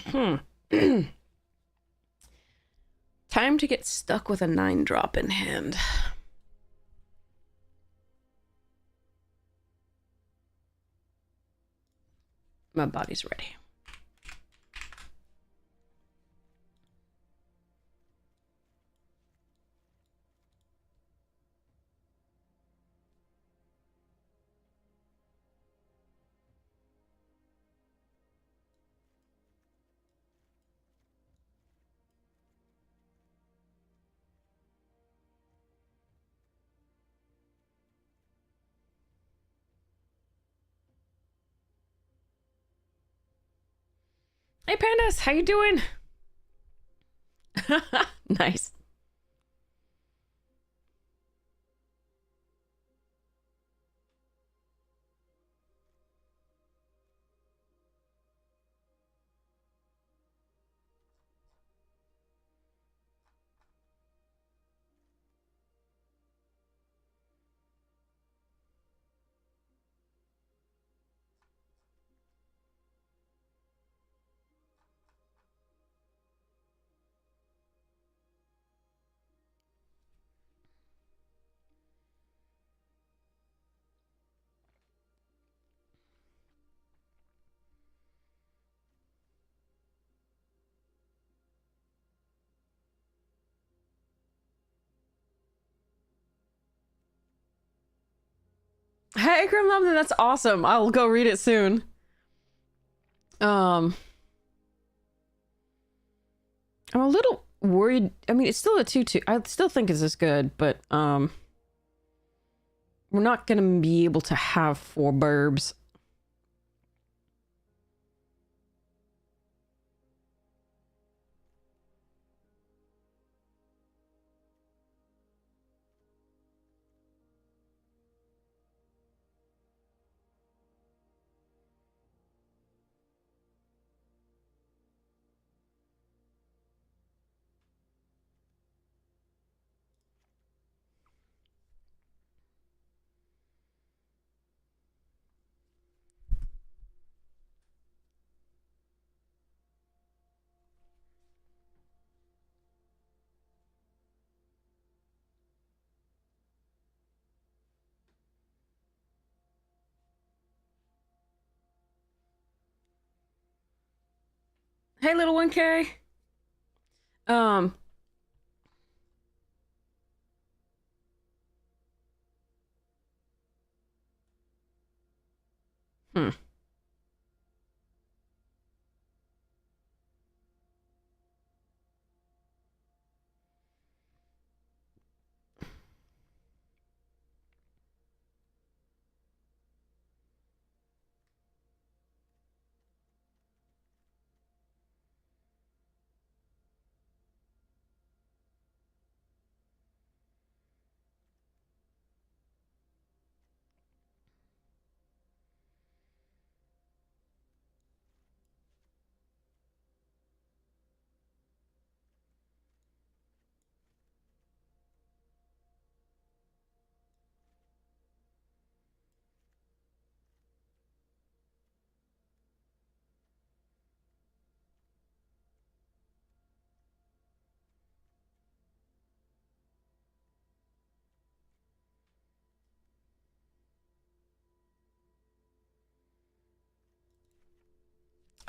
Hmm. Time to get stuck with a 9-drop in hand. My body's ready. Hey pandas, how you doing? Nice. Hey Grim Lambda, that's awesome. I'll go read it soon. Um I'm a little worried. I mean, it's still a 2-2. I still think it's as good, but we're not gonna be able to have 4 burbs. Hey little 1K. Um hmm.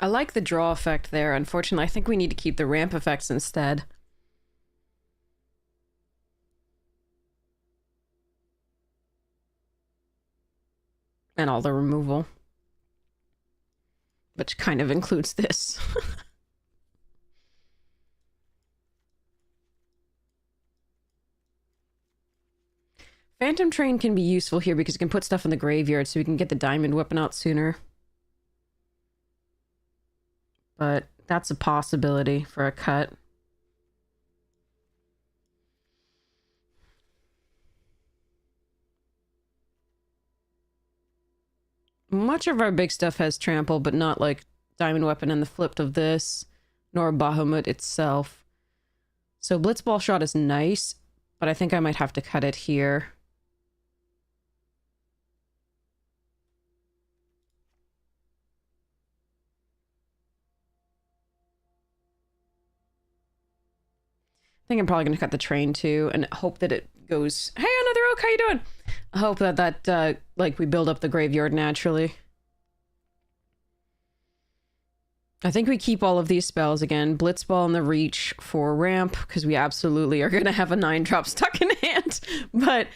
I like the draw effect there. Unfortunately, I think we need to keep the ramp effects instead. And all the removal. Which kind of includes this. Phantom Train can be useful here because it can put stuff in the graveyard so we can get the diamond weapon out sooner. But that's a possibility for a cut. Much of our big stuff has trample, but not like diamond weapon and the flip of this, nor Bahamut itself. So Blitzball shot is nice, but I think I might have to cut it here. think I'm probably going to cut the train too and hope that it goes, hey, another oak, how you doing? I hope that like we build up the graveyard naturally. I think we keep all of these spells again. Blitzball and the Reach for ramp, because we absolutely are going to have a 9-drop stuck in hand. But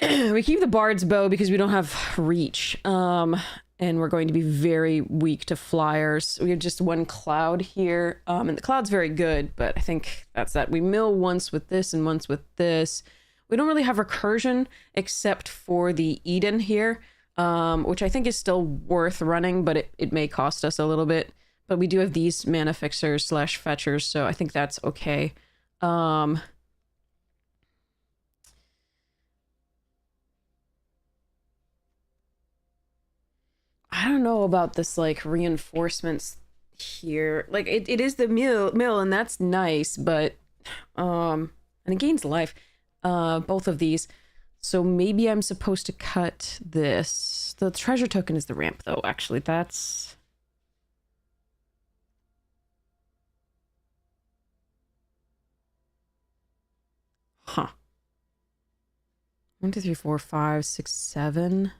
we keep the Bard's Bow because we don't have Reach. And we're going to be very weak to flyers. We have just one cloud here. And the cloud's very good, but I think that's that. We mill once with this and once with this. We don't really have recursion except for the Eden here. Which I think is still worth running, but it may cost us a little bit. But we do have these mana fixers / fetchers, so I think that's okay. I don't know about this, like, reinforcements here. Like, it is the mill, and that's nice, but, and it gains life. Both of these. So maybe I'm supposed to cut this. The treasure token is the ramp, though, actually. That's... Huh. 1, 2, 3, 4, 5, 6, 7.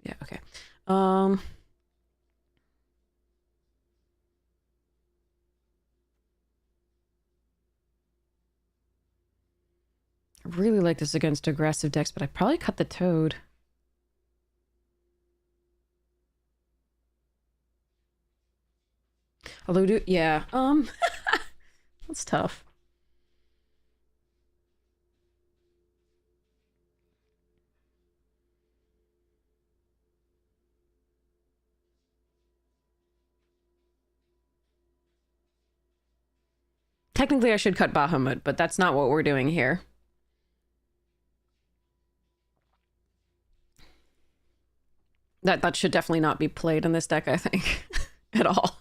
Yeah, okay. I really like this against aggressive decks, but I probably cut the Toad. Although, yeah, that's tough. Technically, I should cut Bahamut, but that's not what we're doing here. That should definitely not be played in this deck, I think, at all.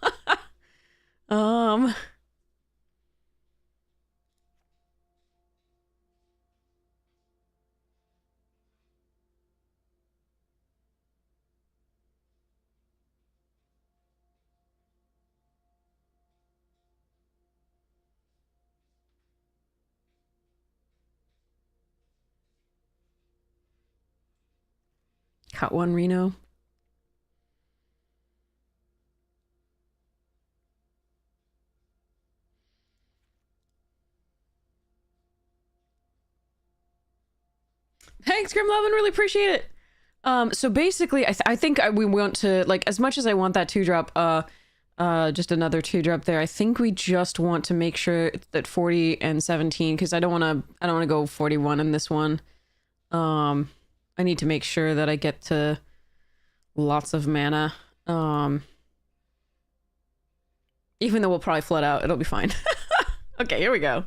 Cut one, Reno. Thanks, Grimlovin, really appreciate it. So basically, I think we want to, like, as much as I want that 2-drop, just another 2-drop there, I think we just want to make sure that 40 and 17, because I don't want to go 41 in this one. I need to make sure that I get to lots of mana. Even though we'll probably flood out, it'll be fine. Okay, here we go.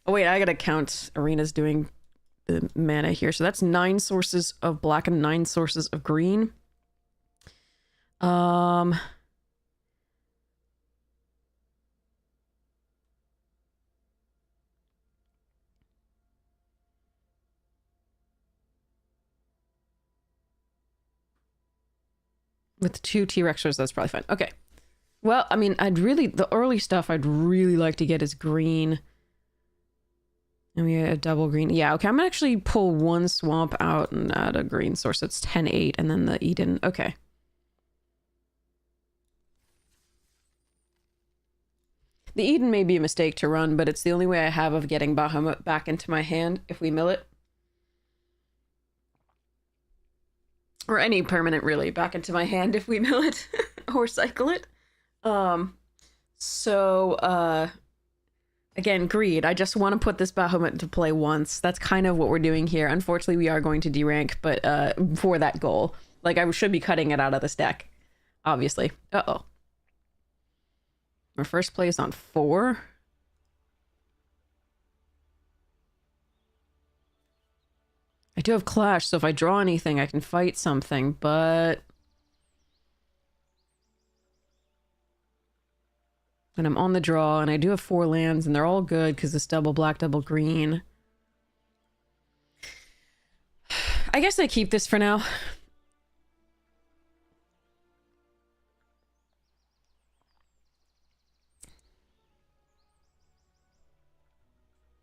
Oh wait, I gotta count Arena's doing the mana here. So that's 9 sources of black and 9 sources of green. With 2 T-Rexers, that's probably fine. Okay. Well, I mean, the early stuff I'd really like to get is green. And we had a double green. Yeah, okay, I'm gonna actually pull 1 swamp out and add a green source. So it's 10-8, and then the Eden. Okay. The Eden may be a mistake to run, but it's the only way I have of getting Bahamut back into my hand if we mill it. Or any permanent, really, back into my hand if we mill it. Or cycle it. Again, greed. I just want to put this Bahamut into play once. That's kind of what we're doing here. Unfortunately, we are going to derank, but for that goal. Like, I should be cutting it out of this deck. Obviously. Uh-oh. Our first play is on 4. I do have Clash, so if I draw anything, I can fight something, but... And I'm on the draw, and I do have 4 lands, and they're all good because it's double black, double green. I guess I keep this for now.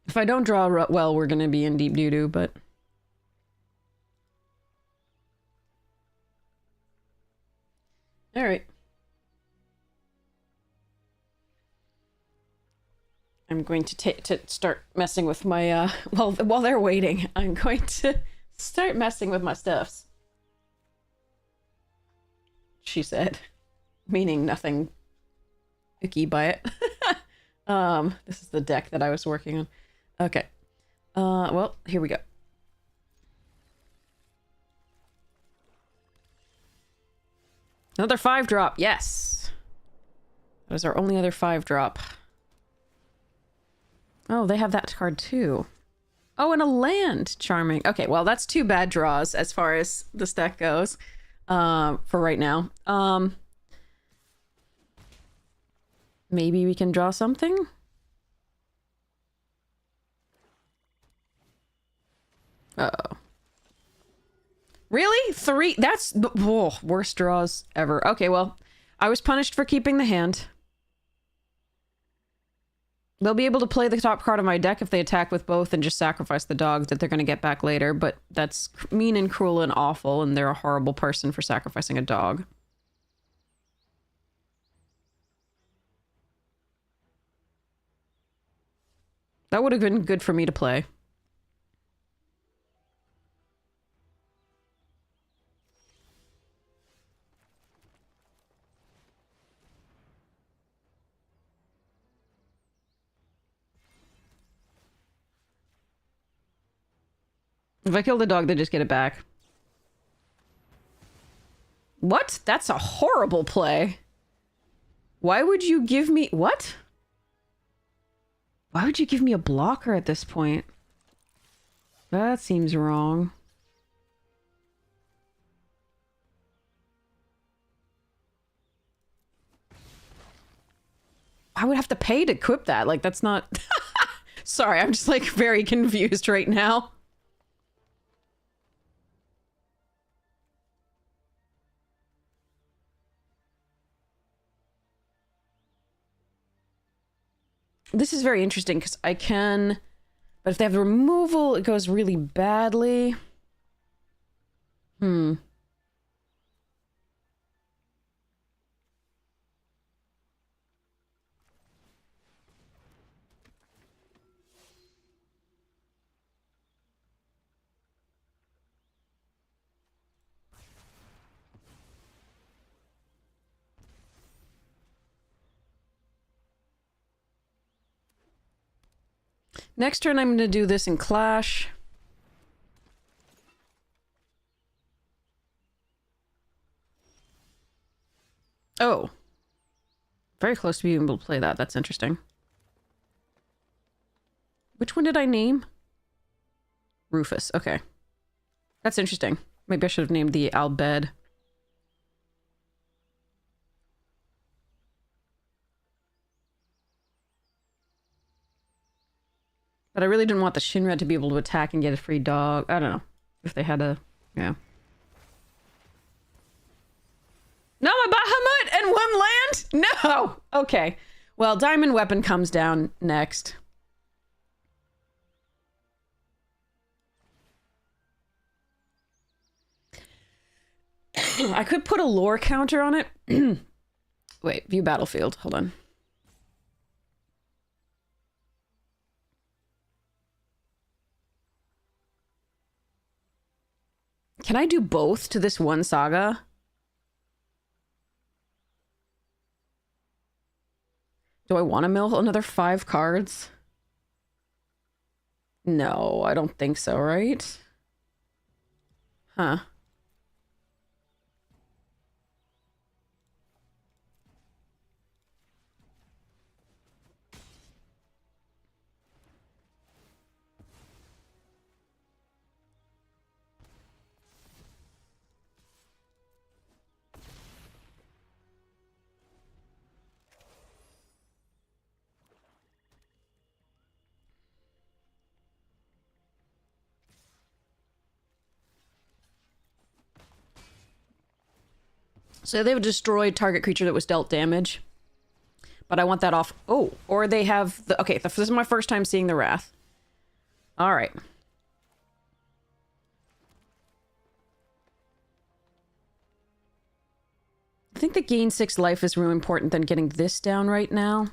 If I don't draw well, we're gonna be in deep doo-doo, but... Alright. I'm going to start messing with my, while they're waiting, I'm going to start messing with my stuffs. She said. Meaning nothing icky by it. This is the deck that I was working on. Okay. Well, here we go. Another 5-drop, yes! That is our only other 5-drop. Oh, they have that card too. Oh, and a land! Charming. Okay, well, that's 2 bad draws as far as this deck goes. For right now. Maybe we can draw something? Uh-oh. Really? 3? That's the worst draws ever. Okay, well, I was punished for keeping the hand. They'll be able to play the top card of my deck if they attack with both and just sacrifice the dog that they're going to get back later, but that's mean and cruel and awful, and they're a horrible person for sacrificing a dog. That would have been good for me to play. If I kill the dog, they just get it back. What? That's a horrible play. Why would you give me... What? Why would you give me a blocker at this point? That seems wrong. I would have to pay to equip that. Like, that's not... Sorry, I'm just, like, very confused right now. This is very interesting, because I can... But if they have the removal, it goes really badly. Next turn, I'm going to do this in Clash. Oh. Very close to being able to play that. That's interesting. Which one did I name? Rufus. Okay. That's interesting. Maybe I should have named the Albed. But I really didn't want the Shinra to be able to attack and get a free dog. I don't know. If they had a... Yeah. No, a Bahamut and 1 land? No! Okay. Well, Diamond Weapon comes down next. I could put a lore counter on it. Wait, view battlefield. Hold on. Can I do both to this one saga? Do I want to mill another 5 cards? No, I don't think so, right? Huh. So they have destroyed target creature that was dealt damage. But I want that off. Oh, or they have the... Okay, this is my first time seeing the Wrath. All right. I think the gain 6 life is really important than getting this down right now.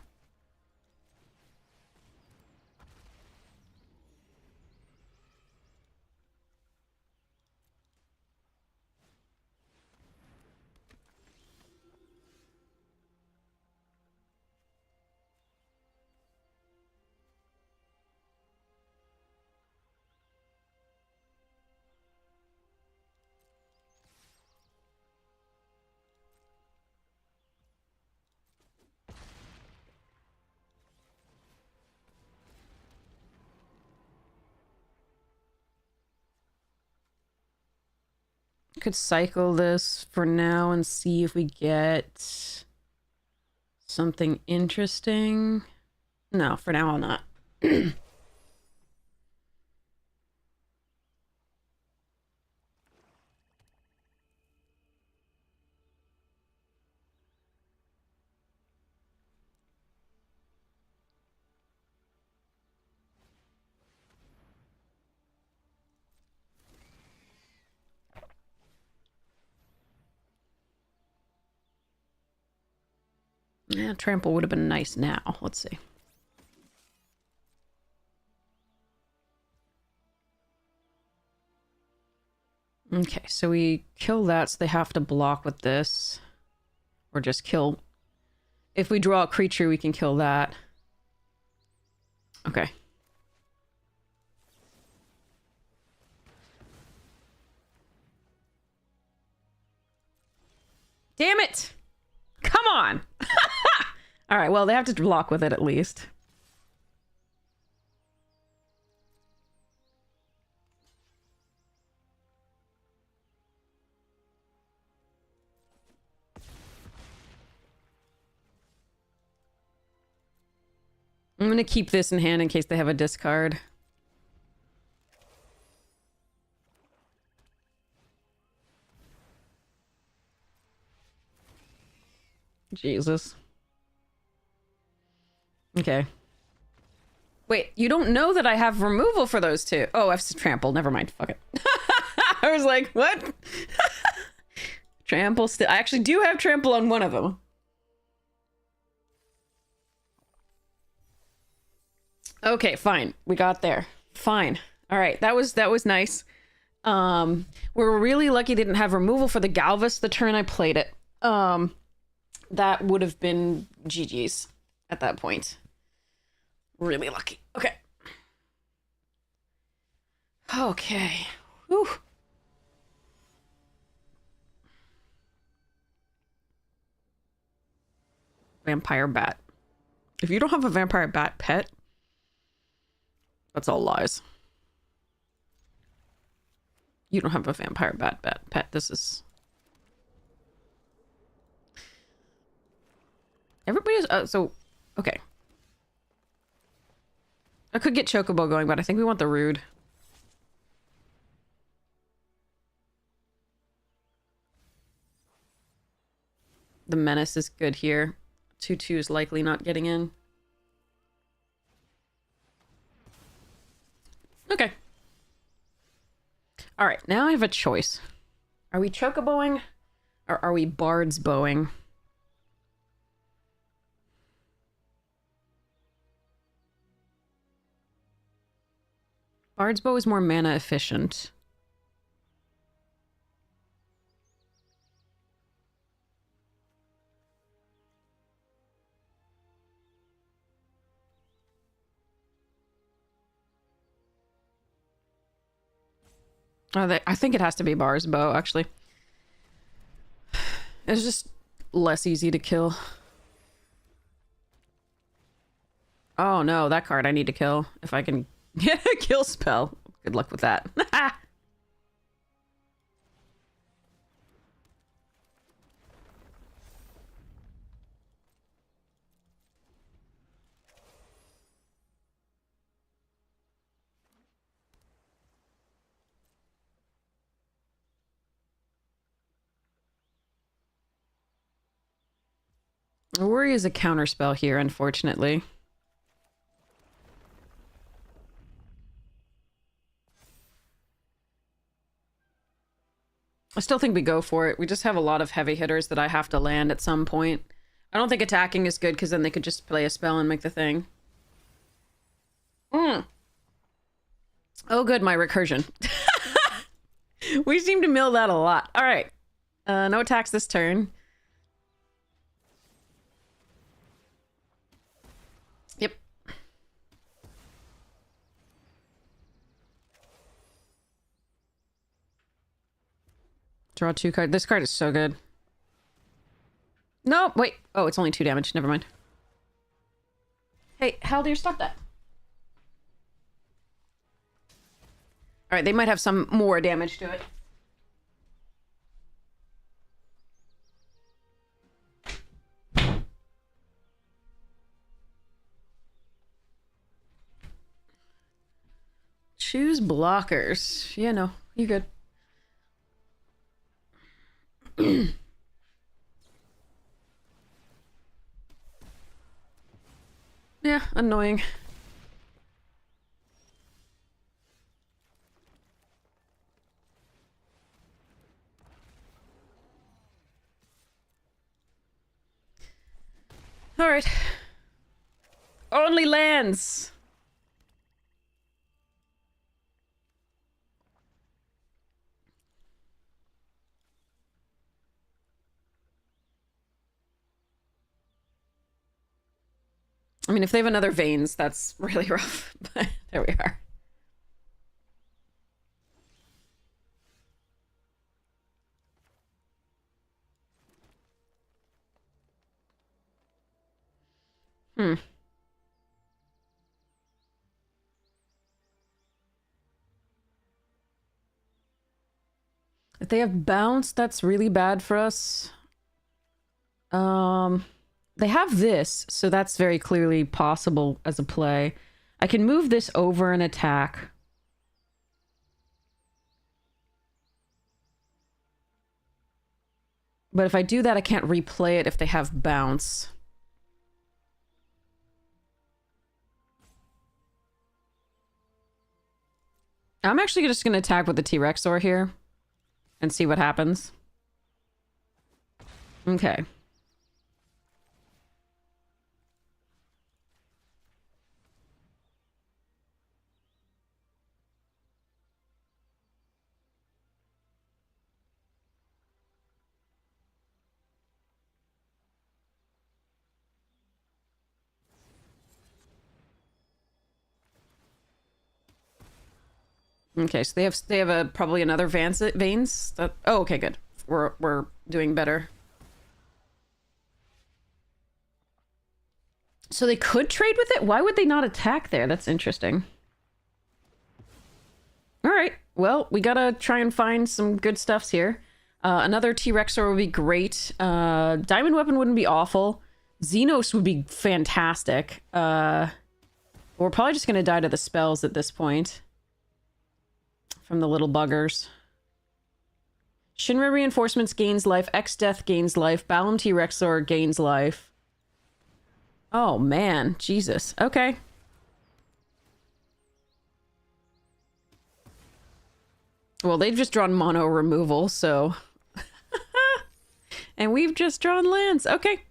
Could cycle this for now and see if we get something interesting. No, for now I'll not. Yeah, trample would have been nice now. Let's see. Okay, so we kill that, so they have to block with this. Or just kill... If we draw a creature, we can kill that. Okay. Damn it! Come on! Alright, well, they have to block with it at least. I'm gonna keep this in hand in case they have a discard. Jesus. Okay. Wait, you don't know that I have removal for those two. Oh, I've trample. Never mind. Fuck it. I was like, what? Trample still. I actually do have trample on one of them. Okay, fine. We got there. Fine. All right. That was nice. We're really lucky they didn't have removal for the Galvus the turn I played it. That would have been GG's at that point. Really lucky. Okay. Okay. Whew. Vampire bat. If you don't have a vampire bat pet, that's all lies. You don't have a vampire bat pet. This is... Everybody's... so... Okay. I could get Chocobo going, but I think we want the Rude. The Menace is good here. 2/2 is likely not getting in. Okay. All right, now I have a choice. Are we Chocoboing or are we Bard's bowing? Bard's bow is more mana efficient. I think it has to be Bard's bow, actually. It's just less easy to kill. Oh no, that card I need to kill. If I can get a kill spell. Good luck with that. Worry is a counterspell here, unfortunately. I still think we go for it. We just have a lot of heavy hitters that I have to land at some point. I don't think attacking is good because then they could just play a spell and make the thing. Oh, good, my recursion. We seem to mill that a lot. All right. No attacks this turn. Yep. Draw 2 cards. This card is so good. No, wait. Oh, it's only 2 damage. Never mind. Hey, Haldir, stop that. All right, they might have some more damage to it. Choose blockers. Yeah, no, you good. Yeah, annoying. All right. Only lands. I mean, if they have another veins, that's really rough. But there we are. Hmm. If they have bounce, that's really bad for us. They have this, so that's very clearly possible as a play. I can move this over and attack. But if I do that, I can't replay it if they have bounce. I'm actually just going to attack with the T-Rexor here and see what happens. Okay. Okay, so they have a probably another veins that. Oh, okay, good. We're doing better. So they could trade with it? Why would they not attack there? That's interesting. All right. Well, we gotta try and find some good stuffs here. Another T-Rexor would be great. Diamond Weapon wouldn't be awful. Xenos would be fantastic. We're probably just gonna die to the spells at this point. From the little buggers. Shinra Reinforcements gains life. X-Death gains life. Balam T-Rexor gains life. Oh, man. Jesus. Okay. Well, they've just drawn mono removal, so... And we've just drawn lands. Okay.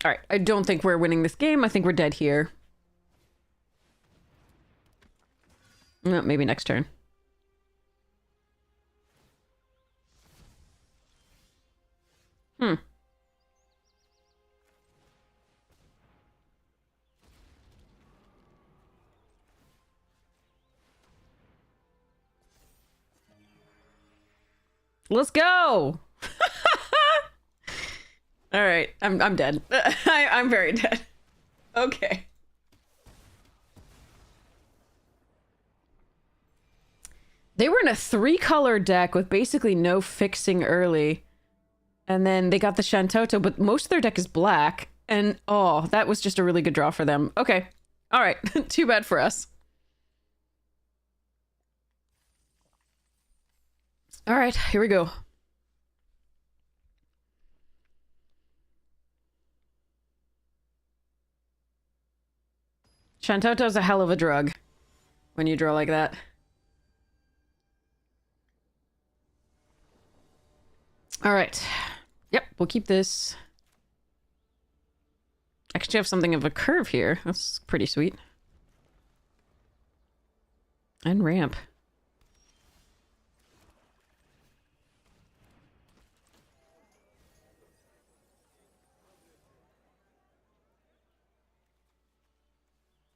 All right, I don't think we're winning this game. I think we're dead here. No, maybe next turn. Hmm. Let's go! All right, I'm dead. I'm very dead. Okay. They were in a 3-color deck with basically no fixing early. And then they got the Shantoto, but most of their deck is black. And oh, that was just a really good draw for them. Okay. All right. Too bad for us. All right, here we go. Shantoto's a hell of a drug when you draw like that. All right. Yep, we'll keep this. Actually have something of a curve here. That's pretty sweet. And ramp.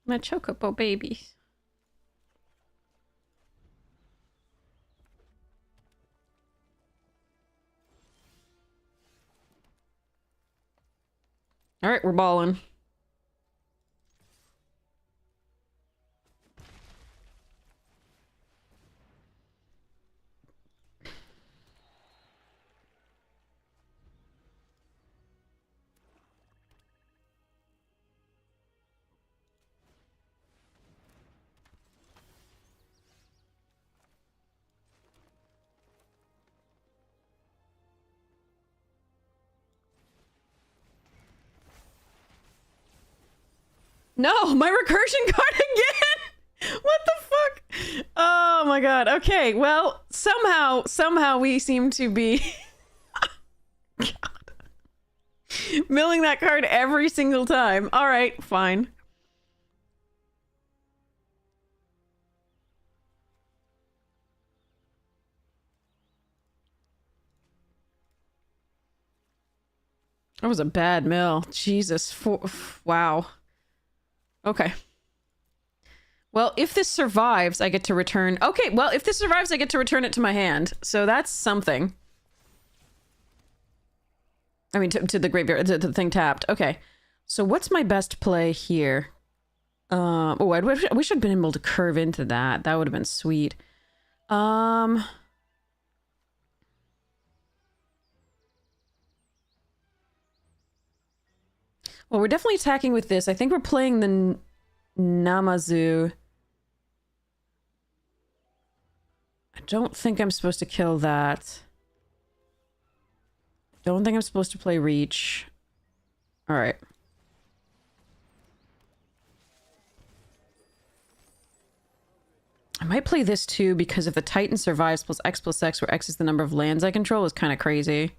My Chocobo babies. All right, we're balling. No, my recursion card again! What the fuck? Oh my god. Okay, well, somehow we seem to be God. Milling that card every single time. All right, fine. That was a bad mill. Jesus. Wow. Okay. Well, if this survives, I get to return... Okay, well, if this survives, I get to return it to my hand. So that's something. I mean, to the graveyard, to the thing tapped. Okay. So what's my best play here? Oh, I wish I'd been able to curve into that. That would have been sweet. Well, we're definitely attacking with this. I think we're playing the Namazu. I don't think I'm supposed to kill that. Don't think I'm supposed to play Reach. Alright. I might play this too, because if the Titan survives plus X, where X is the number of lands I control, is kind of crazy.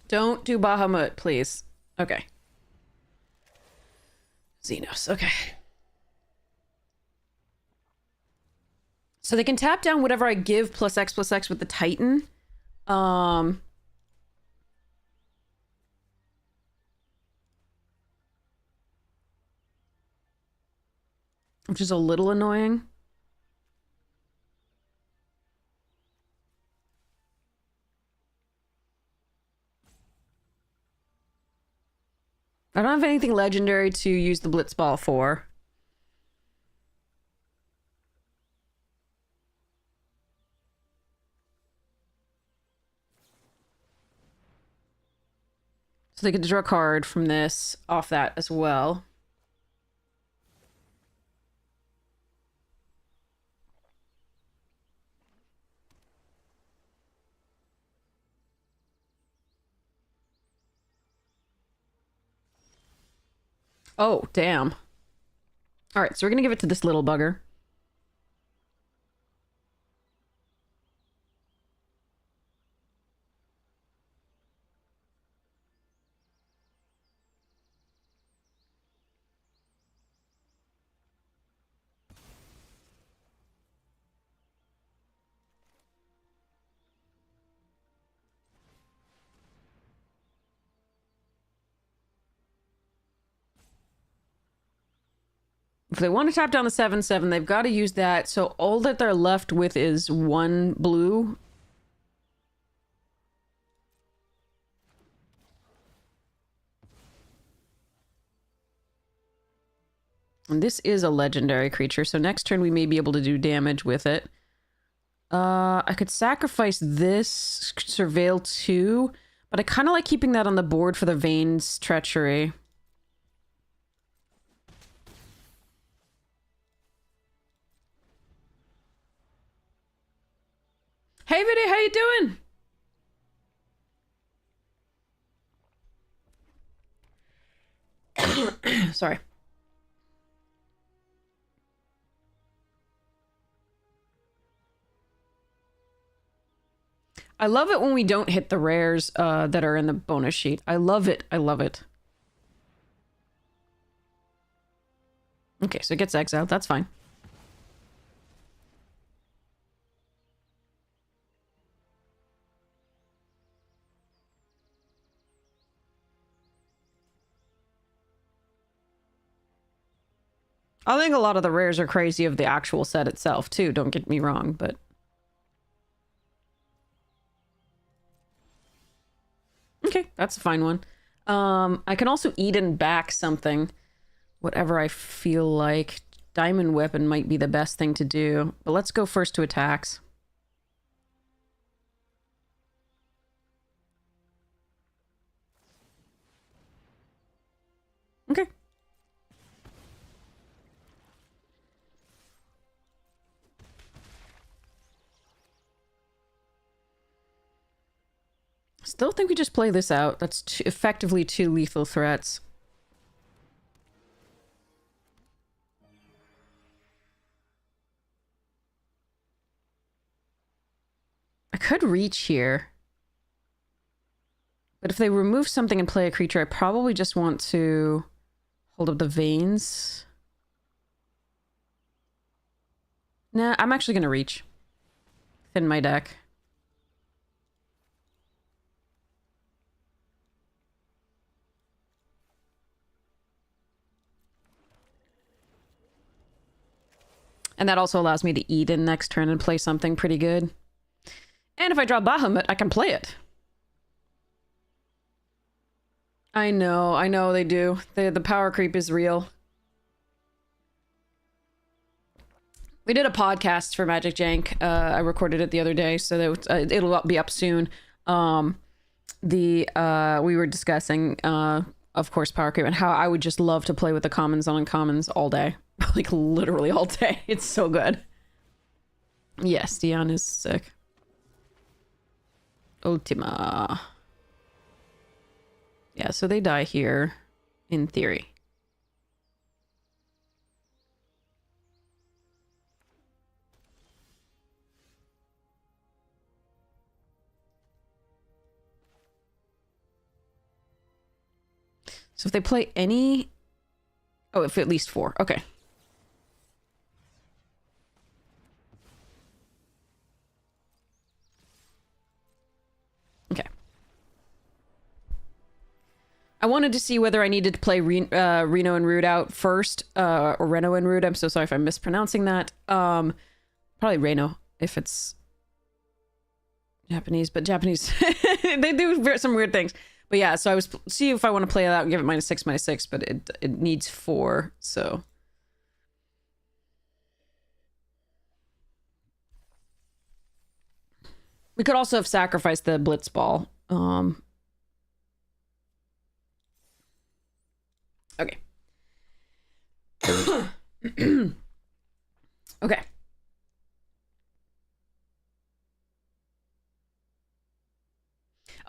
Don't do Bahamut, please. Okay. Xenos, okay. So they can tap down whatever I give plus X with the Titan. Which is a little annoying. I don't have anything legendary to use the Blitzball for. So they get to draw a card from this off that as well. Oh, damn. Alright, so we're gonna give it to this little bugger. If they want to tap down the 7/7, they've got to use that. So all that they're left with is one blue. And this is a legendary creature, so next turn we may be able to do damage with it. I could sacrifice this Surveil 2, but I kind of like keeping that on the board for the Veins Treachery. Hey, Vinny, how you doing? Sorry. I love it when we don't hit the rares that are in the bonus sheet. I love it. I love it. Okay, so it gets exiled. That's fine. I think a lot of the rares are crazy of the actual set itself, too. Don't get me wrong, but... Okay, that's a fine one. I can also Eden back something. Whatever I feel like. Diamond Weapon might be the best thing to do. But let's go first to attacks. Okay. Still think we just play this out. That's effectively 2 lethal threats. I could reach here. But if they remove something and play a creature, I probably just want to hold up the Veins. Nah, I'm actually going to reach. Thin my deck. And that also allows me to Eden next turn and play something pretty good. And if I draw Bahamut, I can play it. I know they do. The power creep is real. We did a podcast for Magic Jank. I recorded it the other day, so that it'll be up soon. We were discussing, of course, power creep and how I would just love to play with the commons and uncommons all day. Like, literally all day. It's so good. Yes, Dion is sick. Ultima. Yeah, so they die here, in theory. So if they play any... Oh, if at least 4. Okay. Okay. I wanted to see whether I needed to play Reno and Rude out first, or Reno and Rude. I'm so sorry if I'm mispronouncing that. Probably Reno, if it's Japanese, but Japanese, they do some weird things. But yeah, so I was see if I want to play it out and give it -6/-6, but it needs 4, so. We could also have sacrificed the Blitzball. Okay. Okay.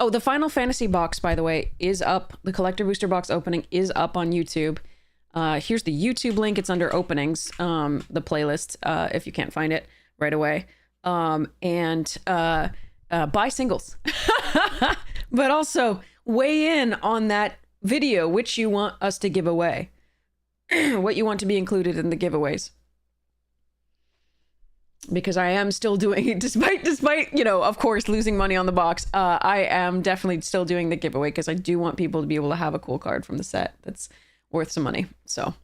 Oh, the Final Fantasy box, by the way, is up. The Collector Booster box opening is up on YouTube. Here's the YouTube link. It's under openings, the playlist, if you can't find it right away. And buy singles. But also weigh in on that video, which you want us to give away. What you want to be included in the giveaways. Because I am still doing it, despite, you know, of course, losing money on the box. I am definitely still doing the giveaway because I do want people to be able to have a cool card from the set that's worth some money. So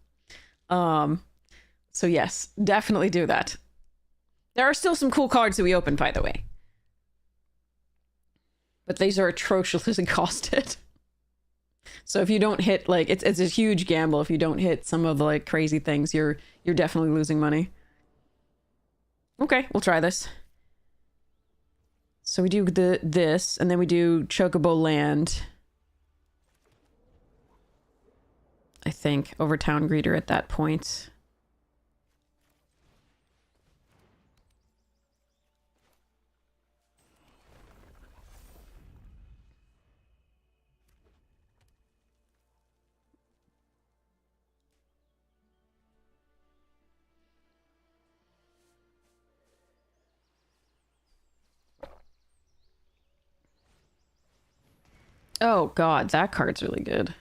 yes, definitely do that. There are still some cool cards that we open, by the way. But these are atrociously costed. So if you don't hit, like, it's a huge gamble. If you don't hit some of the, like, crazy things, you're definitely losing money. Okay, we'll try this. So we do this, and then we do Chocobo Land. I think, over Town Greeter at that point. Oh god, that card's really good.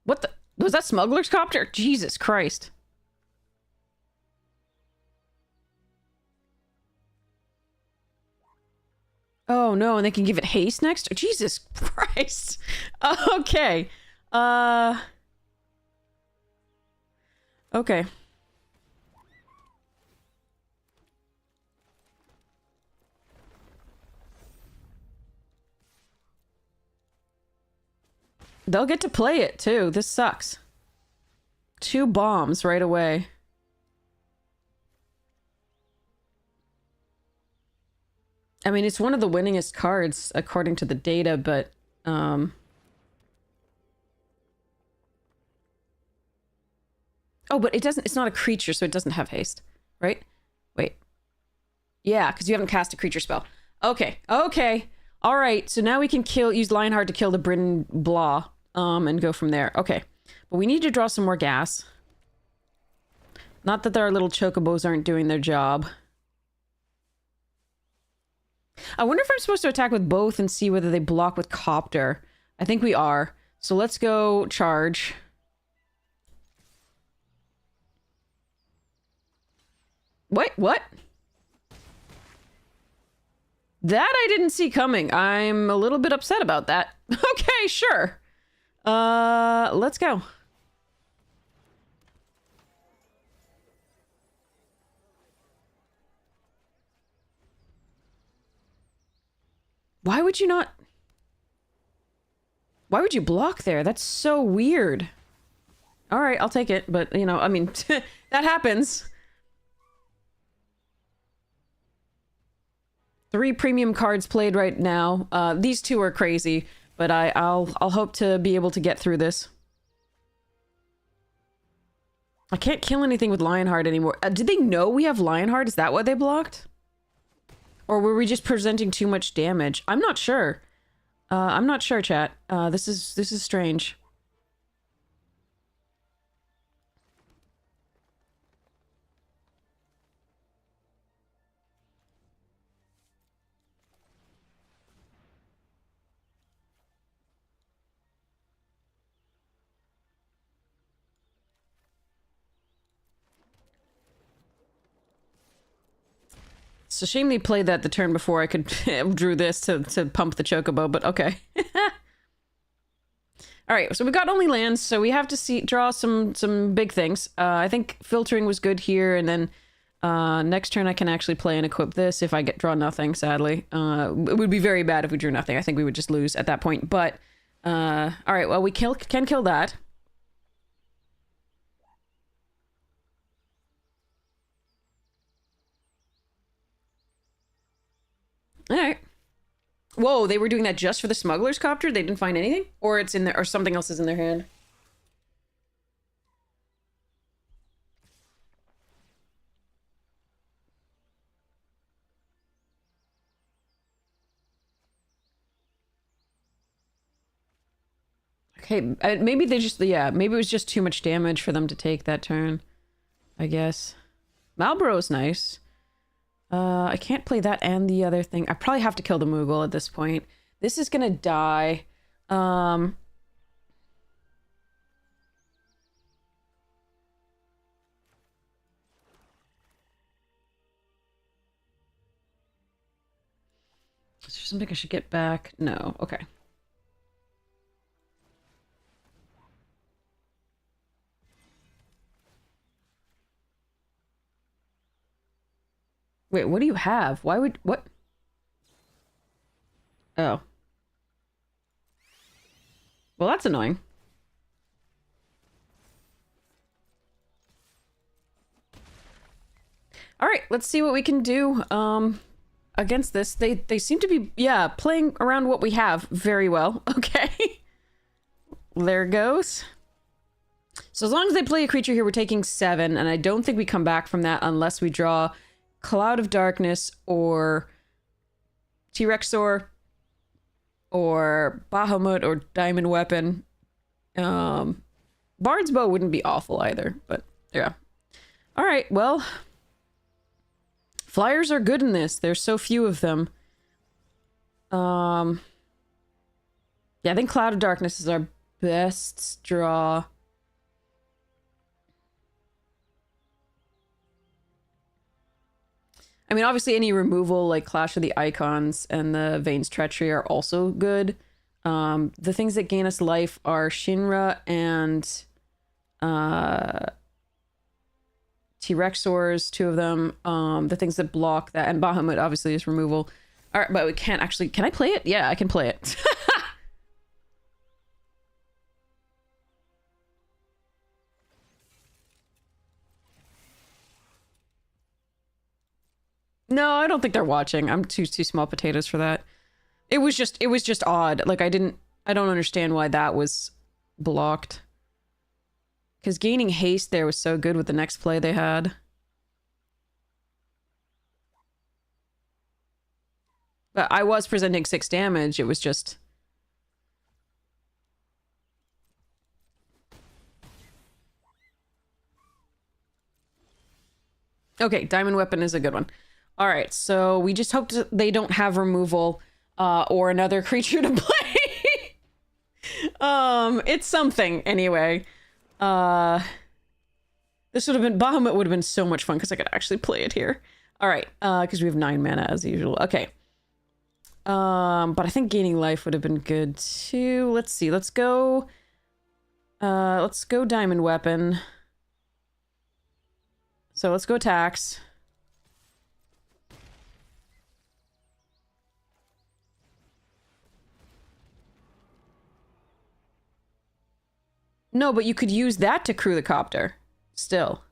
What the? Was that Smuggler's Copter? Jesus Christ. Oh no, and they can give it haste next? Oh, Jesus Christ. Okay. Okay. They'll get to play it too. This sucks. 2 bombs right away. I mean, it's one of the winningest cards according to the data, but oh, but it's not a creature, so it doesn't have haste, right? Wait. Yeah, because you haven't cast a creature spell. Okay, okay. All right, so now we can use Lionheart to kill the Bryn Blah, and go from there. Okay, but we need to draw some more gas. Not that our little chocobos aren't doing their job. I wonder if I'm supposed to attack with both and see whether they block with Copter. I think we are. So let's go charge. Wait, what? That I didn't see coming. I'm a little bit upset about that. Okay, sure. Let's go. Why would you not? Why would you block there? That's so weird. All right, I'll take it. But, you know, I mean, that happens. 3 premium cards played right now. These 2 are crazy, but I'll hope to be able to get through this. I can't kill anything with Lionheart anymore. Did they know we have Lionheart? Is that why they blocked? Or were we just presenting too much damage? I'm not sure. I'm not sure, chat. This is strange. It's a shame they played that the turn before I could drew this to pump the Chocobo, but okay. All right, so we got only lands, so we have to draw some big things. I think filtering was good here, and then next turn I can actually play and equip this if I draw nothing, sadly. It would be very bad if we drew nothing. I think we would just lose at that point, but all right, well, we can kill that. All right. Whoa, they were doing that just for the Smuggler's Copter? They didn't find anything? Or it's in there, or something else is in their hand? Okay, maybe they just, yeah, maybe it was just too much damage for them to take that turn, I guess. Malboro's nice. I can't play that and the other thing. I probably have to kill the Moogle at this point. This is gonna die. There's something I should get back? No, okay. Wait, what do you have? Why would... what? Oh. Well, that's annoying. All right, let's see what we can do against this. They seem to be, yeah, playing around what we have very well. Okay. There goes. So as long as they play a creature here, we're taking 7, and I don't think we come back from that unless we draw Cloud of Darkness or T-Rexor or Bahamut or Diamond Weapon. Bard's Bow wouldn't be awful either, but yeah. All right, well, flyers are good in this. There's so few of them. Yeah, I think Cloud of Darkness is our best draw. I mean, obviously any removal like Clash of the Icons and the Vein's Treachery are also good. The things that gain us life are Shinra and T-Rexors, 2 of them. The things that block that, and Bahamut obviously is removal. All right, but we can't actually, can I play it? Yeah, I can play it. No, I don't think they're watching. I'm too small potatoes for that. It was just odd. Like I don't understand why that was blocked. Because gaining haste there was so good with the next play they had. But I was presenting 6 damage. It was just... Okay, Diamond Weapon is a good one. All right, so we just hope they don't have removal or another creature to play. It's something anyway. This would have been, Bahamut would have been so much fun because I could actually play it here. All right, because we have 9 mana as usual. Okay. But I think gaining life would have been good too. Let's see. Let's go Diamond Weapon. So let's go attacks. No, but you could use that to crew the copter. Still.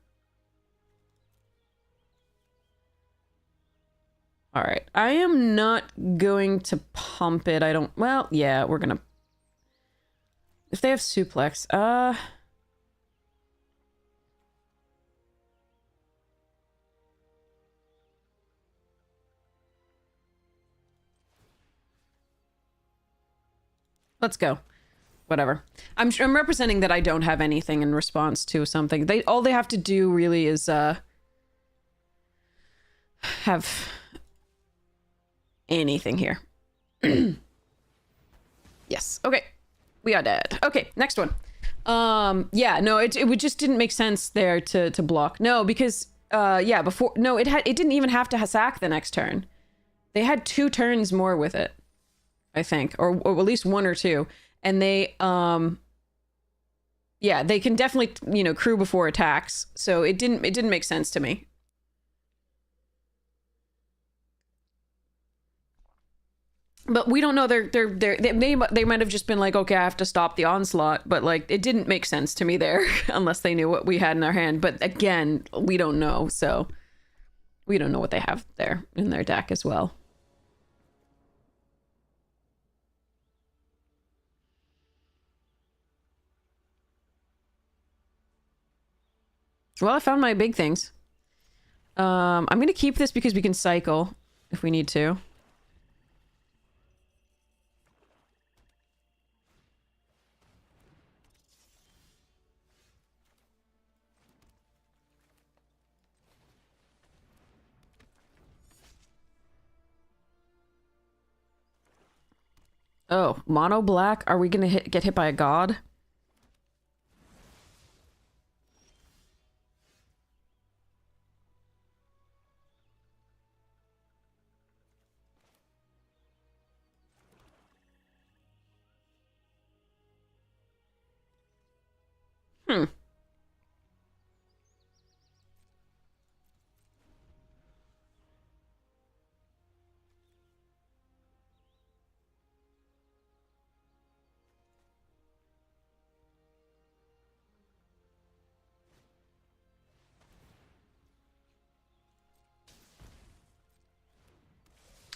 All right. I am not going to pump it. I don't... Well, yeah, we're gonna... If they have suplex, let's go. Whatever. I'm representing that I don't have anything in response to something. All they have to do really is have anything here. Yes. Okay. We are dead. Okay, next one. Yeah, no, it just didn't make sense there to block. No, because yeah, before, no, it didn't even have to sack the next turn. They had 2 turns more with it, I think, or at least 1 or 2. And they, yeah, they can definitely, you know, crew before attacks. So it didn't make sense to me. But we don't know. They might have just been like, okay, I have to stop the onslaught. But like, it didn't make sense to me there unless they knew what we had in our hand. But again, we don't know. So we don't know what they have there in their deck as well. Well, I found my big things. I'm going to keep this because we can cycle if we need to. Oh, mono black? Are we going to get hit by a god? Hmm.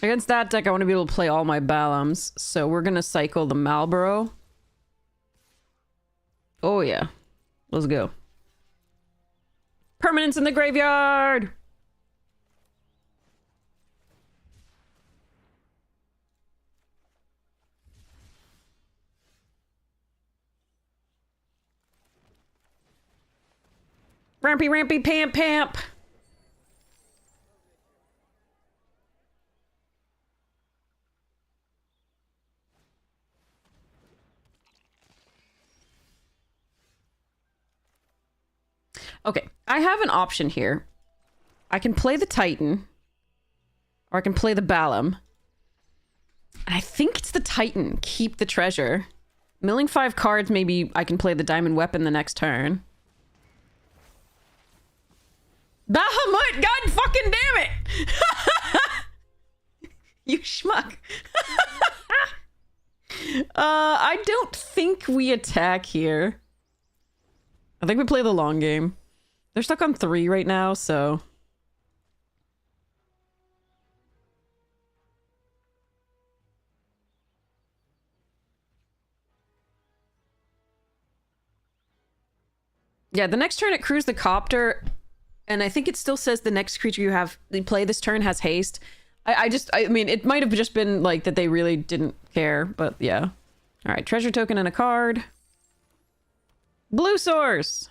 Against that deck, I want to be able to play all my Balams, so we're gonna cycle the Malboro. Oh yeah. Let's go. Permanence in the graveyard! Rampy, rampy, pamp, pamp! Okay, I have an option here. I can play the Titan, or I can play the Balam. And I think it's the Titan. Keep the treasure. Milling 5 cards, maybe I can play the Diamond Weapon the next turn. Bahamut! God fucking damn it! You schmuck. I don't think we attack here. I think we play the long game. They're stuck on 3 right now, so... Yeah, the next turn it crews the Copter, and I think it still says the next creature you play this turn has haste. I mean, it might have just been, like, that they really didn't care, but yeah. Alright, treasure token and a card. Blue source!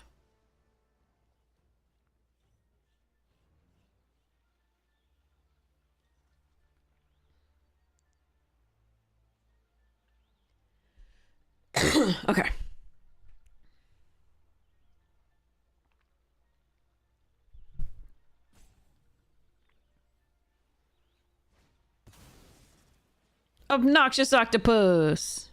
Okay. Obnoxious octopus!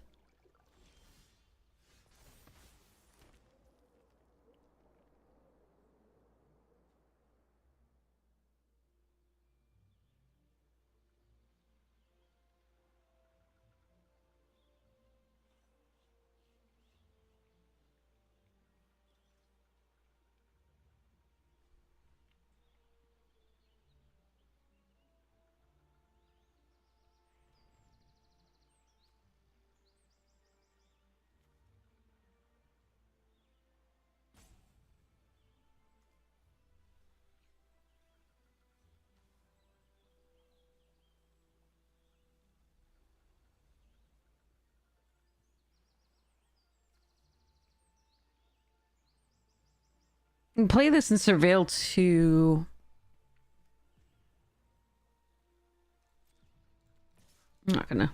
You can play this in Surveil 2. I'm not gonna.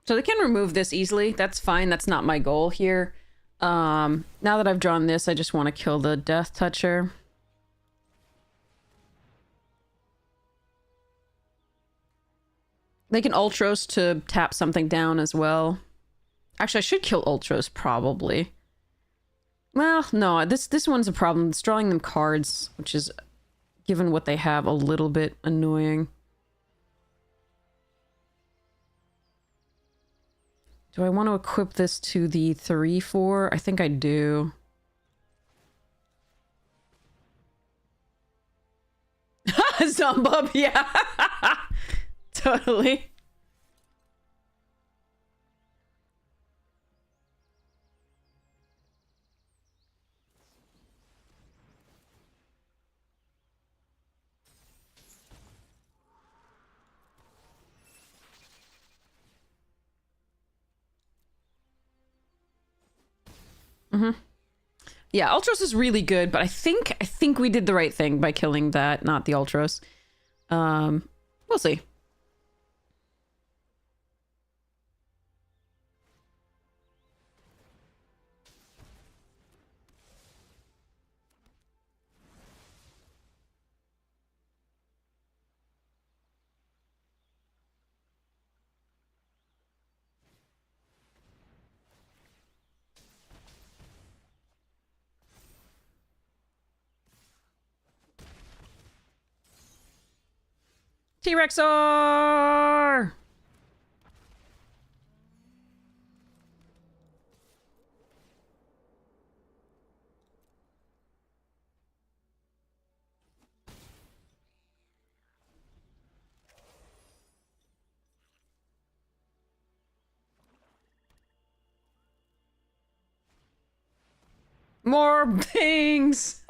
So they can remove this easily. That's fine. That's not my goal here. Now that I've drawn this, I just want to kill the Death Toucher. They can Ultros to tap something down as well. Actually, I should kill Ultros, probably. Well, no, this one's a problem. It's drawing them cards, which is, given what they have, a little bit annoying. Do I want to equip this to the 3/4? I think I do. Zombub, yeah. Totally. Mm-hmm. Yeah, Ultros is really good, but I think we did the right thing by killing that, not the Ultros. We'll see. T-Rexor! More things!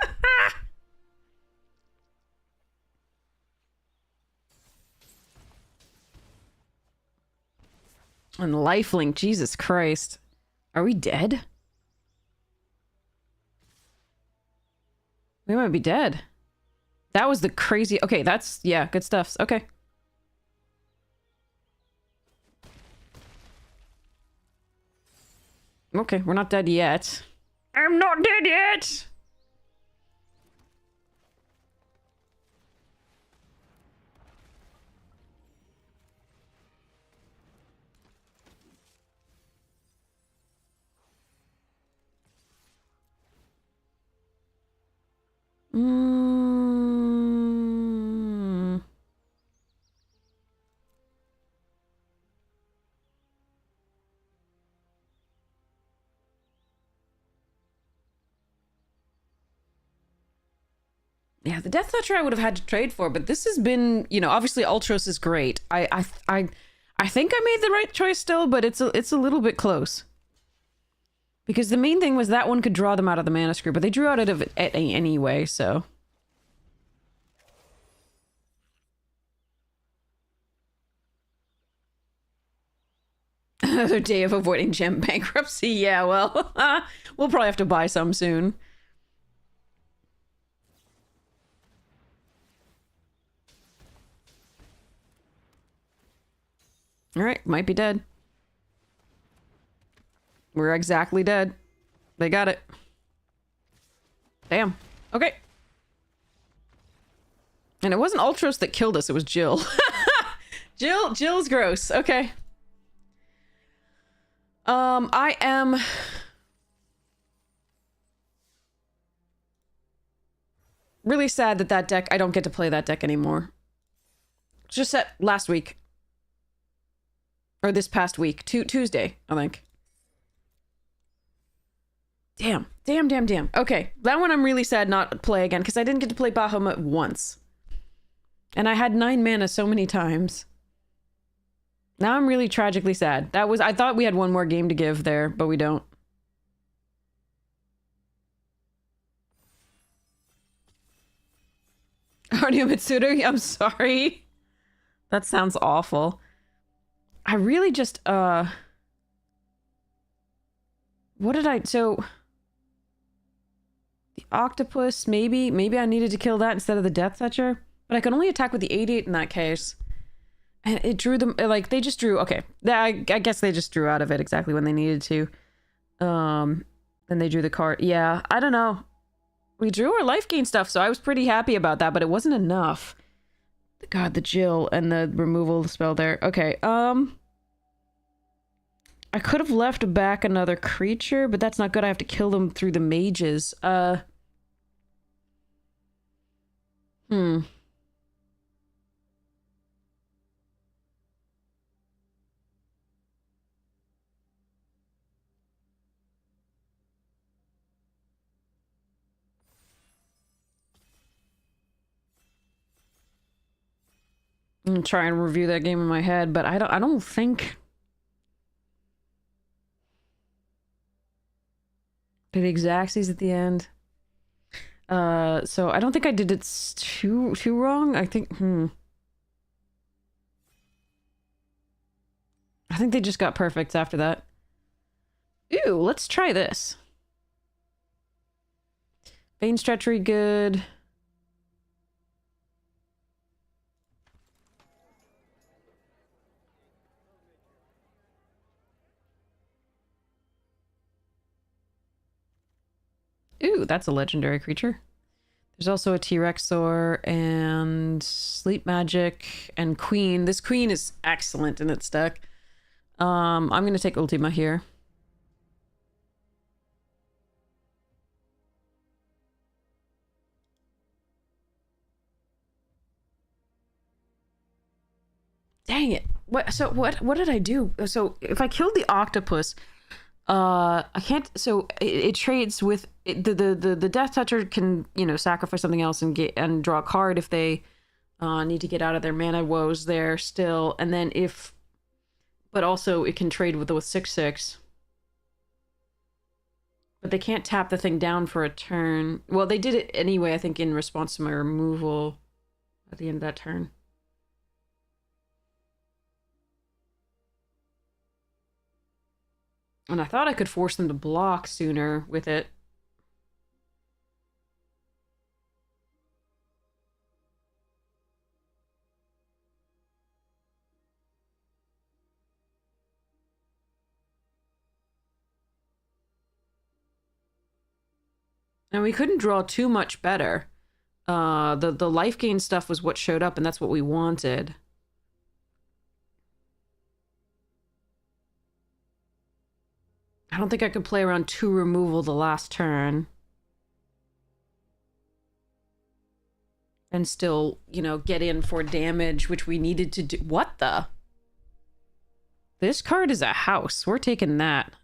And lifelink, Jesus Christ. Are we dead? We might be dead. That was the crazy... Okay, that's... Yeah, good stuff. Okay. Okay, we're not dead yet. I'm not dead yet! Mm. Yeah, the Death Toucher I would have had to trade for, but this has been, you know, obviously Ultros is great. I think I made the right choice still, but it's a little bit close. Because the main thing was that one could draw them out of the mana screw, but they drew out of it anyway, so. Another day of avoiding gem bankruptcy. Yeah, well, we'll probably have to buy some soon. All right, might be dead. We're exactly dead. They got it. Damn. Okay. And it wasn't Ultros that killed us, it was Jill. Jill's gross. Okay. I am... really sad that that deck, I don't get to play that deck anymore. Just set last week. Or this past week. Tuesday, I think. Damn. Okay, that one I'm really sad not to play again, because I didn't get to play Bahamut once. And I had 9 mana so many times. Now I'm really tragically sad. I thought we had one more game to give there, but we don't. Arnio Mitsuru, I'm sorry. That sounds awful. I really just, what did I, so... The octopus, maybe I needed to kill that instead of the Death Toucher. But I can only attack with the 88 in that case. And it drew them, like, they just drew, okay. I guess they just drew out of it exactly when they needed to. Then they drew the card. Yeah, I don't know. We drew our life gain stuff, so I was pretty happy about that, but it wasn't enough. God, the Jill and the removal spell there. Okay, I could have left back another creature, but that's not good. I have to kill them through the mages. I'm gonna try and review that game in my head, but I don't think... Did Xaxes at the end. So I don't think I did it too wrong. I think, I think they just got perfects after that. Ooh, let's try this. Vein Treachery, good. Ooh, that's a legendary creature. There's also a T-Rexor and Sleep Magic and Queen. This Queen is excellent in its deck. I'm gonna take Ultima here. Dang it. What did I do? So if I killed the octopus, I can't, so it trades with the Death Toucher can, you know, sacrifice something else and draw a card if they need to get out of their mana woes there still. And then but also it can trade with 6/6. But they can't tap the thing down for a turn. Well, they did it anyway, I think, in response to my removal at the end of that turn. And I thought I could force them to block sooner with it. And we couldn't draw too much better. The life gain stuff was what showed up, and that's what we wanted. I don't think I could play around 2 removal the last turn. And still, you know, get in for damage, which we needed to do. What the? This card is a house. We're taking that.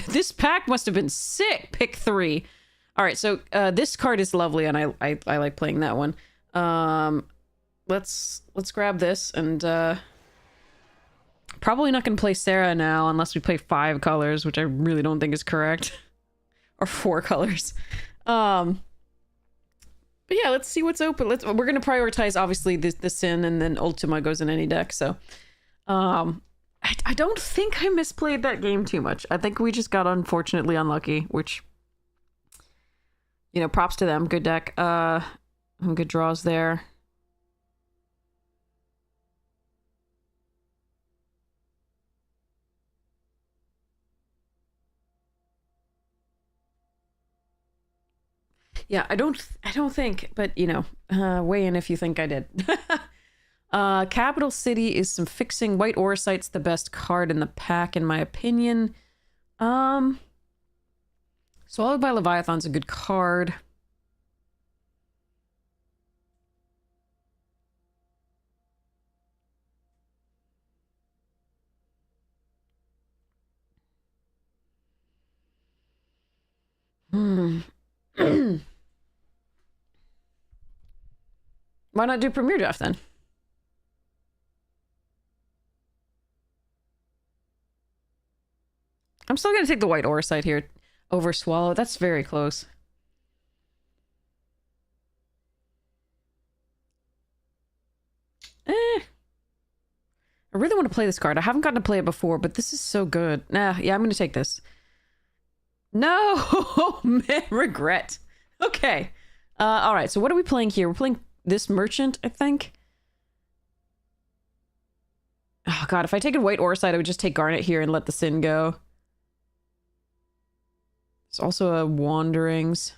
This pack must have been sick. Pick 3. All right, so this card is lovely, and I like playing that one. Let's grab this, and probably not gonna play Sarah now unless we play 5 colors, which I really don't think is correct, or 4 colors. But yeah, let's see what's open. We're gonna prioritize obviously the Sin, and then Ultima goes in any deck. So, I don't think I misplayed that game too much. I think we just got unfortunately unlucky, which, you know, props to them. Good deck. Good draws there. Yeah, I don't think, but you know, weigh in if you think I did. Capital City is some fixing. White Orisite's the best card in the pack, in my opinion. Swallowed by Leviathan's a good card. Why not do Premier Draft then? I'm still going to take the White Orisite here over Swallow. That's very close. I really want to play this card. I haven't gotten to play it before, but this is so good. Yeah, I'm going to take this. No! Man, regret. Okay. All right, so what are we playing here? We're playing this Merchant, I think. Oh, God, if I take a White Orisite, I would just take Garnet here and let the Sin go. It's also a Wanderings.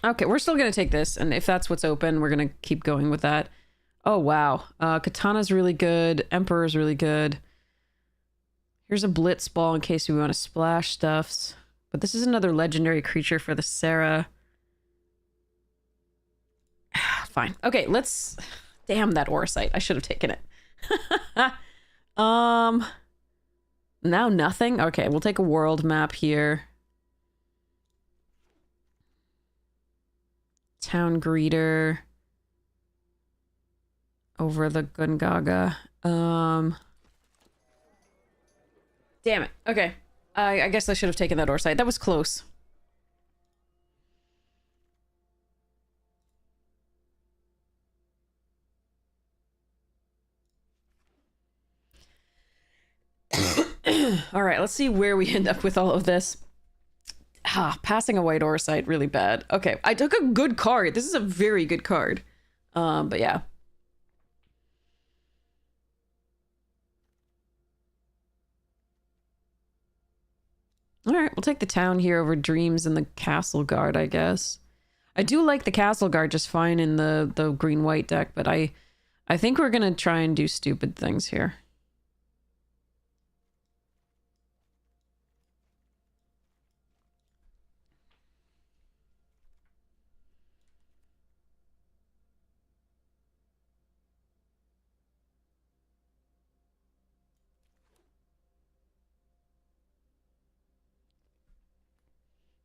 Okay, we're still going to take this, and if that's what's open, we're going to keep going with that. Oh, wow. Katana's really good. Emperor's really good. Here's a Blitz Ball in case we want to splash stuffs. But this is another legendary creature for the Sarah. Fine. Okay, let's... Damn that Orisite. I should have taken it. Now nothing? Okay, we'll take a world map here. Town Greeter. Over the Gungaga. Damn it. Okay. I guess I should have taken that Orsite. That was close. All right, let's see where we end up with all of this. Passing a White Orisite, really bad. Okay, I took a good card. This is a very good card. But yeah. All right, we'll take the town here over Dreams and the Castle Guard, I guess. I do like the Castle Guard just fine in the green-white deck, but I think we're gonna try and do stupid things here.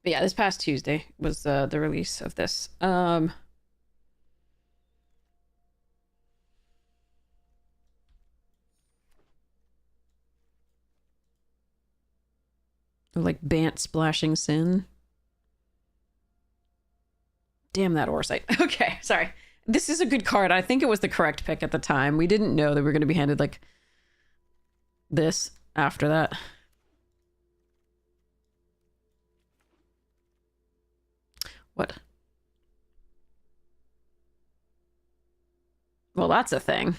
But yeah, this past Tuesday was the release of this. Like Bant Splashing Sin. Damn that Orsite. Okay, sorry. This is a good card. I think it was the correct pick at the time. We didn't know that we were going to be handed like this after that. What? Well, that's a thing.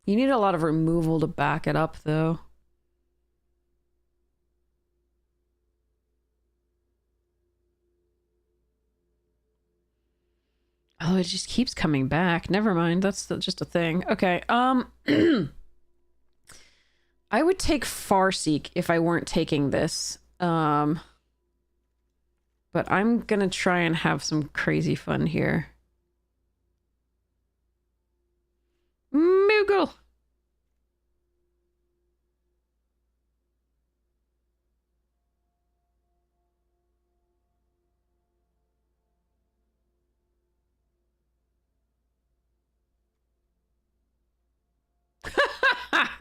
You need a lot of removal to back it up, though. Oh, it just keeps coming back. Never mind. That's just a thing. Okay. I would take Farseek if I weren't taking this. But I'm gonna try and have some crazy fun here. Moogle!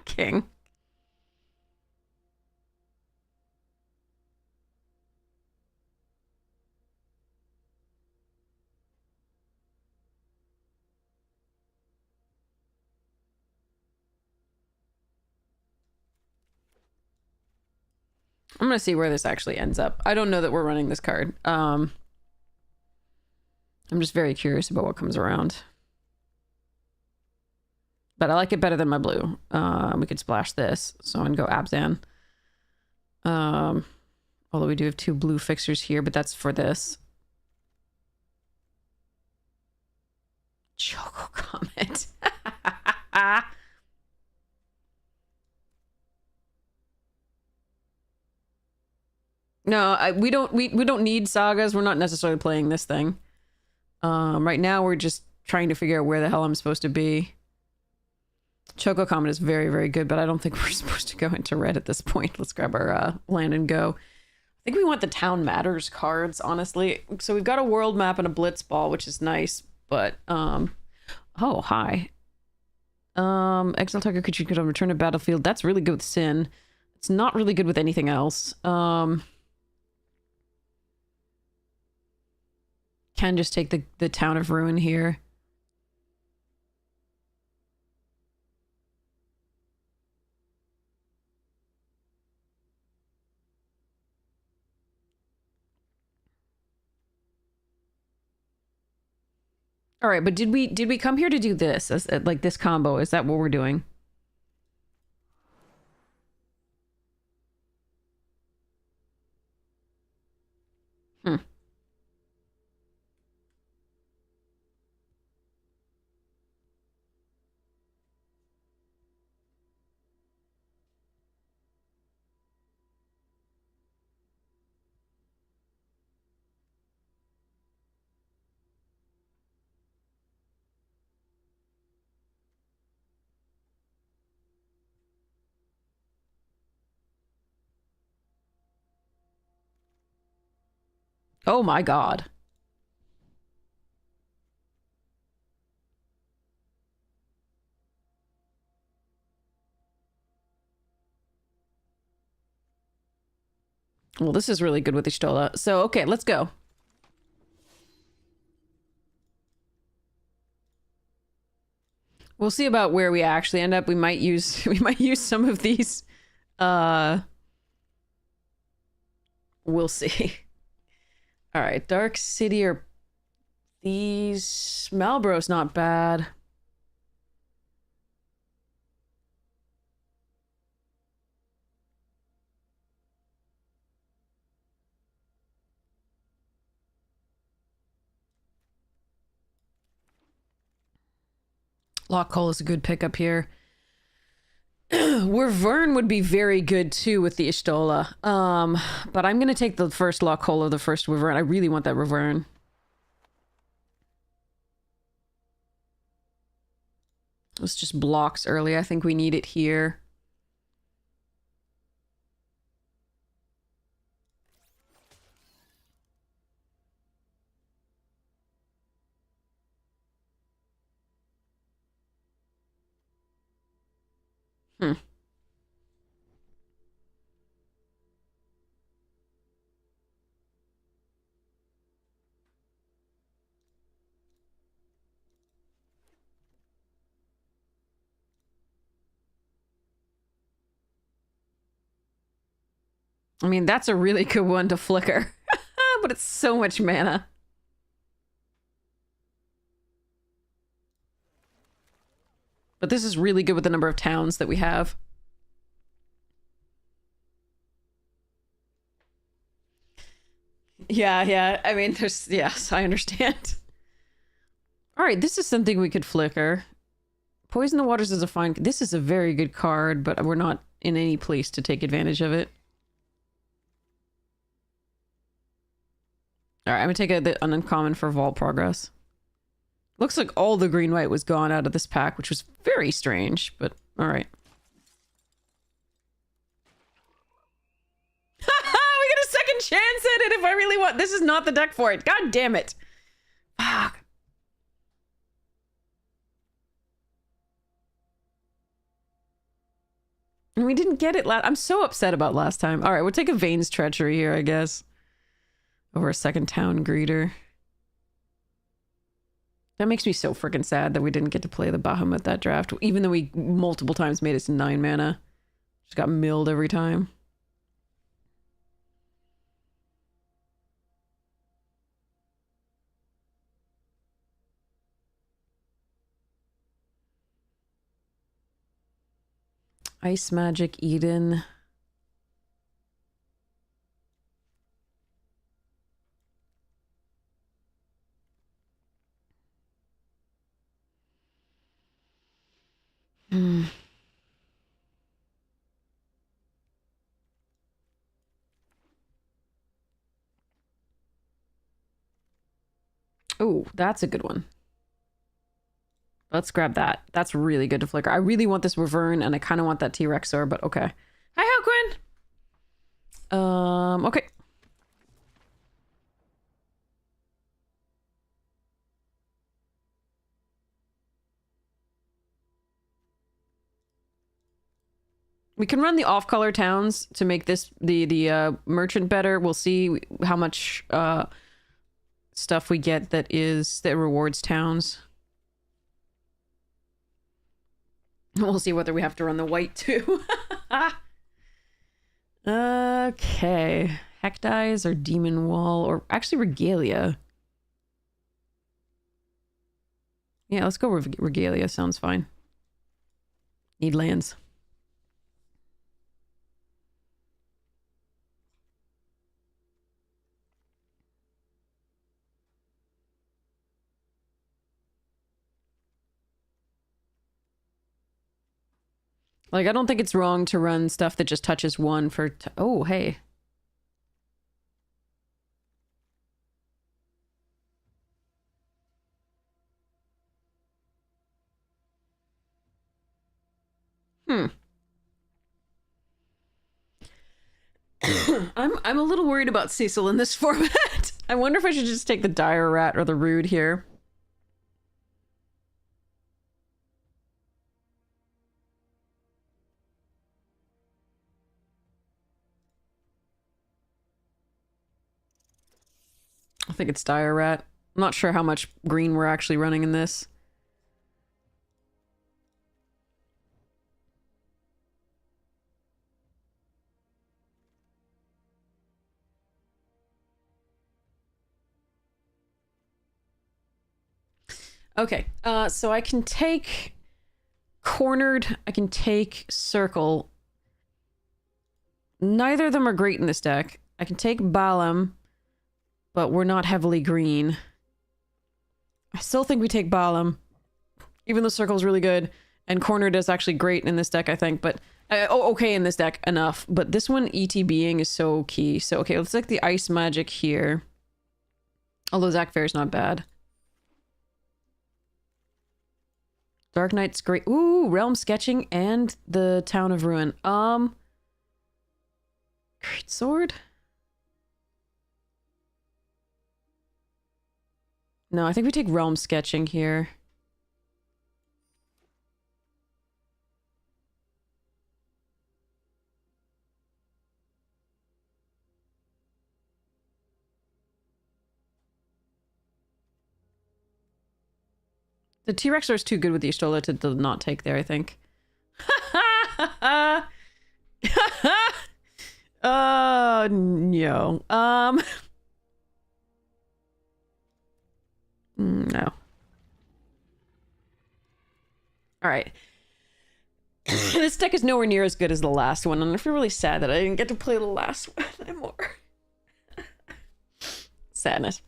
King. I'm gonna see where this actually ends up. I don't know that we're running this card. I'm just very curious about what comes around. But I like it better than my blue. We could splash this, so and go Abzan. Although we do have 2 blue fixers here, but that's for this. Choco Comet. No, we don't need sagas. We're not necessarily playing this thing. Right now we're just trying to figure out where the hell I'm supposed to be. Choco Comet is very, very good, but I don't think we're supposed to go into red at this point. Let's grab our land and go. I think we want the Town Matters cards, honestly. So we've got a world map and a blitz ball, which is nice, but oh, hi. Exile target creature could return to battlefield. That's really good with Sin. It's not really good with anything else. Can just take the Town of Ruin here. All right, but did we come here to do this as like this combo? Is that what we're doing? Hmm. Oh my god. Well, this is really good with Ishtola. So, okay, let's go. We'll see about where we actually end up. We might use some of these. We'll see. All right, Dark City or these... Malboro's not bad. Lock Hole is a good pickup here. Wavern would be very good too with the Ishtola. But I'm gonna take the first Lock Hole or the first Wavern. I really want that Wavern. It's just blocks early. I think we need it here. Hmm. I mean, that's a really good one to flicker. But it's so much mana. But this is really good with the number of towns that we have. Yeah. I mean, there's... Yes, I understand. Alright, this is something we could flicker. Poison the Waters is a fine... This is a very good card, but we're not in any place to take advantage of it. Alright, I'm gonna take an uncommon for Vault Progress. Looks like all the green-white was gone out of this pack, which was very strange, but alright. Haha! We get a second chance at it if I really want... This is not the deck for it. God damn it. Fuck. And we didn't get it last... I'm so upset about last time. Alright, we'll take a Vane's Treachery here, I guess. Over a second Town Greeter. That makes me so freaking sad that we didn't get to play the Bahamut that draft, even though we multiple times made it to 9 mana. Just got milled every time. Ice Magic Eden. Hmm. Oh, that's a good one. Let's grab that. That's really good to flicker. I really want this Wavern, and I kind of want that T-Rexor, but okay. Hi, Quinn. Okay. We can run the off-color towns to make this the merchant better. We'll see how much stuff we get that rewards towns. We'll see whether we have to run the white too. Okay. Hecdies or Demon Wall or actually Regalia. Yeah, let's go Regalia. Sounds fine. Need lands. Like, I don't think it's wrong to run stuff that just touches one for... Oh, hey. I'm a little worried about Cecil in this format. I wonder if I should just take the Dire Rat or the Rude here. I think it's Dire Rat. I'm not sure how much green we're actually running in this. Okay, so I can take cornered, I can take circle. Neither of them are great in this deck. I can take Balam, but we're not heavily green. I still think we take Balam, even though circle's really good. And cornered is actually great in this deck, I think, but... okay in this deck, enough. But this one, ETBing, is so key. So, okay, let's take the Ice Magic here. Although Zac Fair's not bad. Dark Knight's great. Ooh, Realm Sketching and the Town of Ruin. Great Sword? No, I think we take Realm Sketching here. The T-Rex is too good with the Estola to not take there, I think. No. No. Alright. This deck is nowhere near as good as the last one, and I feel really sad that I didn't get to play the last one anymore. Sadness.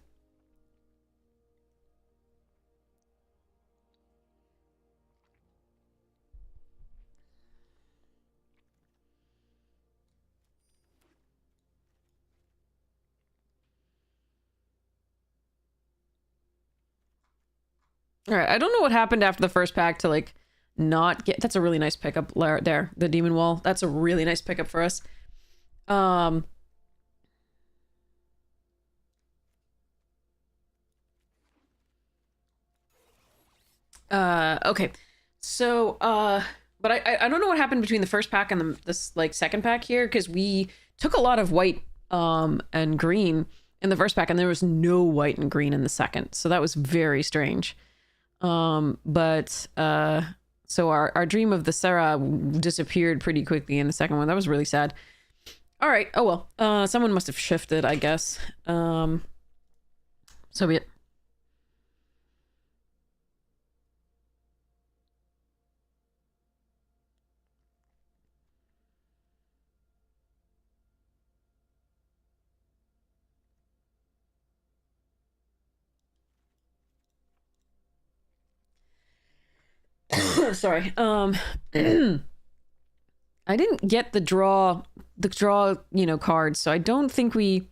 Alright, I don't know what happened after the first pack to, like, not get... That's a really nice pickup there. The Demon Wall. That's a really nice pickup for us. Okay. So, but I don't know what happened between the first pack and this, like, second pack here, because we took a lot of white, and green in the first pack, and there was no white and green in the second. So that was very strange. So our dream of the Sarah disappeared pretty quickly in the second one. That was really sad. All right. Oh, well, someone must have shifted, I guess. So be it. Sorry. I didn't get the draw, cards, so I don't think we...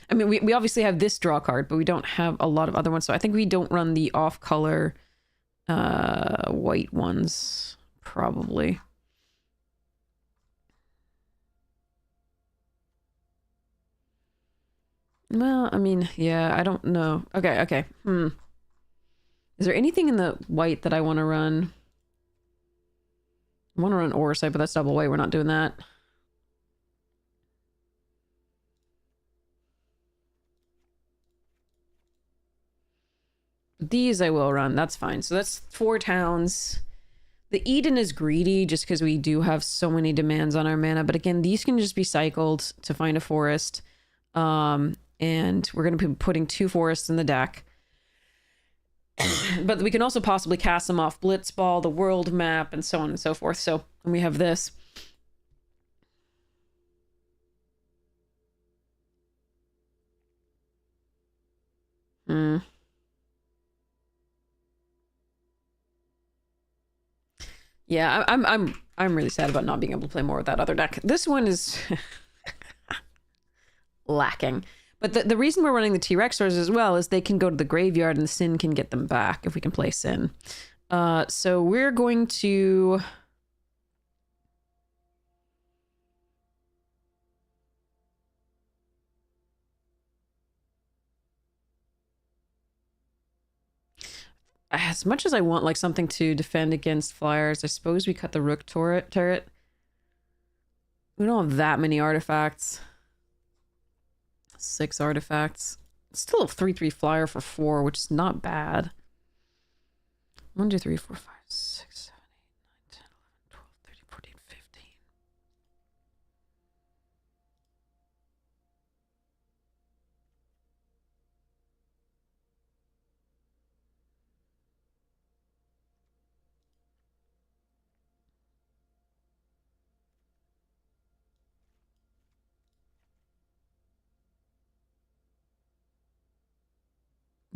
I mean, we obviously have this draw card, but we don't have a lot of other ones, so I think we don't run the off-color white ones, probably. Well, I mean, yeah, I don't know. Okay. Is there anything in the white that I want to run? I want to run Orsite, but that's double white. We're not doing that. These I will run. That's fine. So that's 4 towns. The Eden is greedy just because we do have so many demands on our mana. But again, these can just be cycled to find a forest. And we're going to be putting 2 forests in the deck. But we can also possibly cast them off Blitzball, the world map, and so on and so forth. So we have this. Yeah, I'm really sad about not being able to play more with that other deck. This one is lacking. But the reason we're running the T-Rexers as well is they can go to the graveyard and the Sin can get them back if we can play Sin. So we're going to... As much as I want like something to defend against flyers, I suppose we cut the Rook turret. We don't have that many artifacts. 6 artifacts. Still a 3/3 flyer for 4, which is not bad. 1, 2, 3, 4, 5, 6, 7, 8, 9, 10, 11, 12, 13, 14, 15.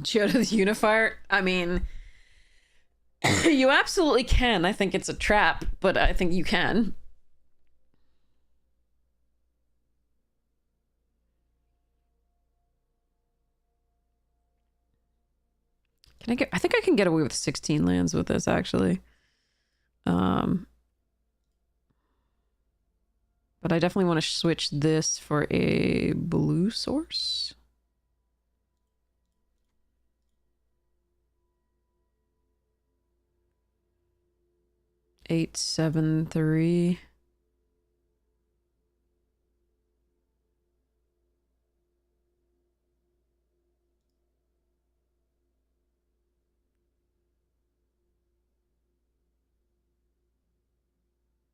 Geoda the Unifier? I mean, you absolutely can. I think it's a trap, but I think you can. I think I can get away with 16 lands with this, actually. But I definitely want to switch this for a blue source. Eight, 7, 3.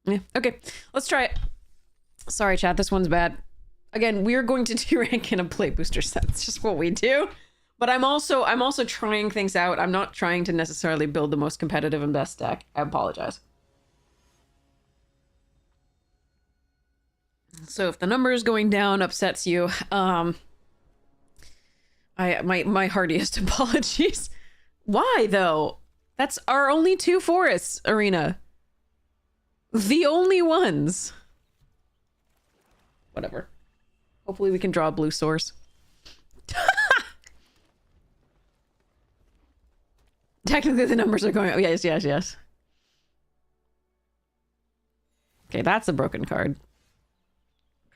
Yeah, okay. Let's try it. Sorry, chat. This one's bad. Again, we're going to do rank in a play booster set. It's just what we do. But I'm also trying things out. I'm not trying to necessarily build the most competitive and best deck. I apologize. So if the numbers going down upsets you, my heartiest apologies. Why though? That's our only 2 forests, Arena. The only ones. Whatever. Hopefully we can draw a blue source. Technically the numbers are going... Oh, yes, yes, yes. Okay, that's a broken card.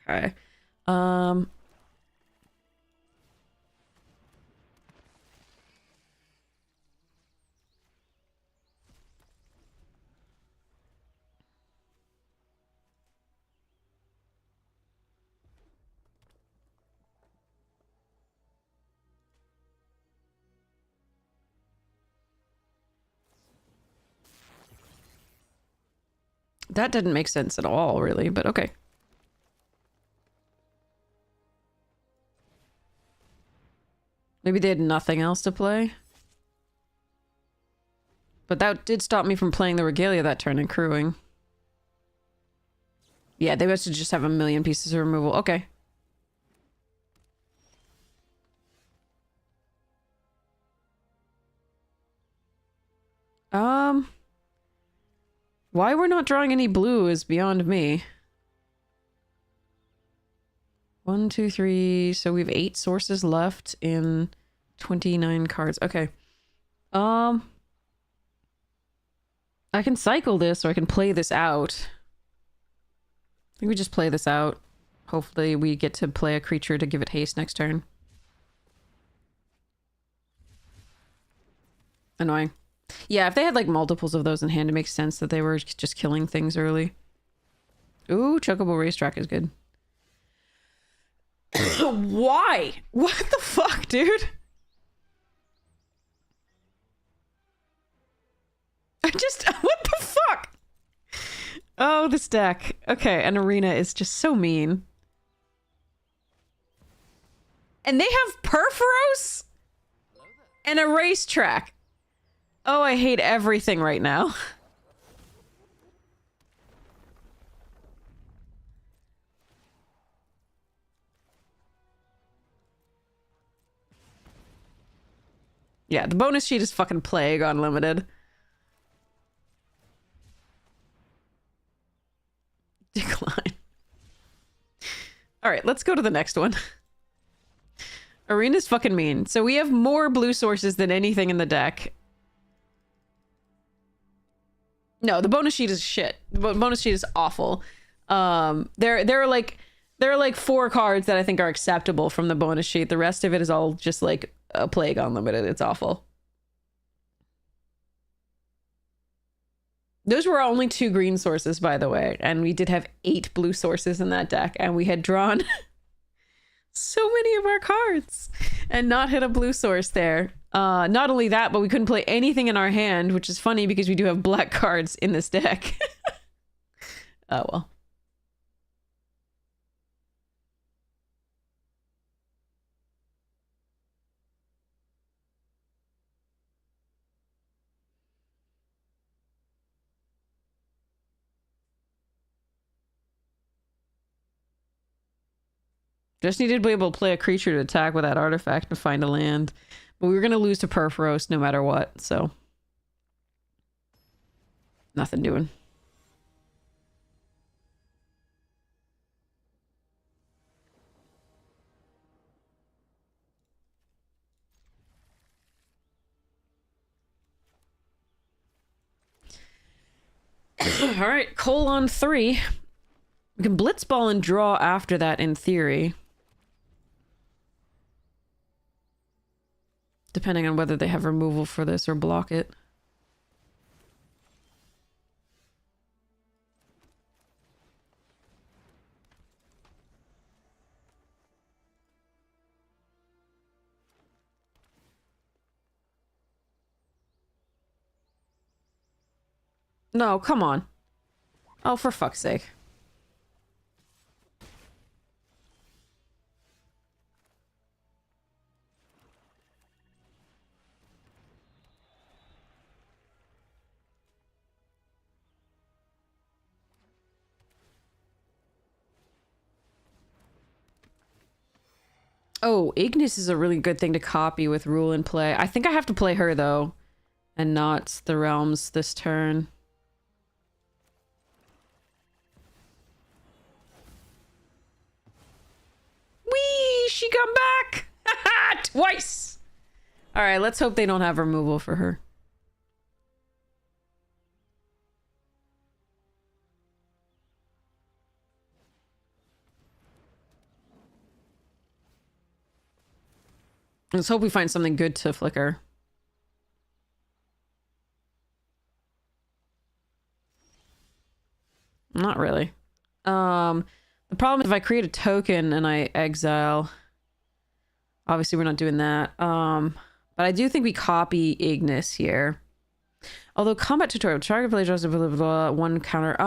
Okay. That didn't make sense at all, really, but okay. Maybe they had nothing else to play. But that did stop me from playing the Regalia that turn and crewing. Yeah, they must just have a million pieces of removal. Okay. Why we're not drawing any blue is beyond me. 1, 2, 3. So we have 8 sources left in 29 cards. Okay. I can cycle this or I can play this out. I think we just play this out. Hopefully we get to play a creature to give it haste next turn. Annoying. Yeah, if they had like multiples of those in hand, it makes sense that they were just killing things early. Ooh, Chocobo Racetrack is good. Why? What the fuck, dude? What the fuck? Oh, this deck. Okay, an Arena is just so mean. And they have Perforos? And a Racetrack. Oh, I hate everything right now. Yeah, the bonus sheet is fucking Plague Unlimited. Decline. Alright, let's go to the next one. Arena's fucking mean. So we have more blue sources than anything in the deck. No, the bonus sheet is shit. The bonus sheet is awful. There are like 4 cards that I think are acceptable from the bonus sheet. The rest of it is all just like a Plague Unlimited. It's awful. Those were only 2 green sources, by the way, and we did have 8 blue sources in that deck, and we had drawn so many of our cards and not hit a blue source there. Not only that, but we couldn't play anything in our hand, which is funny because we do have black cards in this deck. Oh, well. Just needed to be able to play a creature to attack with that artifact and find a land. We were gonna lose to Perforos no matter what, so nothing doing. All right, colon 3. We can blitzball and draw after that in theory. Depending on whether they have removal for this or block it. No, come on. Oh, for fuck's sake. Oh, Ignis is a really good thing to copy with rule in play. I think I have to play her, though, and not the realms this turn. Whee! She come back! Twice! Alright, let's hope they don't have removal for her. Let's hope we find something good to flicker. Not really. The problem is if I create a token and I exile... Obviously, we're not doing that. But I do think we copy Ignis here. Although combat tutorial, target play draws blah, blah, blah, one counter.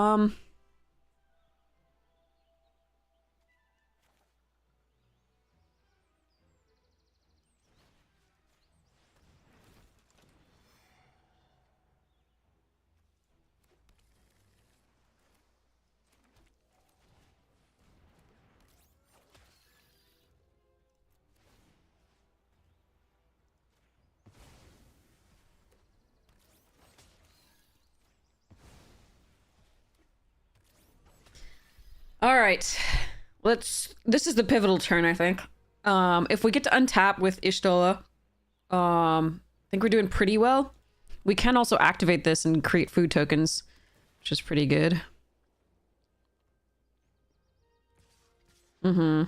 All right, this is the pivotal turn, I think. If we get to untap with Ishtola, I think we're doing pretty well. We can also activate this and create food tokens, which is pretty good. I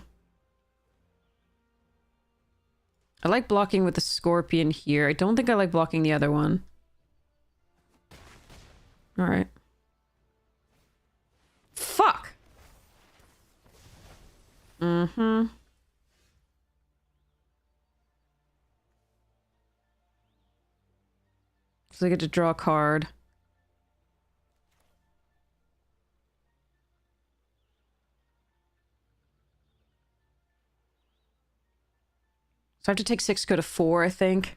like blocking with the scorpion here. I don't think I like blocking the other one. All right. Fuck! So I get to draw a card. So I have to take 6, go to 4, I think.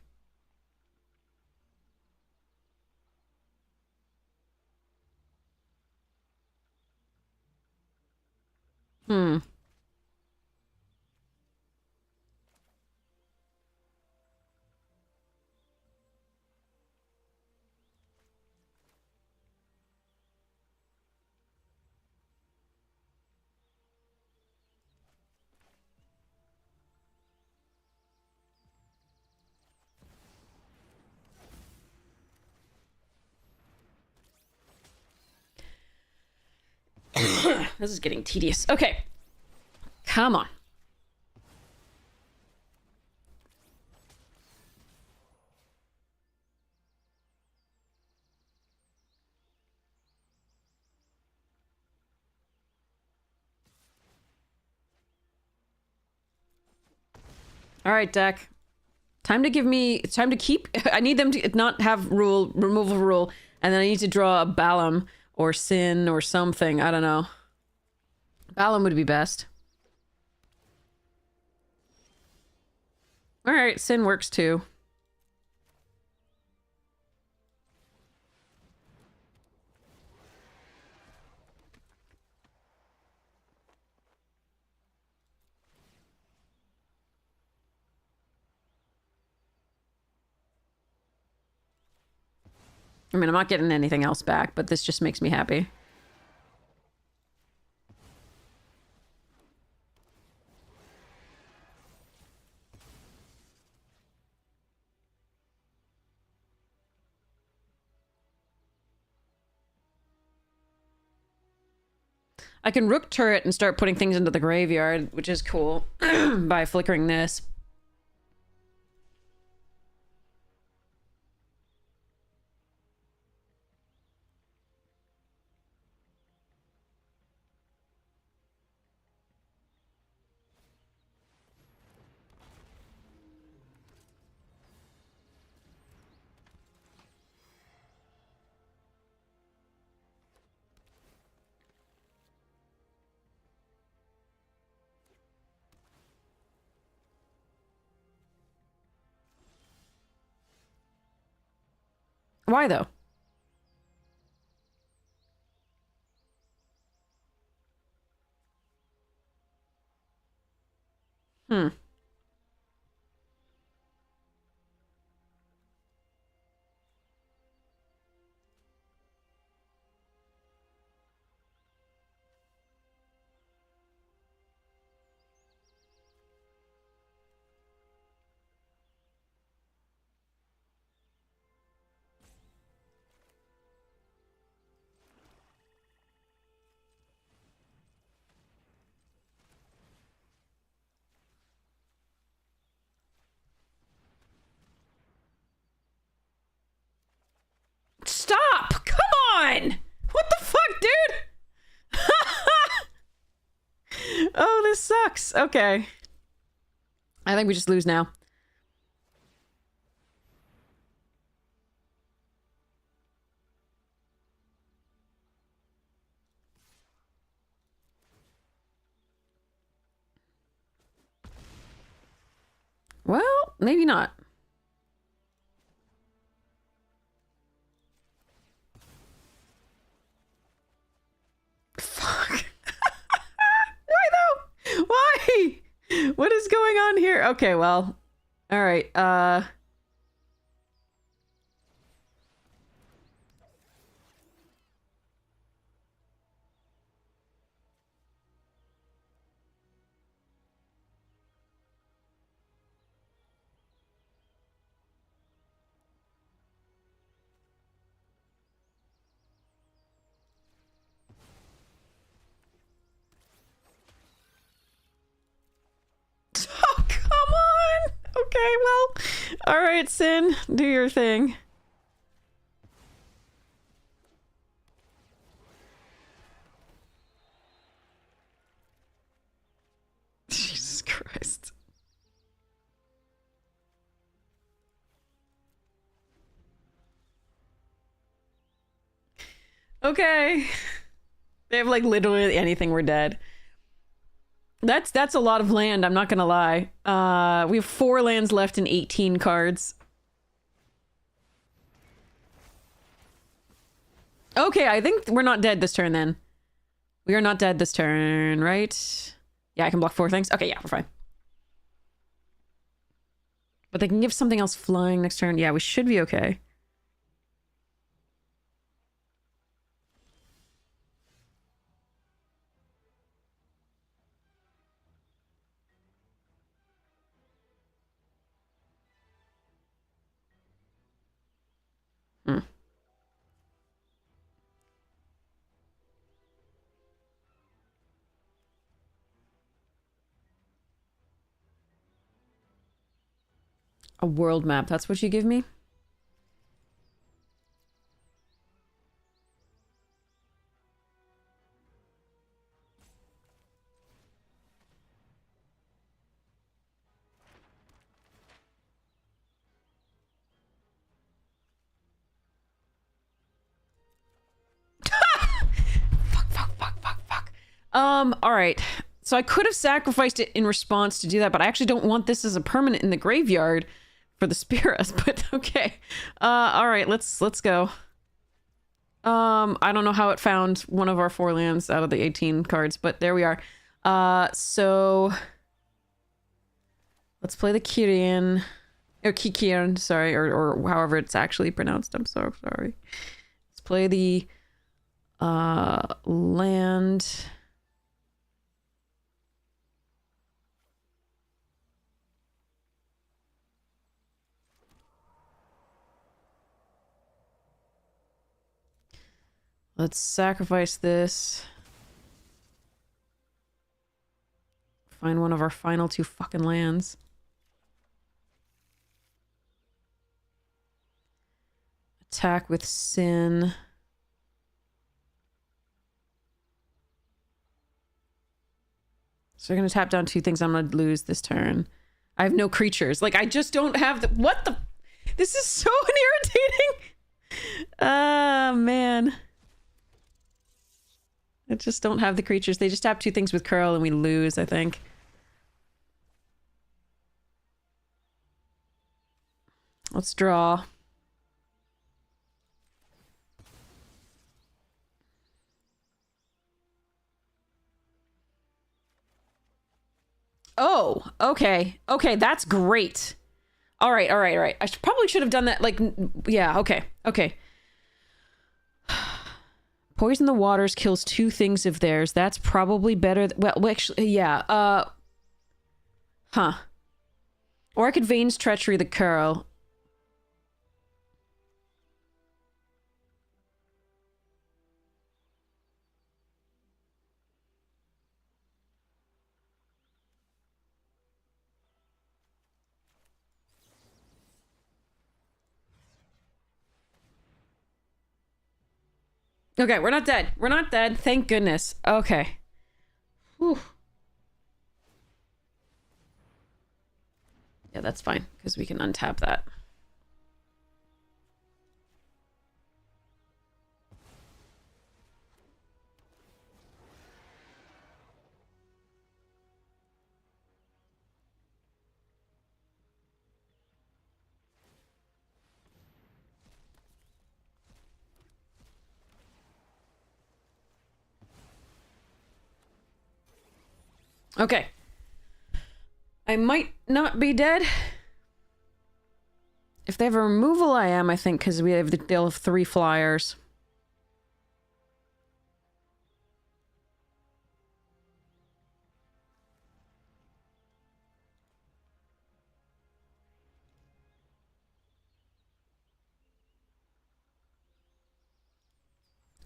This is getting tedious. Okay. Come on. All right, deck. Time to give me... Time to keep... I need them to not have removal rule, and then I need to draw a Balam or Sin or something. I don't know. Balam would be best. All right, Sin works too. I mean, I'm not getting anything else back, but this just makes me happy. I can rook turret and start putting things into the graveyard, which is cool, by flickering this. Why, though? Hmm. Stop! Come on! What the fuck, dude? Oh, this sucks. Okay. I think we just lose now. Well, maybe not. Fuck. Why though? Why? What is going on here? Okay, well. All right. Oh, come on. Okay, well. All right, Sin, do your thing. Jesus Christ. Okay. They have like literally anything, we're dead. That's a lot of land, I'm not gonna lie. We have 4 lands left and 18 cards. Okay, I think we're not dead this turn then. We are not dead this turn, right? Yeah, I can block 4 things. Okay, yeah, we're fine. But they can give something else flying next turn. Yeah, we should be okay. Hmm. A world map, that's what you give me? Fuck. All right. So I could have sacrificed it in response to do that, but I actually don't want this as a permanent in the graveyard for the Spirits, but okay. All right, let's go. I don't know how it found one of our 4 lands out of the 18 cards, but there we are. So let's play the Kyrian. Oh, Kikian, sorry, or however it's actually pronounced. I'm so sorry. Let's play the land. Let's sacrifice this. Find one of our final 2 fucking lands. Attack with Sin. So we're gonna tap down 2 things I'm gonna lose this turn. I have no creatures. Like, I just don't have the... What the... This is so irritating! Ah, man. I just don't have the creatures. They just tap 2 things with Curl and we lose, I think. Let's draw. Oh, okay. Okay, that's great. All right, all right, all right. I probably should have done that, like, yeah, okay, okay. Poison the waters kills 2 things of theirs. That's probably better. Well, actually, yeah. Huh. Or I could Vane's Treachery the Curl. Okay, we're not dead. We're not dead. Thank goodness. Okay. Whew. Yeah, that's fine, because we can untap that. Okay. I might not be dead. If they have a removal, I am, I think, because we have they'll have 3 flyers.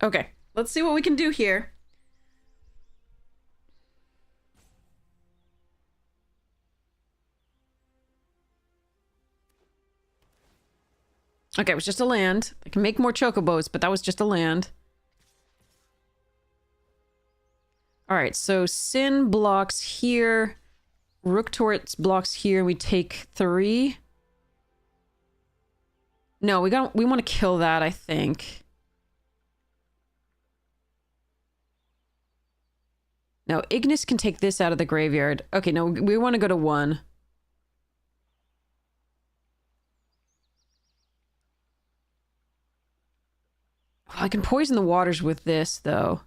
Okay, let's see what we can do here. Okay, it was just a land. I can make more chocobos, but that was just a land. Alright, so Sin blocks here. Rook Turrets blocks here. We take 3. No, we want to kill that, I think. No, Ignis can take this out of the graveyard. Okay, no, we want to go to 1. I can poison the waters with this, though.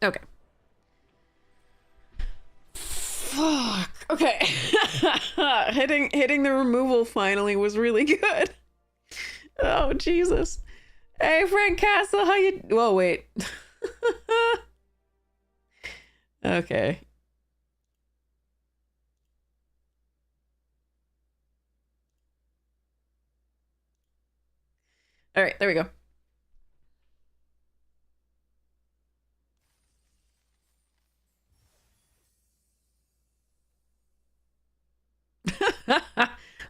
Okay. Fuck. Okay. hitting the removal finally was really good. Oh, Jesus. Hey, Frank Castle, how you... Whoa, wait. Okay. All right, there we go.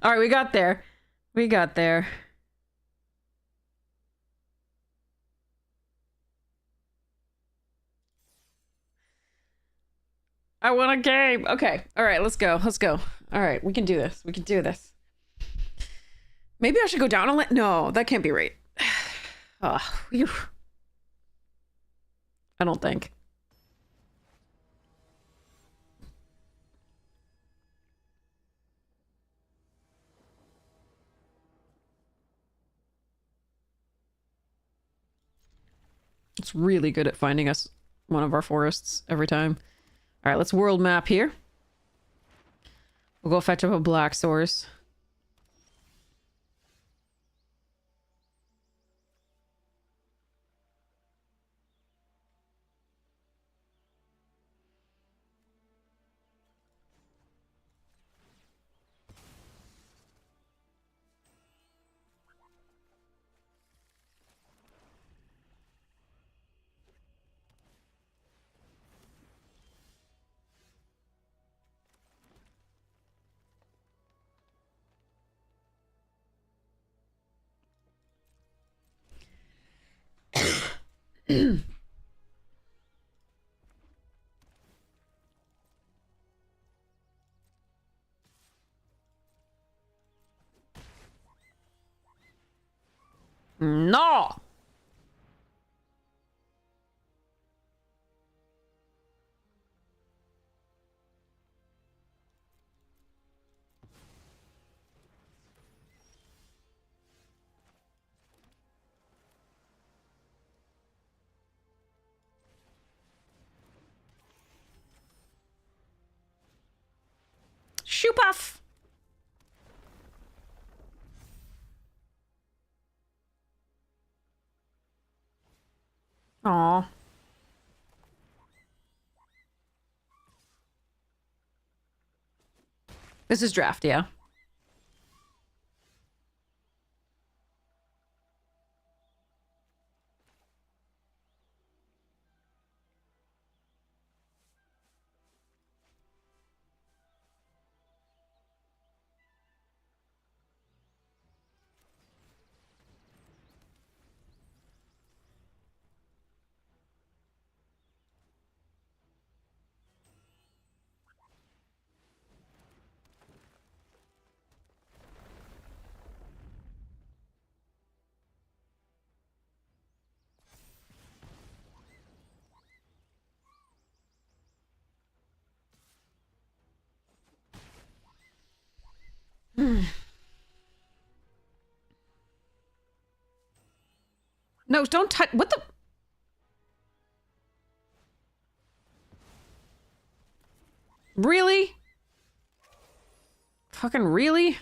All right, we got there. We got there. I want a game. Okay. All right, let's go. Let's go. All right, we can do this. We can do this. Maybe I should go down a lit. No, that can't be right. I don't think. It's really good at finding us one of our forests every time. All right, let's world map here. We'll go fetch up a black source. No! Shoop off! Aw. This is draft, yeah. No, don't touch. What the? Really? Fucking really?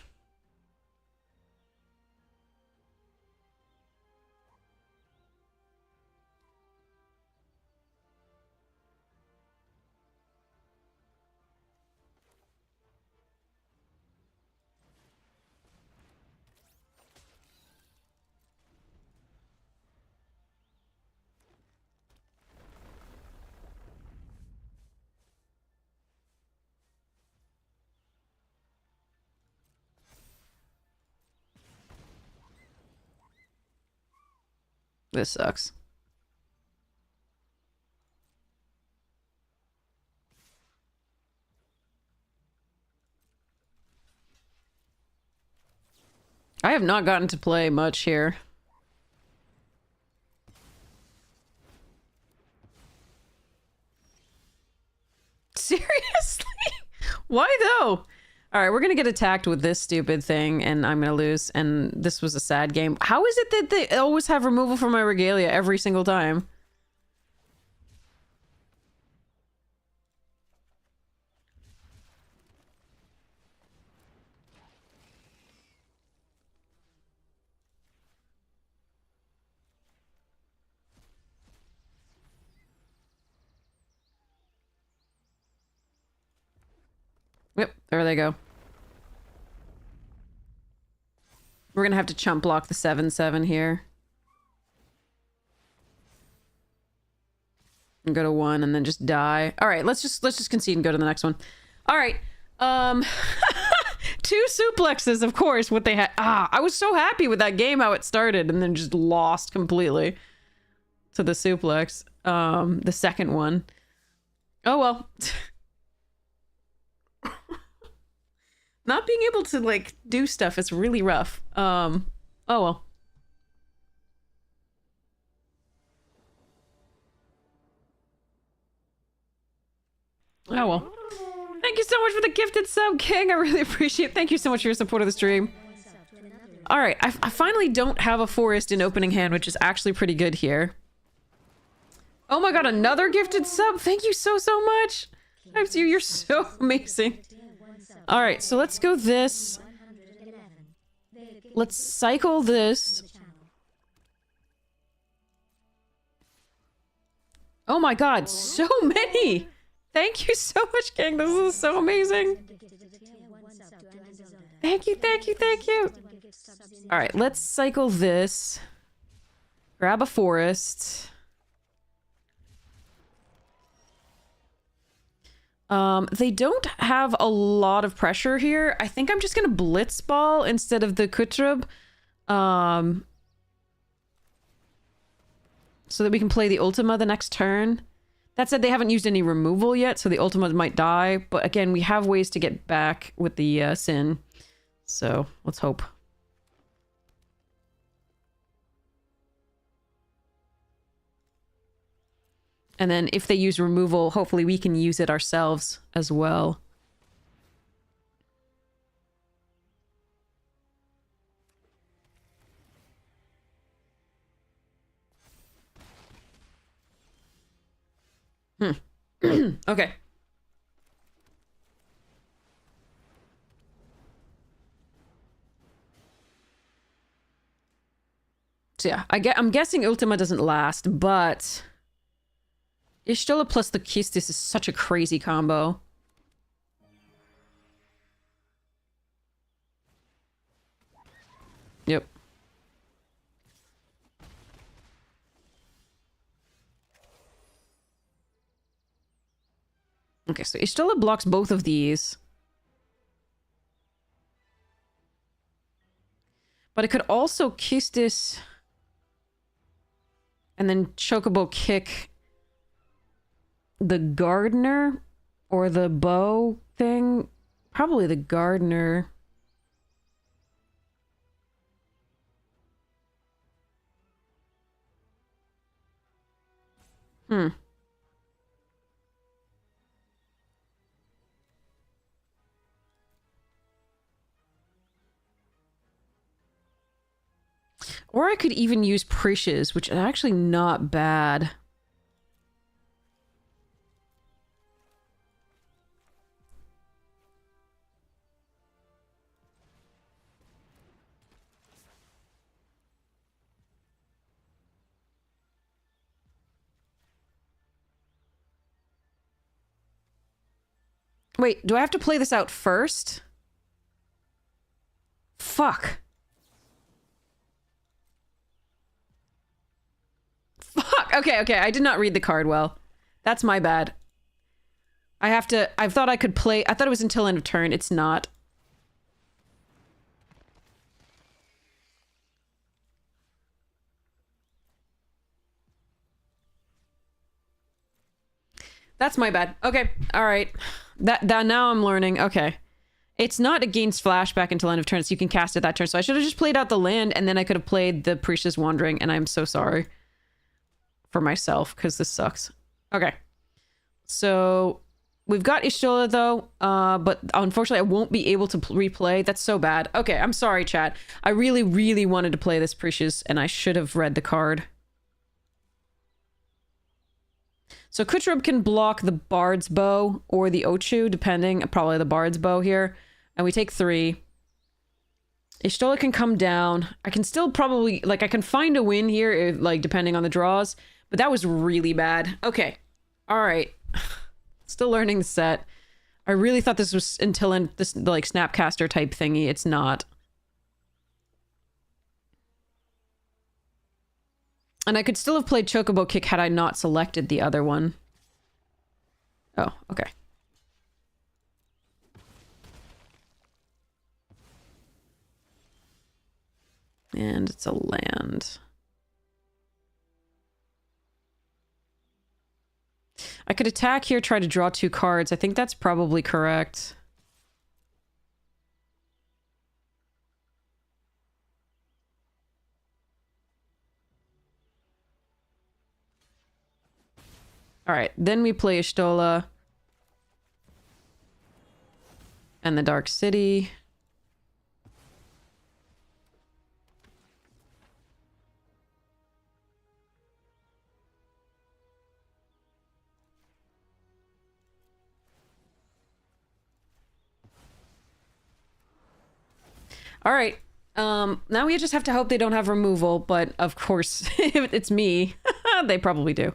This sucks. I have not gotten to play much here. Seriously? Why though? All right, we're gonna get attacked with this stupid thing, and I'm gonna lose. And this was a sad game. How is it that they always have removal from my regalia every single time? Yep, there they go. We're gonna have to chump block the 7/7 here. And go to 1 and then just die. All right, let's just concede and go to the next one. All right. 2 suplexes, of course, what they had. I was so happy with that game, how it started, and then just lost completely to the suplex. The second one. Oh, well. not being able to, like, do stuff is really rough. Oh well. Oh well. Thank you so much for the gifted sub, King. I really appreciate it. Thank you so much for your support of the stream. Alright, I finally don't have a forest in opening hand, which is actually pretty good here. Oh my god, another gifted sub! Thank you so much! You're so amazing. Alright, so let's go this. Let's cycle this. Oh my god, so many! Thank you so much, King. This is so amazing. Thank you, thank you, thank you. Alright, let's cycle this. Grab a forest. They don't have a lot of pressure here. I think I'm just gonna blitzball instead of the Kutrub. So that we can play the Ultima the next turn. That said, they haven't used any removal yet, so the Ultima might die. But again, we have ways to get back with the Sin. So, let's hope. And then if they use removal, hopefully we can use it ourselves as well. Okay. So yeah, I'm guessing Ultima doesn't last, but Ishtola plus the Kistis is such a crazy combo. Yep. Okay, so Ishtola blocks both of these. But it could also Kistis and then Chocobo kick the gardener or the bow thing. Probably the gardener. Or I could even use Precious, which is actually not bad. Wait, do I have to play this out first? Fuck. Fuck! Okay, I did not read the card well. That's my bad. I thought I could play... I thought it was until end of turn. It's not. That's my bad. Okay, alright. That now I'm learning. Okay. It's not against flashback until end of turn, so you can cast it that turn. So I should have just played out the land, and then I could have played the Precious Wandering, and I'm so sorry for myself, because this sucks. Okay. So we've got Ishtola, though, but unfortunately I won't be able to replay. That's so bad. Okay, I'm sorry, chat. I really, really wanted to play this Precious, and I should have read the card. So Kutrub can block the Bard's Bow or the Ochu, depending. Probably the Bard's Bow here. And we take 3. Ishtola can come down. I can still probably... Like, I can find a win here, if, like, depending on the draws. But that was really bad. Okay. Alright. Still learning the set. I really thought this was until this, like, Snapcaster type thingy. It's not. And I could still have played Chocobo Kick had I not selected the other one. Oh, okay. And it's a land. I could attack here, try to draw 2 cards. I think that's probably correct. Alright, then we play Ishtola. And the Dark City. Alright. Now we just have to hope they don't have removal, but of course, if it's me, they probably do.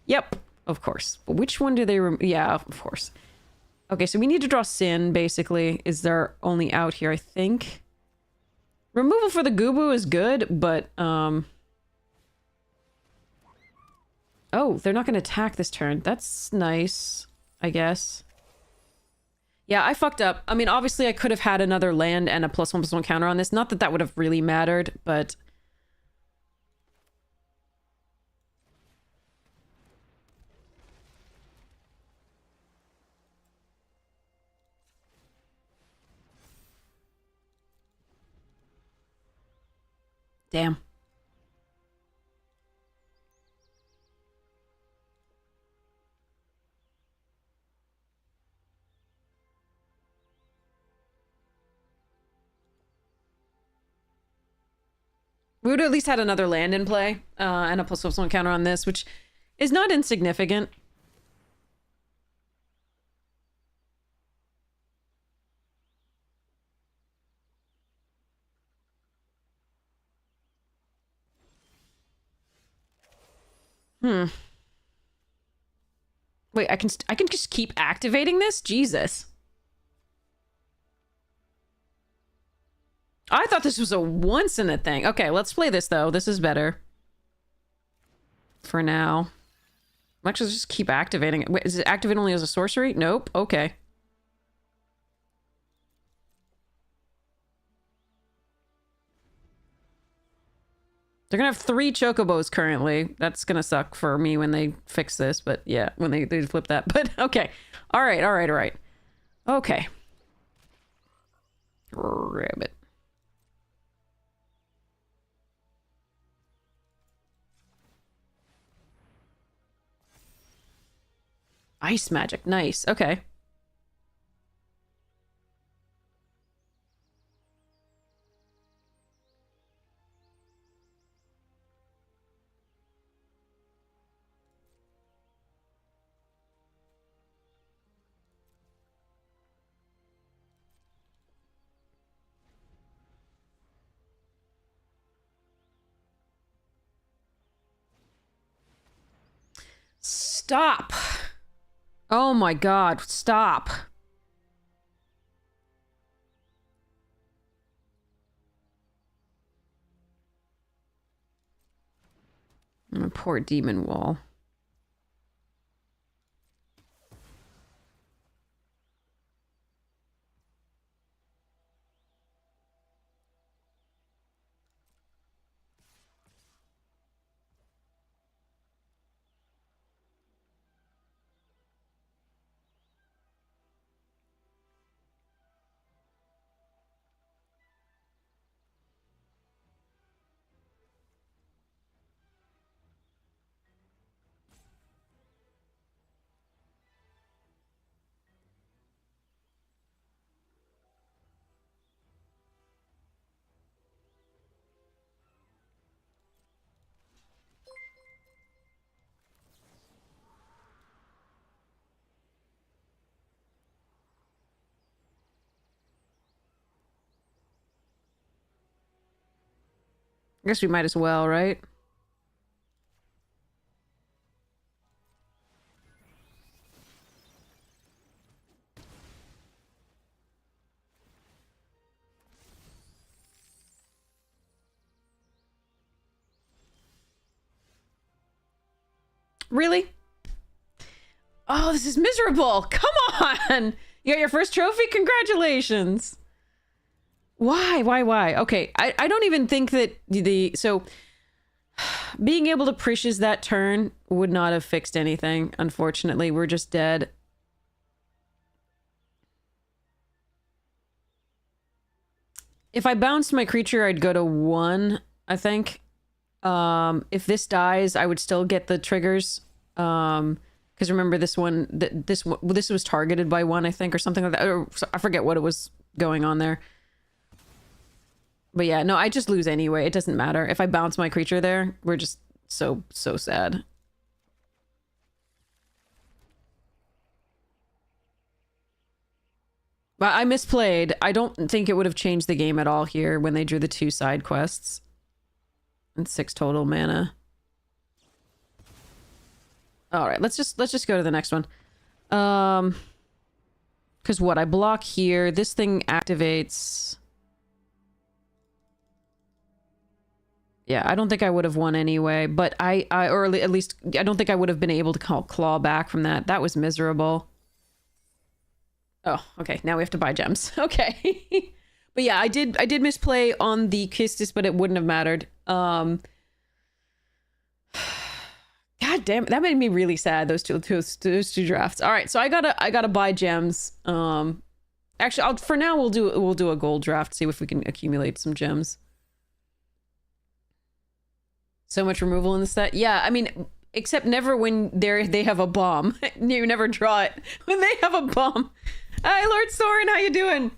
Yep, of course. But which one do they yeah, of course. Okay, so we need to draw Sin, basically. Is there only out here, I think? Removal for the Gubu is good, but, oh, they're not going to attack this turn. That's nice, I guess. Yeah, I fucked up. I mean, obviously I could have had another land and a +1/+1 counter on this. Not that that would have really mattered, but... Damn. We would have at least had another land in play, and a +1/+1 counter on this, which is not insignificant. Wait, I can just keep activating this? Jesus. I thought this was a once in a thing. Okay, let's play this though. This is better. For now. Actually, just keep activating it. Wait, is it activate only as a sorcery? Nope. Okay. They're gonna have 3 Chocobos currently. That's gonna suck for me when they fix this, but yeah, when they flip that. But okay. Alright, alright, alright. Okay. Rabbit. Ice magic. Nice. Okay. Stop. Oh my god, stop. My poor demon wall. I guess we might as well, right? Really? Oh, this is miserable. Come on. You got your first trophy? Congratulations. Why? Okay, I don't even think that so being able to Prishes that turn would not have fixed anything, unfortunately. We're just dead. If I bounced my creature, I'd go to 1, I think. If this dies, I would still get the triggers Because remember this one, this was targeted by one, I think, or something like that. Or, I forget what it was going on there. But yeah, no, I just lose anyway. It doesn't matter. If I bounce my creature there, we're just so sad. But I misplayed. I don't think it would have changed the game at all here when they drew the 2 side quests. And 6 total mana. Alright, let's just go to the next one. Because what? I block here. This thing activates... Yeah, I don't think I would have won anyway, but or at least, I don't think I would have been able to claw back from that. That was miserable. Oh, okay, now we have to buy gems. Okay. But yeah, I did misplay on the Kistis, but it wouldn't have mattered. God damn it, that made me really sad, those two drafts. All right, so I gotta buy gems. Actually, for now we'll do a gold draft, see if we can accumulate some gems. So much removal in the set. Yeah, I mean, except never when they have a bomb. You never draw it when they have a bomb. Hi, Lord Soren, how you doing?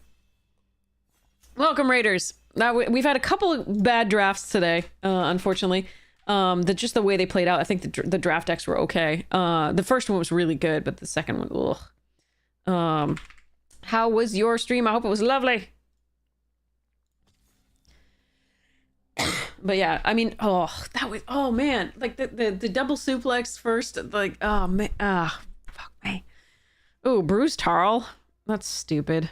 Welcome, Raiders. Now we've had a couple of bad drafts today, unfortunately. Just the way they played out, I think the draft decks were okay. The first one was really good, but the second one, ugh. How was your stream? I hope it was lovely. But yeah, I mean, oh man, like the double suplex first, like, oh man, fuck me. Oh, Bruce Tarl, that's stupid.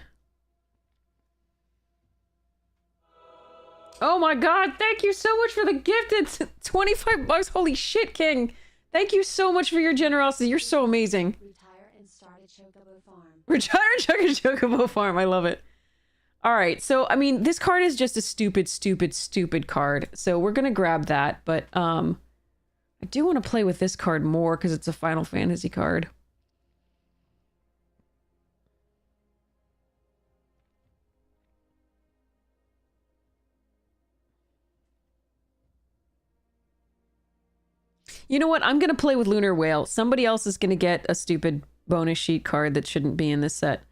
Oh my god, thank you so much for the gift. It's $25. Holy shit, King. Thank you so much for your generosity. You're so amazing. Retire and start a Chocobo farm. Retire and start a Chocobo farm. I love it. All right, so, I mean, this card is just a stupid card. So we're going to grab that, but I do want to play with this card more because it's a Final Fantasy card. You know what? I'm going to play with Lunar Whale. Somebody else is going to get a stupid bonus sheet card that shouldn't be in this set.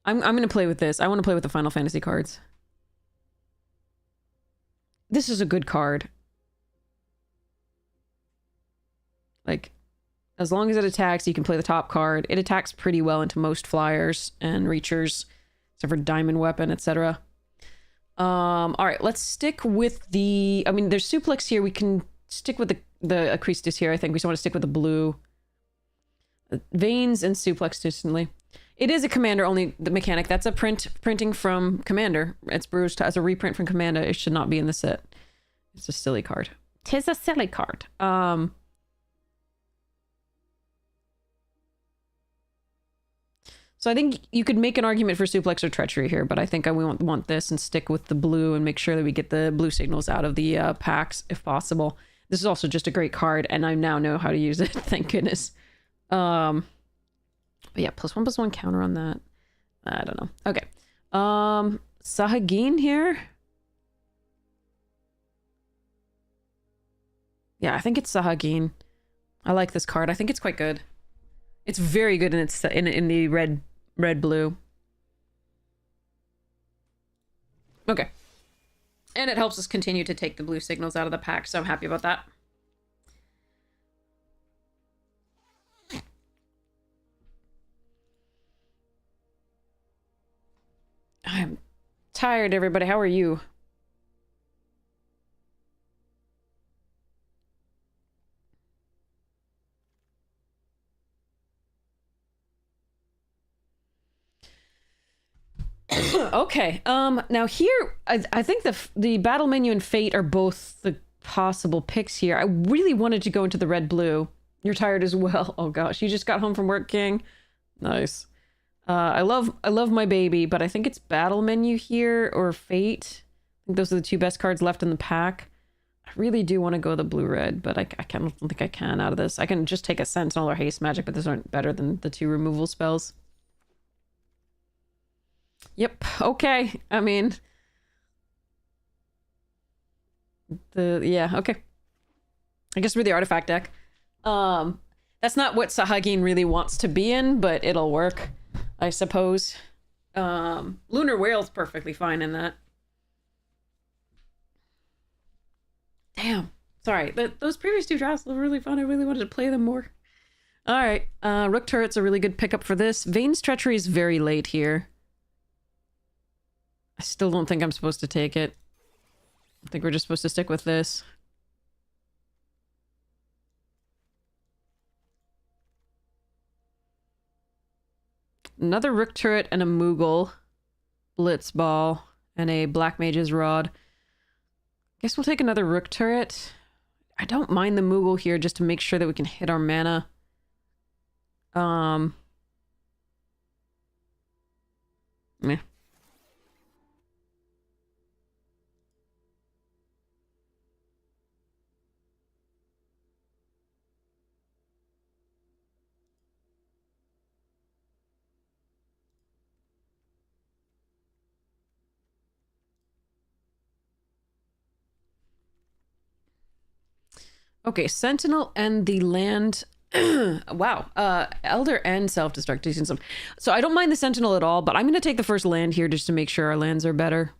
I'm going to play with this. I want to play with the Final Fantasy cards. This is a good card. Like, as long as it attacks, you can play the top card. It attacks pretty well into most flyers and reachers, except for Diamond Weapon, etc. All right, let's stick with the... I mean, there's Suplex here. We can stick with the Acristis here, I think. We just want to stick with the blue. Veins and Suplex distantly. It is a Commander only the mechanic. That's a printing from Commander. It's bruised as a reprint from Commander. It should not be in the set. It's a silly card. Tis a silly card. So I think you could make an argument for Suplex or Treachery here, but I think I want this and stick with the blue and make sure that we get the blue signals out of the packs if possible. This is also just a great card, and I now know how to use it. Thank goodness. But yeah, +1/+1 counter on that. I don't know. Okay. Sahagin here. Yeah, I think it's Sahagin. I like this card. I think it's quite good. It's very good in the red blue. Okay. And it helps us continue to take the blue signals out of the pack, so I'm happy about that. I'm tired, everybody. How are you? Okay. Now here, I think the battle menu and Fate are both the possible picks here. I really wanted to go into the red-blue. You're tired as well. Oh gosh, you just got home from work, King. Nice. I love my baby, but I think it's battle menu here or Fate. I think those are the two best cards left in the pack. I really do want to go the blue-red, but I don't think I can out of this. I can just take a Sentinel or Haste Magic, but those aren't better than the two removal spells. Yep, okay. I mean... yeah, okay. I guess we're the artifact deck. That's That's not what Sahagin really wants to be in, but it'll work, I suppose. Lunar Whale's perfectly fine in that. Damn. Sorry. Those previous two drafts were really fun. I really wanted to play them more. Alright. Rook Turret's a really good pickup for this. Vane's Treachery is very late here. I still don't think I'm supposed to take it. I think we're just supposed to stick with this. Another Rook Turret and a Moogle. Blitzball. And a Black Mage's Rod. Guess we'll take another Rook Turret. I don't mind the Moogle here just to make sure that we can hit our mana. Meh. Okay, Sentinel and the land. Wow. Elder and Self-Destruct. Decent some. So I don't mind the Sentinel at all, but I'm going to take the first land here just to make sure our lands are better.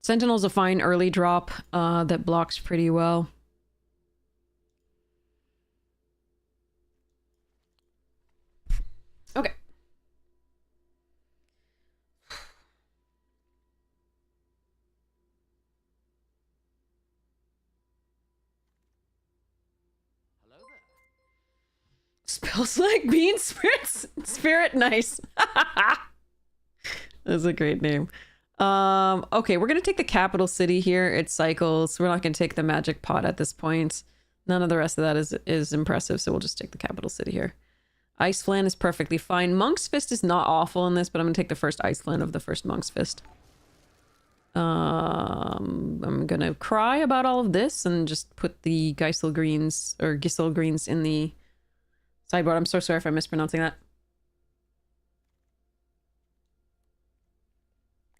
Sentinel's a fine early drop that blocks pretty well. Okay. Spells like Bean Spirit nice. That's a great name. Okay, we're gonna take the capital city here. It cycles. We're not gonna take the magic pot at this point. None of the rest of that is impressive, so we'll just take the capital city here. Ice Flan is perfectly fine. Monk's Fist is not awful in this, but I'm gonna take the first Ice Flan of the first Monk's Fist. I'm gonna cry about all of this and just put the Geisel greens or Gisel greens in the sideboard. I'm so sorry if I'm mispronouncing that.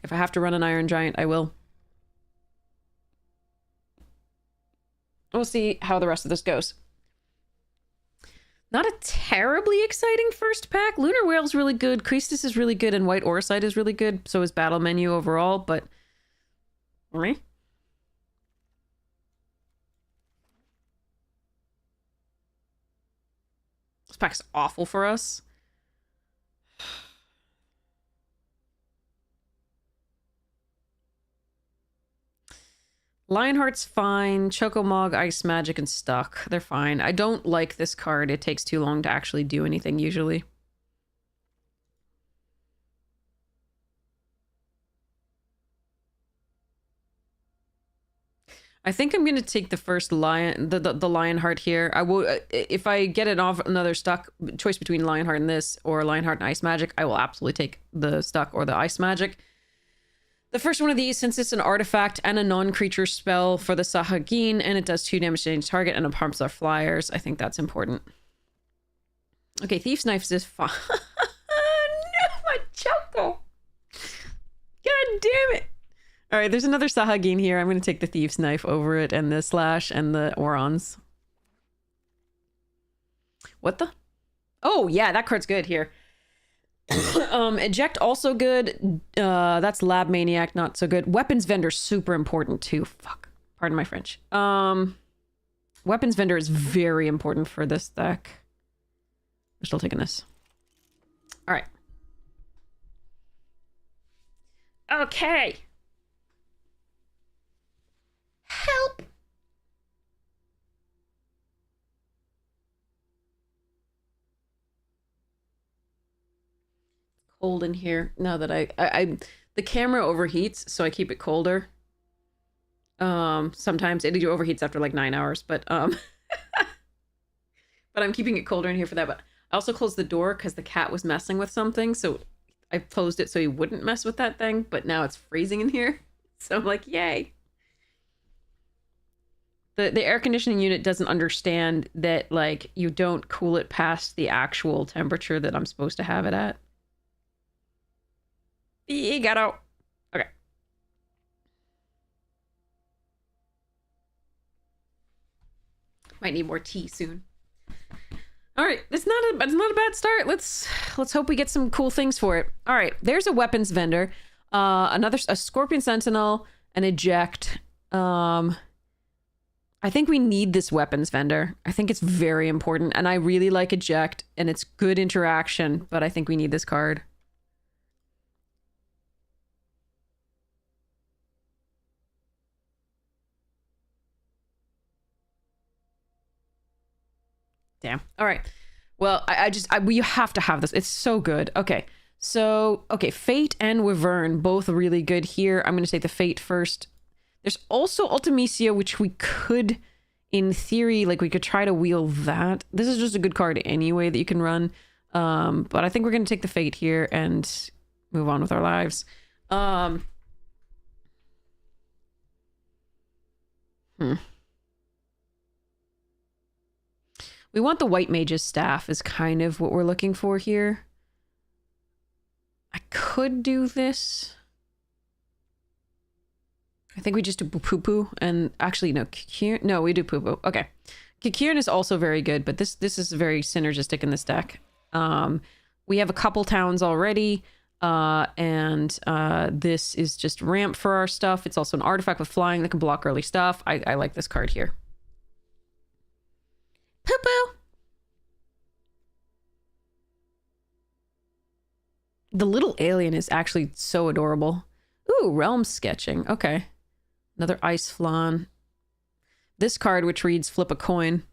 If I have to run an Iron Giant, I will. We'll see how the rest of this goes. Not a terribly exciting first pack. Lunar Whale's really good. Priestess is really good. And White Orsite is really good. So is Battle Menu overall. But... This pack's awful for us. Lionheart's fine. Chocomog, Ice Magic, and Stuck. They're fine. I don't like this card. It takes too long to actually do anything usually. I think I'm going to take the first lion, the Lionheart here. I will, if I get it off another Stuck, choice between Lionheart and this, or Lionheart and Ice Magic, I will absolutely take the Stuck or the Ice Magic. The first one of these, since it's an artifact and a non-creature spell for the Sahagin, and it does 2 damage to any target and it harms our flyers, I think that's important. Okay, Thief's Knife is fine. No, my Choco! God damn it! Alright, there's another Sahagin here. I'm going to take the Thief's Knife over it, and the Slash, and the Orons. What the? Oh, yeah, that card's good here. Eject, also good. That's Lab Maniac, not so good. Weapons Vendor, super important, too. Fuck. Pardon my French. Weapons Vendor is very important for this deck. We're still taking this. Alright. Okay. Help! Cold in here now that I the camera overheats, so I keep it colder. Sometimes it overheats after like 9 hours, but but I'm keeping it colder in here for that. But I also closed the door because the cat was messing with something, so I closed it so he wouldn't mess with that thing. But now it's freezing in here, so I'm like, yay. The air conditioning unit doesn't understand that, like, you don't cool it past the actual temperature that I'm supposed to have it at. Got out. Okay. Might need more tea soon. All right, it's not a bad start. Let's hope we get some cool things for it. All right, there's a weapons vendor, a Scorpion Sentinel, an eject. I think we need this weapons vendor. I think it's very important, and I really like eject, and it's good interaction. But I think we need this card. Damn. All right. Well, we have to have this. It's so good. Okay. So, okay, Fate and Wyvern, both really good here. I'm going to take the Fate first. There's also Ultimecia, which we could, in theory, like we could try to wheel that. This is just a good card anyway that you can run. But I think we're going to take the Fate here and move on with our lives. We want the White Mage's Staff is kind of what we're looking for here. I could do this. I think we just do poo-poo. And actually, no. No, we do poo-poo. Okay. Kikirn is also very good, but this is very synergistic in this deck. We have a couple towns already. And this is just ramp for our stuff. It's also an artifact with flying that can block early stuff. I like this card here. Poo-poo. The little alien is actually so adorable. Ooh, realm sketching. Okay. Another ice flan. This card, which reads flip a coin.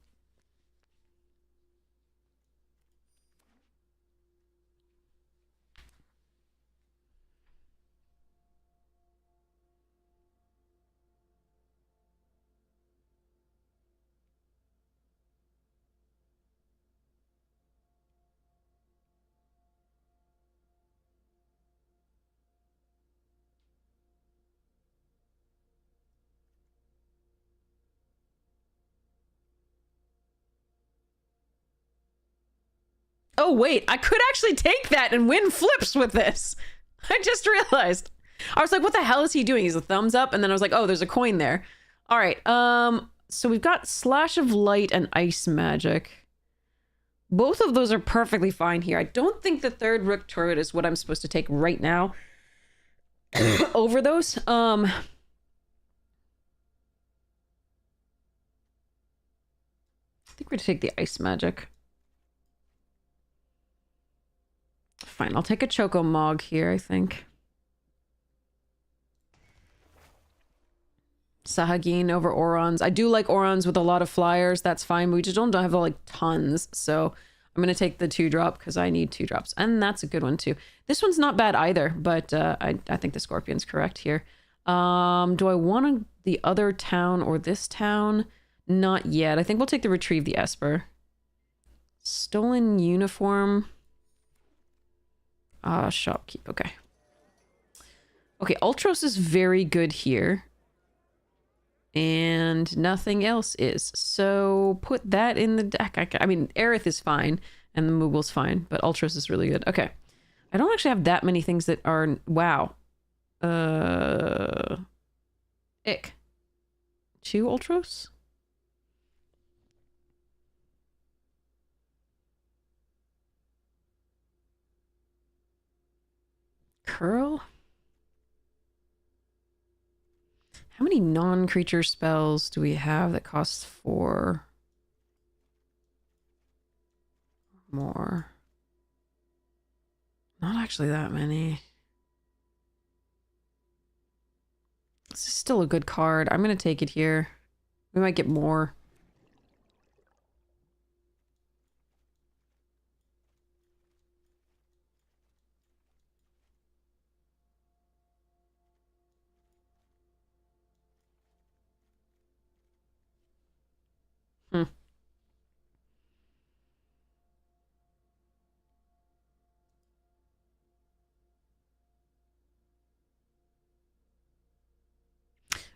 Oh, wait, I could actually take that and win flips with this. I just realized. I was like, what the hell is he doing? He's a thumbs up. And then I was like, oh, there's a coin there. All right. So we've got Slash of Light and Ice Magic. Both of those are perfectly fine here. I don't think the third Rook Turret is what I'm supposed to take right now over those. I think we're gonna take the Ice Magic. Fine, I'll take a Chocomog here, I think. Sahagin over Orons. I do like Orons with a lot of flyers. That's fine, but we just don't have like tons. So I'm going to take the 2-drop because I need 2-drops. And that's a good one too. This one's not bad either, but I think the Scorpion's correct here. Do I want the other town or this town? Not yet. I think we'll take the Retrieve the Esper. Stolen Uniform. Shopkeep. Okay. Okay, Ultros is very good here. And nothing else is. So put that in the deck. I mean, Aerith is fine. And the Moogle's fine. But Ultros is really good. Okay. I don't actually have that many things that are... Wow. Ick. 2 Ultros? Curl? How many non-creature spells do we have that cost 4? More. Not actually that many. This is still a good card. I'm going to take it here. We might get more.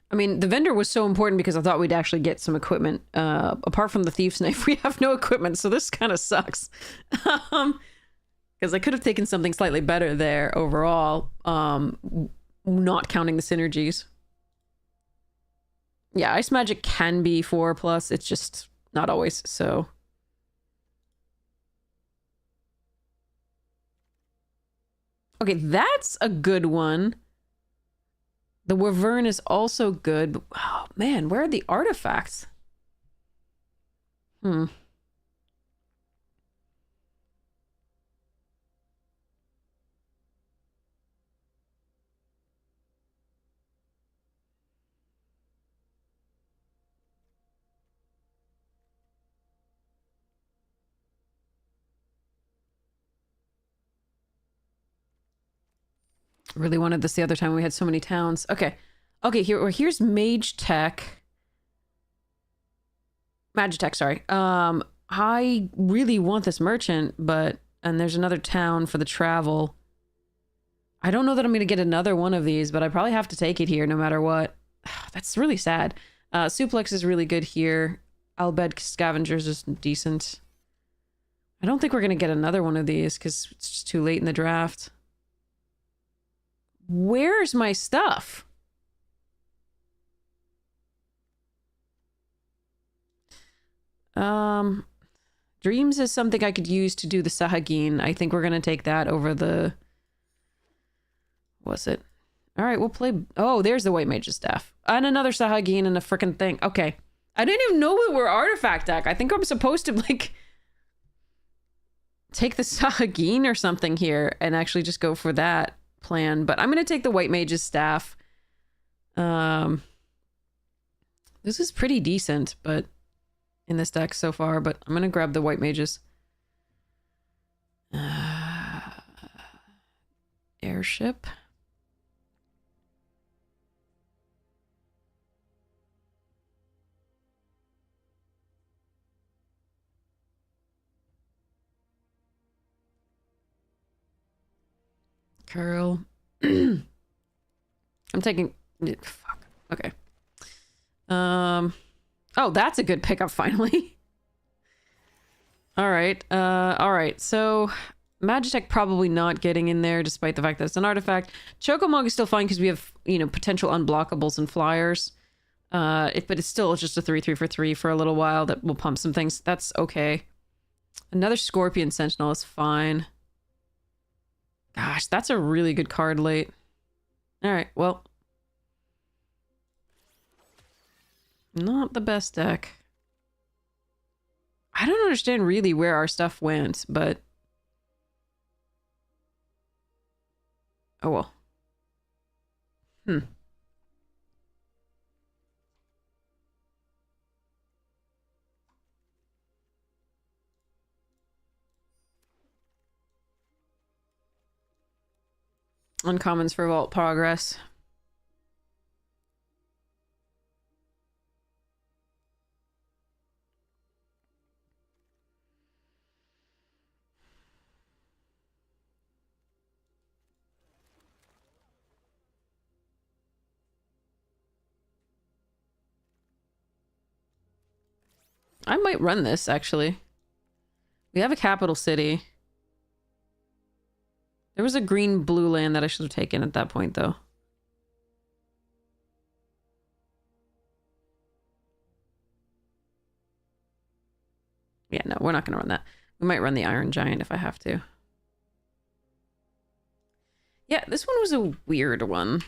I mean, the vendor was so important because I thought we'd actually get some equipment. Apart from the Thief's Knife, we have no equipment, so this kind of sucks. Because I could have taken something slightly better there overall, not counting the synergies. Yeah, Ice Magic can be 4+. It's just not always, so. Okay, that's a good one. The Wyvern is also good. But, oh, man, where are the artifacts? Hmm. Really wanted this the other time. We had so many towns. Okay. Okay, here's Mage Tech. Magitech, sorry. I really want this merchant, but... And there's another town for the travel. I don't know that I'm going to get another one of these, but I probably have to take it here no matter what. That's really sad. Suplex is really good here. Albed Scavengers is decent. I don't think we're going to get another one of these because it's just too late in the draft. Where's my stuff? Dreams is something I could use to do the Sahagin. I think we're going to take that over the... What's it? All right, we'll play... Oh, there's the White Mage's Staff. And another Sahagin and a freaking thing. Okay. I didn't even know we were artifact deck. I think I'm supposed to, like... take the Sahagin or something here and actually just go for that plan. But I'm going to take the White Mage's Staff. This is pretty decent, but... in this deck so far, but I'm going to grab the White Mages. Airship. Curl. I'm taking... Fuck. Okay. Oh, that's a good pickup, finally. Alright, alright. So, Magitech probably not getting in there, despite the fact that it's an artifact. Chocomog is still fine because we have, you know, potential unblockables and flyers. But it's still just a 3/3 for 3 for a little while that will pump some things. That's okay. Another Scorpion Sentinel is fine. Gosh, that's a really good card late. Alright, well... not the best deck. I don't understand really where our stuff went, but... oh well. Uncommons for Vault Progress. I might run this, actually. We have a capital city. There was a green-blue land that I should have taken at that point, though. Yeah, no, we're not going to run that. We might run the Iron Giant if I have to. Yeah, this one was a weird one.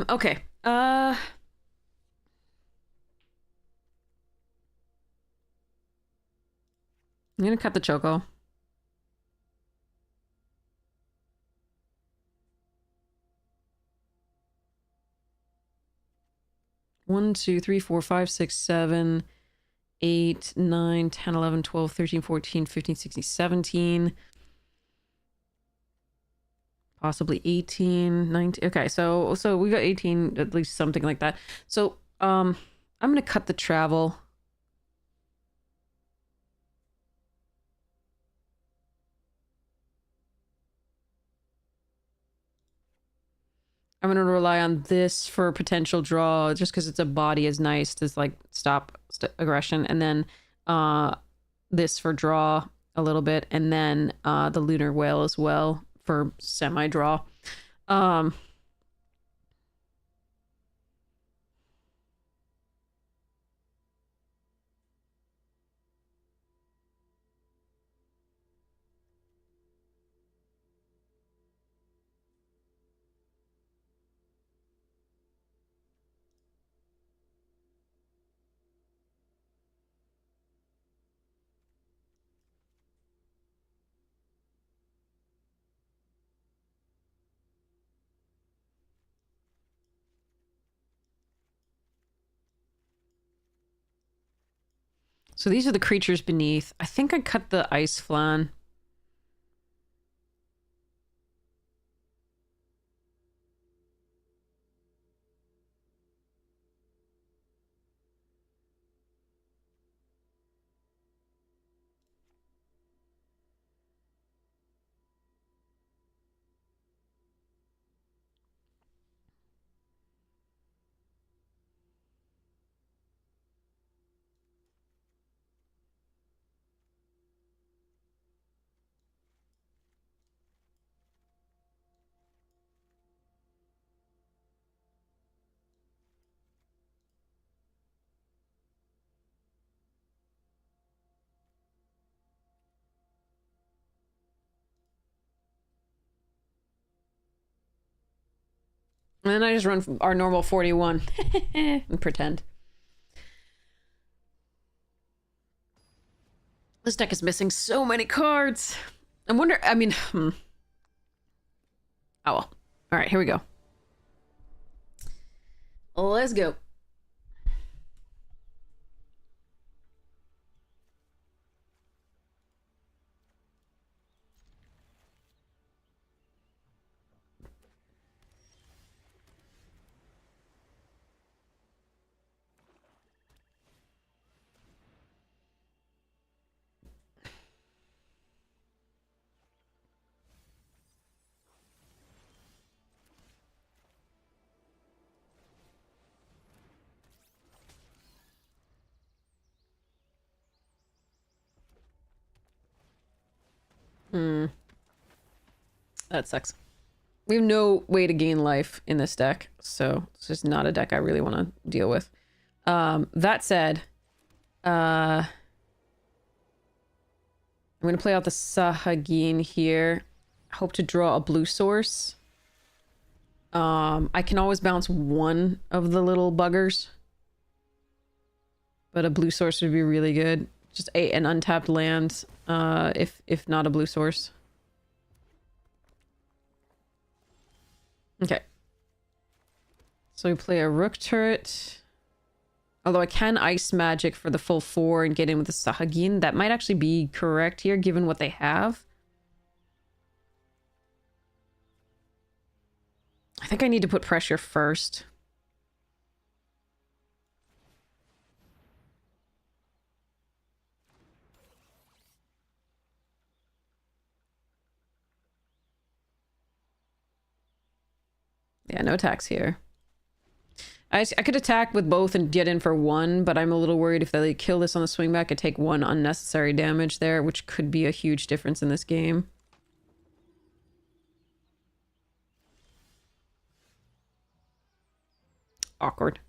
Okay. I'm gonna cut the Choco. One, two, three, four, five, six, 7, 8, 9, 10, 11, 12, 13, 14, 15, 16, 17. Possibly 18, 19. Okay, so we got 18, at least something like that. So, I'm going to cut the travel. I'm going to rely on this for potential draw just because it's a body is nice to like stop aggression. And then this for draw a little bit. And then the lunar whale as well for semi-draw. Um, so these are the creatures beneath. I think I cut the ice flan. And then I just run our normal 41 and pretend. This deck is missing so many cards. I wonder, I mean, Oh well. All right, here we go. Let's go. That sucks. We have no way to gain life in this deck, so it's just not a deck I really want to deal with. That said, I'm going to play out the Sahagin here. Hope to draw a blue source. I can always bounce one of the little buggers, but a blue source would be really good. Just an untapped land, if not a blue source. Okay. So we play a Rook turret. Although I can Ice Magic for the full 4 and get in with the Sahagin. That might actually be correct here, given what they have. I think I need to put pressure first. Yeah, no attacks here. I could attack with both and get in for 1, but I'm a little worried if they kill this on the swing back, I take 1 unnecessary damage there, which could be a huge difference in this game. Awkward.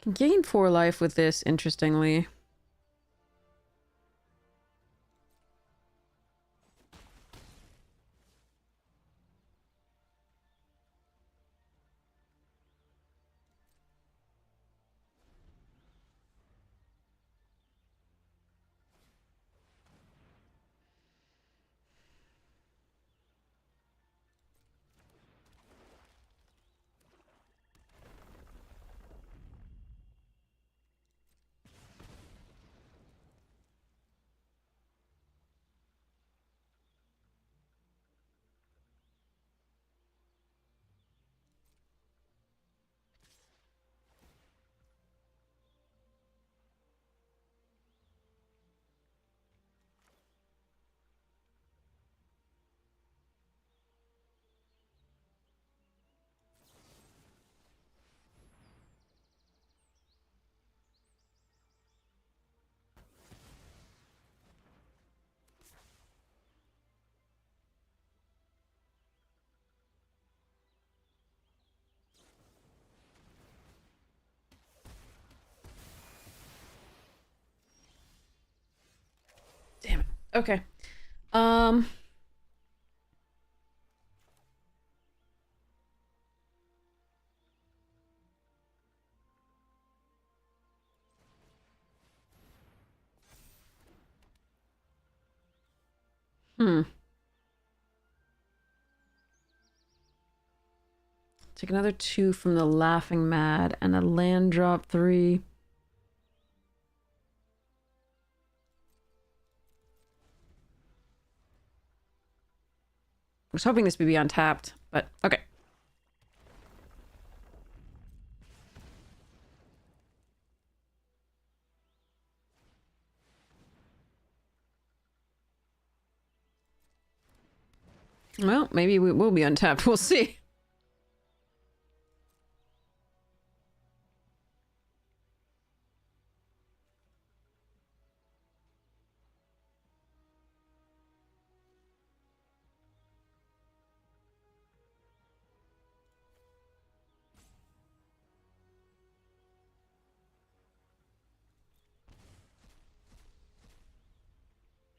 Can gain 4 life with this, interestingly. Damn it. Okay. Um... Hmm. Take another 2 from the Laughing Mad and a land drop 3. I was hoping this would be untapped, but okay. Well, maybe we will be untapped. We'll see.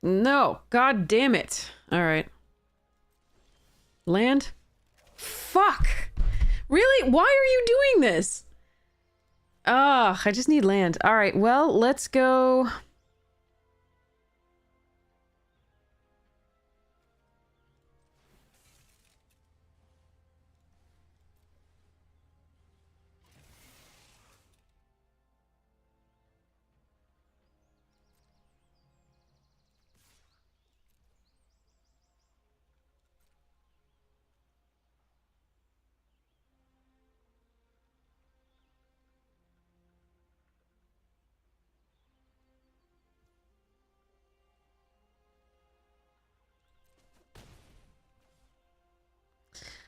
No. God damn it. Alright. Land? Fuck! Really? Why are you doing this? Ugh, I just need land. Alright, well, let's go...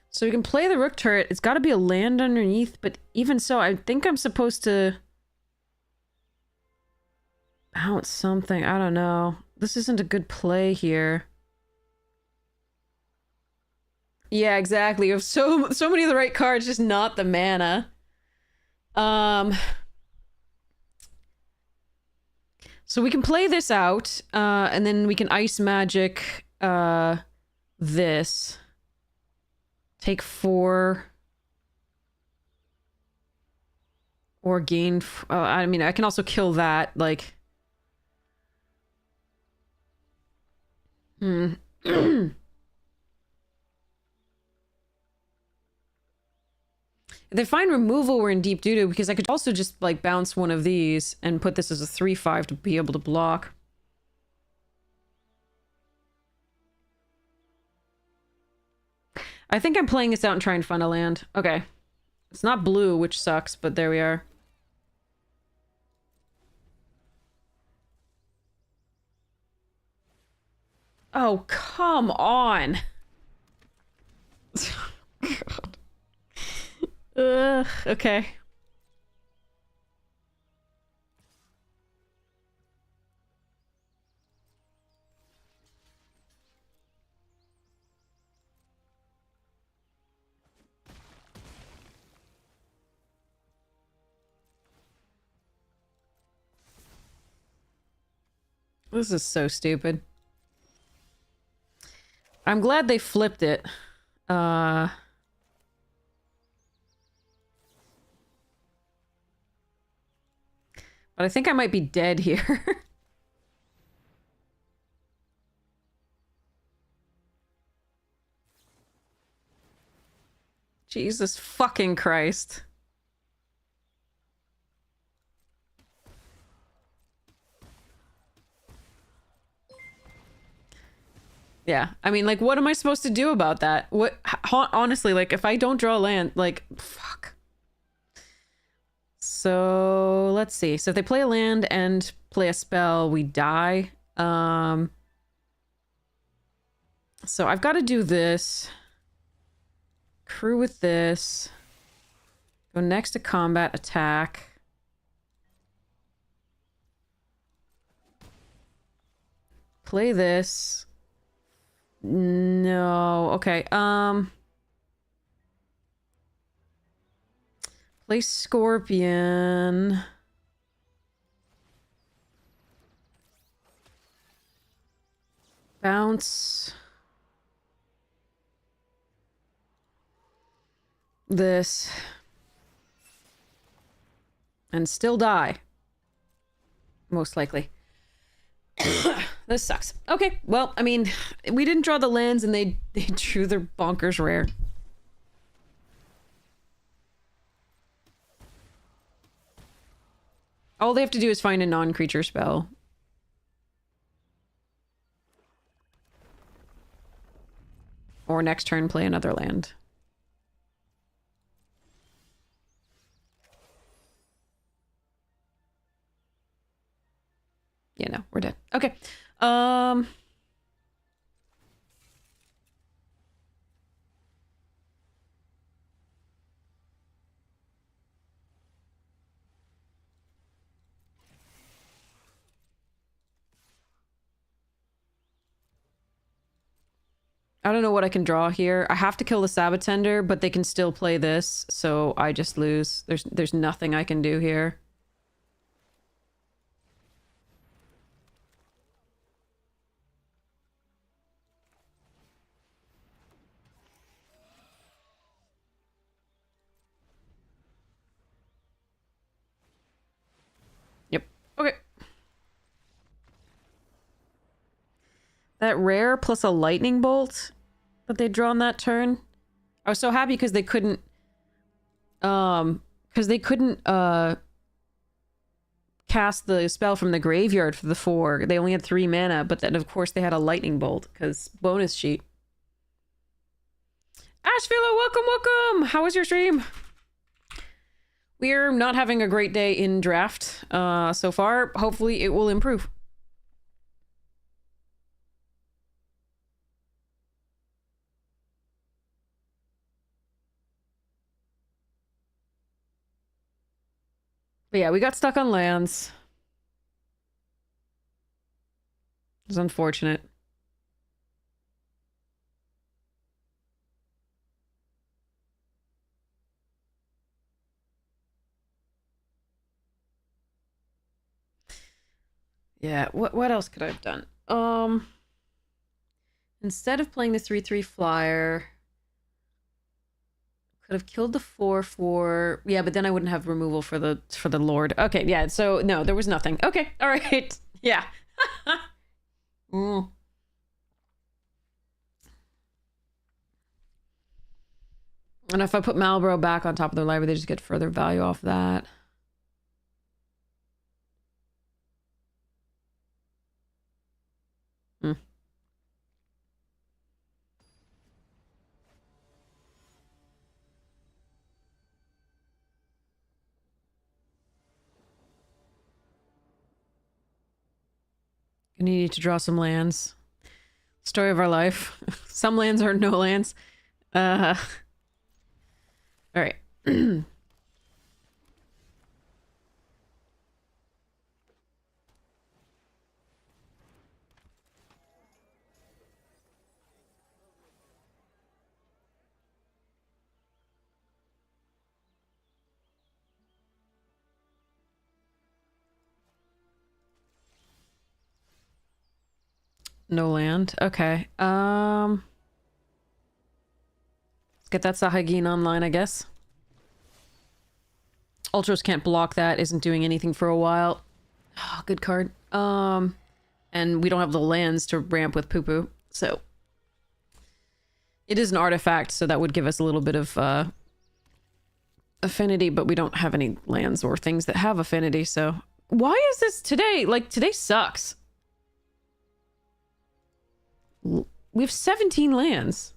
So we can play the rook turret. It's gotta be a land underneath, but even so, I think I'm supposed to... bounce something. I don't know. This isn't a good play here. Yeah, exactly. You have so many of the right cards, just not the mana. So we can play this out, and then we can ice magic, this. Take 4. Or gain... I mean, I can also kill that, like... Hmm. If they find removal, we're in deep doo-doo, because I could also just, like, bounce one of these and put this as a 3/5 to be able to block. I think I'm playing this out and trying to find a land. Okay. It's not blue, which sucks, but there we are. Oh, come on! God. Ugh, okay. This is so stupid. I'm glad they flipped it. But I think I might be dead here. Jesus fucking Christ. Yeah, I mean, like, what am I supposed to do about that? What, honestly, like, if I don't draw land, like, fuck. So, let's see. So if they play a land and play a spell, we die. So I've got to do this. Crew with this. Go next to combat, attack. Play this. No, okay, play Scorpion. Bounce. This. And still die. Most likely. This sucks. Okay, well, I mean, we didn't draw the lands and they drew their bonkers rare. All they have to do is find a non-creature spell. Or next turn play another land. Yeah, no, we're dead. Okay. I don't know what I can draw here. I have to kill the Sabatender, but they can still play this, so I just lose. There's nothing I can do here. Yep. Okay. That rare plus a lightning bolt that they draw on that turn. I was so happy because they couldn't cast the spell from the graveyard for the 4. They only had 3 mana, but then of course they had a lightning bolt because bonus sheet. Ashvilla, welcome. How was your stream? We're not having a great day in draft so far. Hopefully it will improve. But yeah, we got stuck on lands. It was unfortunate. Yeah, what else could I have done? Instead of playing the 3/3 flyer, could have killed the 4/4. Yeah, but then I wouldn't have removal for the Lord. Okay, yeah, so no, there was nothing. Okay, all right. Yeah. Mm. And if I put Malboro back on top of their library, they just get further value off that. Hmm. Gonna need to draw some lands. Story of our life. Some lands are no lands. All right. No land. Okay. Let's get that Sahagin online, I guess. Ultros can't block that. Isn't doing anything for a while. Oh, good card. And we don't have the lands to ramp with Poo-Poo, so it is an artifact, so that would give us a little bit of affinity, but we don't have any lands or things that have affinity, so why is this today? Like, today sucks. We have 17 lands.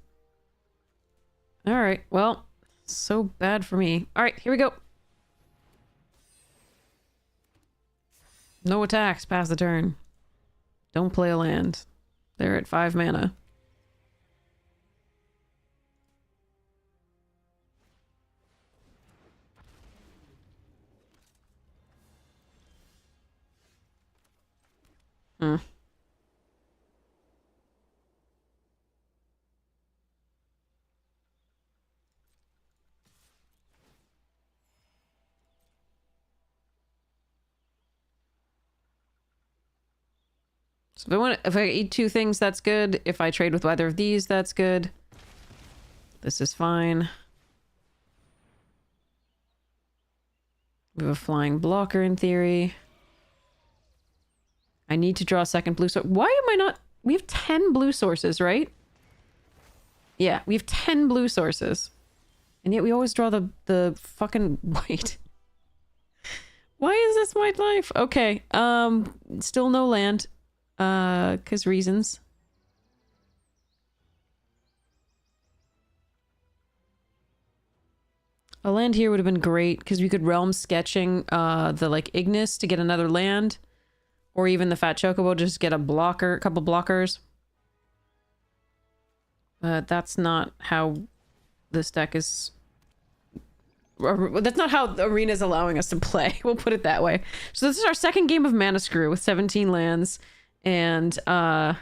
All right, well, so bad for me. All right, here we go. No attacks past the turn. Don't play a land. They're at 5 mana. Hmm. So if I eat 2 things, that's good. If I trade with either of these, that's good. This is fine. We have a flying blocker in theory. I need to draw a second blue source. Why am I not... We have 10 blue sources, right? Yeah, we have 10 blue sources. And yet we always draw the fucking white. Why is this my life? Okay, still no land. 'Cause reasons. A land here would have been great, because we could realm sketching the, like, Ignis to get another land. Or even the Fat Chocobo to just get a blocker, a couple blockers. But that's not how this deck is... That's not how the arena is allowing us to play. We'll put it that way. So this is our second game of Mana Screw with 17 lands. And, and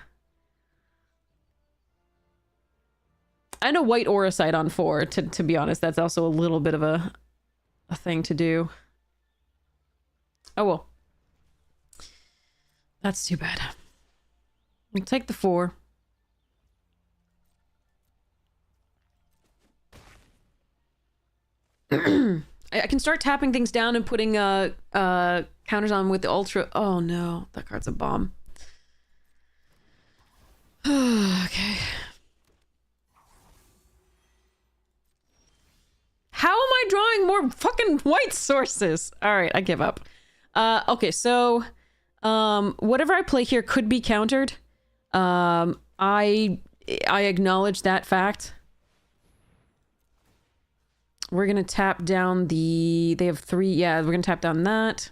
a white Auracite on 4, to be honest. That's also a little bit of a thing to do. Oh, well. That's too bad. We'll take the 4. I can start tapping things down and putting counters on with the Ultra. Oh no, that card's a bomb. Okay. How am I drawing more fucking white sources? All right, I give up. Okay, so whatever I play here could be countered. I acknowledge that fact. We're gonna tap down the... They have 3. Yeah, we're gonna tap down that.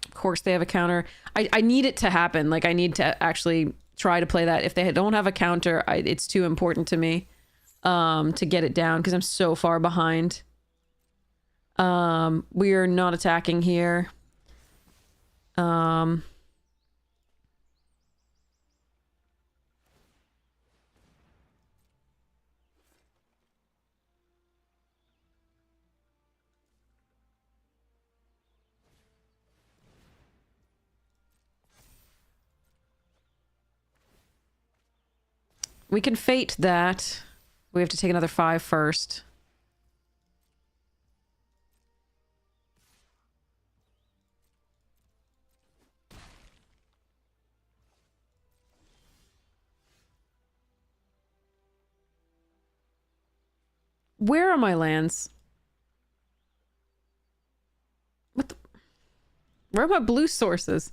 Of course, they have a counter. I need it to happen. Like, I need to actually try to play that. If they don't have a counter, it's too important to me to get it down, because I'm so far behind. We are not attacking here. We can fate that. We have to take another 5 first. Where are my lands? What the... Where are my blue sources?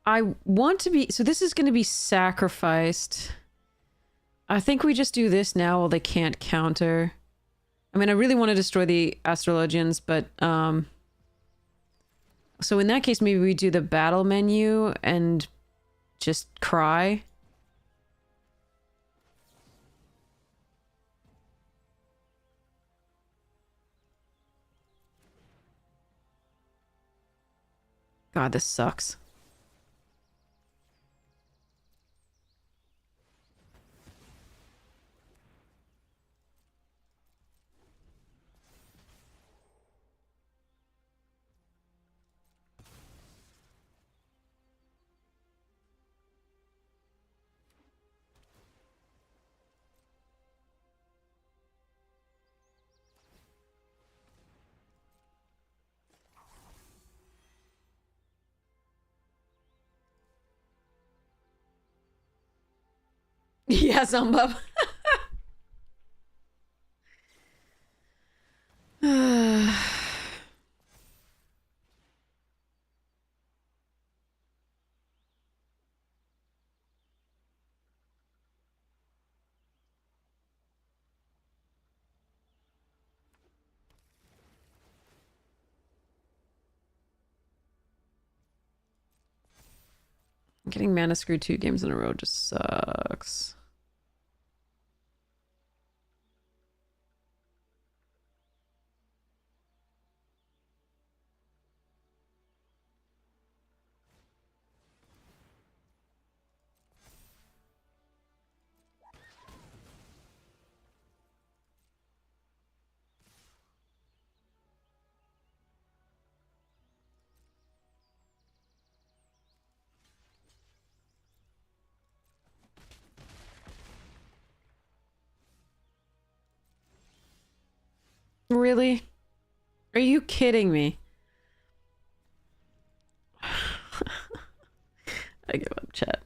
I want to be... So this is going to be sacrificed. I think we just do this now while they can't counter. I mean, I really want to destroy the Astrologians, but So in that case, maybe we do the battle menu and just cry. God, this sucks. Yeah, Zumbub. Getting mana screwed 2 games in a row just sucks. Really? Are you kidding me? I give up, chat.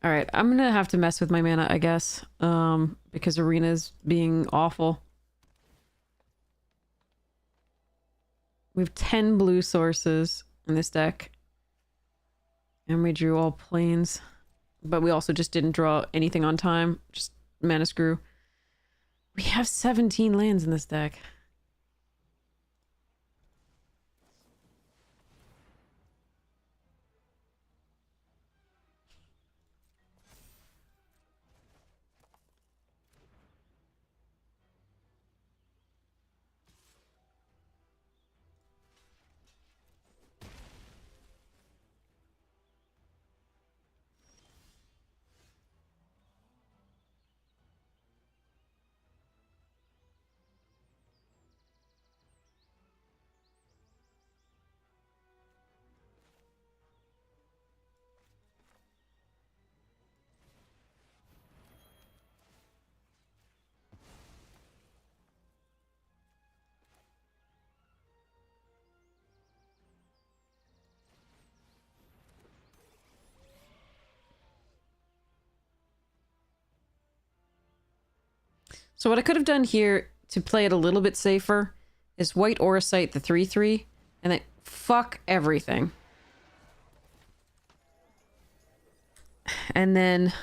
All right, I'm gonna have to mess with my mana, I guess, because Arena's being awful. We have 10 blue sources in this deck, and we drew all planes, but we also just didn't draw anything on time. Just mana screw. We have 17 lands in this deck. So what I could have done here to play it a little bit safer is white Auracite the 3/3, and then fuck everything. And then...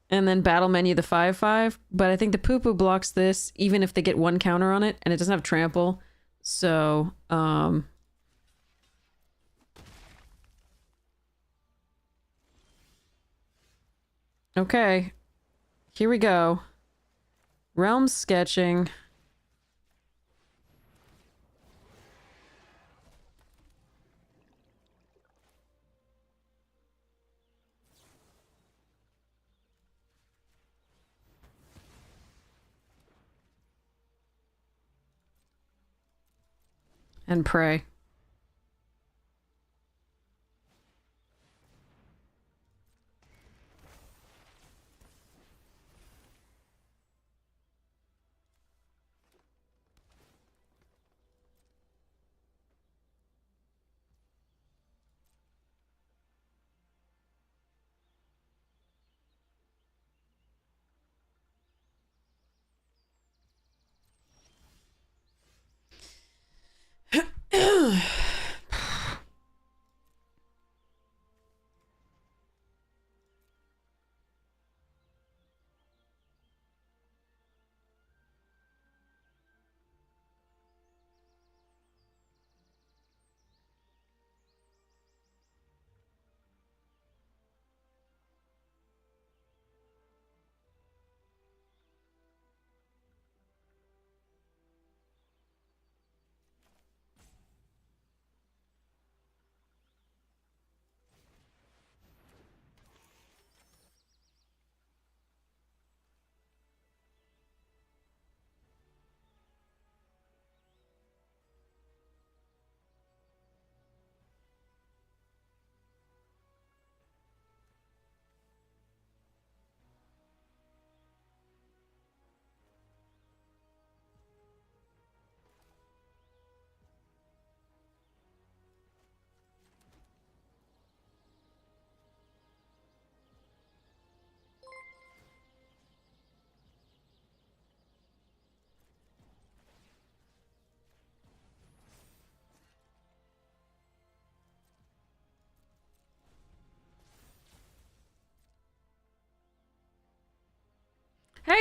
and then battle menu the 5/5, but I think the poo-poo blocks this even if they get 1 counter on it, and it doesn't have trample. So, okay. Here we go. Realm sketching. And pray.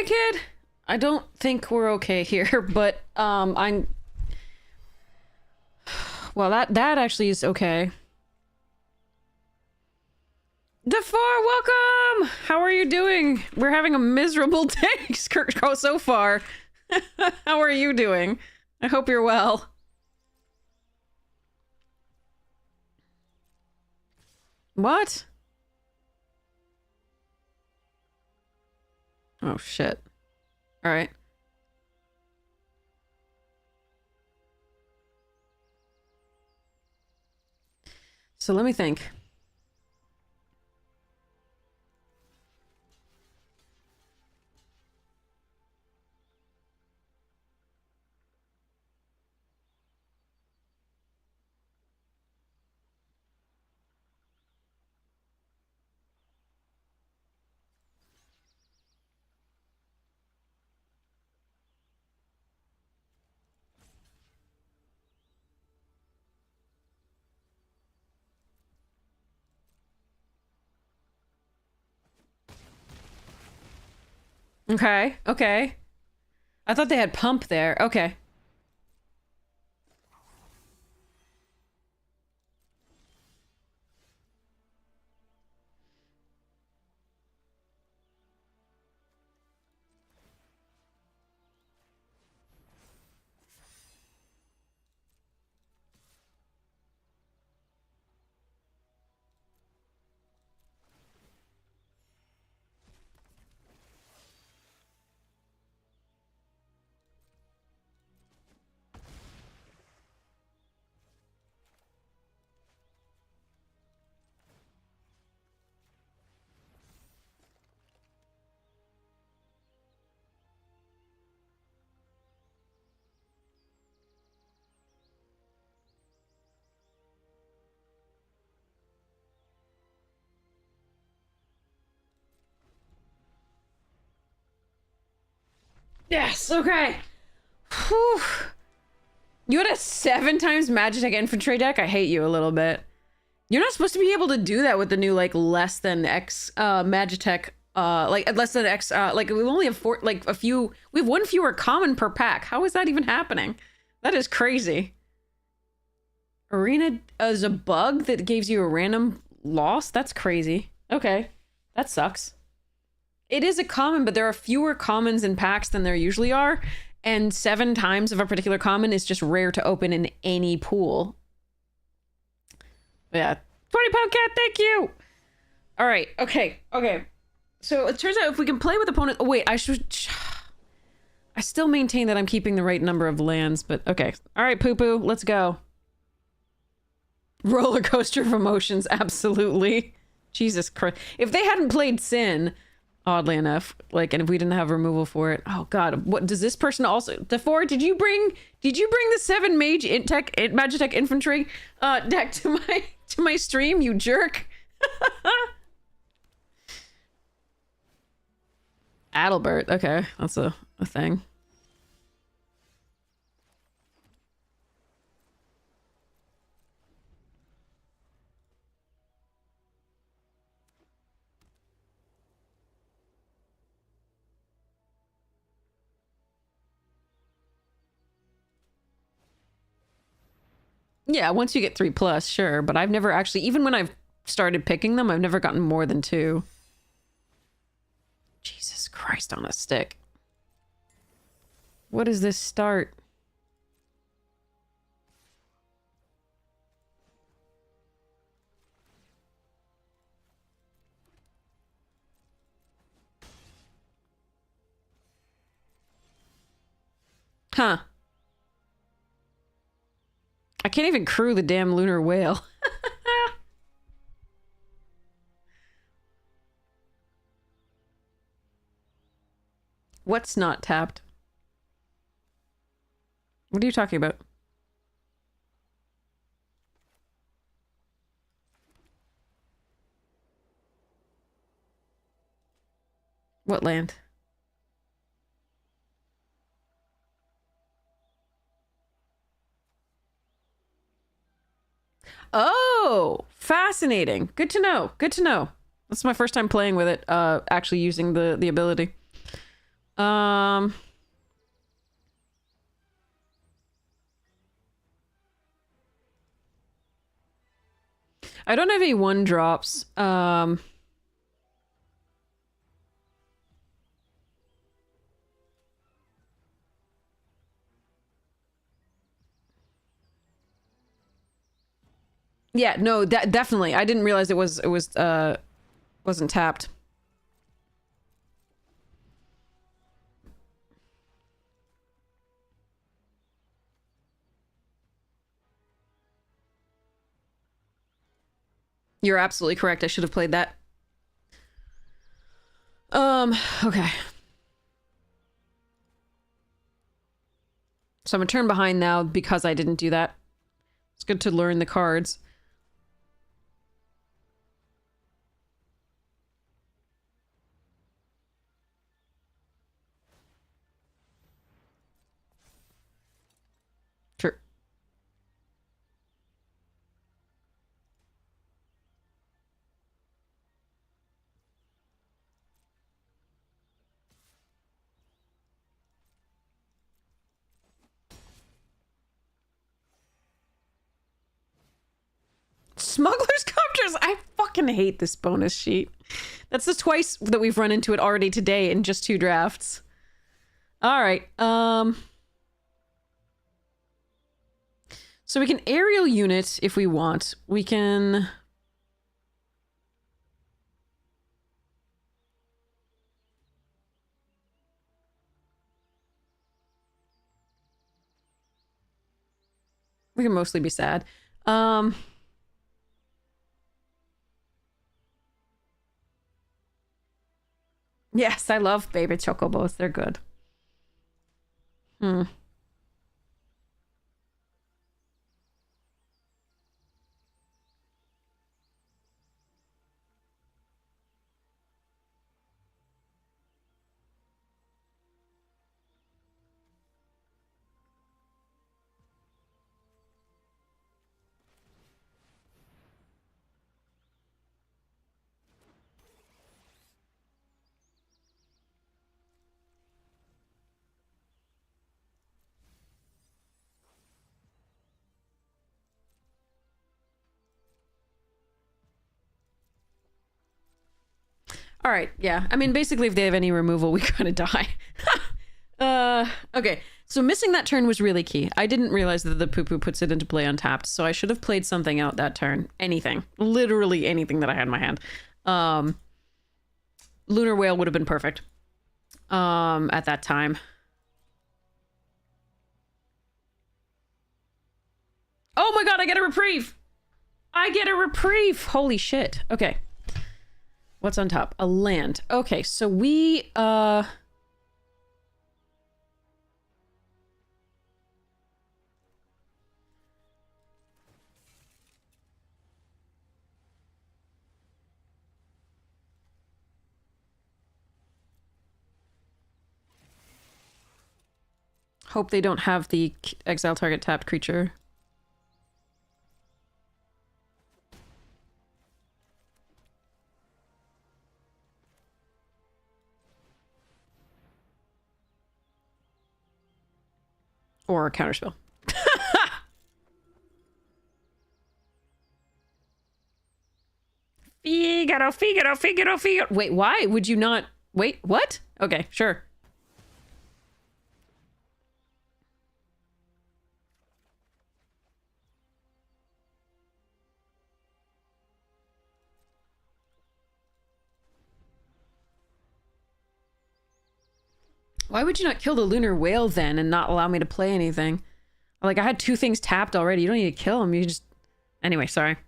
okay, kid? I don't think we're okay here, but I'm. Well, that actually is okay. Defar, welcome! How are you doing? We're having a miserable day so far. How are you doing? I hope you're well. What? Oh, shit. Alright. So let me think. Okay, okay. I thought they had pump there. Okay. Yes, okay. Whew. You had a 7 times Magitech infantry deck? I hate you a little bit. You're not supposed to be able to do that with the new, like, less than X, Magitech, like, less than X, like, we only have we have 1 fewer common per pack. How is that even happening? That is crazy. Arena is a bug that gives you a random loss? That's crazy. Okay. That sucks. It is a common, but there are fewer commons in packs than there usually are, and 7 times of a particular common is just rare to open in any pool. Yeah. 20-pound cat, thank you! Alright, okay. So it turns out if we can play with opponents... Oh, wait, I still maintain that I'm keeping the right number of lands, but okay. Alright, poo-poo, let's go. Roller coaster of emotions, absolutely. Jesus Christ. If they hadn't played Sin... Oddly enough, like, and if we didn't have removal for it, oh god, what does this person also? Defore, did you bring the 7 mage Magitech infantry deck to my stream, you jerk? Adalbert, okay, that's a thing. Yeah, once you get 3+, sure, but I've never actually, even when I've started picking them, I've never gotten more than 2. Jesus Christ on a stick. What is this start? Huh. I can't even crew the damn lunar whale. What's not tapped? What are you talking about? What land? Oh, fascinating. Good to know. Good to know. That's my first time playing with it, actually using the ability. Um... I don't have any one drops. Yeah, no, definitely. I didn't realize it wasn't tapped. You're absolutely correct. I should have played that. Okay. So I'm a turn behind now because I didn't do that. It's good to learn the cards. Sure. Smuggler's Copters! I fucking hate this bonus sheet. That's the twice that we've run into it already today in just 2 drafts. Alright, so we can aerial unit if we want. We can... We can mostly be sad. Yes, I love baby chocobos. They're good. Hmm. All right, yeah. I mean, basically, if they have any removal, we gotta die. Okay. So missing that turn was really key. I didn't realize that the poo-poo puts it into play untapped, so I should have played something out that turn. Anything. Literally anything that I had in my hand. Lunar Whale would have been perfect. At that time. Oh my god, I get a reprieve! I get a reprieve! Holy shit. Okay. What's on top? A land. Okay, so we, hope they don't have the exile target tapped creature. Or a counterspell. Figaro, Figaro, Figaro, Figaro. Wait, why would you not? Wait, what? Okay, sure. Why would you not kill the lunar whale then and not allow me to play anything? Like, I had 2 things tapped already. You don't need to kill them. You just... Anyway, sorry.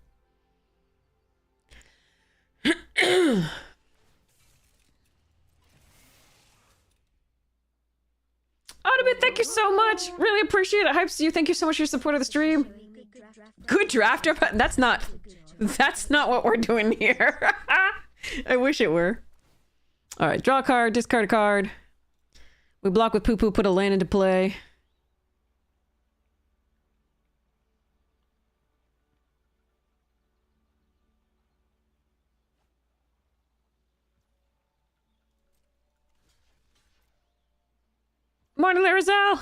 Ottoman, thank you so much. Really appreciate it. Hypes you. Thank you so much for your support of the stream. Good drafter, but that's not what we're doing here. I wish it were. All right, draw a card, discard a card. We block with poo-poo, put a land into play. Morning, Larizelle!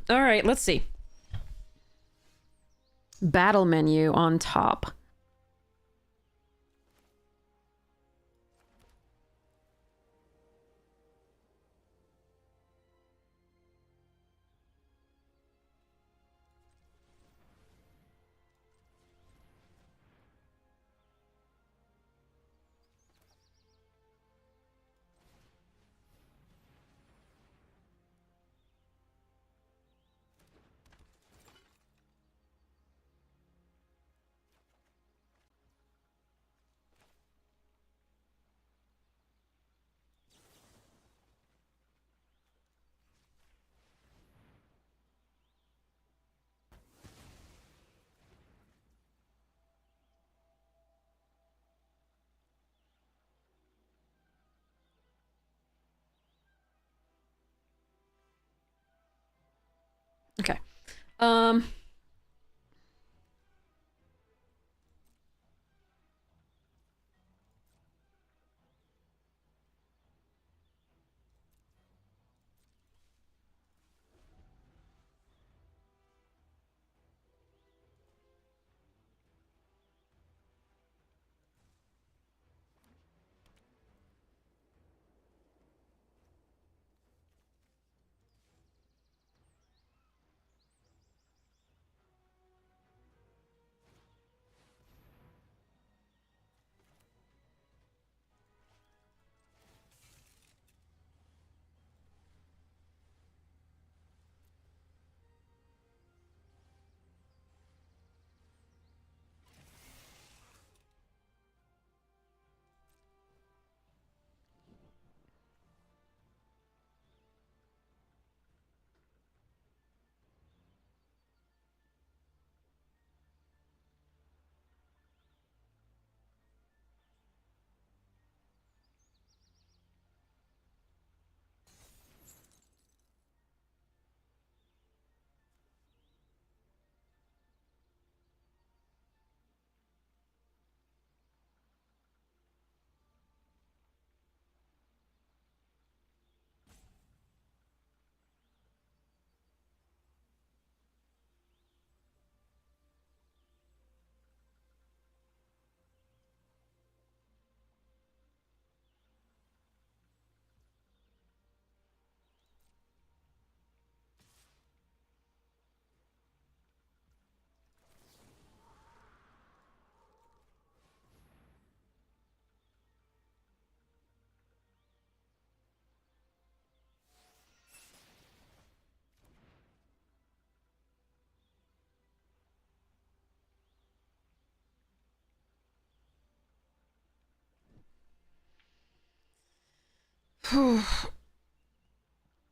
All right, let's see. Battle menu on top. Okay.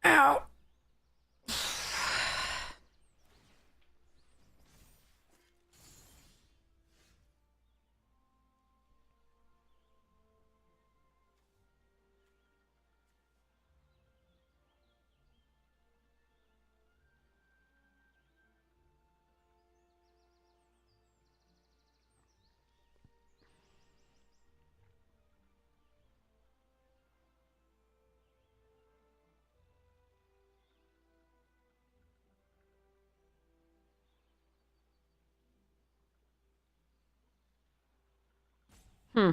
Ow. Hmm.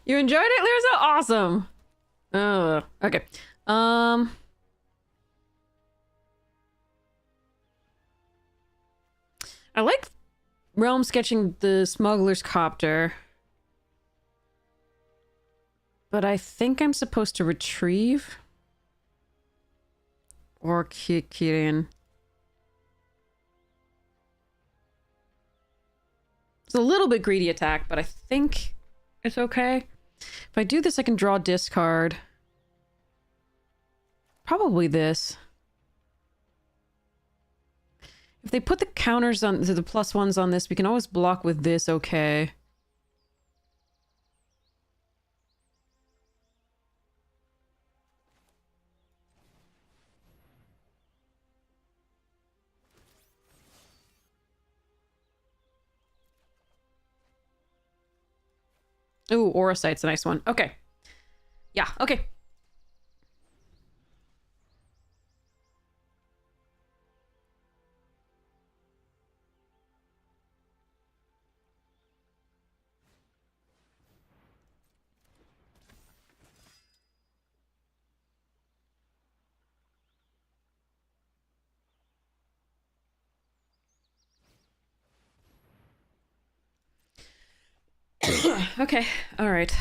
You enjoyed it, Lirza? Awesome. Okay. Um. I like realm sketching the smuggler's copter. But I think I'm supposed to retrieve. Or Kirin. It's a little bit greedy attack, but I think it's okay. If I do this, I can draw discard. Probably this. If they put the counters on the +1s on this, we can always block with this, okay. Ooh, Auracite's a nice one. Okay. Yeah, okay. Okay, all right.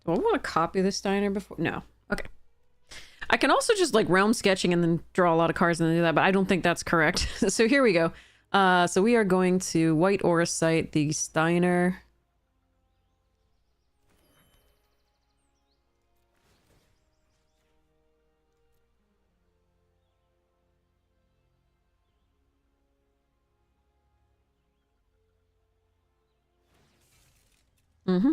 Do I want to copy this diner before? No. Okay. I can also just like realm sketching and then draw a lot of cards and then do that, but I don't think that's correct. So here we go. So we are going to white Auracite, the Steiner. Mm-hmm.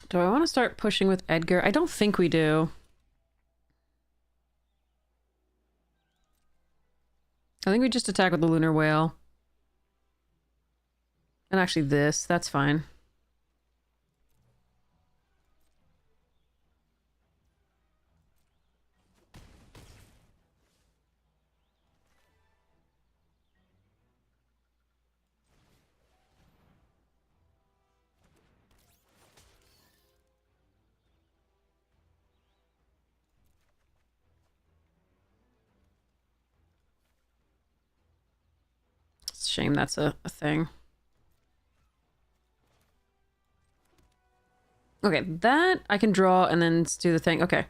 Do I want to start pushing with Edgar? I don't think we do. I think we just attack with the Lunar Whale. And actually this, that's fine. It's a shame that's a thing. Okay, that I can draw and then do the thing. Okay.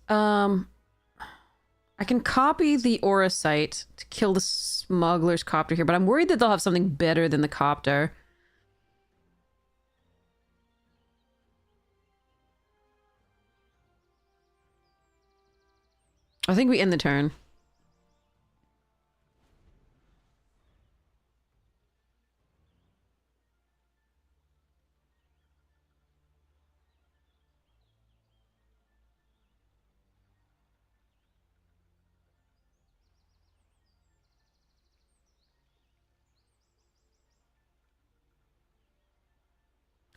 I can copy the Auracite to kill the smuggler's copter here, but I'm worried that they'll have something better than the copter. I think we end the turn.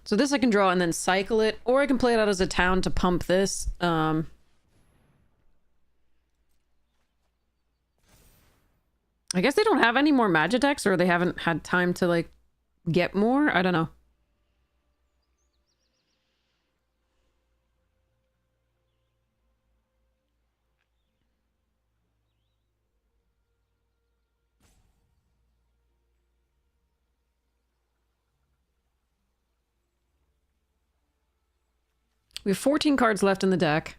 So this I can draw and then cycle it, or I can play it out as a town to pump this. I guess they don't have any more Magitex, or they haven't had time to, like, get more? I don't know. We have 14 cards left in the deck.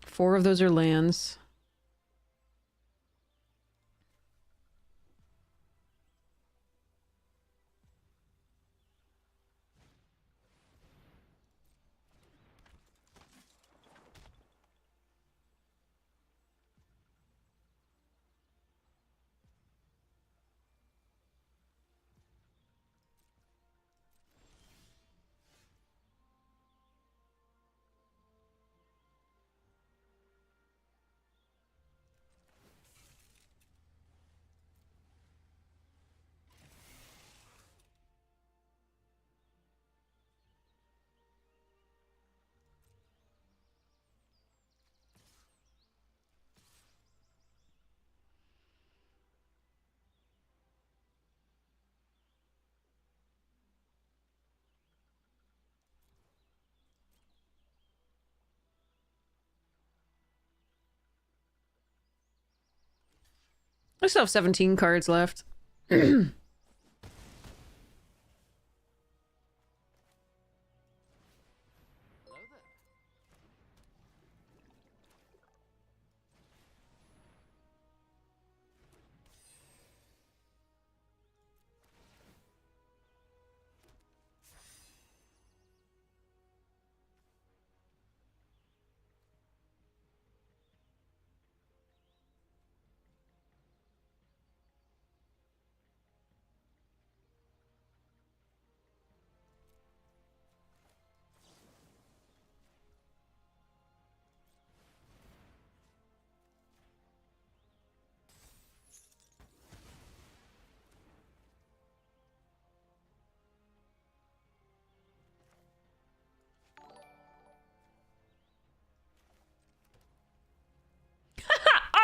4 of those are lands. I still have 17 cards left.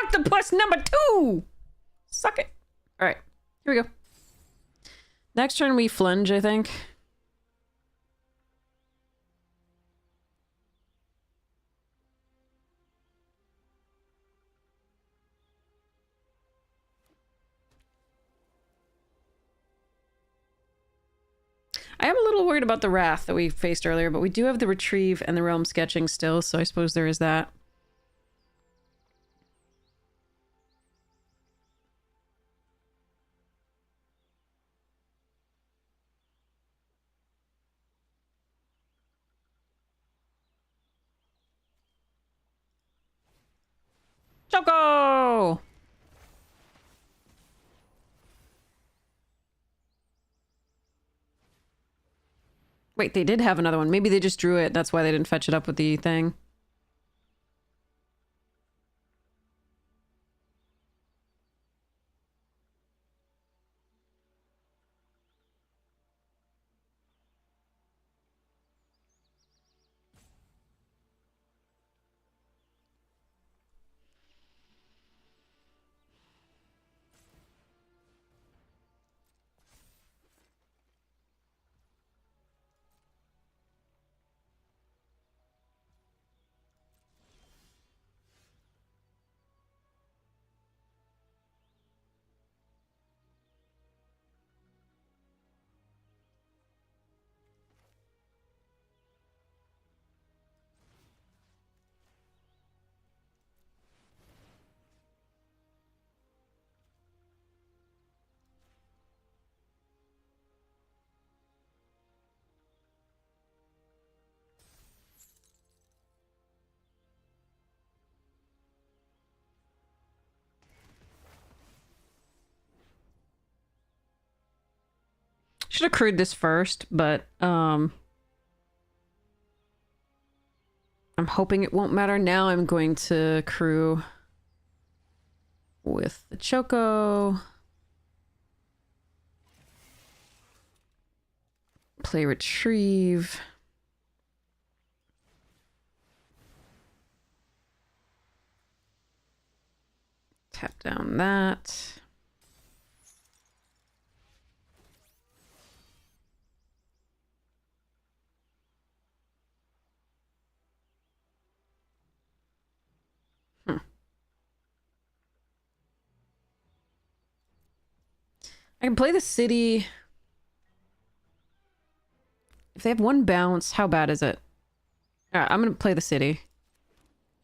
Octopus number 2! Suck it. Alright, here we go. Next turn we flunge, I think. I am a little worried about the Wrath that we faced earlier, but we do have the Retrieve and the Realm Sketching still, so I suppose there is that. Choco! Wait, they did have another one. Maybe they just drew it. That's why they didn't fetch it up with the thing. Should have crewed this first, but I'm hoping it won't matter. Now I'm going to crew with the Choco. Play Retrieve. Tap down that. I can play the city If they have one bounce, how bad is it? All right, I'm gonna play the city.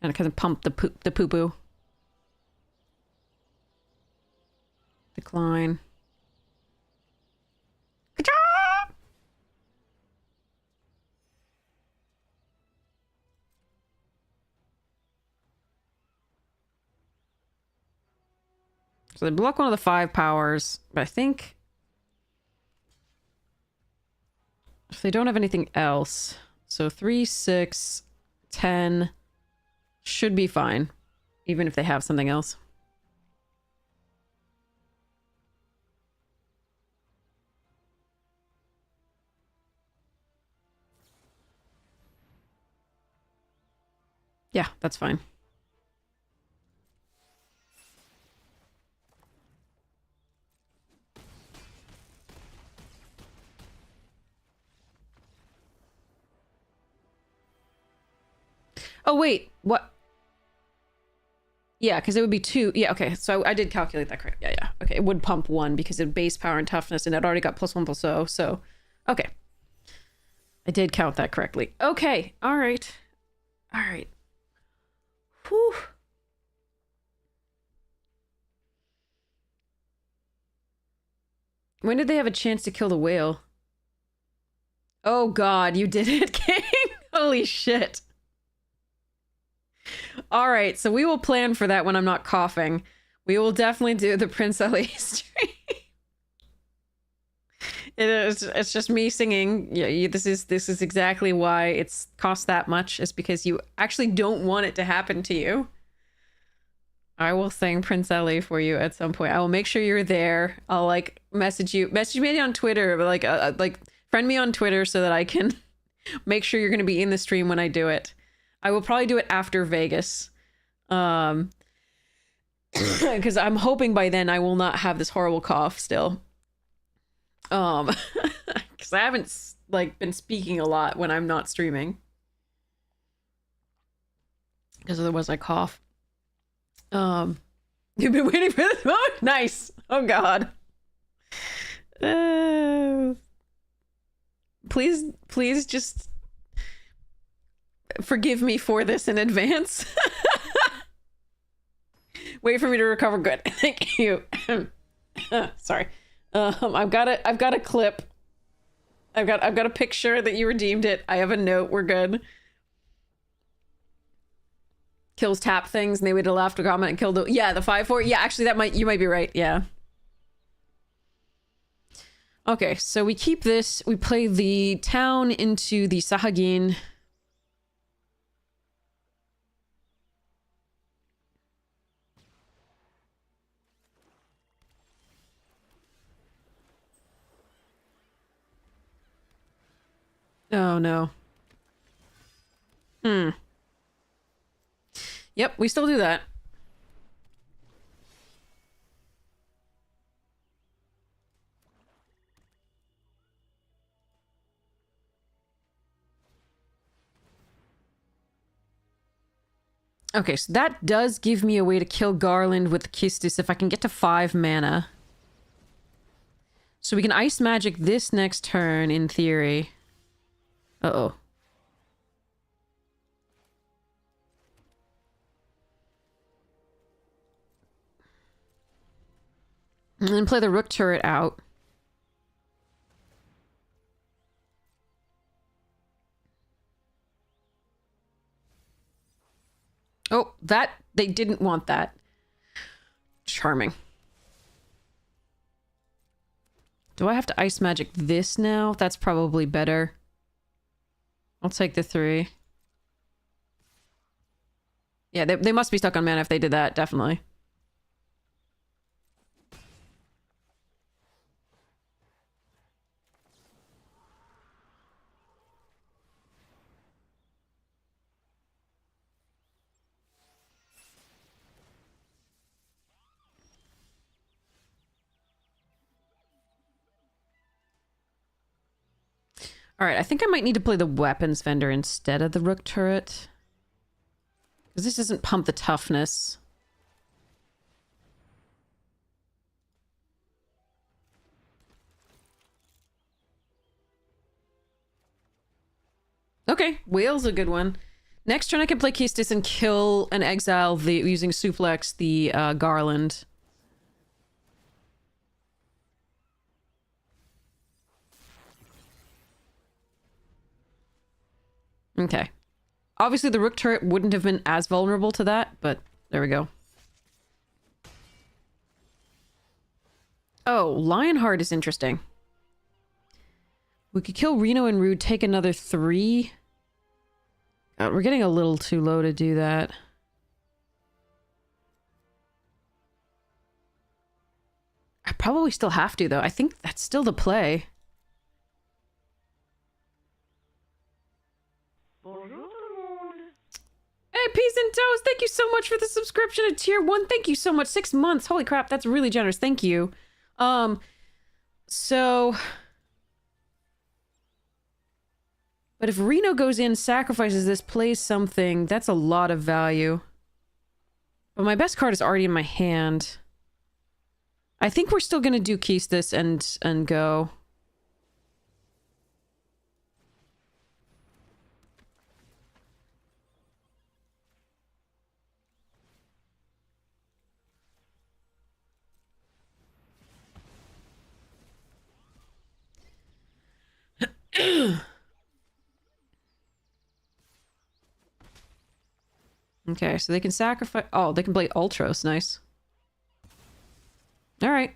And kind of pump the poo-poo. Decline. Ka-cha! So they block one of the 5 powers, but I think if they don't have anything else, so 3, 6, 10 should be fine, even if they have something else. Yeah, that's fine. Oh, wait. What? Yeah, because it would be 2. Yeah, okay. So I did calculate that correct. Yeah, yeah. Okay, it would pump 1 because of base power and toughness, and it already got +1 +0. So, okay. I did count that correctly. Okay. All right. All right. Whew. When did they have a chance to kill the whale? Oh, God. You did it, King. Holy shit. All right, so we will plan for that when I'm not coughing. We will definitely do the Prince Ali stream. It's just me singing. Yeah, this is exactly why it's cost that much. It's because you actually don't want it to happen to you. I will sing Prince Ali for you at some point. I will make sure you're there. I'll like message me on Twitter, like friend me on Twitter so that I can make sure you're going to be in the stream when I do it. I will probably do it after Vegas. Because I'm hoping by then I will not have this horrible cough still. Because I haven't like been speaking a lot when I'm not streaming. Because otherwise I cough. You've been waiting for this moment? Nice. Oh God. Please just forgive me for this in advance. Wait for me to recover. Good. Thank you. Sorry. I've got a clip. I've got a picture that you redeemed it. I have a note. We're good. Kills tap things and they waited till after comment and killed the 5-4. Yeah, actually you might be right. Yeah. Okay, so we keep this. We play the town into the Sahagin. Oh no. Yep, we still do that. Okay, so that does give me a way to kill Garland with Kistis if I can get to 5 mana. So we can Ice Magic this next turn, in theory. Uh-oh. And then play the Rook turret out. Oh, they didn't want that. Charming. Do I have to Ice Magic this now? That's probably better. I'll take the 3. Yeah, they must be stuck on mana if they did that, definitely. Alright, I think I might need to play the Weapons Vendor instead of the Rook turret. Because this doesn't pump the toughness. Okay, whale's a good one. Next turn I can play Keystis and kill and exile the using suplex the Garland. Okay. Obviously the Rook turret wouldn't have been as vulnerable to that, but there we go. Oh, Lionheart is interesting. We could kill Reno and Rude, take another 3. We're getting a little too low to do that. I probably still have to, though. I think that's still the play. Hey, Peas and Toast, thank you so much for the subscription to Tier 1. Thank you so much. 6 months. Holy crap, that's really generous. Thank you. So... But if Reno goes in, sacrifices this, plays something, that's a lot of value. But my best card is already in my hand. I think we're still gonna do Keystis and go. Okay, so they can sacrifice... Oh, they can play Ultros. Nice. Alright.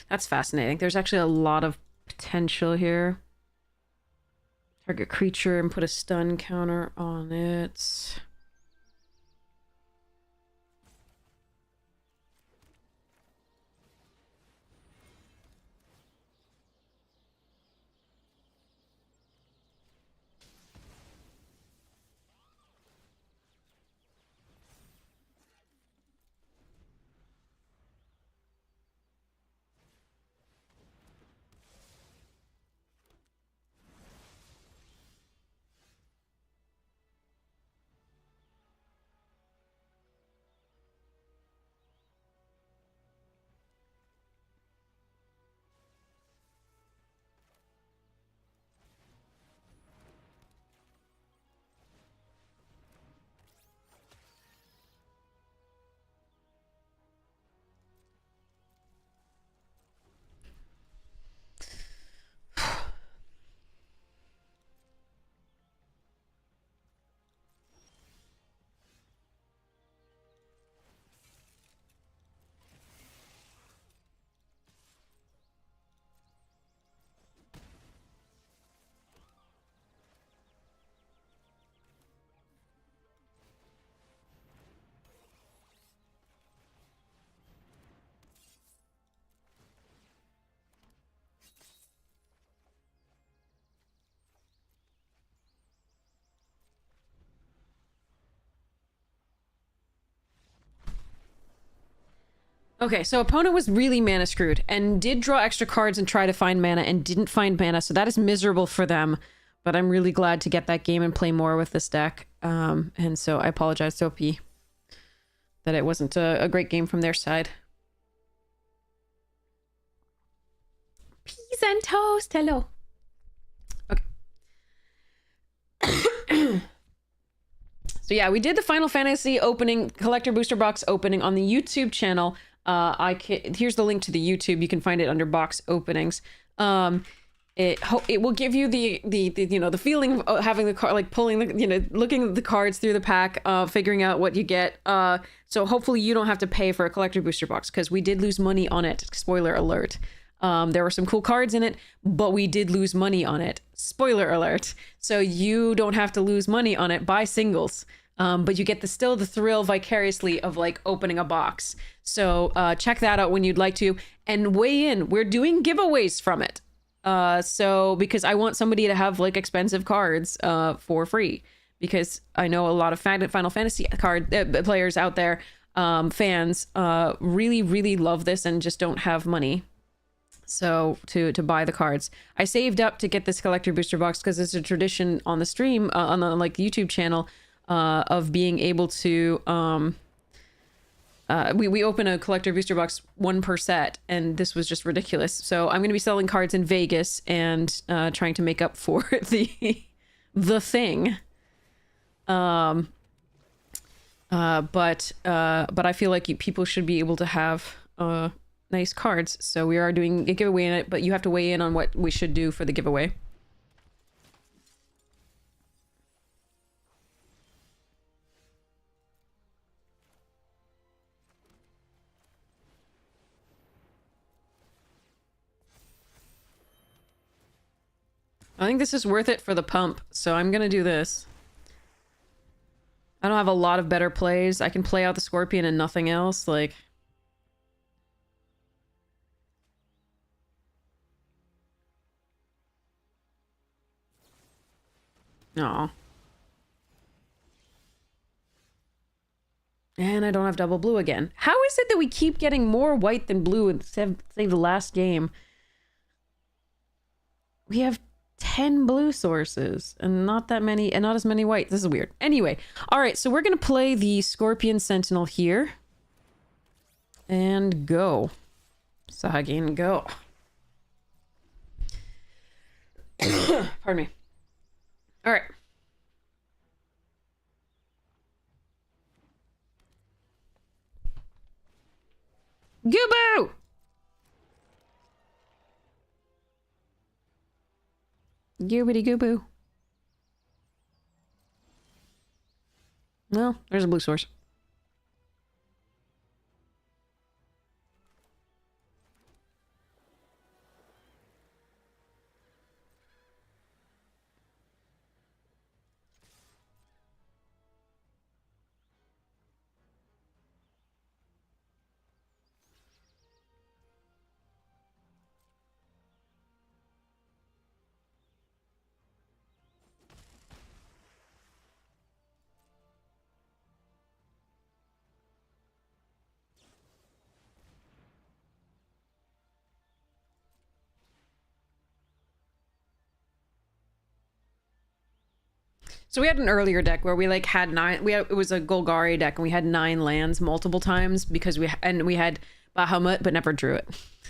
That's fascinating. There's actually a lot of potential here. Target creature and put a stun counter on it. Okay, so opponent was really mana screwed and did draw extra cards and try to find mana and didn't find mana, so that is miserable for them. But I'm really glad to get that game and play more with this deck. And so I apologize to OP that it wasn't a great game from their side. Peas and toast, hello. Okay. So yeah, we did the Final Fantasy opening, collector booster box opening on the YouTube channel. Here's the link to the YouTube. You can find it under box openings. It will give you the you know, the feeling of having the card, like pulling the, you know, looking at the cards through the pack, figuring out what you get. So hopefully you don't have to pay for a collector booster box, because we did lose money on it. Spoiler alert. There were some cool cards in it, but we did lose money on it. Spoiler alert. So you don't have to lose money on it. Buy singles. But you get still the thrill vicariously of like opening a box. So check that out when you'd like to, and weigh in. We're doing giveaways from it. So because I want somebody to have like expensive cards for free, because I know a lot of Final Fantasy card players out there fans really, really love this and just don't have money. So to buy the cards, I saved up to get this collector booster box because it's a tradition on the stream, on the like YouTube channel, of being able to we open a collector booster box, one per set, and this was just ridiculous. So I'm going to be selling cards in Vegas and trying to make up for the thing. But I feel like people should be able to have nice cards. So we are doing a giveaway in it, but you have to weigh in on what we should do for the giveaway. I think this is worth it for the pump, so I'm gonna do this. I don't have a lot of better plays. I can play out the Scorpion and nothing else, like... Aw. And I don't have double blue again. How is it that we keep getting more white than blue instead of, say, the last game? We have 10 blue sources and not that many, and not as many white. This is weird. Anyway, all right, so we're gonna play the Scorpion Sentinel here. And go. Sagin, go. Pardon me. All right. Goobo! Goobity gooboo. Well, there's a blue source. So we had an earlier deck where we like had nine. It was a Golgari deck, and we had 9 lands multiple times because we had Bahamut, but never drew it.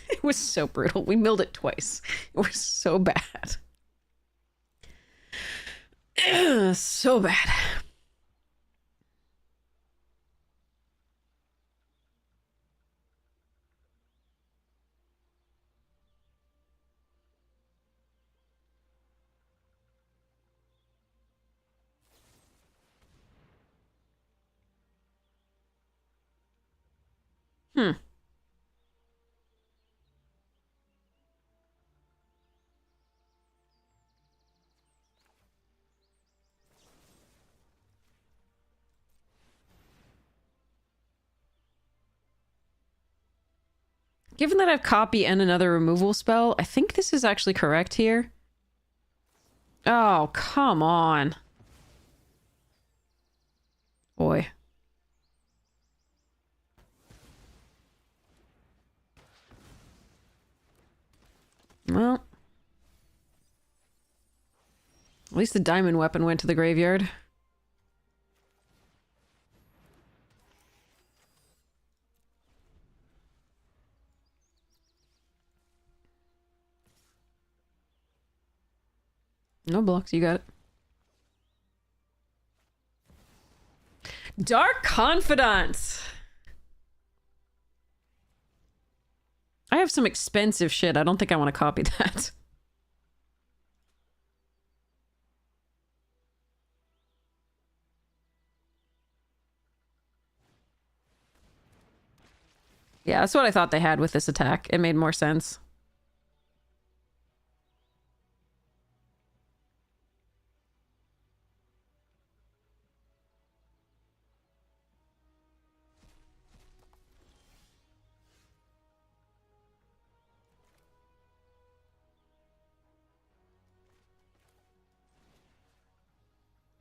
It was so brutal. We milled it twice. It was so bad. So bad. Hmm. Given that I have copy and another removal spell, I think this is actually correct here. Oh, come on. Boy. Well. At least the diamond weapon went to the graveyard. No blocks, you got it. Dark Confidant! I have some expensive shit. I don't think I want to copy that. Yeah, that's what I thought they had with this attack. It made more sense.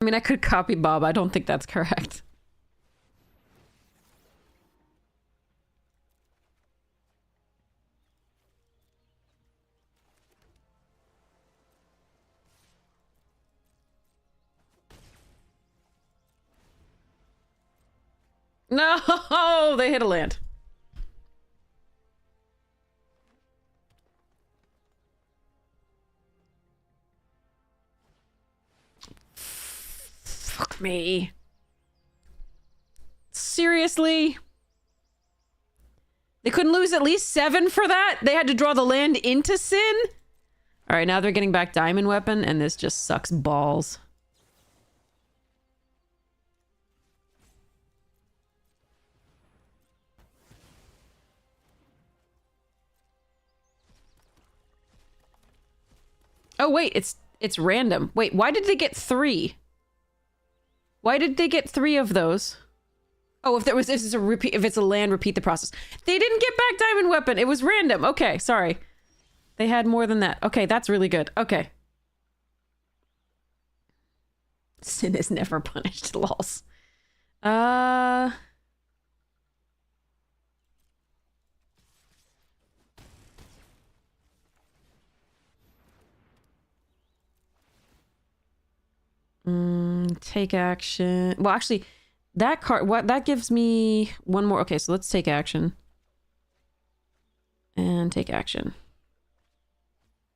I mean, I could copy Bob. I don't think that's correct. No, they hit a land. Fuck me. Seriously? They couldn't lose at least 7 for that? They had to draw the land into Sin? Alright, now they're getting back Diamond Weapon, and this just sucks balls. Oh wait, it's random. Wait, why did they get 3? Why did they get 3 of those? Oh, if this is a repeat, if it's a land, repeat the process. They didn't get back Diamond Weapon. It was random. Okay, sorry. They had more than that. Okay, that's really good. Okay. Sin is never punished. Lols. Take action. Well, actually, that card, that gives me one more. Okay, so let's take action. And take action.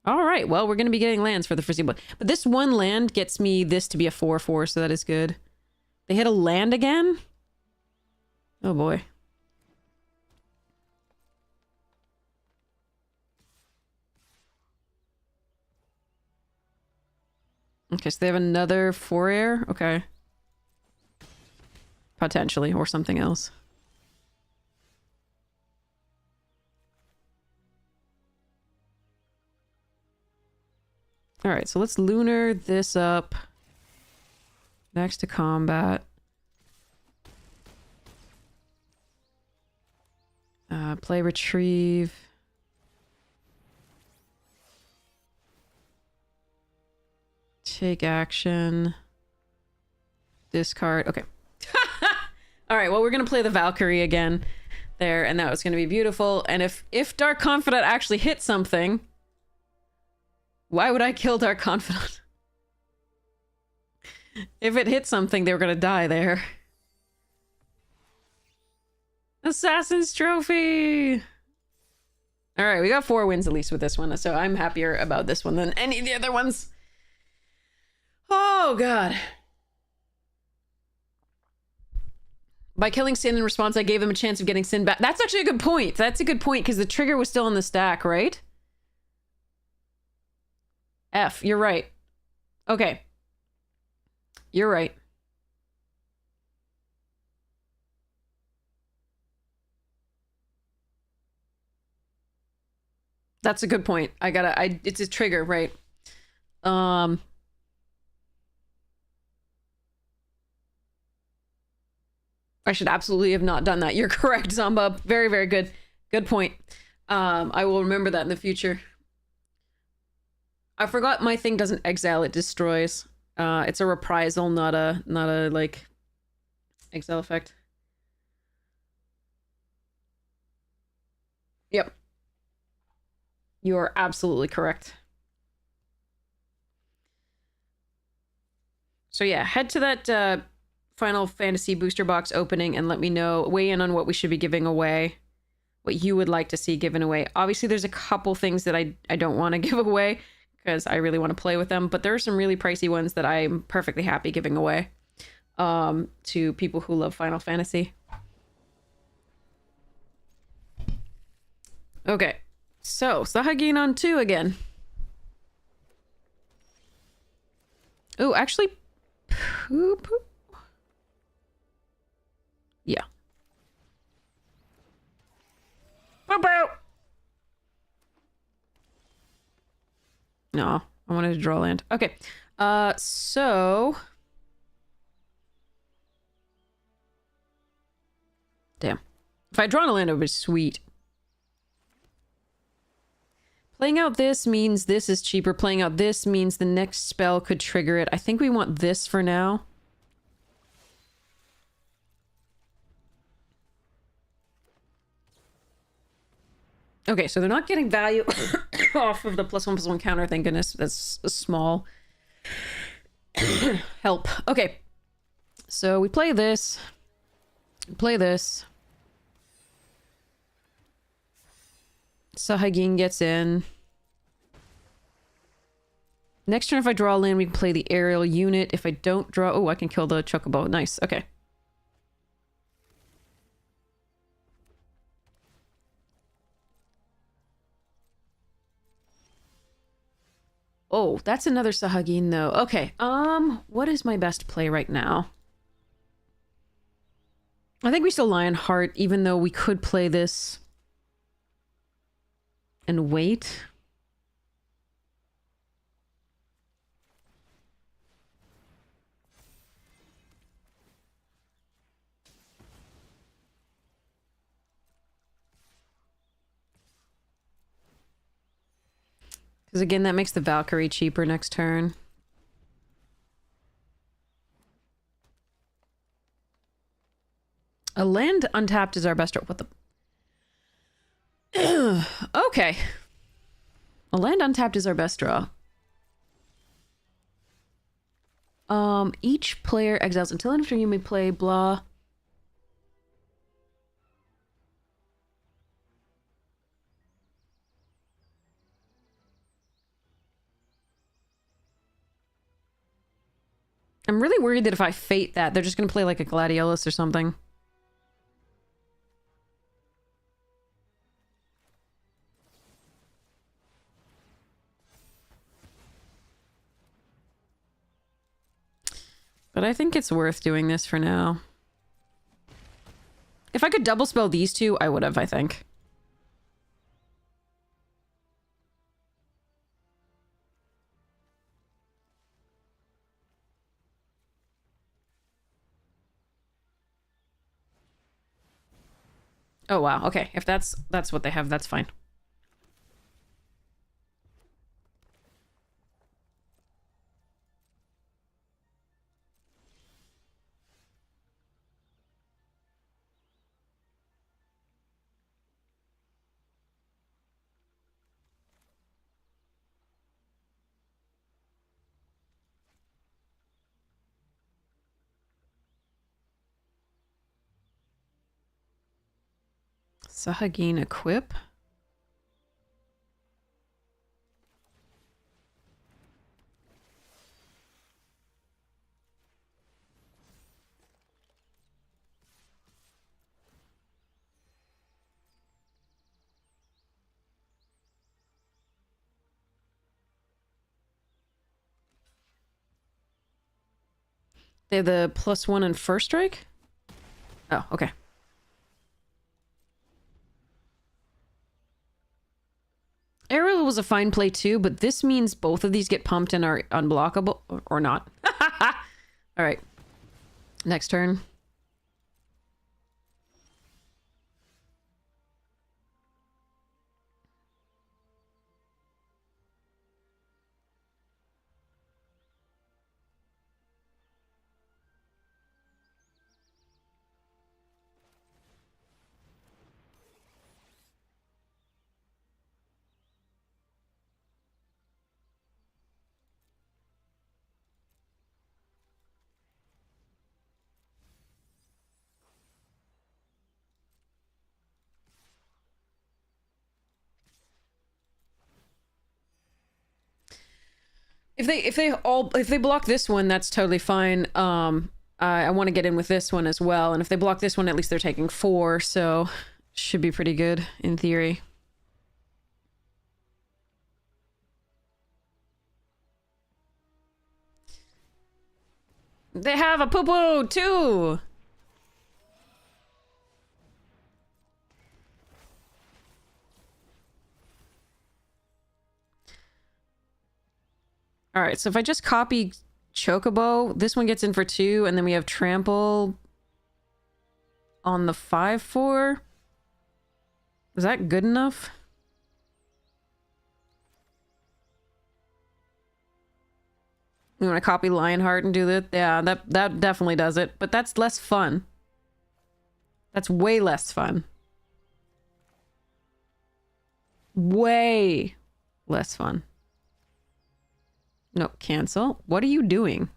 All right, well, we're going to be getting lands for the foreseeable. But this one land gets me this to be a 4/4, so that is good. They hit a land again? Oh boy. Okay, so they have another 4-air? Okay. Potentially, or something else. Alright, so let's lunar this up. Next to combat. Play retrieve. Take action. Discard. Okay. Alright, well, we're going to play the Valkyrie again there, and that was going to be beautiful. And if Dark Confidant actually hit something, why would I kill Dark Confidant? If it hit something, they were going to die there. Assassin's Trophy! Alright, we got 4 wins at least with this one, so I'm happier about this one than any of the other ones. Oh, God. By killing Sin in response, I gave him a chance of getting Sin back. That's actually a good point. That's a good point, because the trigger was still in the stack, right? F, you're right. Okay. You're right. That's a good point. It's a trigger, right? I should absolutely have not done that. You're correct, Zamba. Very, very good. Good point. I will remember that in the future. I forgot my thing doesn't exile, it destroys. It's a reprisal, not a like exile effect. Yep. You are absolutely correct. So yeah, head to that Final Fantasy booster box opening and let me know, weigh in on what we should be giving away, what you would like to see given away. Obviously, there's a couple things that I don't want to give away because I really want to play with them, but there are some really pricey ones that I'm perfectly happy giving away to people who love Final Fantasy. Okay, so Sahaginon 2 again. Oh, actually, poop. Yeah. No, I wanted to draw land. Okay. So damn. If I drawn a land, it would be sweet. Playing out this means this is cheaper. Playing out this means the next spell could trigger it. I think we want this for now. Okay, so they're not getting value off of the +1/+1 counter. Thank goodness. That's a small help. Okay, so we play this. Play this. Sahagin gets in. Next turn, if I draw a land, we can play the aerial unit. If I don't draw... Oh, I can kill the Chocobo. Nice. Okay. Oh, that's another Sahagin, though. Okay. What is my best play right now? I think we still Lionheart, even though we could play this and wait. Because again, that makes the Valkyrie cheaper next turn. A land untapped is our best draw. What the... Okay. A land untapped is our best draw. Each player exiles until end of turn you may play blah. I'm really worried that if I fate that, they're just gonna play like a Gladiolus or something. But I think it's worth doing this for now. If I could double spell these two, I would have, I think. Oh wow, okay. If that's what they have, that's fine. Sahagin equip. They have the +1 and first strike? Oh, okay. Aerial was a fine play too, but this means both of these get pumped and are unblockable. Or not. Alright. Next turn. If they block this one, that's totally fine. I want to get in with this one as well, and if they block this one, at least they're taking 4, so should be pretty good in theory. They have a poo-poo too. All right, so if I just copy Chocobo, this one gets in for 2, and then we have Trample on the 5/4. Is that good enough? You want to copy Lionheart and do that? Yeah, that definitely does it, but that's less fun. That's way less fun. Way less fun. No, cancel. What are you doing?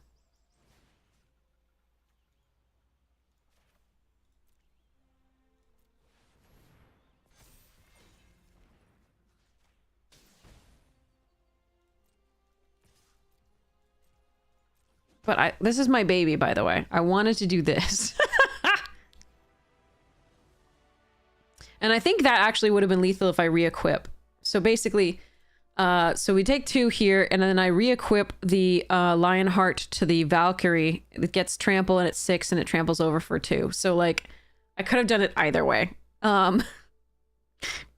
But this is my baby, by the way. I wanted to do this. And I think that actually would have been lethal if I re-equip. So basically, so we take 2 here, and then I re-equip the Lionheart to the Valkyrie. It gets trample, and it's 6, and it tramples over for 2. So, like, I could have done it either way. But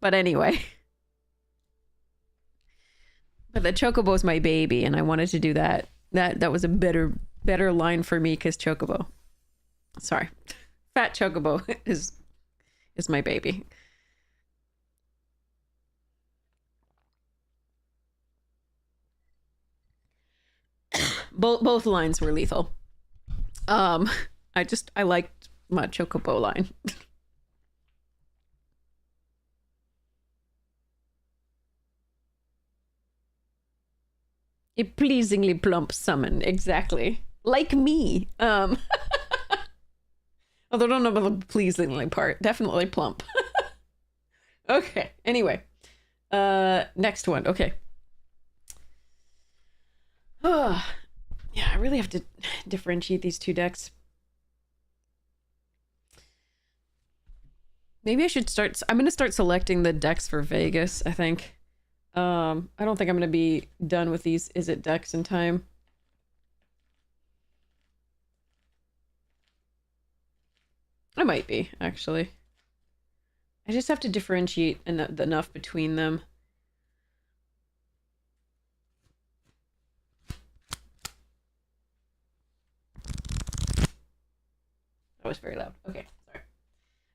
anyway. But the Chocobo is my baby, and I wanted to do that. That was a better line for me, because Chocobo. Sorry. Fat Chocobo is my baby. Both lines were lethal. I liked my Chocobo line. A pleasingly plump summon, exactly. Like me. Although I don't know about the pleasingly part. Definitely plump. Okay, anyway. Next one, okay. Yeah, I really have to differentiate these 2 decks. Maybe I should start... I'm going to start selecting the decks for Vegas, I think. I don't think I'm going to be done with these Is It decks in time. I might be, actually. I just have to differentiate enough between them. That was very loud. Okay, sorry.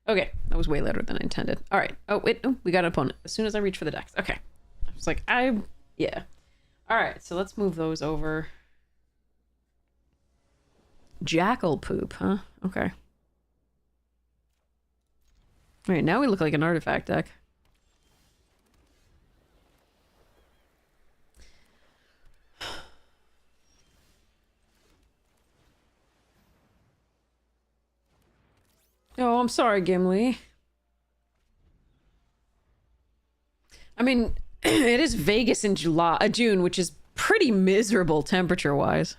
Okay, that was way louder than I intended. All right. Oh, wait. Oh, we got an opponent. As soon as I reach for the decks. Okay. I was like, yeah. All right, so let's move those over. Jackal poop, huh? Okay. All right, now we look like an artifact deck. Oh, I'm sorry, Gimli. I mean, it is Vegas in June, which is pretty miserable temperature-wise.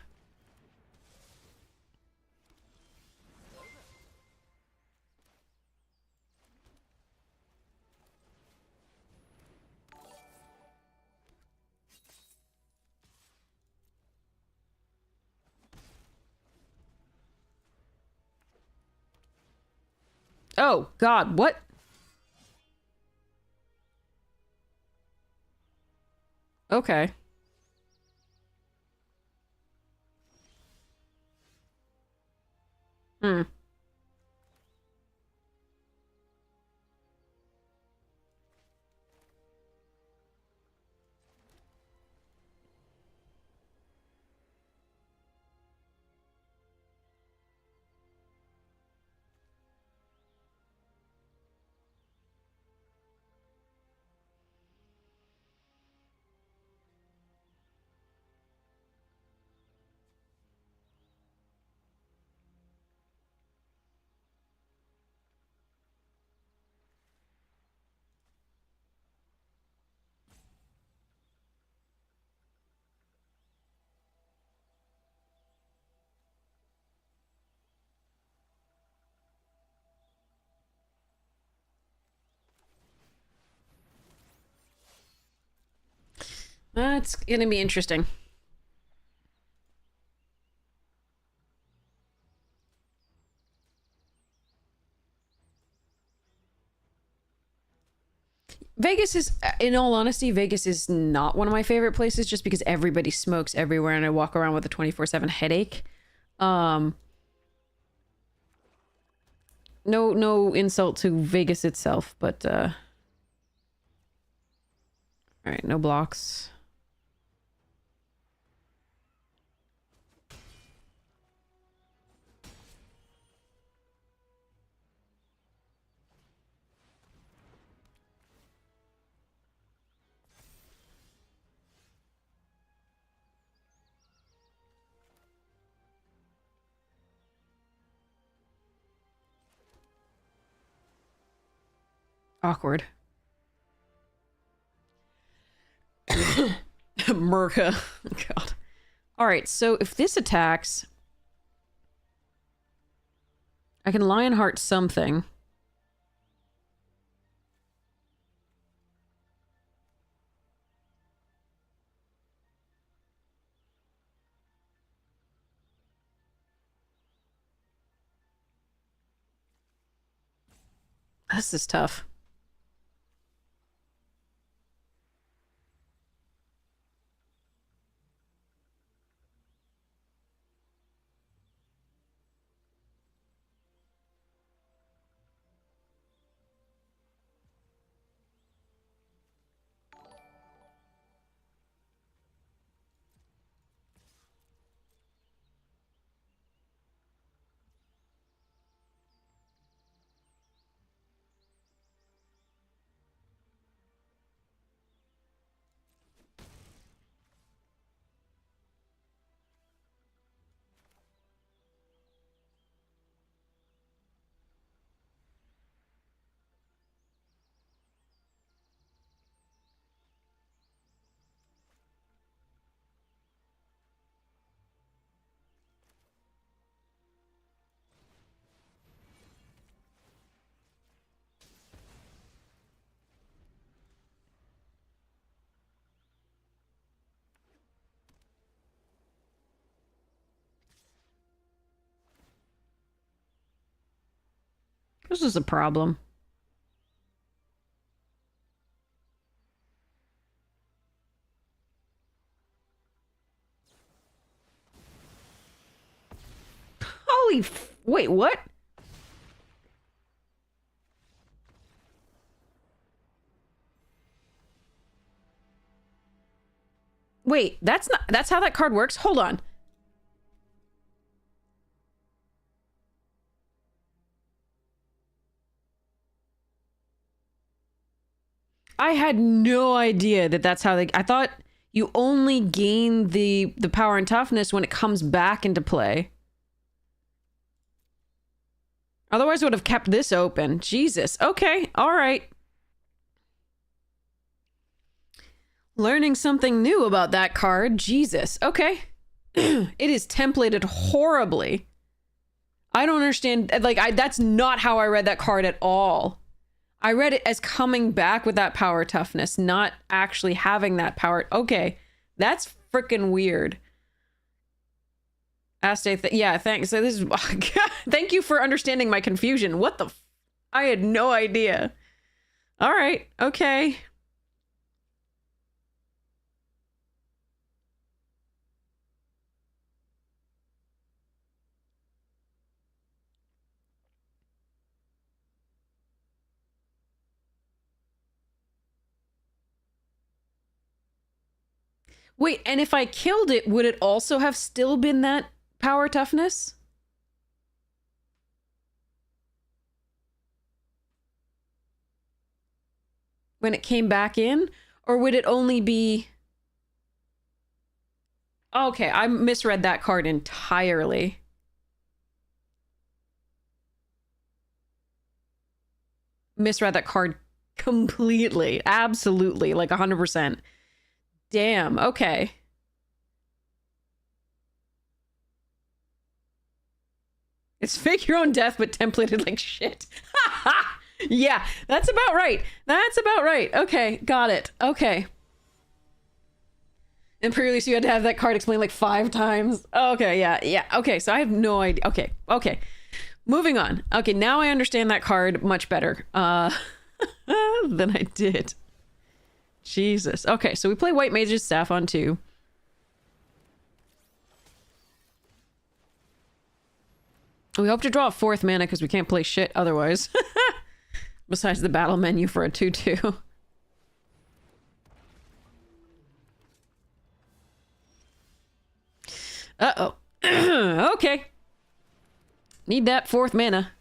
Oh, God, what? Okay. Hmm. That's gonna be interesting. Vegas is, in all honesty, Vegas is not one of my favorite places just because everybody smokes everywhere and I walk around with a 24/7 headache. No insult to Vegas itself, but, all right, no blocks. Awkward. Merca. God. Alright, so if this attacks... I can Lionheart something. This is tough. This is a problem. Wait, what? Wait, that's how that card works? Hold on. I had no idea that that's how they... I thought you only gain the power and toughness when it comes back into play. Otherwise, I would have kept this open. Jesus. Okay. All right. Learning something new about that card. Jesus. Okay. It is templated horribly. I don't understand. Like, that's not how I read that card at all. I read it as coming back with that power toughness, not actually having that power. Okay, that's freaking weird. Aste, yeah, thanks. So this is thank you for understanding my confusion. What the? I had no idea. All right, okay. Wait, and if I killed it, would it also have still been that power toughness? When it came back in? Or would it only be... Okay, I misread that card entirely. Misread that card completely. Absolutely. Like 100%. Damn, okay. It's fake your own death, but templated like shit. Yeah, that's about right. That's about right. Okay, got it. Okay. And pre-release, you had to have that card explained like 5 times. Okay, yeah. Okay, so I have no idea. Okay. Moving on. Okay, now I understand that card much better than I did. Jesus. Okay, so we play White Mage's Staff on 2. We hope to draw a 4th mana because we can't play shit otherwise. Besides the battle menu for a 2/2. Uh-oh. Okay. Need that 4th mana.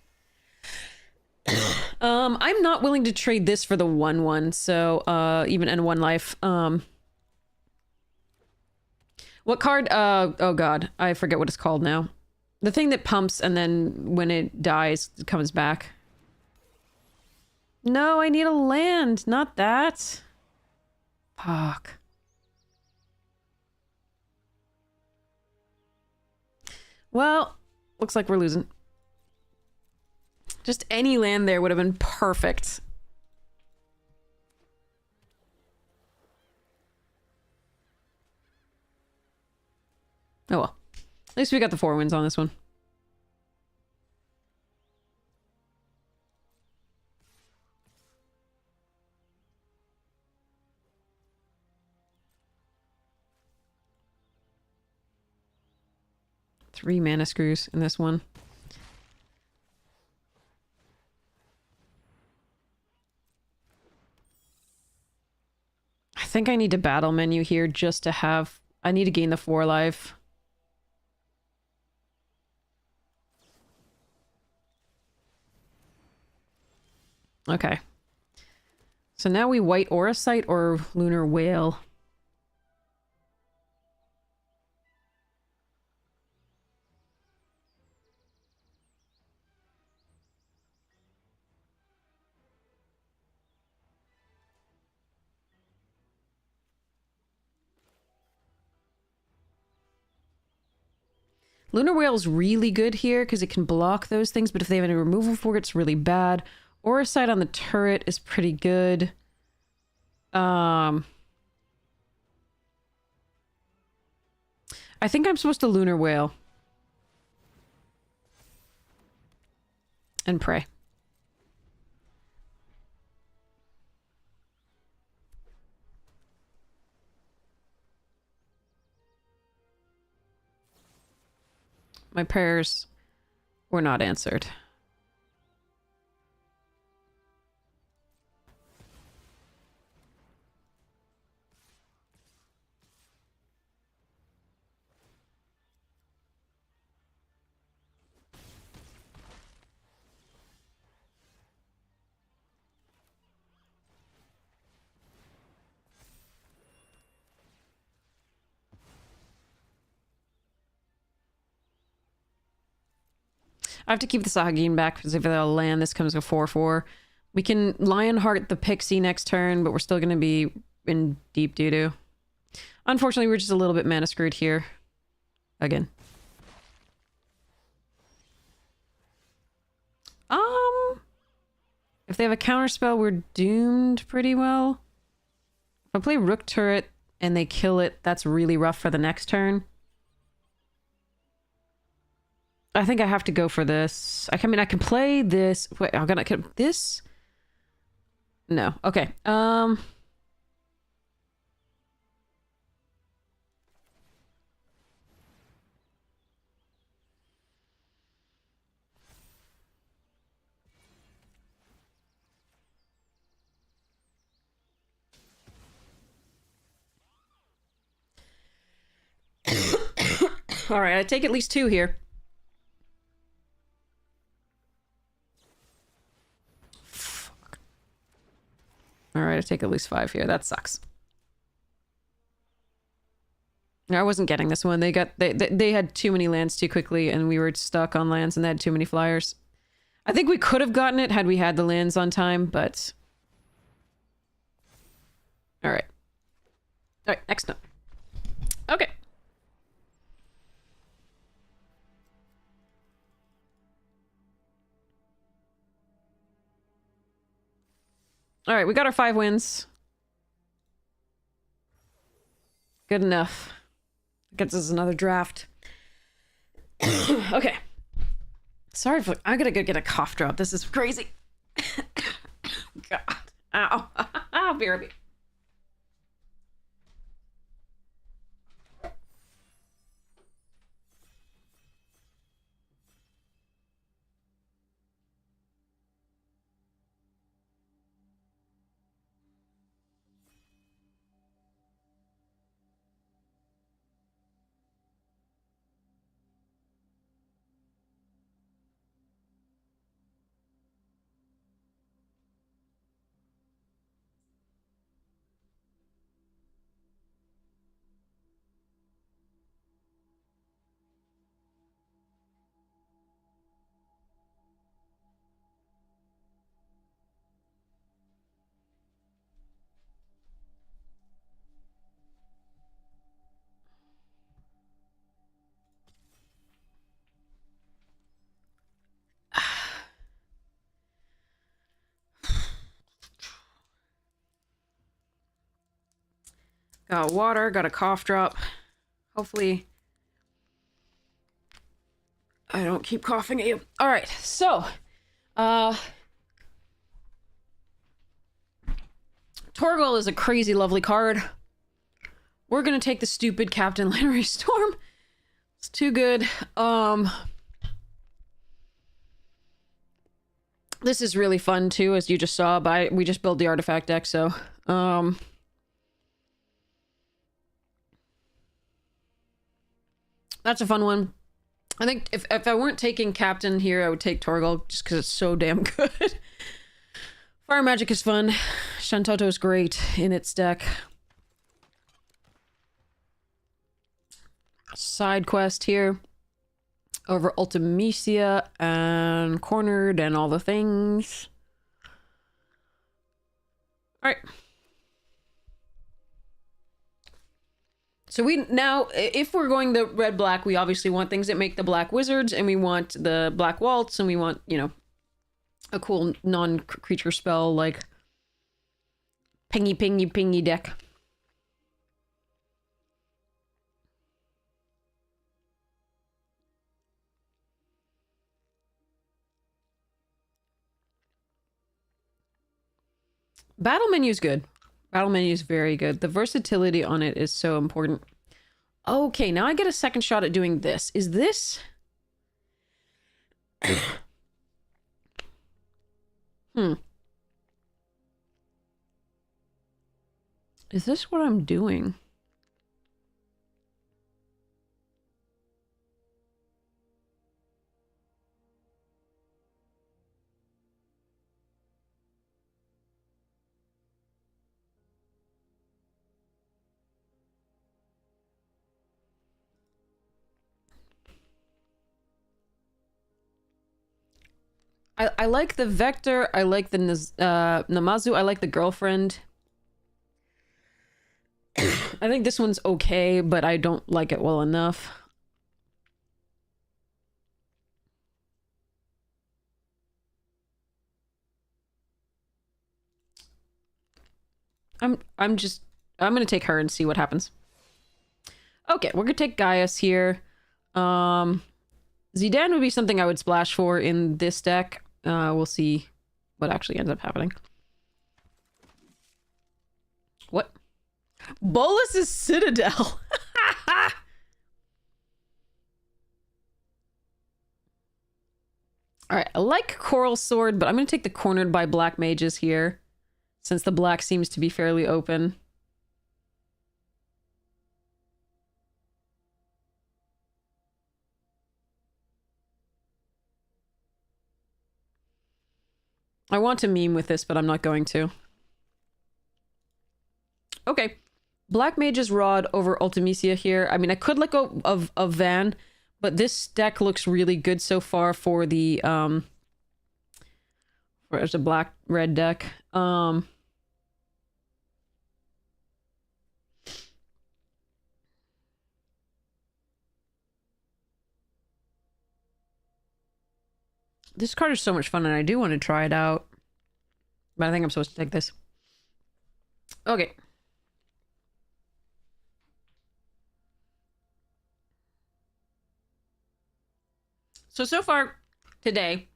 I'm not willing to trade this for the 1/1, so even in 1 life. What card? Oh god, I forget what it's called now. The thing that pumps and then when it dies, it comes back. No, I need a land, not that. Fuck. Well, looks like we're losing. Just any land there would have been perfect. Oh well. At least we got the 4 wins on this one. Three mana screws in this one. I think I need to battle menu here just to have... I need to gain the 4 life. Okay. So now we white Auracite or Lunar Whale. Lunar Whale's really good here because it can block those things, but if they have any removal for it, it's really bad. Auracite on the turret is pretty good. I think I'm supposed to Lunar Whale. And pray. My prayers were not answered. I have to keep the Sahagin back because if they'll land, this comes to 4/4. We can Lionheart the Pixie next turn, but we're still going to be in deep doo-doo. Unfortunately, we're just a little bit mana screwed here. Again. If they have a counterspell, we're doomed pretty well. If I play Rook Turret and they kill it, that's really rough for the next turn. I think I have to go for this. I mean, I can play this. Wait, I'm gonna... This? No. Okay. All right, I take at least 2 here. Fuck. All right, I take at least 5 here. That sucks. I wasn't getting this one. They had too many lands too quickly, and we were stuck on lands, and they had too many flyers. I think we could have gotten it had we had the lands on time, but... All right. All right, next up. Okay. All right, we got our 5 wins. Good enough. Gets us another draft. Okay. Sorry if I gotta go get a cough drop. This is crazy. God. Ow. Ow, BRB. Got water, got a cough drop. Hopefully I don't keep coughing at you. All right, so, Torgal is a crazy lovely card. We're gonna take the stupid Captain Lannery Storm. It's too good. This is really fun too, as you just saw, but we just built the artifact deck, so, that's a fun one. I think if I weren't taking Captain here, I would take Torgal, just because it's so damn good. Fire Magic is fun. Shantoto is great in its deck. Side quest here. Over Ultimecia and Cornered and all the things. Alright. So we now, if we're going the red-black, we obviously want things that make the black wizards, and we want the black waltz, and we want, you know, a cool non-creature spell like pingy pingy pingy deck. Battle menu is good. Battle menu is very good. The versatility on it is so important. Okay, now I get a second shot at doing this. Is this... Is this what I'm doing? I like the Vector, I like the Namazu, I like the Girlfriend. I think this one's okay, but I don't like it well enough. I'm gonna take her and see what happens. Okay, we're gonna take Gaius here. Zidane would be something I would splash for in this deck. We'll see what actually ends up happening. What? Bolus's Citadel! Alright, I like Coral Sword, but I'm gonna take the Cornered by Black Mages here, since the black seems to be fairly open. I want to meme with this, but I'm not going to. Okay. Black Mage's Rod over Ultimecia here. I mean, I could let go of Van, but this deck looks really good so far for the, it's a black-red deck. This card is so much fun, and I do want to try it out. But I think I'm supposed to take this. Okay. So far, today,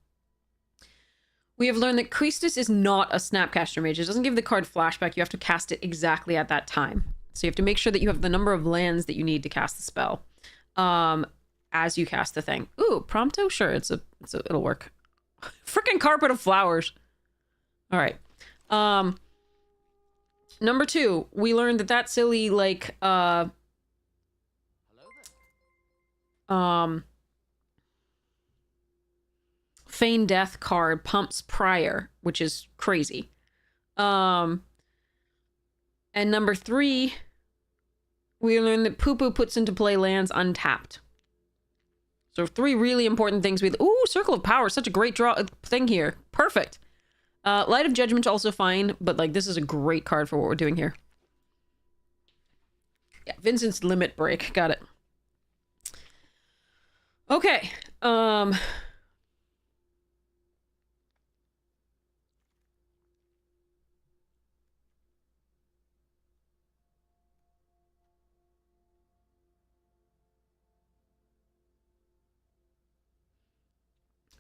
we have learned that Priestess is not a Snapcaster Mage. It doesn't give the card flashback. You have to cast it exactly at that time. So you have to make sure that you have the number of lands that you need to cast the spell. As you cast the thing. Ooh, Prompto? Sure, it'll work. Freaking Carpet of Flowers. All right. Number 2, we learned that silly, like, Feign Death card pumps Prior, which is crazy. And number 3, we learned that Poo Poo puts into play lands untapped. So 3 really important things with... Ooh, Circle of Power. Such a great draw thing here. Perfect. Light of Judgment also fine, but like this is a great card for what we're doing here. Yeah, Vincent's Limit Break. Got it. Okay.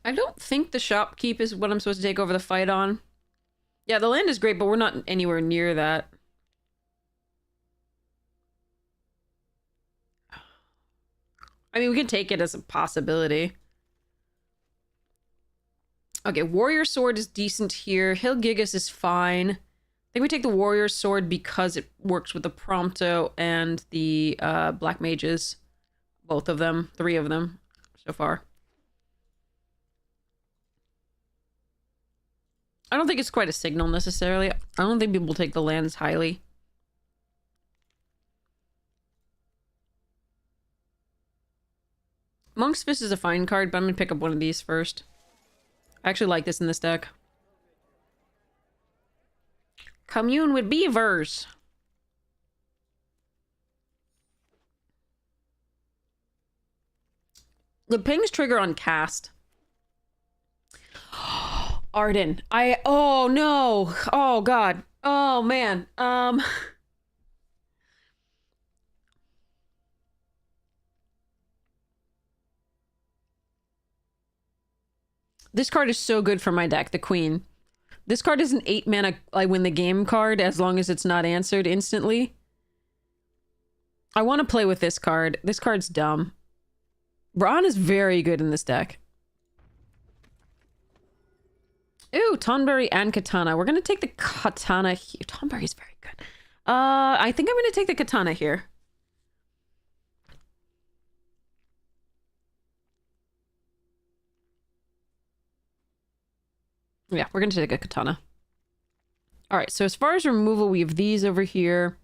I don't think the shopkeep is what I'm supposed to take over the fight on. Yeah, the land is great, but we're not anywhere near that. I mean, we can take it as a possibility. Okay, Warrior Sword is decent here. Hill Gigas is fine. I think we take the Warrior Sword because it works with the Prompto and the Black Mages. Both of them. 3 of them so far. I don't think it's quite a signal necessarily. I don't think people take the lands highly. Monk's Fist is a fine card, but I'm going to pick up one of these first. I actually like this in this deck. Commune with beavers. The pings trigger on cast. Arden. Oh no. Oh god. Oh man. This card is so good for my deck, the Queen. This card is an 8 mana I win the game card as long as it's not answered instantly. I want to play with this card. This card's dumb. Braun is very good in this deck. Ooh, Tonberry and Katana. We're going to take the Katana here. Tonberry is very good. I think I'm going to take the Katana here. Yeah, we're going to take a Katana. All right, so as far as removal, we have these over here.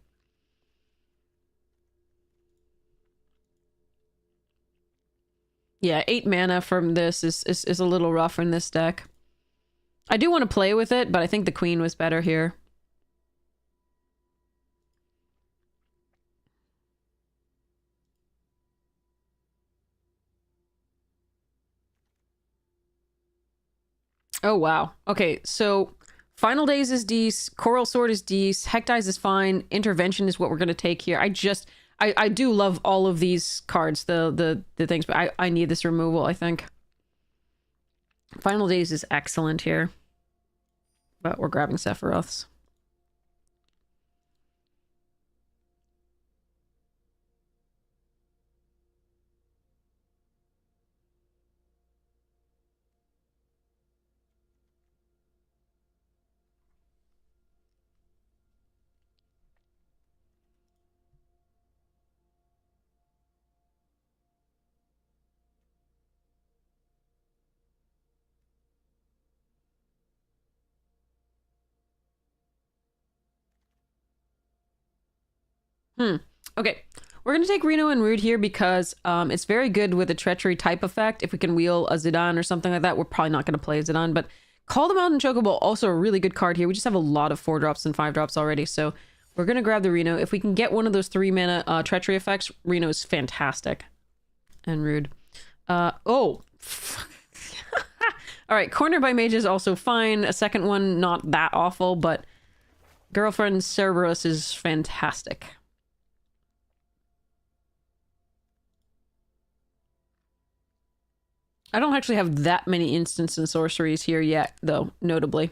Yeah, 8 mana from this is a little rough in this deck. I do want to play with it, but I think the Queen was better here. Oh, wow. Okay, so Final Days is Dece, Coral Sword is Dece, Hectize is fine, Intervention is what we're going to take here. I do love all of these cards, the things, but I need this removal, I think. Final Days is excellent here. But we're grabbing Sephiroth's. Okay. We're going to take Reno and Rude here because it's very good with a Treachery type effect. If we can wheel a Zidane or something like that, we're probably not going to play Zidane, but Call them Out in Chocobo, also a really good card here. We just have a lot of 4-drops and 5-drops already, so we're going to grab the Reno. If we can get one of those 3-mana Treachery effects, Reno is fantastic. And Rude. Oh. Alright, Corner by Mage is also fine. A second one, not that awful, but Girlfriend Cerberus is fantastic. I don't actually have that many instants and sorceries here yet, though, notably.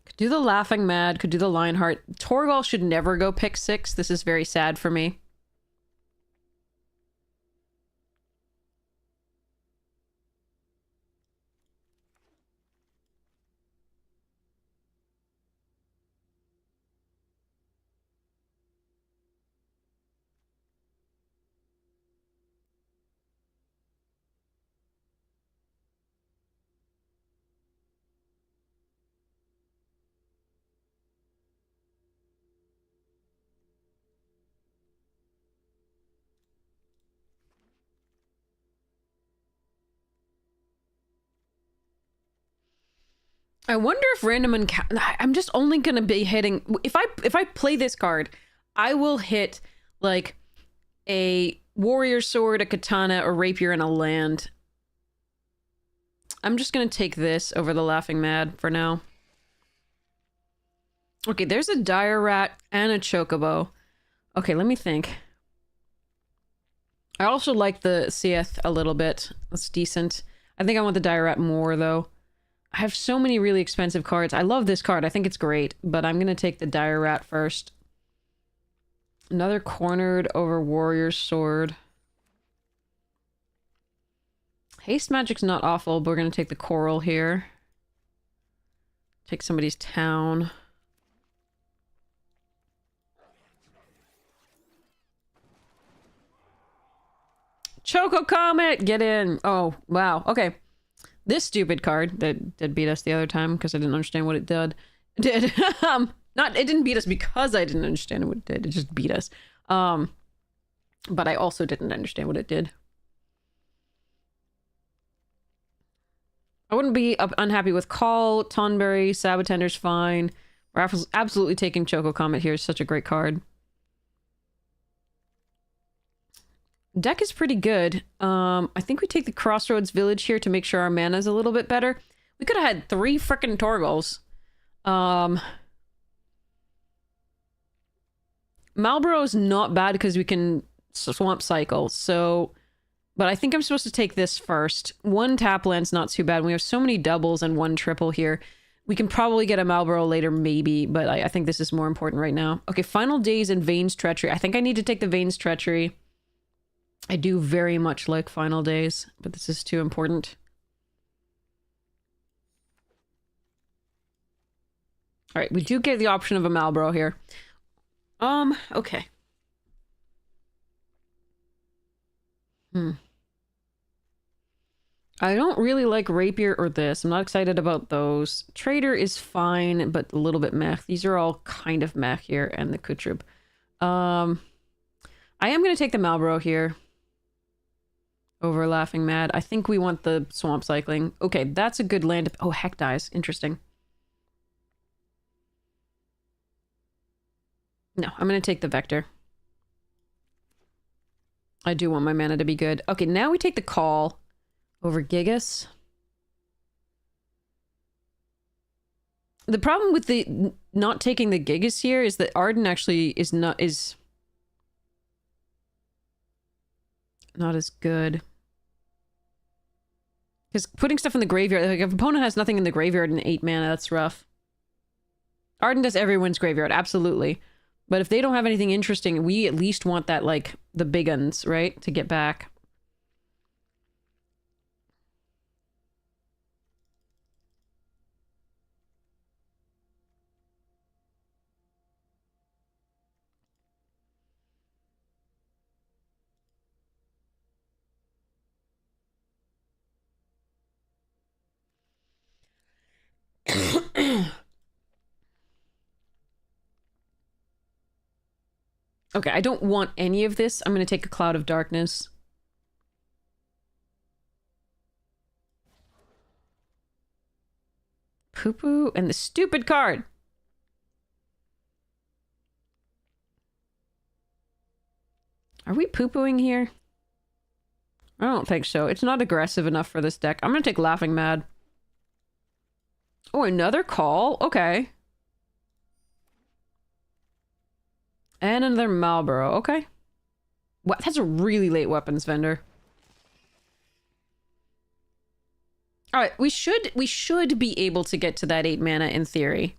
Could do the Laughing Mad, could do the Lionheart. Torgal should never go pick 6. This is very sad for me. I wonder if random encounter. I'm just only gonna be hitting. If I play this card, I will hit like a warrior sword, a katana, a rapier, and a land. I'm just gonna take this over the Laughing Mad for now. Okay, there's a dire rat and a chocobo. Okay, let me think. I also like the Seath a little bit. That's decent. I think I want the Dire more, though. I have so many really expensive cards. I love this card. I think it's great, but I'm going to take the Dire Rat first. Another cornered over Warrior's Sword. Haste Magic's not awful, but we're going to take the Coral here. Take somebody's town. Choco Comet! Get in! Oh, wow. Okay. This stupid card that did beat us the other time because I didn't understand what it did. It didn't beat us because I didn't understand what it did. It just beat us. But I also didn't understand what it did. I wouldn't be unhappy with Call, Tonberry, Sabotender's fine. We're absolutely taking Choco Comet here. It's such a great card. Deck is pretty good. I think we take the Crossroads Village here to make sure our mana's a little bit better. We could have had 3 frickin' Torgals. Malboro's not bad because we can Swamp Cycle, so... But I think I'm supposed to take this first. 1 tap land's not too bad. We have so many doubles and 1 triple here. We can probably get a Malboro later, maybe, but I think this is more important right now. Okay, Final Days and Vane's Treachery. I think I need to take the Vane's Treachery. I do very much like Final Days, but this is too important. Alright, we do get the option of a Malboro here. Okay. I don't really like Rapier or this. I'm not excited about those. Trader is fine, but a little bit meh. These are all kind of meh here, and the Kutrub. I am going to take the Malboro here. Over Laughing Mad. I think we want the Swamp Cycling. Okay, that's a good land. Oh, Heck dies. Interesting. No, I'm going to take the Vector. I do want my mana to be good. Okay, now we take the Call over Gigas. The problem with the not taking the Gigas here is that Arden actually is not as good. Because putting stuff in the graveyard, like if an opponent has nothing in the graveyard and 8 mana, that's rough. Arden does everyone's graveyard, absolutely. But if they don't have anything interesting, we at least want that, like, the big uns, right? To get back. Okay, I don't want any of this. I'm going to take a Cloud of Darkness. Poo-poo and the stupid card. Are we poo-pooing here? I don't think so. It's not aggressive enough for this deck. I'm going to take Laughing Mad. Oh, another Call? Okay. And another Malboro. Okay. What? That's a really late weapons vendor. Alright, we should be able to get to that 8 mana in theory.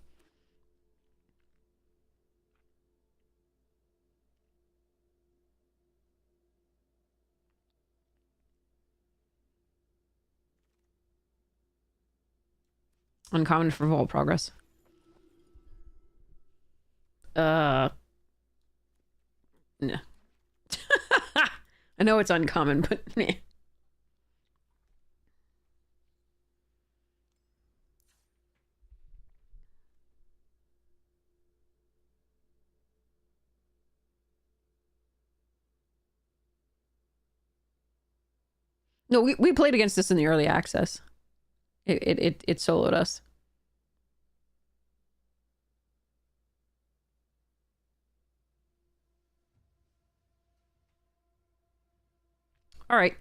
Uncommon for Vault Progress. No. I know it's uncommon, but meh. No, we played against this in the early access. It soloed us. All right.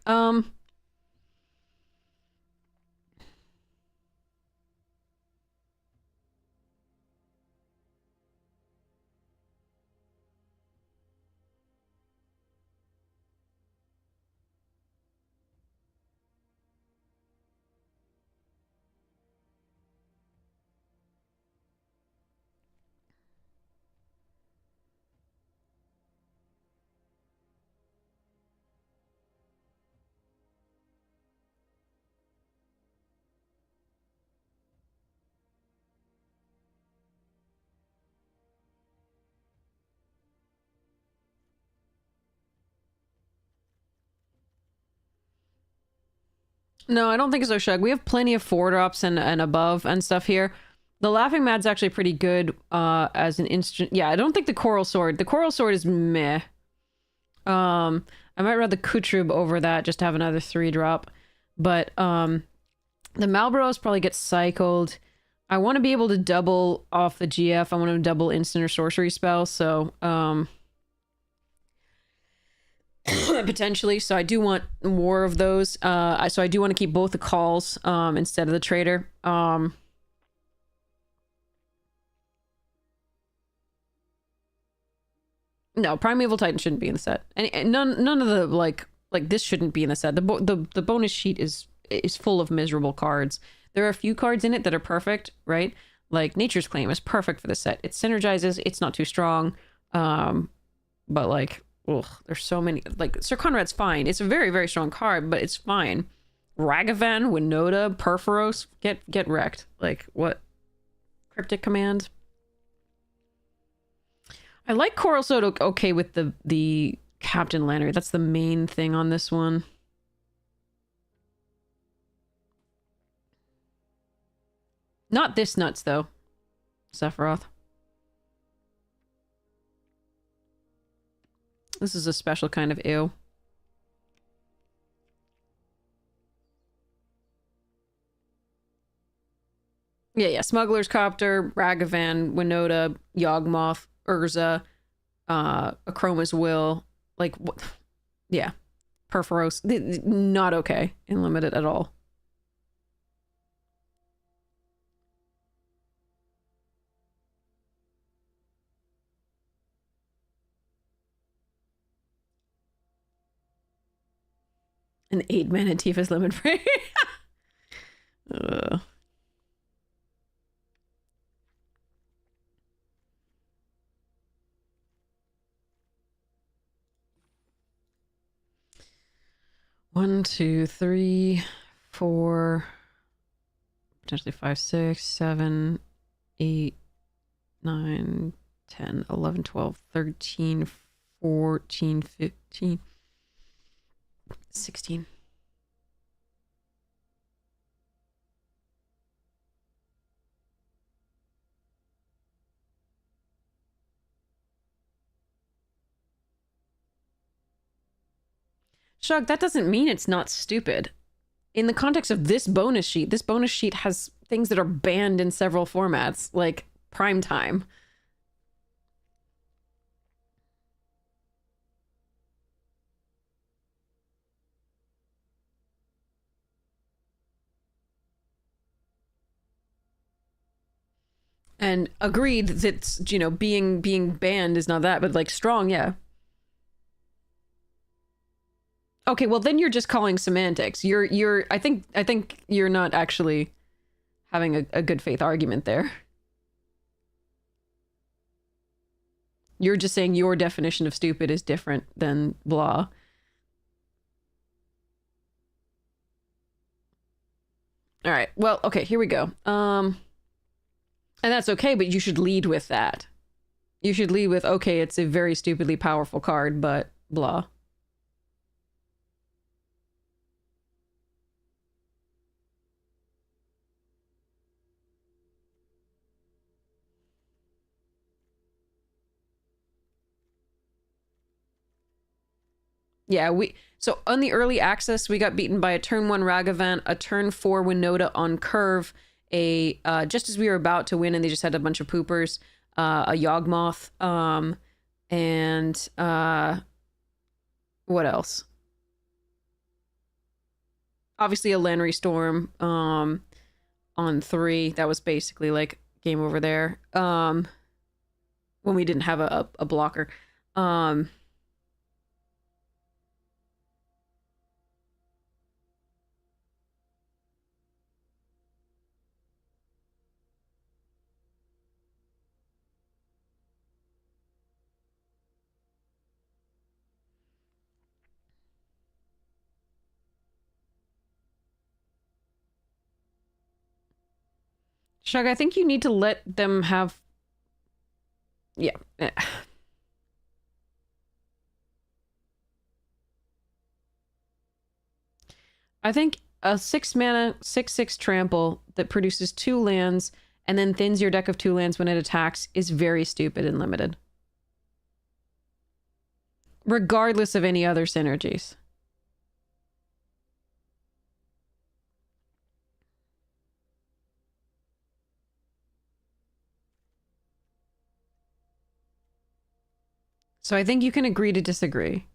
No, I don't think so, Shug. We have plenty of 4-drops and above and stuff here. The Laughing Mad's actually pretty good as an instant. Yeah, I don't think the Coral Sword. The Coral Sword is meh. I might run the Kutrub over that just to have another 3-drop. But the Malboros probably gets cycled. I want to be able to double off the GF. I want to double instant or sorcery spell, so potentially. So I do want more of those. So I do want to keep both the calls instead of the trader. No, Primeval Titan shouldn't be in the set. And none of the like this shouldn't be in the set. The bonus sheet is full of miserable cards. There are a few cards in it that are perfect, right? Like Nature's Claim is perfect for the set. It synergizes. It's not too strong, but like, ugh, there's so many. Like Sir Conrad's fine. It's a very very strong card, but it's fine. Ragavan, Winota, Perforos, get wrecked. Like what? Cryptic Command. I like Coral Sword okay with the Captain Lantern. That's the main thing on this one. Not this nuts, though. Sephiroth. This is a special kind of ew. Yeah. Smuggler's Copter, Ragavan, Winota, Yawgmoth, Urza, Akroma's Will. Like, what? Yeah. Perforos. Not okay in limited at all. An 8-mana Tifa's Lemon Free. 1, 2, 3, 4, potentially 5, 6, 7, 8, 9, 10, 11, 12, 13, 14, 15, 16. Shug, that doesn't mean it's not stupid. In the context of this bonus sheet has things that are banned in several formats, like Prime Time. And agreed that, you know, being banned is not that, but like strong, yeah. Okay, well then you're just calling semantics. I think you're not actually having a good faith argument there. You're just saying your definition of stupid is different than blah. All right. Well, okay, here we go. And that's okay, but you should lead with that. You should lead with, okay, it's a very stupidly powerful card, but blah. Yeah, so on the early access, we got beaten by a turn 1 Ragavan, a turn 4 Winota on curve, just as we were about to win and they just had a bunch of poopers, a Yawgmoth, and what else? Obviously a Lanry Storm on 3. That was basically like game over there. When we didn't have a blocker. Shug, I think you need to let them have... Yeah. I think a 6 mana, 6/6 trample that produces 2 lands and then thins your deck of 2 lands when it attacks is very stupid and limited. Regardless of any other synergies. So I think you can agree to disagree.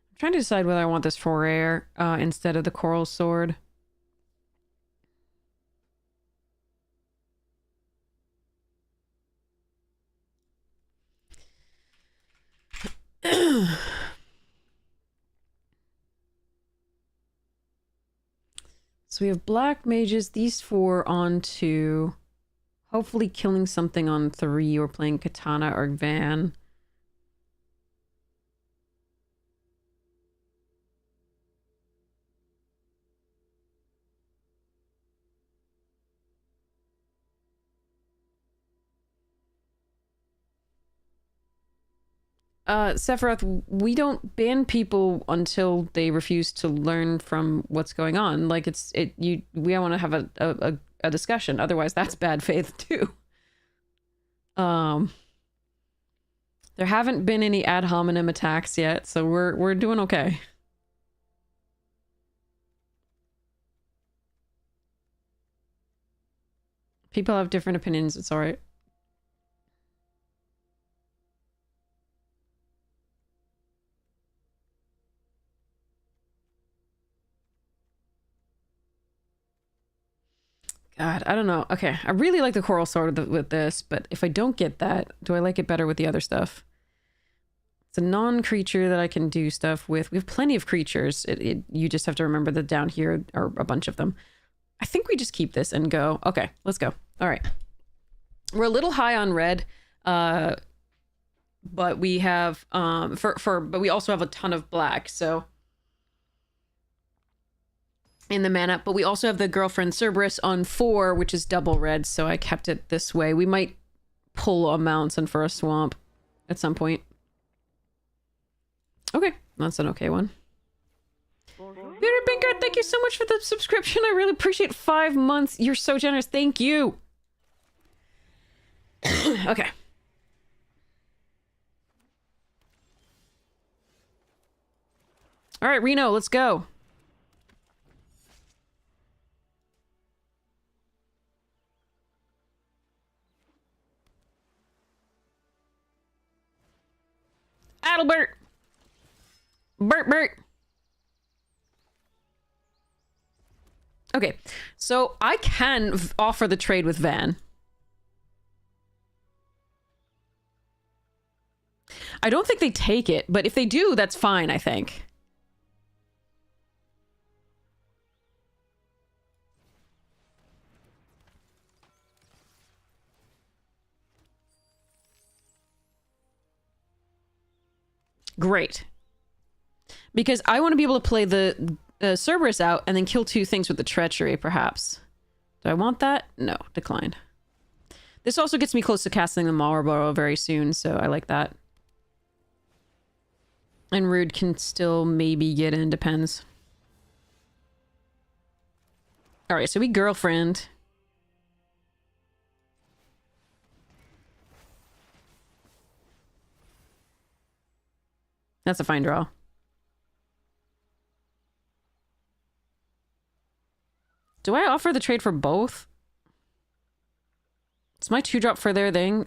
I'm trying to decide whether I want this for rare instead of the coral sword. So we have black mages, these 4 on 2. Hopefully killing something on 3 or playing Katana or Van. Sephiroth, we don't ban people until they refuse to learn from what's going on. Like we want to have a discussion. Otherwise, that's bad faith too. There haven't been any ad hominem attacks yet, so we're doing okay. People have different opinions. It's all right. God, I don't know. Okay, I really like the coral sword with this, but if I don't get that, do I like it better with the other stuff? It's a non-creature that I can do stuff with. We have plenty of creatures. You just have to remember that down here are a bunch of them. I think we just keep this and go. Okay, let's go. All right. We're a little high on red, but we have but we also have a ton of black, so in the mana, but we also have the girlfriend Cerberus on 4, which is double red, so I kept it this way. We might pull a mountain for a swamp at some point. Okay, that's an okay one. Peter Binkert, thank you so much for the subscription. I really appreciate 5 months. You're so generous. Thank you. Okay. All right, Reno, let's go. Adelbert! Bert! Okay, so I can offer the trade with Van. I don't think they take it, but if they do, that's fine, I think. Great. Because I want to be able to play the Cerberus out and then kill 2 things with the treachery, perhaps. Do I want that? No, declined. This also gets me close to casting the Marlborough very soon, so I like that. And Rude can still maybe get in, depends. Alright, so we girlfriend. That's a fine draw. Do I offer the trade for both? It's my 2-drop for their thing.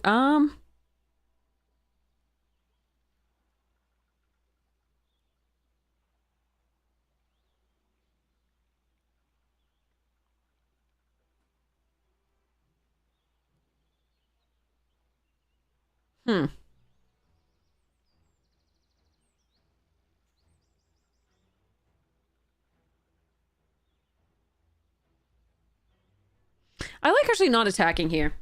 I like actually not attacking here.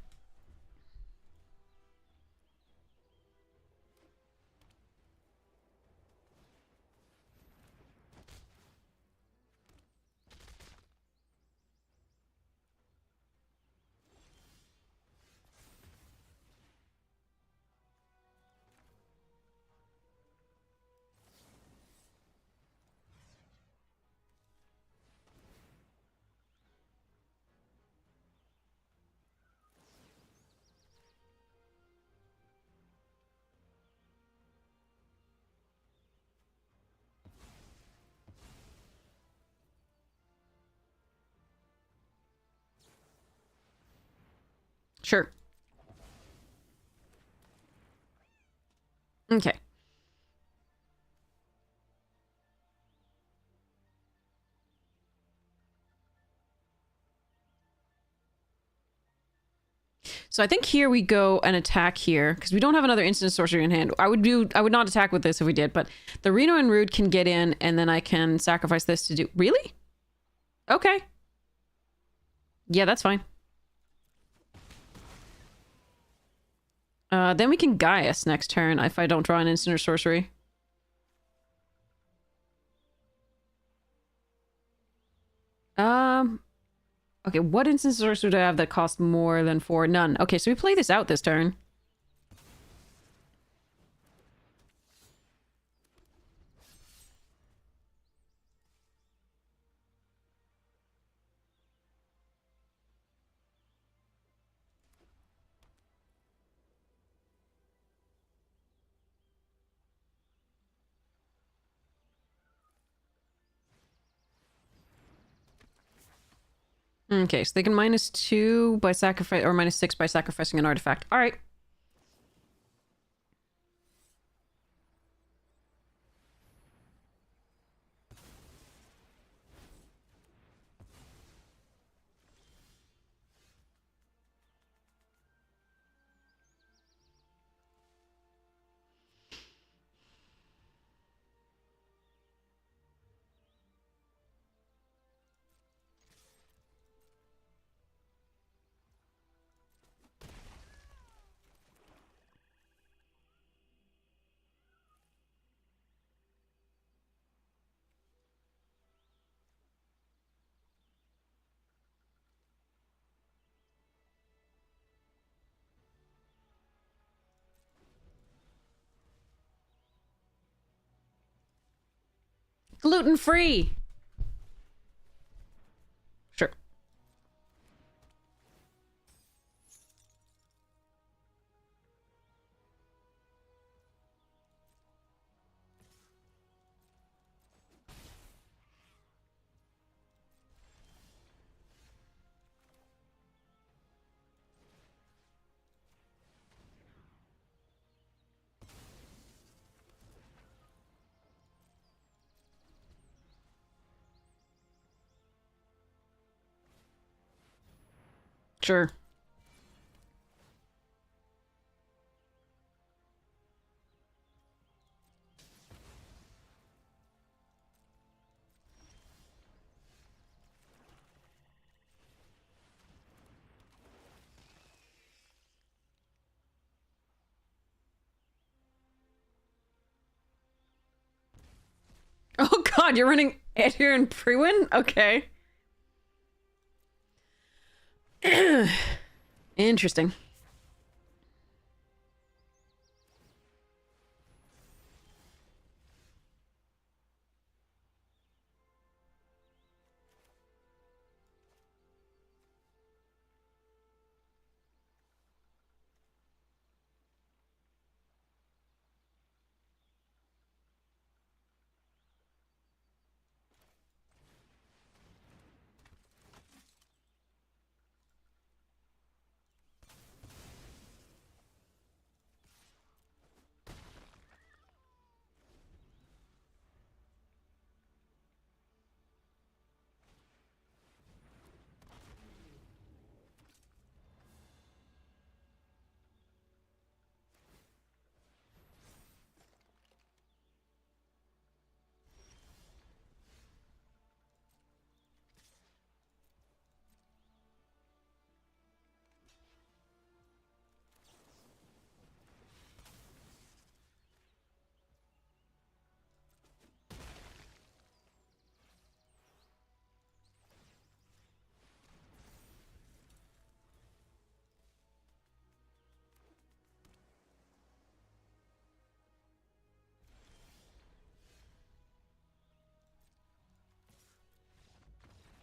Sure. Okay. So I think here we go and attack here because we don't have another instant sorcery in hand. I would not attack with this if we did, but the Reno and Rude can get in and then I can sacrifice this to do... Really? Okay. Yeah, that's fine. Then we can Gaius next turn if I don't draw an instant or sorcery. Okay, what instant sorcery do I have that costs more than 4? None. Okay, so we play this out this turn. Okay, so they can -2 by sacrifice, or -6 by sacrificing an artifact. All right. Gluten-free! Sure. Sure. Oh god, you're running Edgar and Prewin? Okay. Interesting.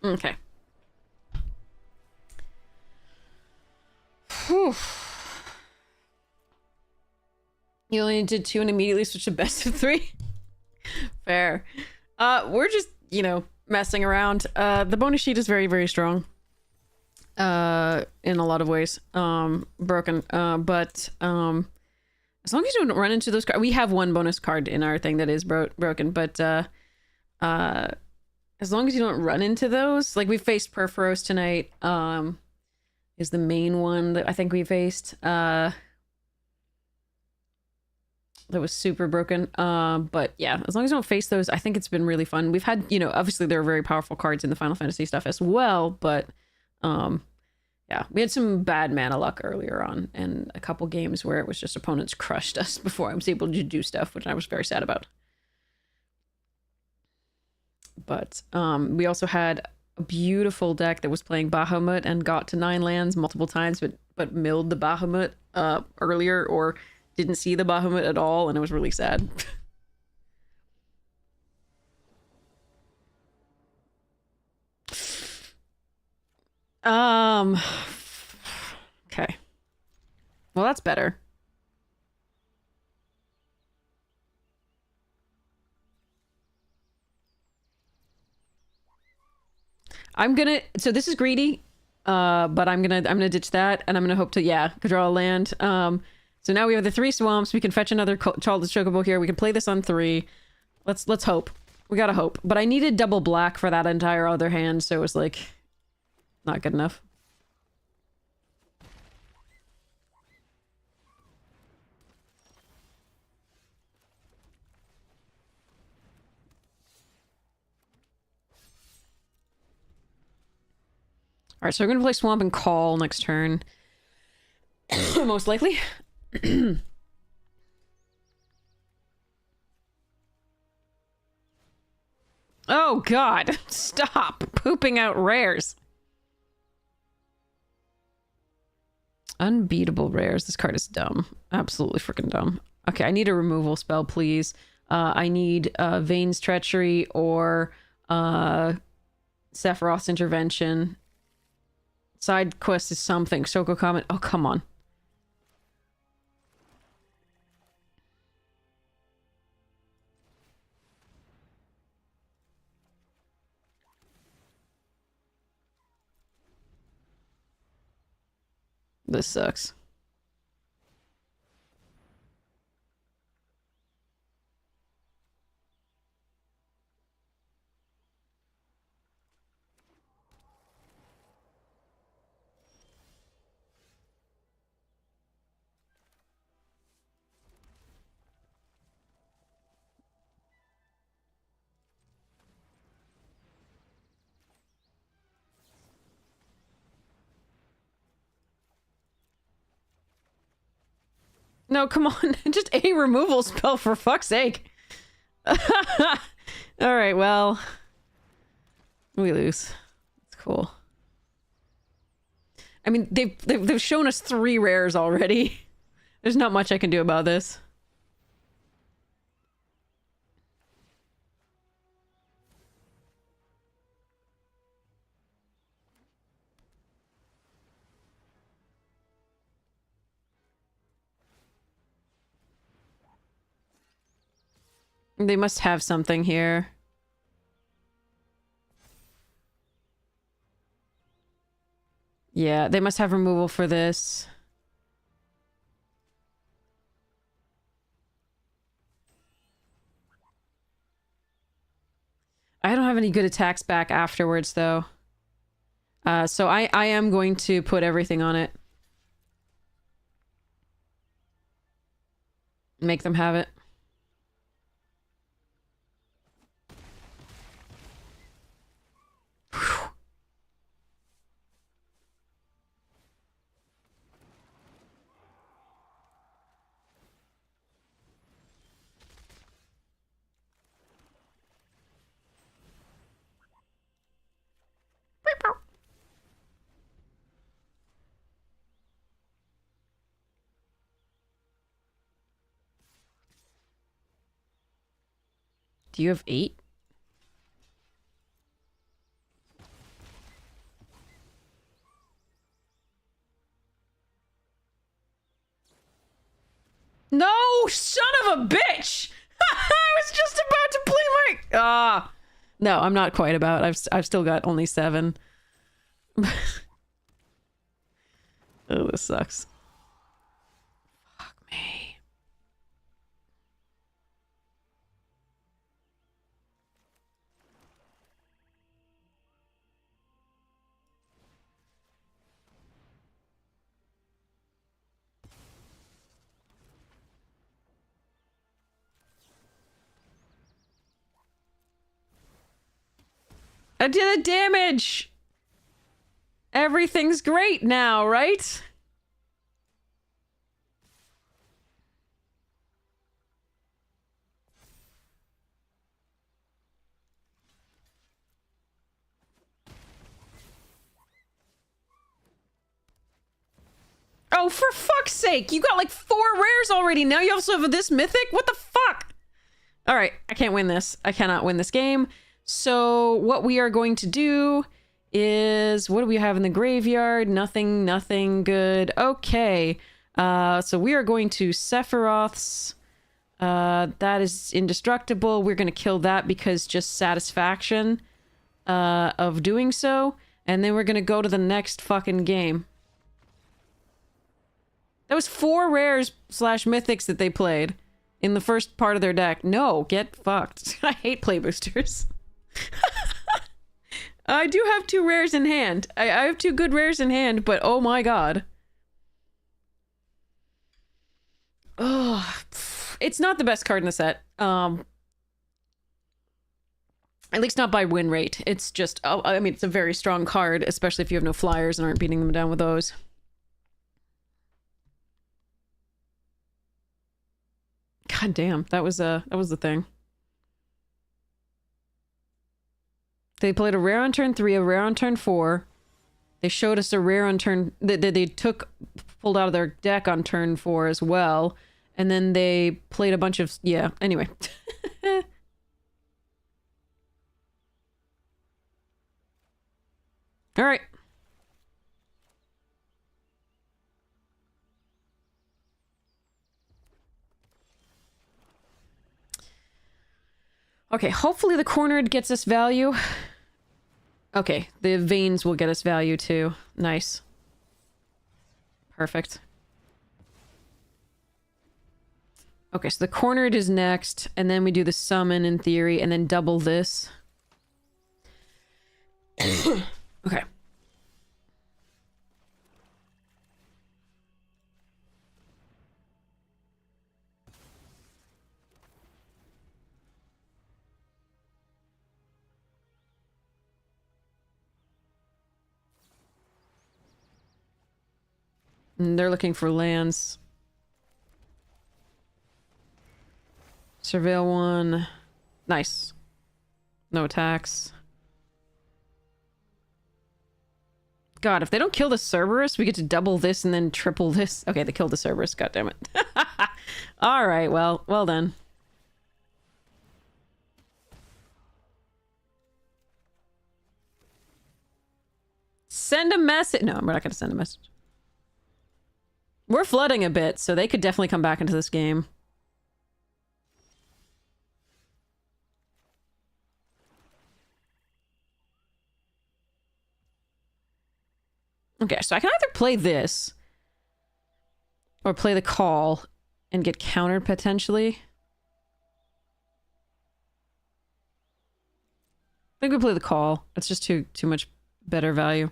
Okay. Whew. You only did 2 and immediately switched to best of 3? Fair. We're just, messing around. The bonus sheet is very, very strong. in a lot of ways. Broken. But as long as you don't run into those cards, we have one bonus card in our thing that is broken, but as long as you don't run into those, like we faced Perforos tonight, is the main one that I think we faced. That was super broken. But yeah, as long as you don't face those, I think it's been really fun. We've had, you know, obviously there are very powerful cards in the Final Fantasy stuff as well, but yeah, we had some bad mana luck earlier on and a couple games where it was just opponents crushed us before I was able to do stuff, which I was very sad about. But we also had a beautiful deck that was playing Bahamut and got to 9 lands multiple times, but milled the Bahamut earlier or didn't see the Bahamut at all, and it was really sad. Okay. Well, that's better. So this is greedy, but I'm gonna ditch that, and I'm gonna hope to, yeah, draw a land. So now we have the 3 swamps. We can fetch another Childless Chocobo here. We can play this on 3. Let's hope. We gotta hope. But I needed double black for that entire other hand, so it was like not good enough. All right, so we're gonna play Swamp and Call next turn. Most likely. Oh god, stop pooping out rares. Unbeatable rares. This card is dumb. Absolutely freaking dumb. Okay, I need a removal spell, please. I need Vane's Treachery or Sephiroth's Intervention. Side quest is something. Shoko Comet. Oh, come on. This sucks. No, come on. Just a removal spell, for fuck's sake. Alright, well. We lose. It's cool. I mean, they've shown us 3 rares already. There's not much I can do about this. They must have something here. Yeah, they must have removal for this. I don't have any good attacks back afterwards, though. So I am going to put everything on it. Make them have it. Do you have 8? No, son of a bitch! I was just about to play my... No, I'm not quite about. I've still got only 7. Oh, this sucks. Fuck me. I did the damage! Everything's great now, right? Oh, for fuck's sake! You got like 4 rares already. Now you also have this mythic? What the fuck? Alright, I can't win this. I cannot win this game. So what we are going to do is... What do we have in the graveyard? Nothing, nothing good. Okay. So we are going to Sephiroth's. That is indestructible. We're going to kill that because just satisfaction of doing so. And then we're going to go to the next fucking game. That was 4 rares / mythics that they played in the first part of their deck. No, get fucked. I hate play boosters. I do have 2 rares in hand. I have 2 good rares in hand, but oh my god. Oh, it's not the best card in the set. At least not by win rate. It's just, oh, I mean, it's a very strong card, especially if you have no flyers and aren't beating them down with those. God damn, that was the thing. They played a rare on turn 3, a rare on turn 4. They showed us a rare on turn... They pulled out of their deck on turn 4 as well. And then they played a bunch of... Yeah, anyway. Alright. Okay, hopefully the cornered gets us value. Okay, the veins will get us value too. Nice. Perfect. Okay, so the cornered is next, and then we do the summon in theory, and then double this. Okay. And they're looking for lands. Surveil 1. Nice. No attacks. God, if they don't kill the Cerberus, we get to double this and then triple this. Okay, they killed the Cerberus. God damn it. Alright, well done. Send a message. No, we're not going to send a message. We're flooding a bit, so they could definitely come back into this game. Okay, so I can either play this or play the call and get countered potentially. I think we play the call. It's just too much better value.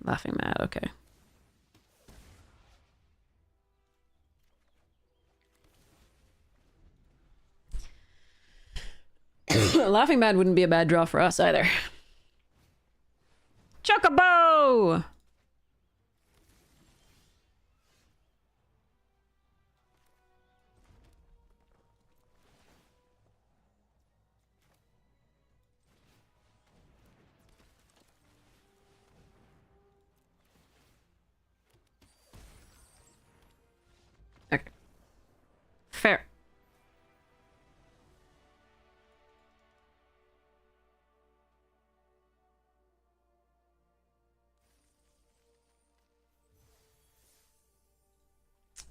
Laughing Mad, okay. Laughing Mad wouldn't be a bad draw for us either. Chocobo! Okay. Fair.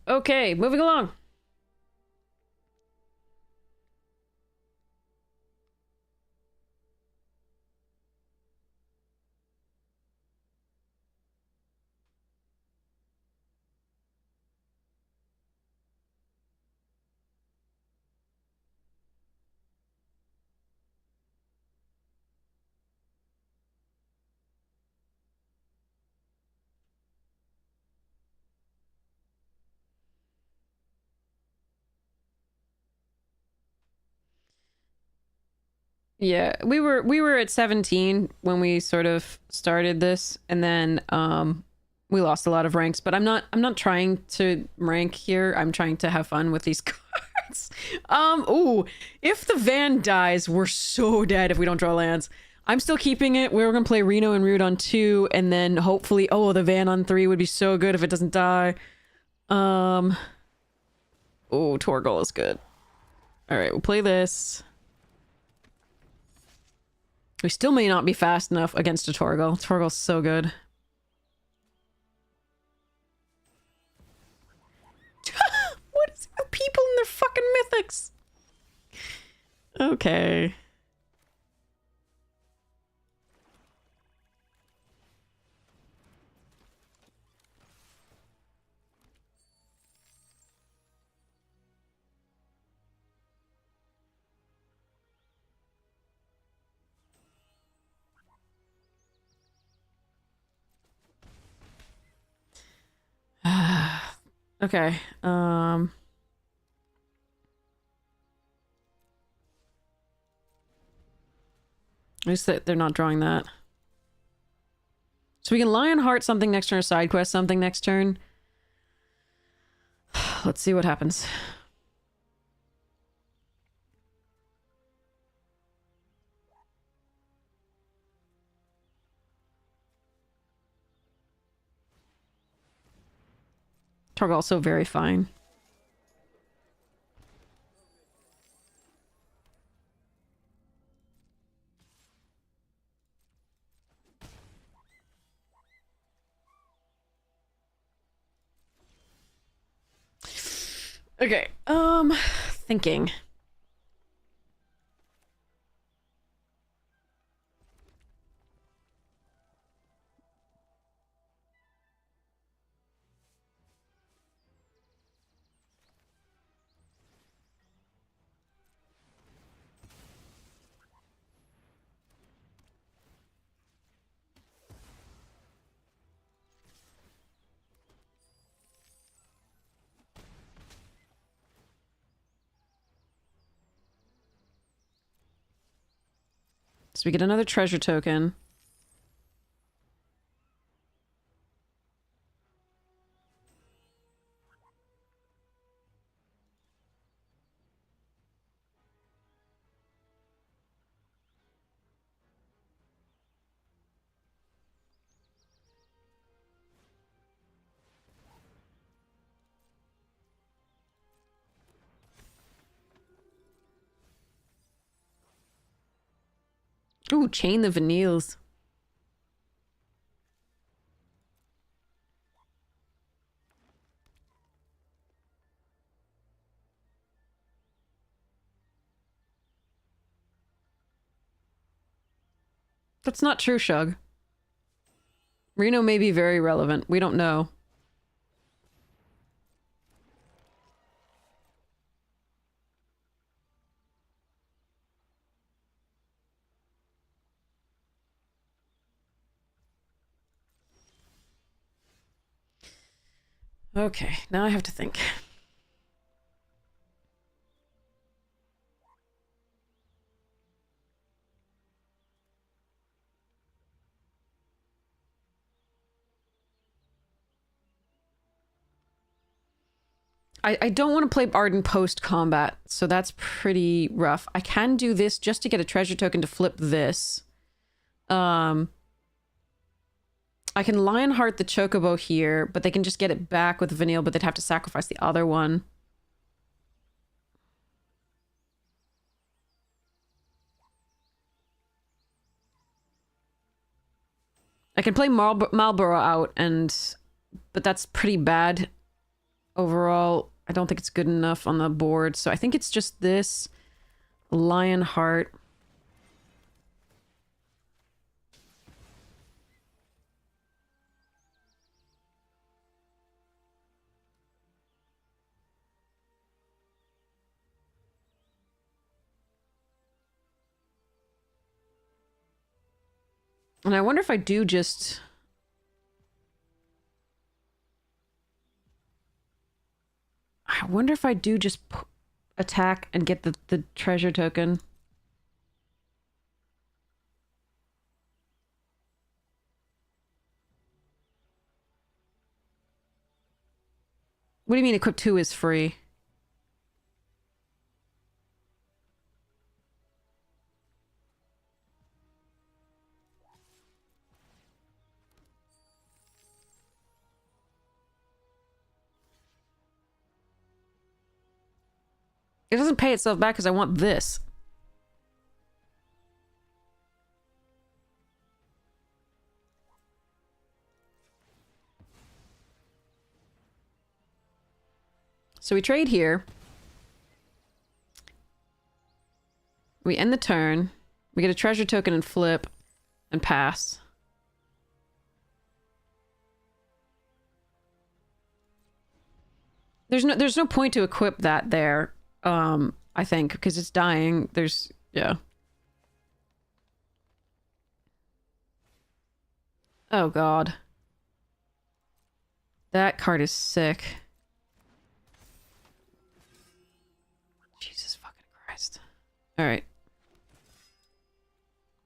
Okay, moving along. Yeah, we were at 17 when we sort of started this, and then we lost a lot of ranks, but I'm not trying to rank here. I'm trying to have fun with these cards. Ooh, if the van dies, we're so dead if we don't draw lands. I'm still keeping it. We're gonna play Reno and Root on 2, and then hopefully, oh, the van on 3 would be so good if it doesn't die. Oh, Torgal is good. All right, we'll play this. We still may not be fast enough against a Torgal. Torgal's so good. What is it with people and their fucking mythics? Okay. Okay. At least that they're not drawing that. So we can Lionheart something next turn or side quest something next turn. Let's see what happens. Torgal's so very fine. Okay, thinking. So we get another treasure token. Ooh, chain the Vanilles. That's not true, Shug. Reno may be very relevant. We don't know. Okay, now I have to think. I don't want to play Arden post-combat, so that's pretty rough. I can do this just to get a treasure token to flip this. I can Lionheart the Chocobo here, but they can just get it back with Vanille, but they'd have to sacrifice the other one. I can play Marlborough out, but that's pretty bad. overall, I don't think it's good enough on the board. So I think it's just this lion heart. And I wonder if I do just... I wonder if I do just attack and get the treasure token. What do you mean equip 2 is free? It doesn't pay itself back because I want this. So we trade here. We end the turn. We get a treasure token and flip and pass. There's no point to equip that there. I think because it's dying. Yeah. Oh god. That card is sick. Jesus fucking Christ. All right.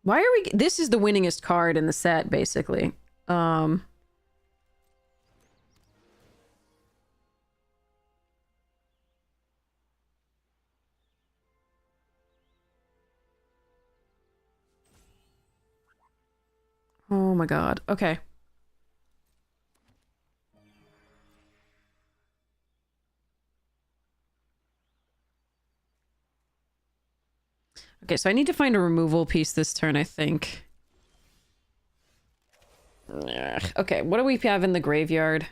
Why are we... This is the winningest card in the set, basically. Oh my god. Okay. Okay, so I need to find a removal piece this turn, I think. Ugh. Okay, what do we have in the graveyard?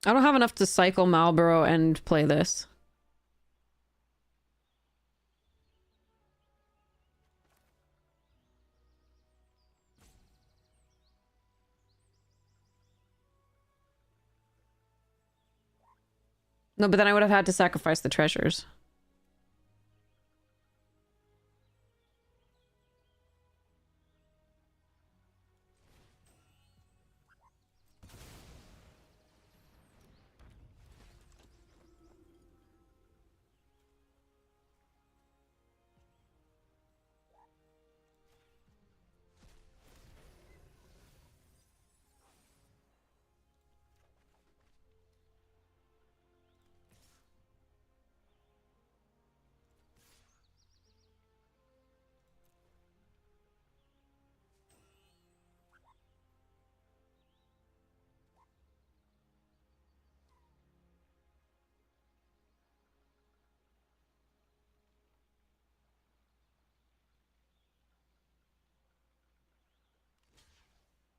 I don't have enough to cycle Marlboro and play this. No, but then I would have had to sacrifice the treasures.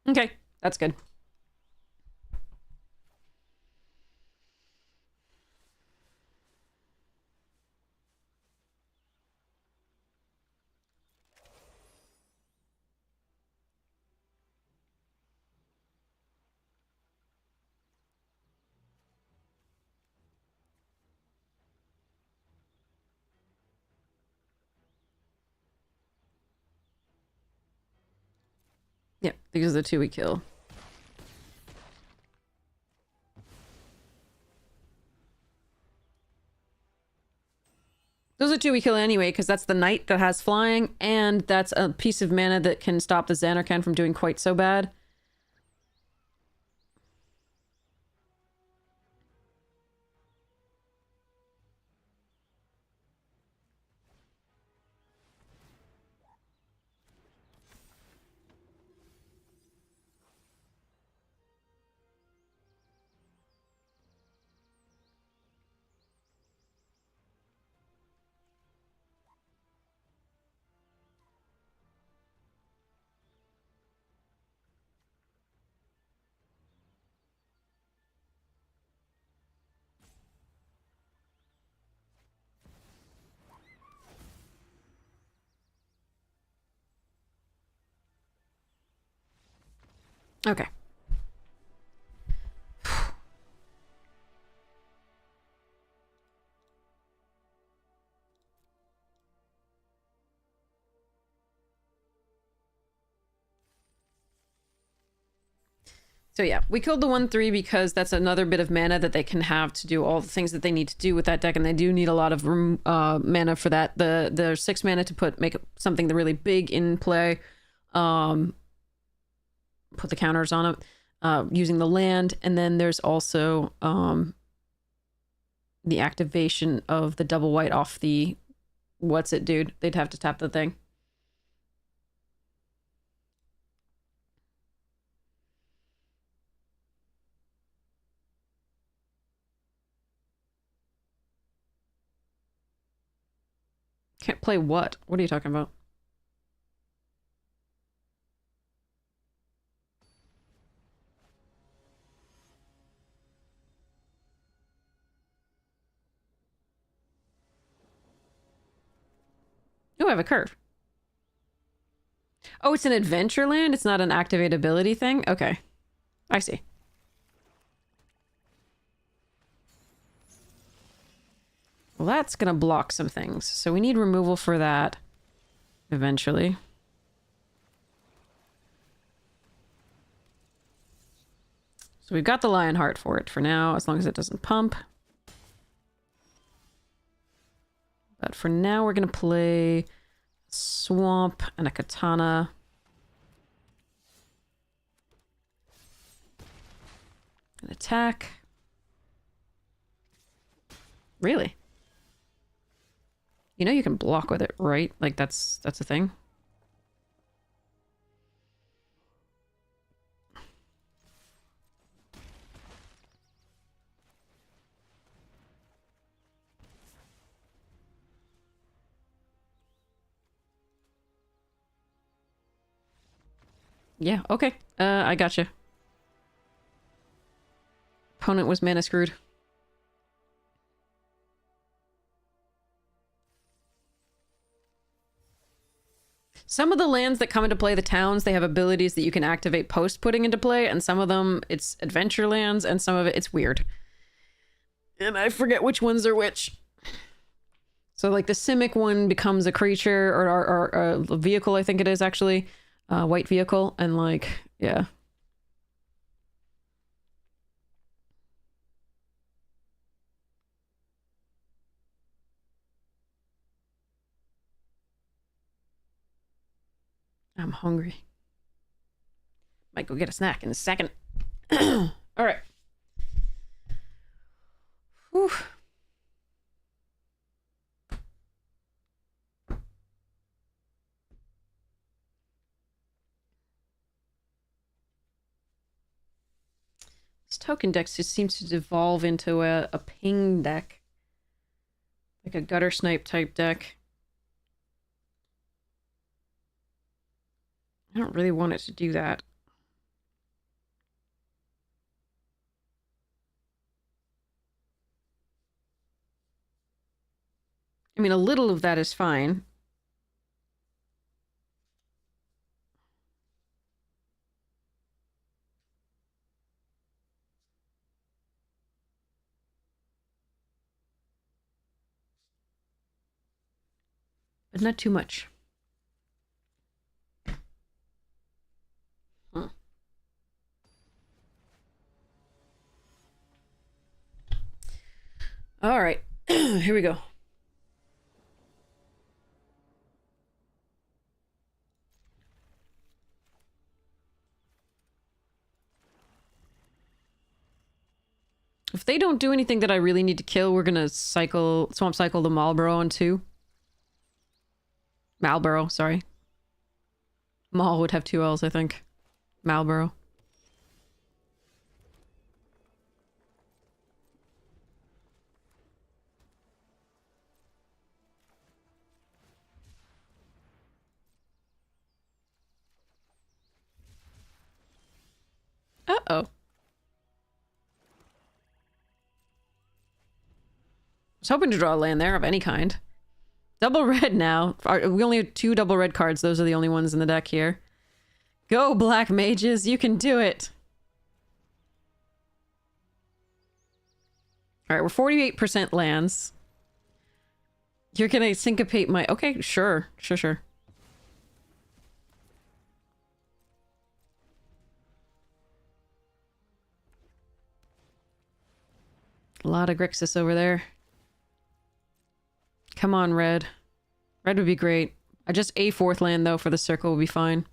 Okay, that's good. Yeah, these are the two we kill. Those are two we kill anyway, because that's the knight that has flying, and that's a piece of mana that can stop the Xanarkand from doing quite so bad. Okay. So yeah, we killed the 1/3 because that's another bit of mana that they can have to do all the things that they need to do with that deck, and they do need a lot of mana for that. The 6 mana to make something really big in play, put the counters on it, using the land, and then there's also the activation of the double white off the what's it, dude? They'd have to tap the thing. Can't play what? What are you talking about? Oh, I have a curve. Oh, it's an adventure land? It's not an activate ability thing? Okay. I see. Well, that's gonna block some things. So we need removal for that eventually. So we've got the Lionheart for it for now, as long as it doesn't pump. But for now, we're gonna play Swamp and a Katana. An attack. Really? You know you can block with it, right? Like that's a thing. Yeah, okay. I gotcha. Opponent was mana screwed. Some of the lands that come into play, the towns, they have abilities that you can activate post putting into play, and some of them it's adventure lands, and some of it's weird. And I forget which ones are which. So like the Simic one becomes a creature or a vehicle, I think it is actually. White vehicle, and like, yeah. I'm hungry. Might go get a snack in a second. All right. Whew. This token deck just seems to devolve into a ping deck. Like a gutter snipe type deck. I don't really want it to do that. I mean, a little of that is fine. But not too much. Huh. All right. Here we go. If they don't do anything that I really need to kill, we're gonna swamp cycle the Marlboro on 2. Marlboro, sorry. Mal would have 2 L's, I think. Marlboro. Uh-oh. I was hoping to draw a land there of any kind. Double red now. We only have 2 double red cards. Those are the only ones in the deck here. Go, black mages, you can do it. All right, we're 48% lands. You're gonna syncopate my... Okay, sure. Sure. A lot of Grixis over there. Come on, red. Red would be great. I just a 4th land, though, for the circle would be fine.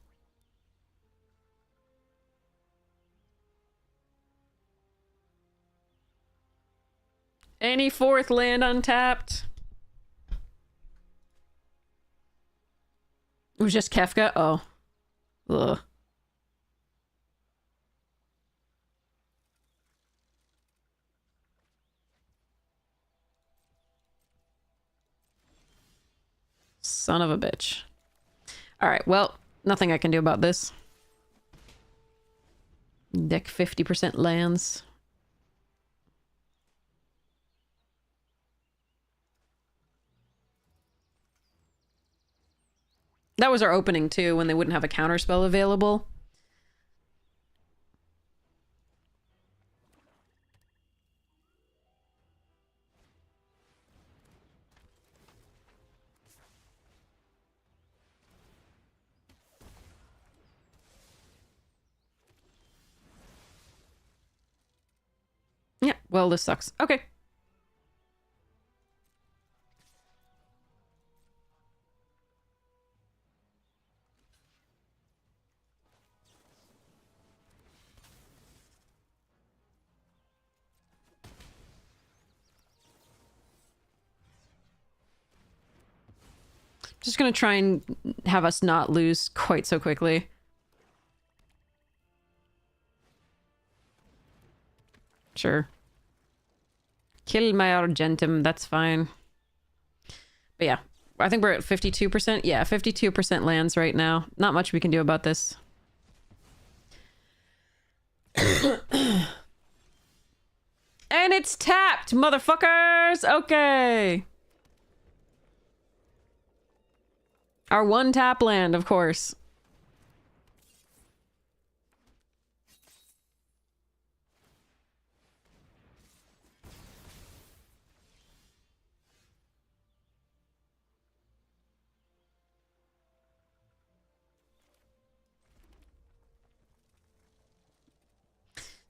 Any 4th land untapped. It was just Kefka? Oh. Ugh. Son of a bitch. Alright, well, nothing I can do about this. Deck 50% lands. That was our opening, too, when they wouldn't have a counterspell available. Yeah, well, this sucks. Okay. Just gonna try and have us not lose quite so quickly. Sure. Kill my Argentum, that's fine. But yeah, I think we're at 52%. Yeah, 52% lands right now. Not much we can do about this. And it's tapped, motherfuckers! Okay! Our 1 tap land, of course.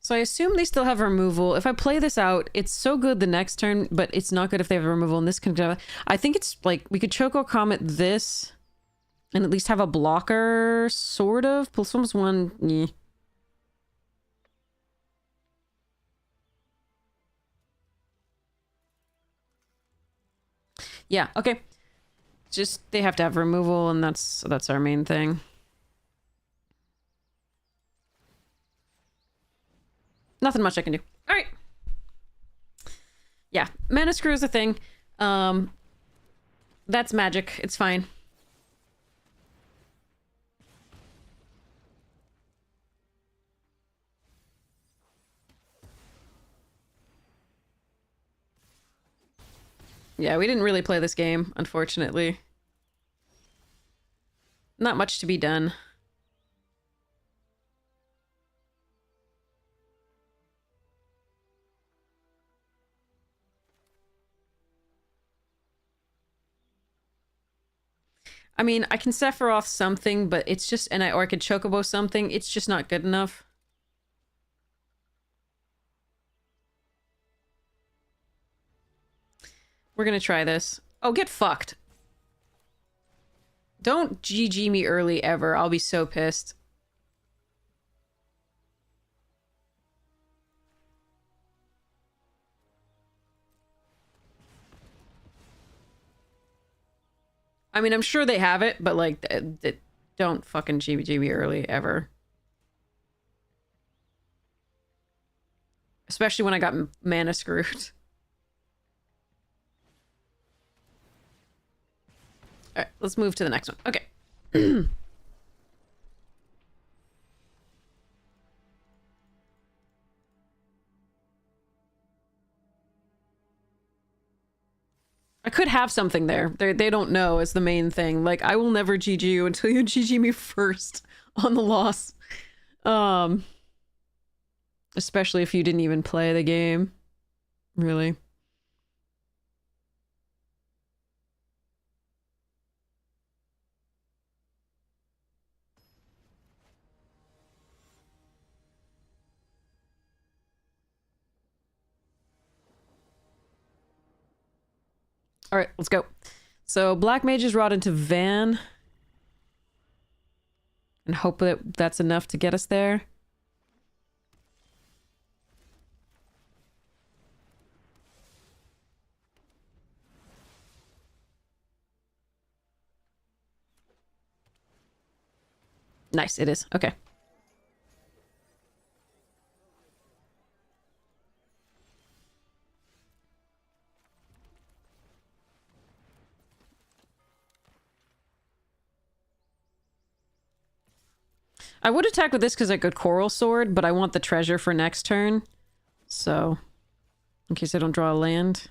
So I assume they still have removal. If I play this out, it's so good the next turn, but it's not good if they have removal, and this can... I think it's like, we could Choco Comet this, and at least have a blocker, sort of. +1, yeah. Yeah, okay. Just, they have to have removal, and that's our main thing. Nothing much I can do. All right. Yeah, Mana Screw is a thing. That's magic. It's fine. Yeah, we didn't really play this game, unfortunately. Not much to be done. I mean, I can Sephiroth something, but it's just... or I could Chocobo something. It's just not good enough. We're gonna try this. Oh, get fucked. Don't GG me early ever. I'll be so pissed. I mean, I'm sure they have it, but like, don't fucking GG me early ever. Especially when I got mana screwed. Alright, let's move to the next one. Okay. I could have something there. They don't know is the main thing. Like, I will never GG you until you GG me first. on the loss. Um, especially if you didn't even play the game. Really. All right, let's go. So Black Mage's Rod into Van. And hope that that's enough to get us there. Nice, it is. Okay. I would attack with this because I could Coral Sword, but I want the treasure for next turn. So, in case I don't draw a land.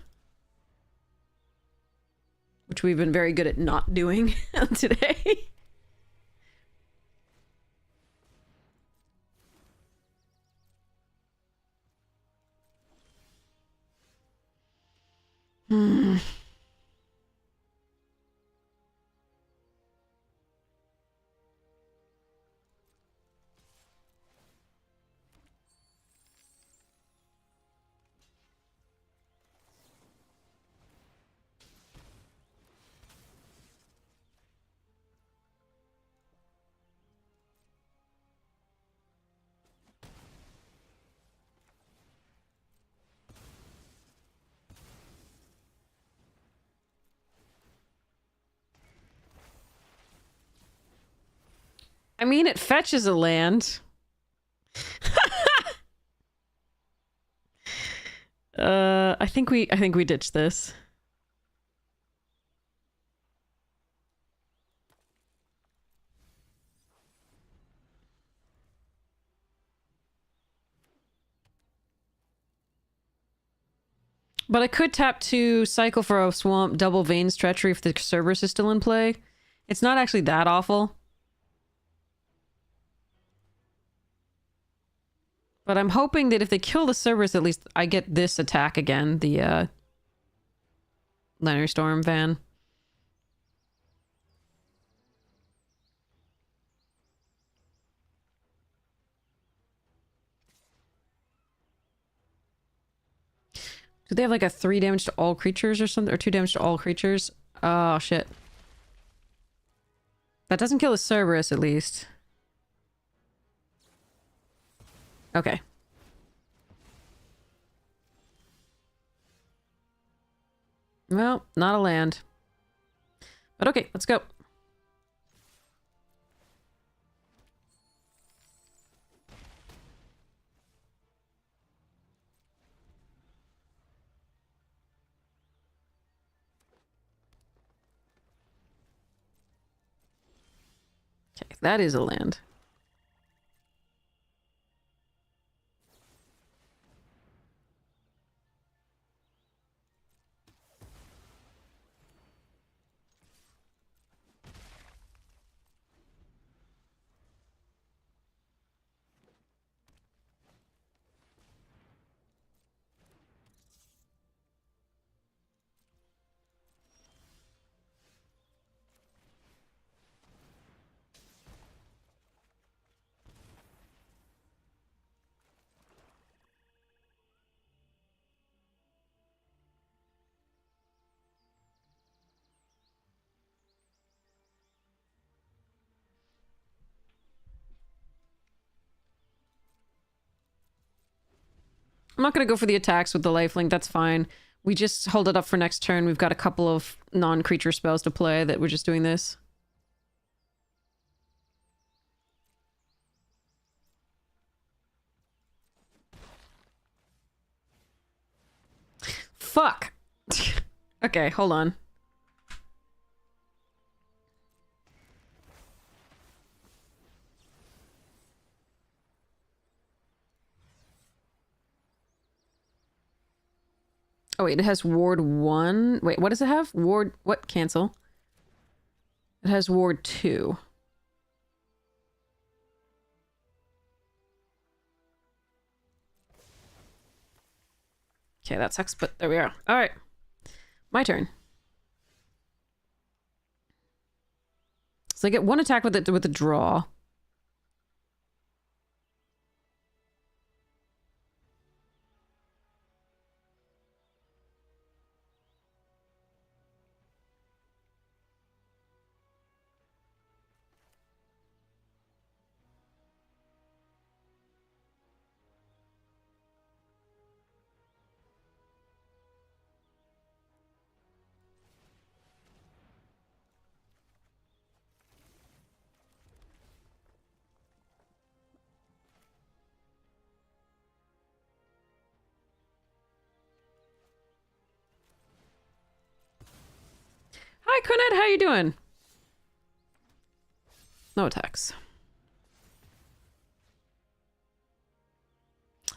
Which we've been very good at not doing today. Hmm. I mean, it fetches a land. I think we ditched this. But I could tap to cycle for a swamp, double Veins Treachery if the Cerberus is still in play. It's not actually that awful. But I'm hoping that if they kill the Cerberus, at least I get this attack again, the Lenary Storm van. Do they have like a 3 damage to all creatures or something? Or 2 damage to all creatures? Oh, shit. That doesn't kill the Cerberus, at least. Okay. Well, not a land. But okay, let's go. Okay, that is a land. I'm not going to go for the attacks with the lifelink. That's fine. We just hold it up for next turn. We've got a couple of non-creature spells to play that we're just doing this. Fuck! Okay, hold on. Oh wait, it has Ward 1. Wait, what does it have? Ward... What? Cancel. It has Ward 2. Okay, that sucks, but there we are. All right. My turn. So I get one attack with the draw. Hi, Kuned, how you doing? No attacks.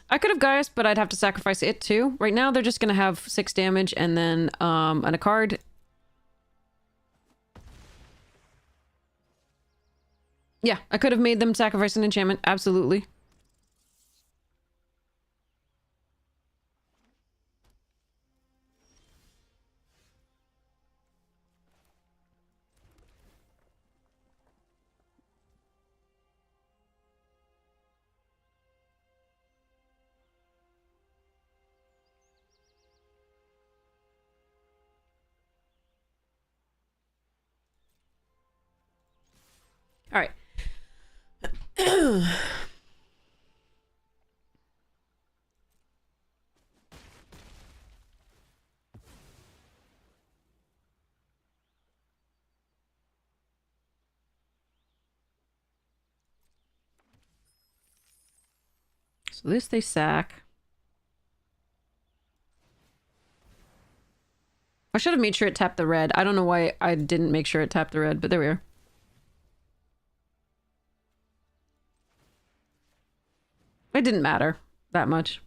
I could have Gaius, but I'd have to sacrifice it too. Right now, they're just gonna have 6 damage and then and a card. Yeah, I could have made them sacrifice an enchantment. Absolutely. All right. So this they sack. I should have made sure it tapped the red. I don't know why I didn't make sure it tapped the red, but there we are. It didn't matter that much.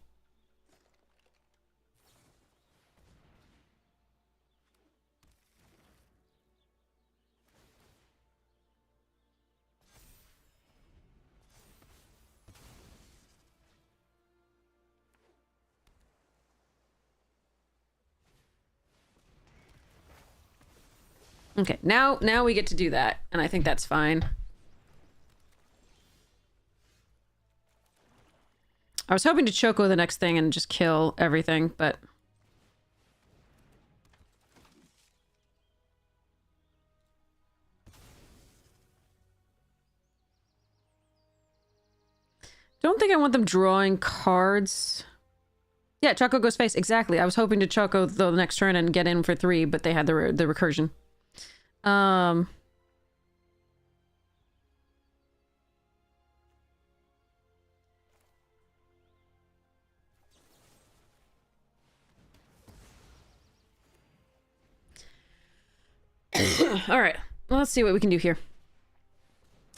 Okay, now we get to do that, and I think that's fine. I was hoping to Choco the next thing and just kill everything, but... Don't think I want them drawing cards. Yeah, Choco goes face. Exactly. I was hoping to Choco the next turn and get in for 3, but they had the recursion. All right. Well, let's see what we can do here.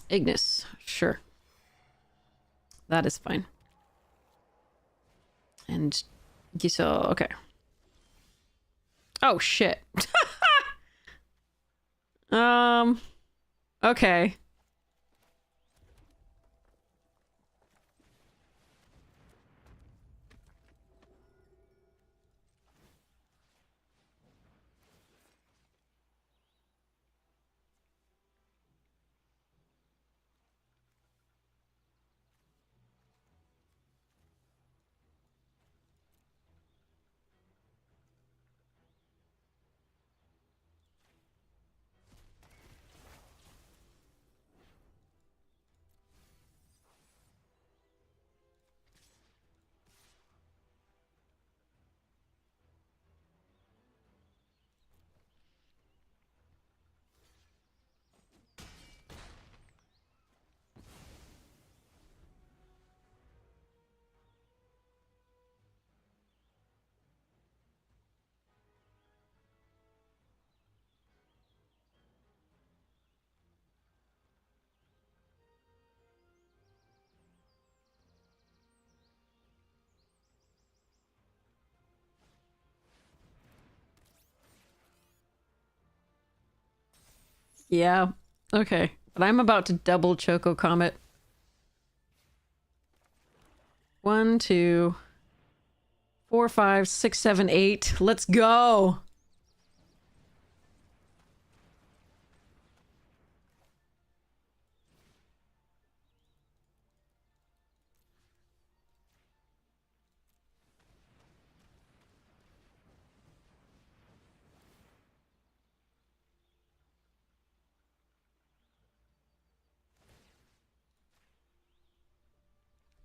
Ignis. Sure. That is fine. And Giselle. Okay. Oh, shit. Okay. Yeah. Okay. But I'm about to double Choco Comet. 1, 2, 4, 5, 6, 7, 8. Let's go.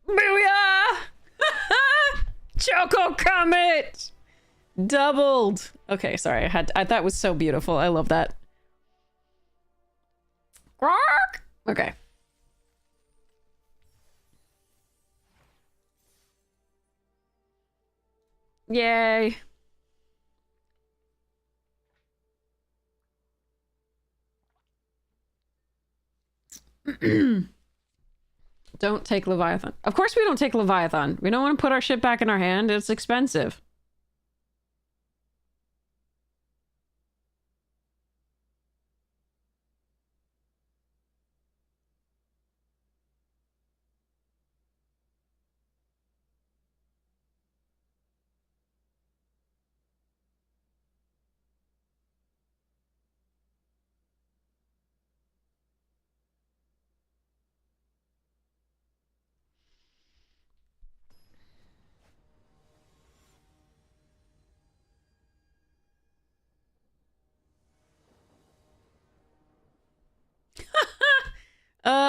Booyah! Choco Comet! Doubled. Okay, sorry. That was so beautiful. I love that. Okay. Yay. Don't take Leviathan. Of course we don't take Leviathan. We don't want to put our shit back in our hand. It's expensive.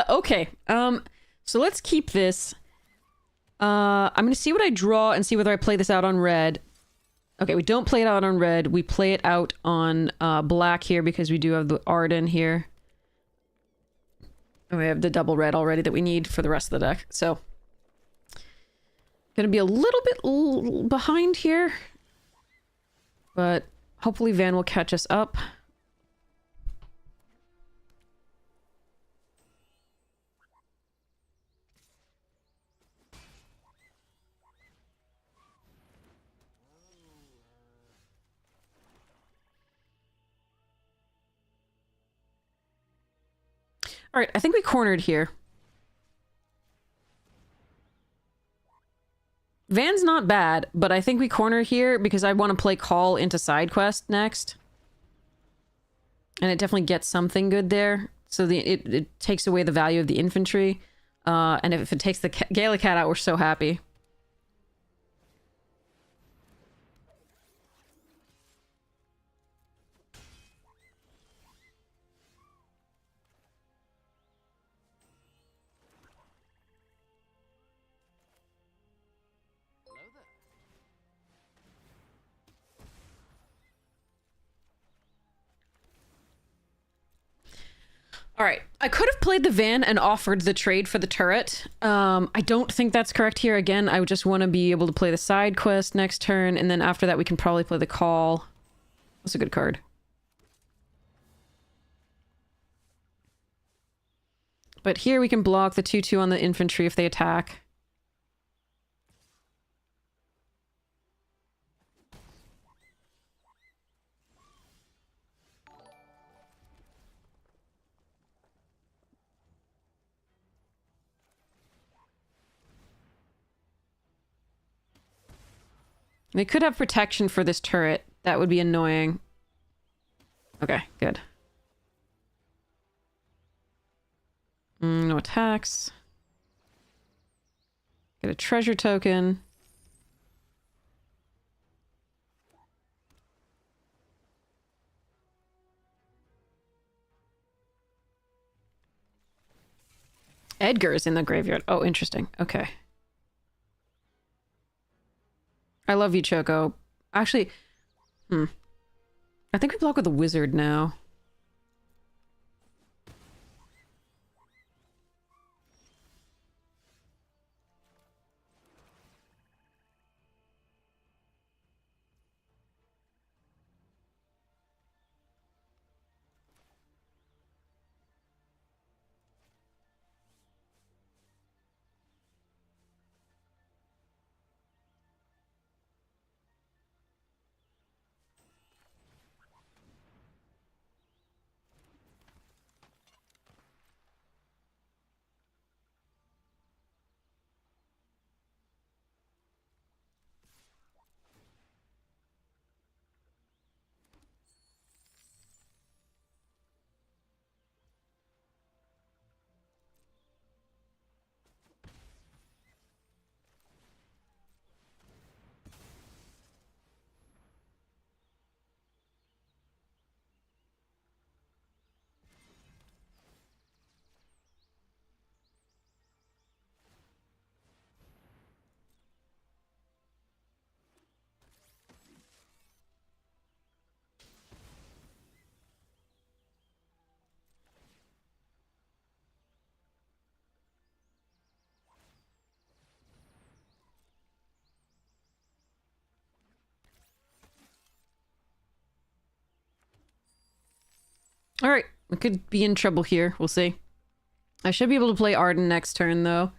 Okay. So let's keep this. I'm gonna see what I draw and see whether I play this out on red. Okay, we don't play it out on red. We play it out on black here because we do have the Arden here. And we have the double red already that we need for the rest of the deck. So, gonna be a little bit behind here. But hopefully Van will catch us up. All right, I think we cornered here. Van's not bad, but I think we corner here because I want to play Call into side quest next. And it definitely gets something good there. So it takes away the value of the infantry. And if it takes the Gala Cat out, we're so happy. All right, I could have played the Van and offered the trade for the turret. I don't think that's correct here. Again, I would just want to be able to play the side quest next turn, and then after that we can probably play the Call. That's a good card. But here we can block the 2/2 on the infantry if they attack. They could have protection for this turret. That would be annoying. Okay, good. No attacks. Get a treasure token. Edgar is in the graveyard. Oh, interesting. Okay. I love you, Choco. Actually, I think we block with a wizard now. Alright, we could be in trouble here. We'll see. I should be able to play Arden next turn, though.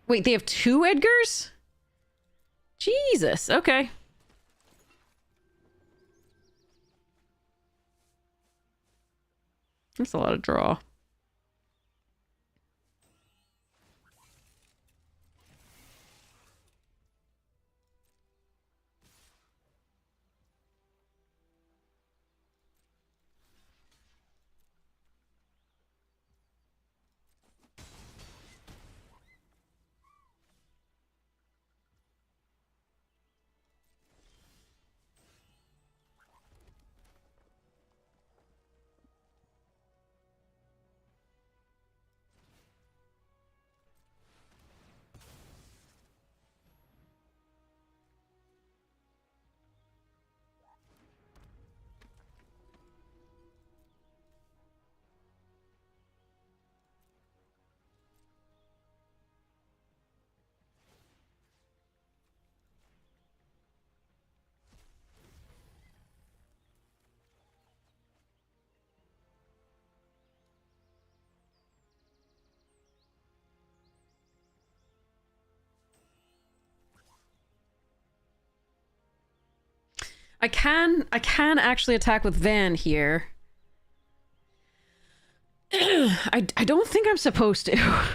Wait, they have 2 Edgars? Jesus, okay. That's a lot of draw. I can actually attack with Van here. I don't think I'm supposed to.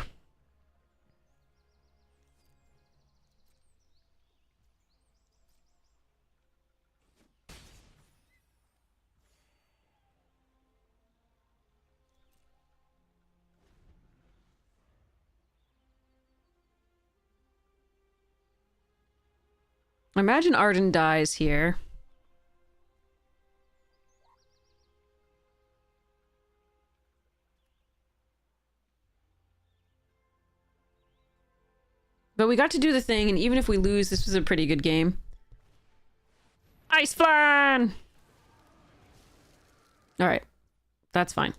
Imagine Arden dies here. But we got to do the thing, and even if we lose, this was a pretty good game. Ice Flan! Alright. That's fine.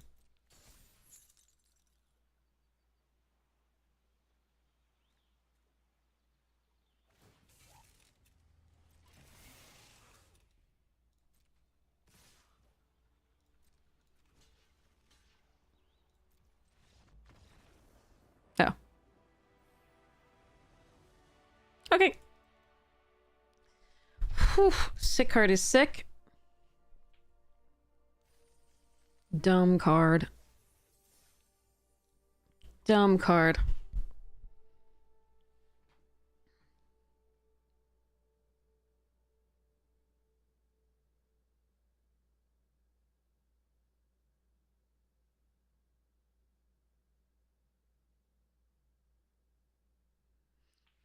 Oh. Okay. Whew. Sick card is sick. Dumb card. Dumb card.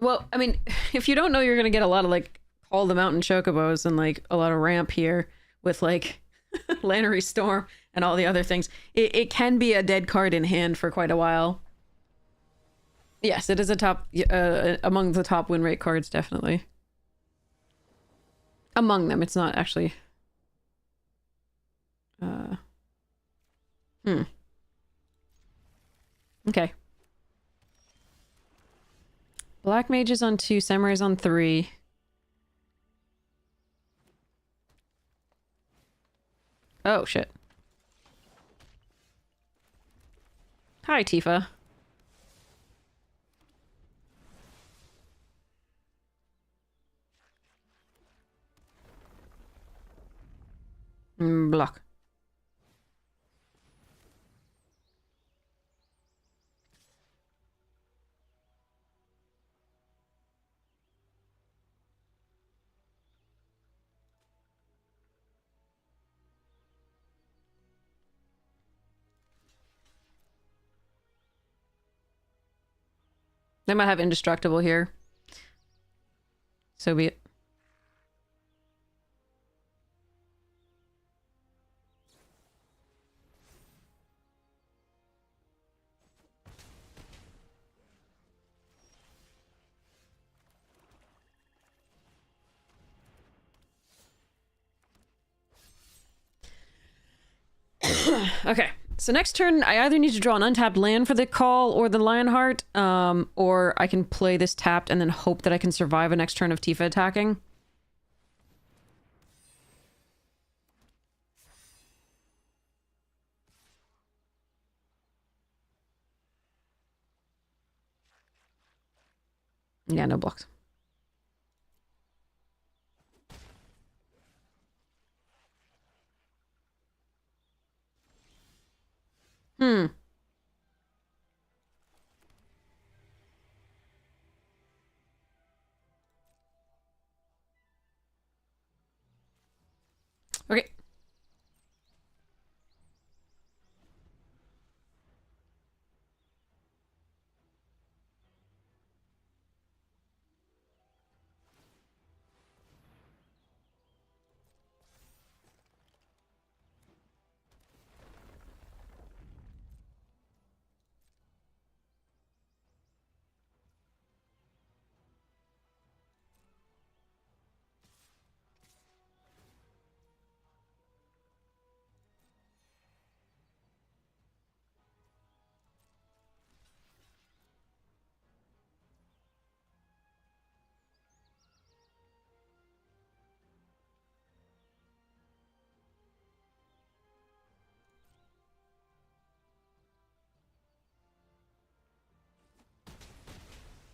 Well, I mean, if you don't know, you're gonna get a lot of, like, Call the Mountain Chocobos and, like, a lot of ramp here with, like, Lannery Storm and all the other things. It can be a dead card in hand for quite a while. Yes, it is a top, among the top win rate cards, definitely. Among them, it's not actually... Okay. Black Mage is on 2, Samurai's on 3. Oh, shit. Hi, Tifa. Block. They might have Indestructible here. So be it. Okay, so next turn, I either need to draw an untapped land for the call or the Lionheart, or I can play this tapped and then hope that I can survive a next turn of Tifa attacking. Yeah, no blocks. Hmm. Okay.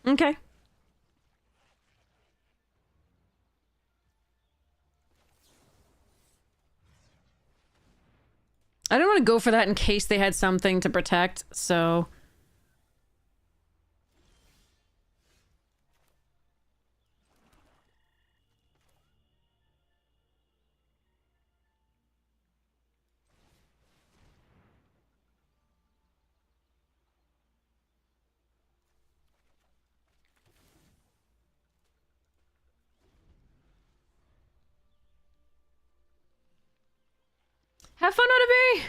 Okay. I didn't want to go for that in case they had something to protect, so... Have fun out of me!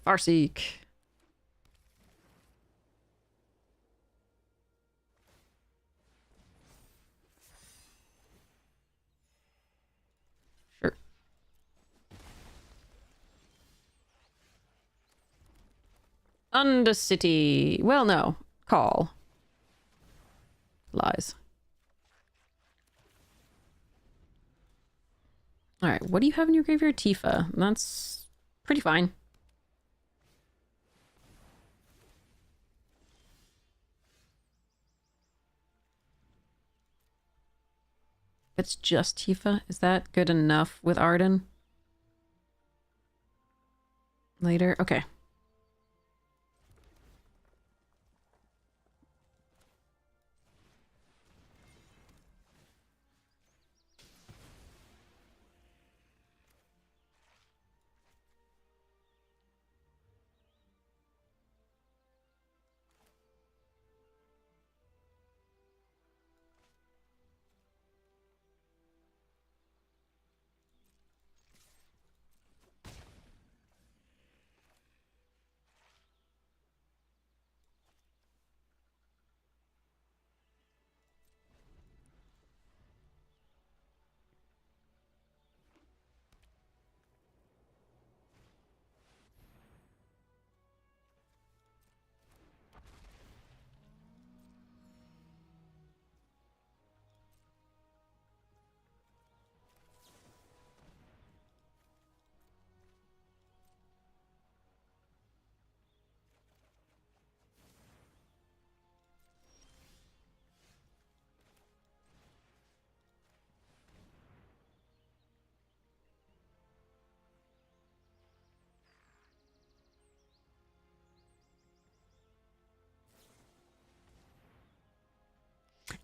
Farseek. Sure. Undercity. Well, no. Call. Lies. Alright, what do you have in your graveyard? Tifa. That's pretty fine. It's just Tifa? Is that good enough with Arden? Later? Okay.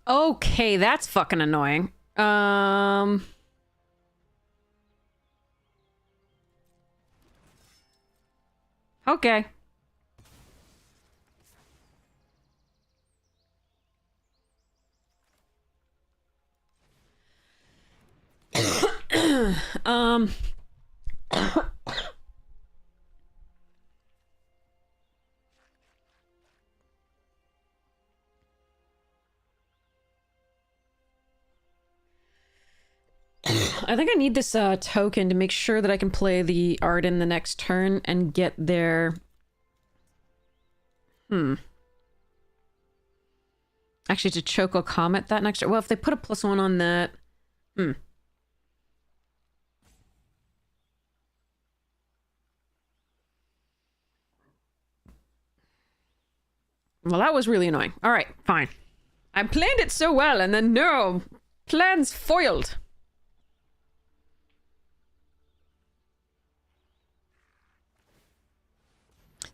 Okay, that's fucking annoying. Okay. um... I think I need this token to make sure that I can play the Arden the next turn and get their... Actually, to Choco Comet that next turn. Well, if they put a +1 on that... Well, that was really annoying. Alright, fine. I planned it so well, and then no, plans foiled.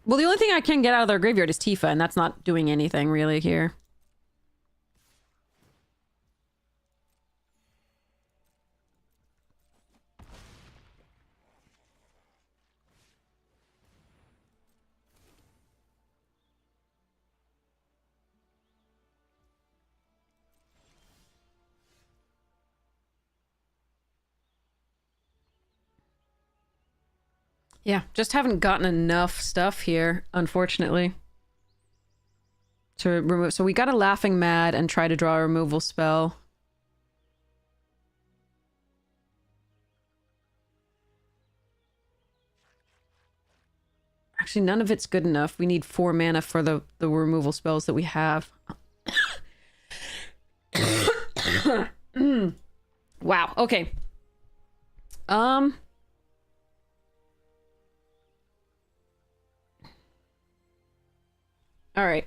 Well, the only thing I can get out of their graveyard is Tifa, and that's not doing anything really here. Yeah, just haven't gotten enough stuff here, unfortunately, to remove. So we got a Laughing Mad and try to draw a removal spell. Actually, none of it's good enough. We need 4 mana for the removal spells that we have. Wow, okay. All right.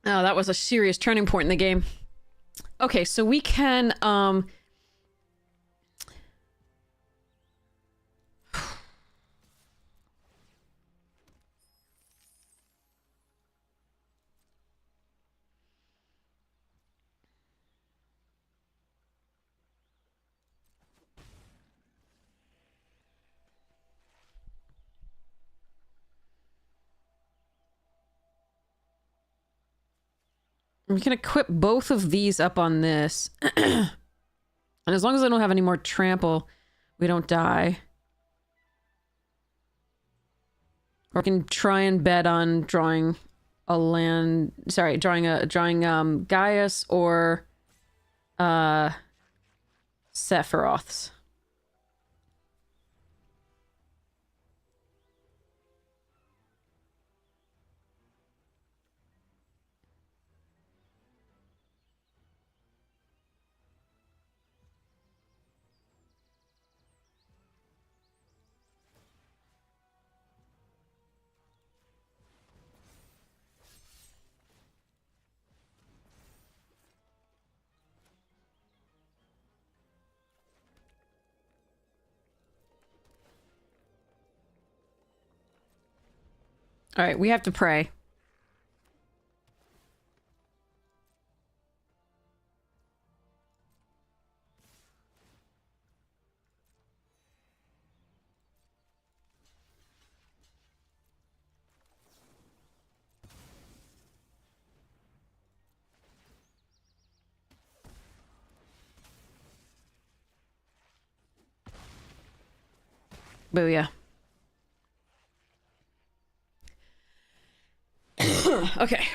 Oh, that was a serious turning point in the game. Okay, so we can, we can equip both of these up on this. And as long as I don't have any more trample, we don't die. Or we can try and bet on drawing a land... Sorry, drawing Gaius or Sephiroth's. All right, we have to pray. Booyah. Okay.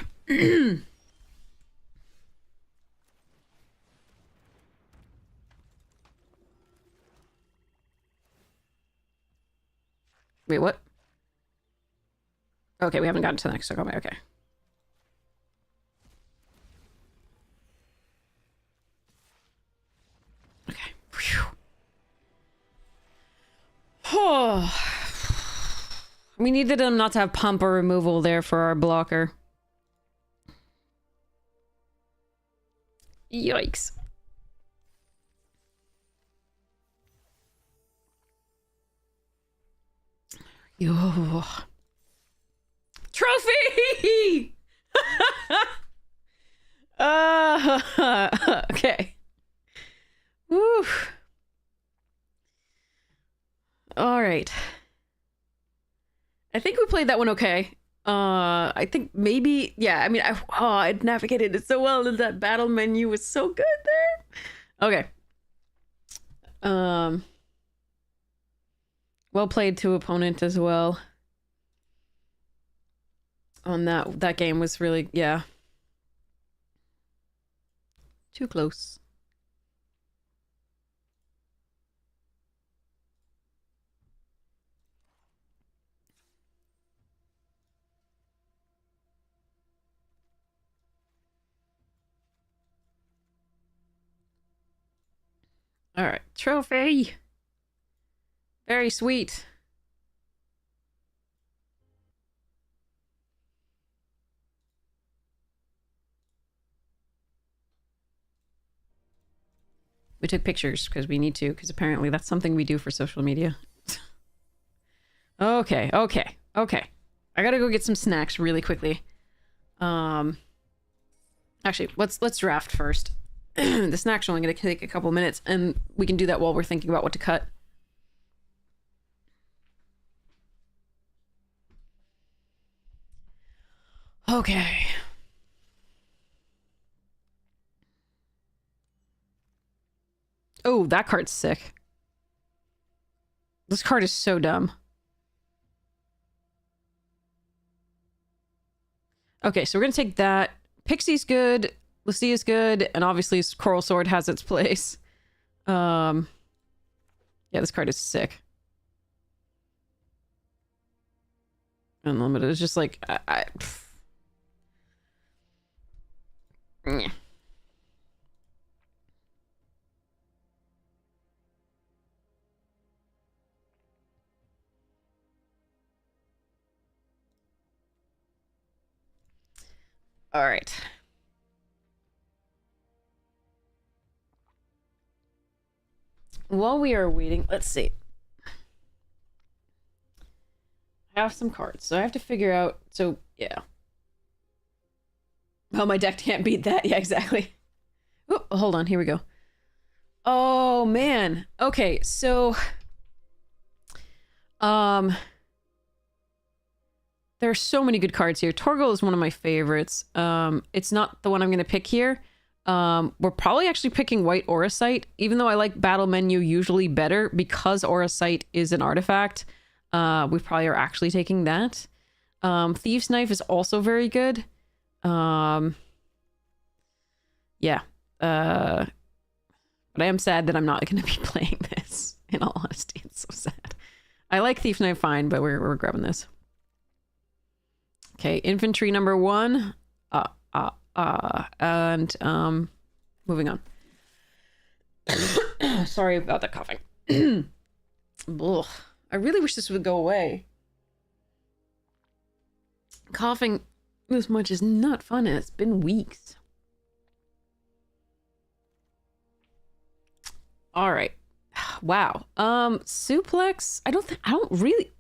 Wait, what? Okay, we haven't gotten to the next Chocobo. Okay. Okay. Phew. Oh. We needed them not to have pump or removal there for our blocker. Yikes. Yo. Trophy! Okay. Woo. All right. I think we played that one okay. I think maybe, yeah, I mean, I'd navigated it so well that that battle menu was so good there. Okay. Well played to opponent as well. On that game was really, yeah. Too close. All right, trophy. Very sweet. We took pictures because we need to, because apparently that's something we do for social media. Okay. I gotta go get some snacks really quickly. Actually, let's draft first. The snacks are only gonna take a couple minutes, and we can do that while we're thinking about what to cut. Okay. Oh, that card's sick. This card is so dumb. Okay, so we're gonna take that. Pixie's good. Lucia's good. And obviously Coral Sword has its place. Yeah, this card is sick. Unlimited. It's just like... Yeah. All right. While we are waiting, let's see. I have some cards, so I have to figure out. So, yeah. Oh, my deck can't beat that. Yeah, exactly. Oh, hold on. Here we go. Oh, man. Okay, so... There are so many good cards here. Torgal is one of my favorites. It's not the one I'm going to pick here. We're probably actually picking White Auracite, even though I like Battle Menu usually better because Auracite is an artifact. We probably are actually taking that. Thieves' Knife is also very good. Yeah. But I am sad that I'm not going to be playing this, in all honesty. It's so sad. I like Thief Knife fine, but we're grabbing this. Okay, infantry number 1. And moving on. Sorry about that coughing. Ugh. I really wish this would go away. Coughing this much is not fun, and it's been weeks. All right. Wow. Suplex. I don't really.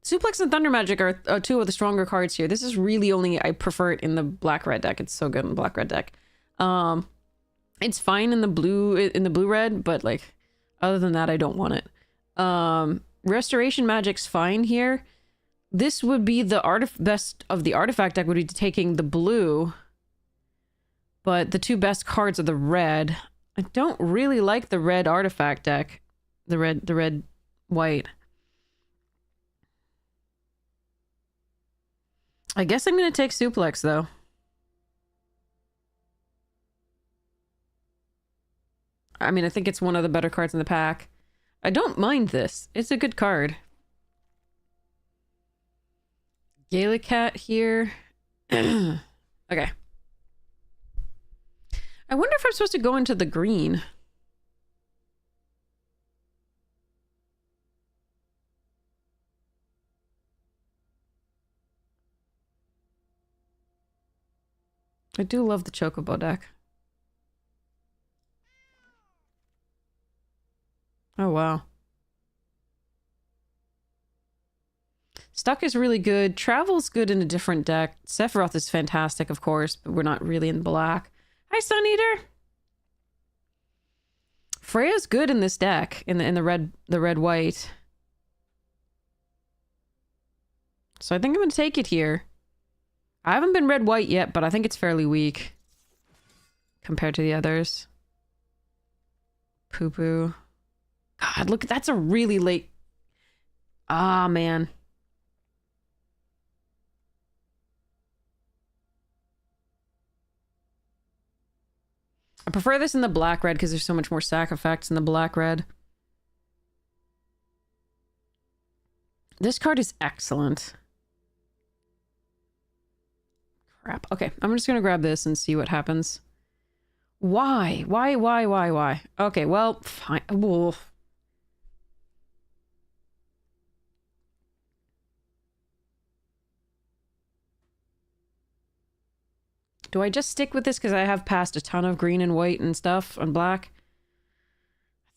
Suplex and Thunder Magic are two of the stronger cards here. This is really only, I prefer it in the black-red deck. It's so good in the black-red deck. It's fine in the blue-red, but like, other than that, I don't want it. Restoration Magic's fine here. This would be the best of the artifact deck would be taking the blue, but the two best cards are the red. I don't really like the red artifact deck. The red white. I guess I'm going to take Suplex, though. I mean, I think it's one of the better cards in the pack. I don't mind this. It's a good card. Gallicat here. Okay. I wonder if I'm supposed to go into the green. I do love the Chocobo deck. Oh, wow. Stuck is really good. Travel's good in a different deck. Sephiroth is fantastic, of course, but we're not really in black. Hi, Sun Eater. Freya's good in this deck, in the red white. So I think I'm gonna take it here. I haven't been red white yet, but I think it's fairly weak compared to the others. Poo poo. God, look, that's a really late. Ah, man. I prefer this in the black red because there's so much more sack effects in the black red. This card is excellent. Crap. Okay, I'm just gonna grab this and see what happens. Why? Why? Okay, well, fine. Wolf. Do I just stick with this because I have passed a ton of green and white and stuff and black?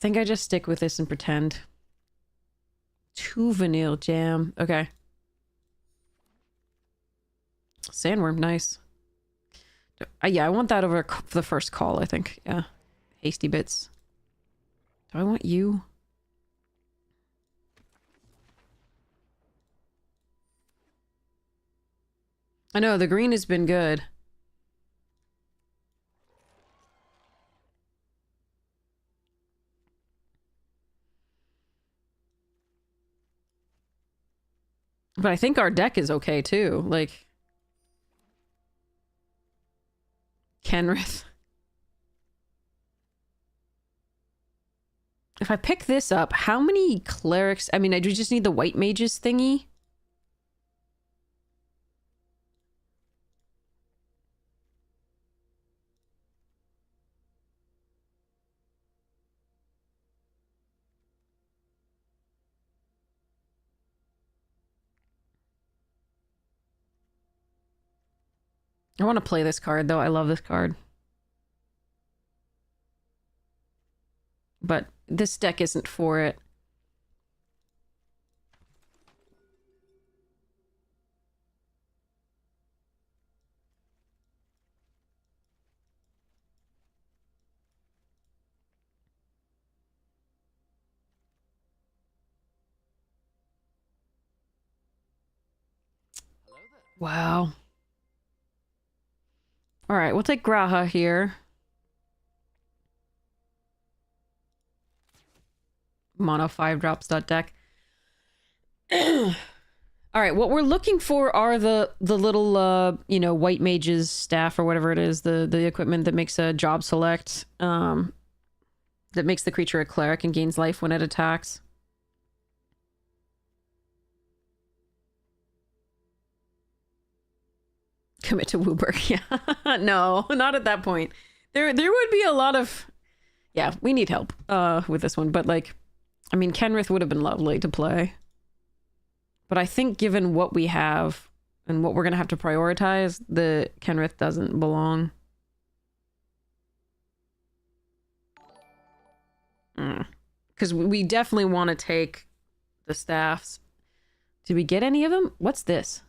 think I just stick with this and pretend. 2 vanilla jam. Okay. Sandworm, nice. Yeah, I want that over the first call, I think. Yeah. Hasty bits. Do I want you? I know, the green has been good. But I think our deck is okay, too. Like... Kenrith. If I pick this up, how many clerics... I mean, I do just need the white mages thingy. I want to play this card, though. I love this card. But this deck isn't for it. Wow. All right, we'll take Graha here. Mono 5-drops.deck. All right, what we're looking for are the little, you know, white mage's staff or whatever it is, the equipment that makes a job select, that makes the creature a cleric and gains life when it attacks. Commit to Wooburg. Yeah. No, not at that point. There would be a lot of... Yeah, we need help with this one. But, like, I mean, Kenrith would have been lovely to play. But I think given what we have and what we're going to have to prioritize, the Kenrith doesn't belong. Because we definitely want to take the staffs. Did we get any of them? What's this?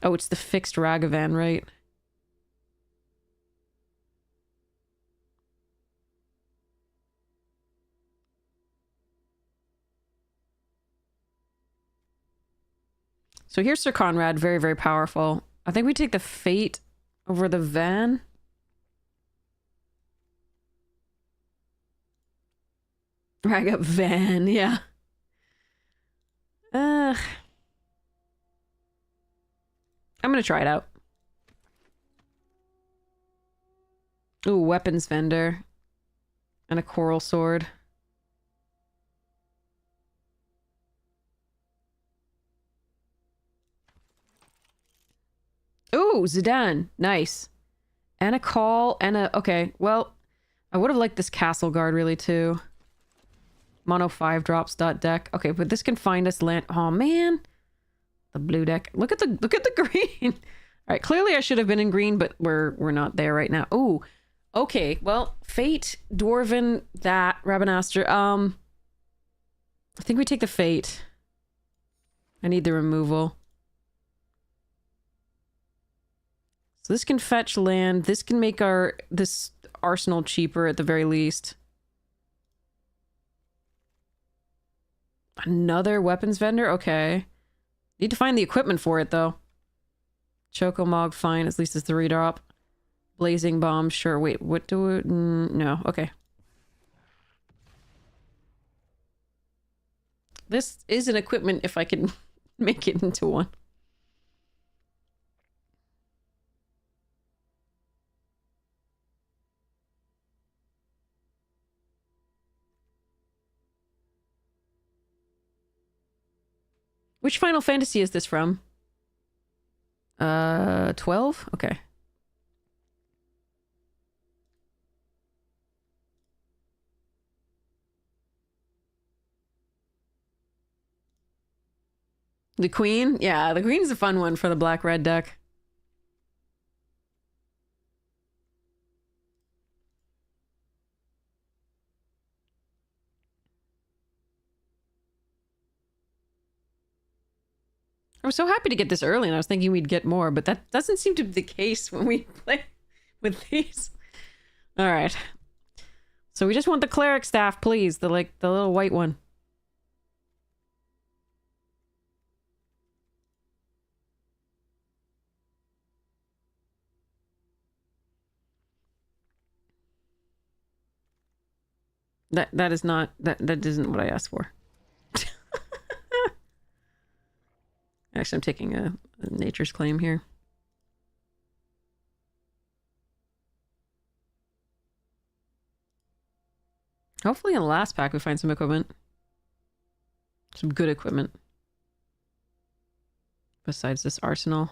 Oh, it's the fixed Ragavan, right? So here's Sir Conrad, very, very powerful. I think we take the Fate over the Van. Rag-up Van, yeah. I'm gonna try it out. Ooh, weapons vendor. And a coral sword. Ooh, Zidane. Nice. And a call and a... Okay, well, I would have liked this castle guard really too. Mono 5-drops.deck. Okay, but this can find us land... Oh, man. The blue deck. Look at the green. All right, clearly I should have been in green, but we're not there right now. Ooh, okay. Well, Fate, Dwarven, that Rabanastre. I think we take the Fate. I need the removal. So this can fetch land. This can make this arsenal cheaper at the very least. Another weapons vendor. Okay. Need to find the equipment for it, though. Chocomog, fine. At least it's 3-drop. Blazing Bomb, sure. Wait, what do we... no, okay. This is an equipment if I can make it into one. Which Final Fantasy is this from? 12? Okay. The Queen? Yeah, the Queen's a fun one for the black-red deck. I'm so happy to get this early, and I was thinking we'd get more, but that doesn't seem to be the case when we play with these. All right. So we just want the cleric staff, please. The little white one. That is not that isn't what I asked for. Actually, I'm taking a nature's claim here. Hopefully in the last pack we find some equipment. Some good equipment. Besides this arsenal.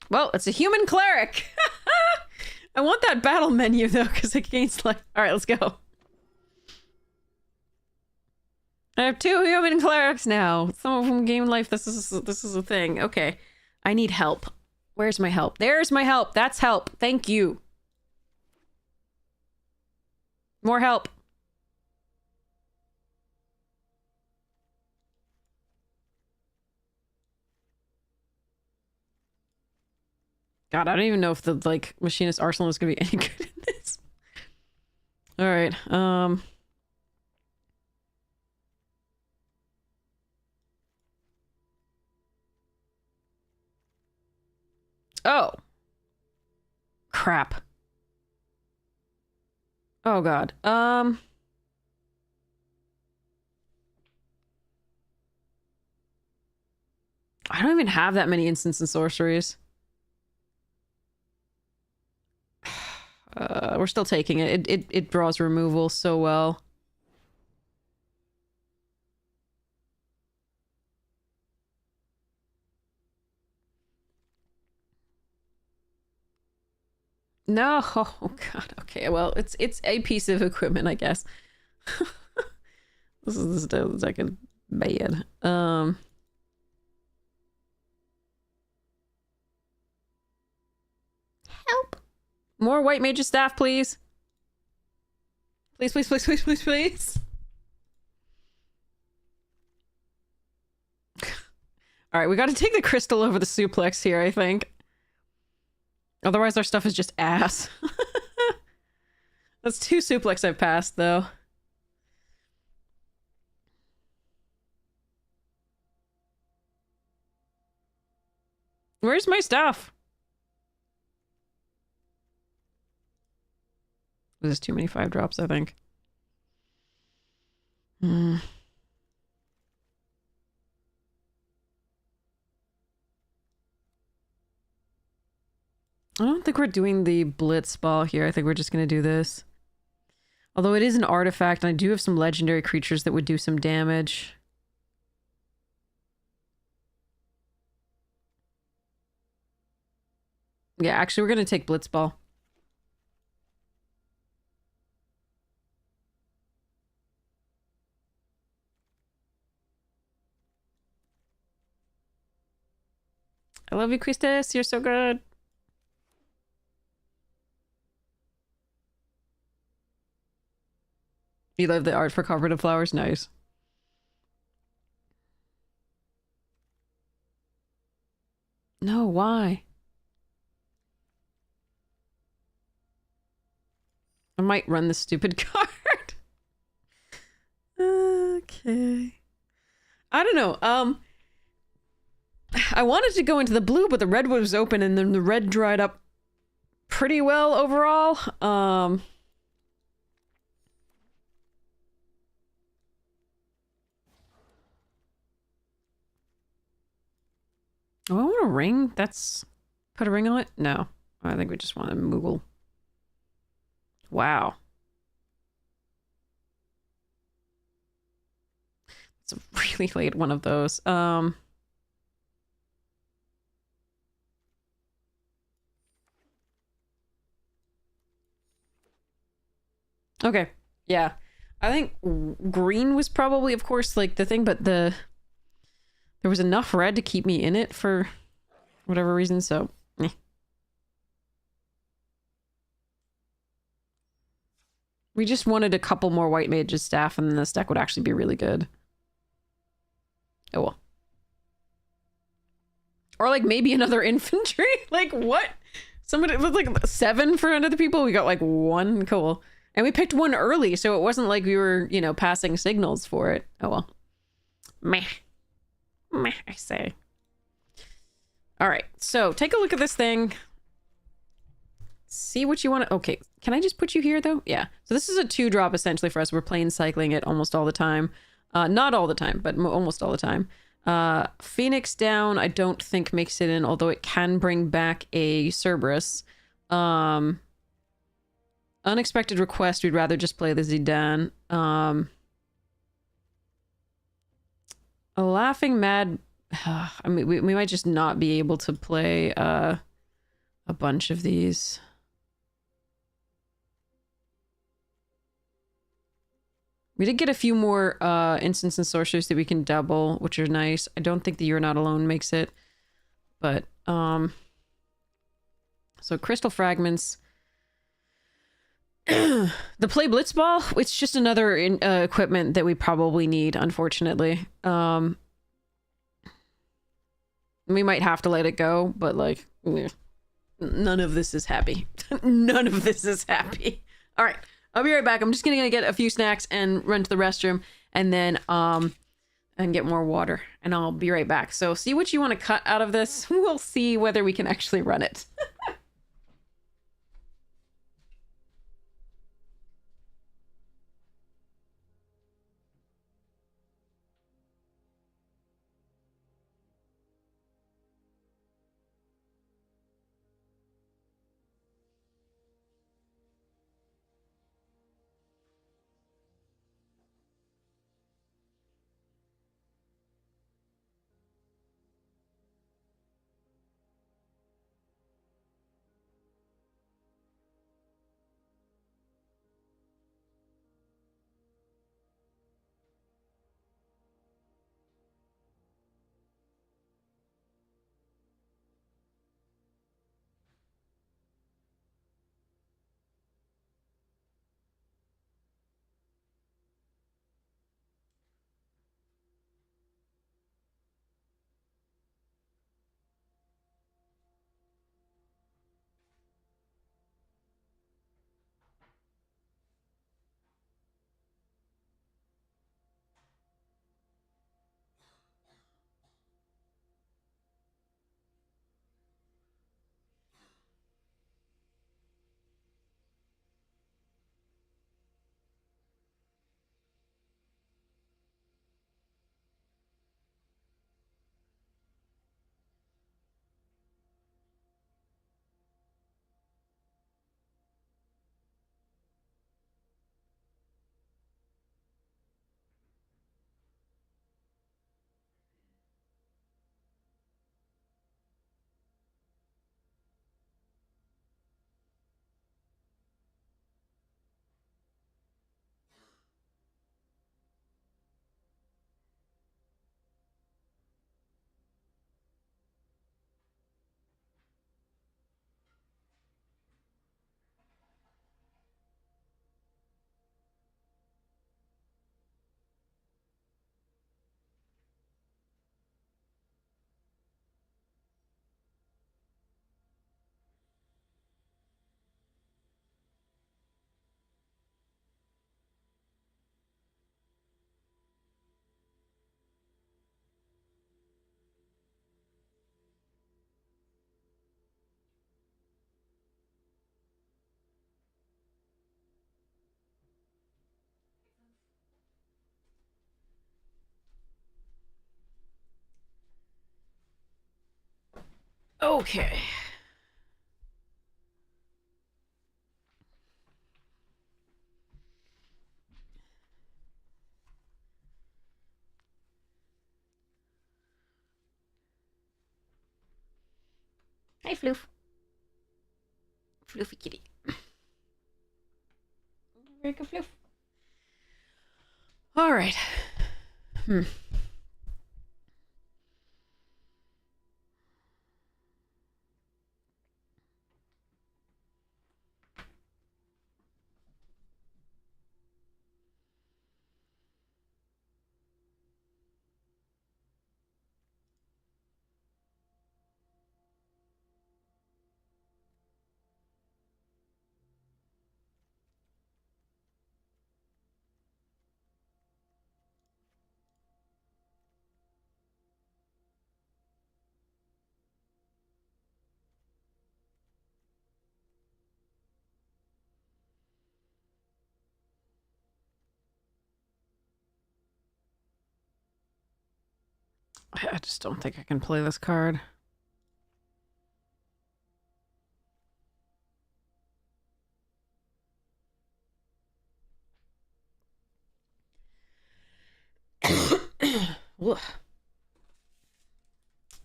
Well, it's a human cleric. I want that battle menu though, because it gains like. All right, let's go. I have 2 human clerics now. Some of them gain life. This is a thing. Okay, I need help. Where's my help? There's my help. That's help. Thank you. More help. God, I don't even know if the machinist arsenal is gonna be any good in this. All right. Oh. Crap. Oh God. I don't even have that many instants and sorceries. We're still taking it. It draws removal so well. No. Oh God. Okay. Well, it's a piece of equipment, I guess. This is like a bad. Help. More white mage staff, please. Please, please, please, please, please, please. All right, we got to take the crystal over the suplex here, I think. Otherwise, our stuff is just ass. That's 2 suplex I've passed, though. Where's my stuff? There's too many 5 drops, I think. I don't think we're doing the blitz ball here. I think we're just going to do this. Although it is an artifact, and I do have some legendary creatures that would do some damage. Yeah, actually, we're going to take blitz ball. I love you, Christus. You're so good. You love the art for cooperative flowers? Nice. No, why? I might run this stupid card. Okay. I don't know. I wanted to go into the blue, but the red was open, and then the red dried up pretty well overall. Oh, I want a ring. That's... Put a ring on it? No. I think we just want a Moogle. Wow. It's a really late one of those. Okay. Yeah. I think green was probably, of course, like the thing, but there was enough red to keep me in it for whatever reason, so eh. We just wanted a couple more white mage's staff and then this deck would actually be really good. Oh well. Or like maybe another infantry? Like what? Somebody was like 7 for other people. We got like 1. Cool. And we picked 1 early, so it wasn't like we were, you know, passing signals for it. Oh well. Meh. Meh, I say. All right, so take a look at this thing. See what you want to... Okay, can I just put you here, though? Yeah. So this is a 2-drop, essentially, for us. We're plain cycling it almost all the time. Not all the time, but almost all the time. Phoenix down, I don't think makes it in, although it can bring back a Cerberus. Unexpected request, we'd rather just play the Zidane. A Laughing Mad... I mean, we might just not be able to play a bunch of these. We did get a few more instants and sorcerers that we can double, which are nice. I don't think the You're Not Alone makes it. But, so Crystal Fragments. The Play Blitzball, it's just another equipment that we probably need, unfortunately. We might have to let it go, but, like, none of this is happy. None of this is happy. All right. I'll be right back. I'm just gonna get a few snacks and run to the restroom and then and get more water and I'll be right back. So see what you want to cut out of this. We'll see whether we can actually run it. Okay. Hi, Floof. Floofy kitty. Break a floof. All right. I just don't think I can play this card.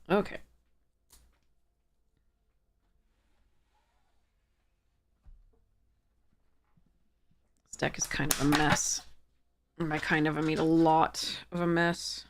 Okay. This deck is kind of a mess. And by kind of, I mean a lot of a mess.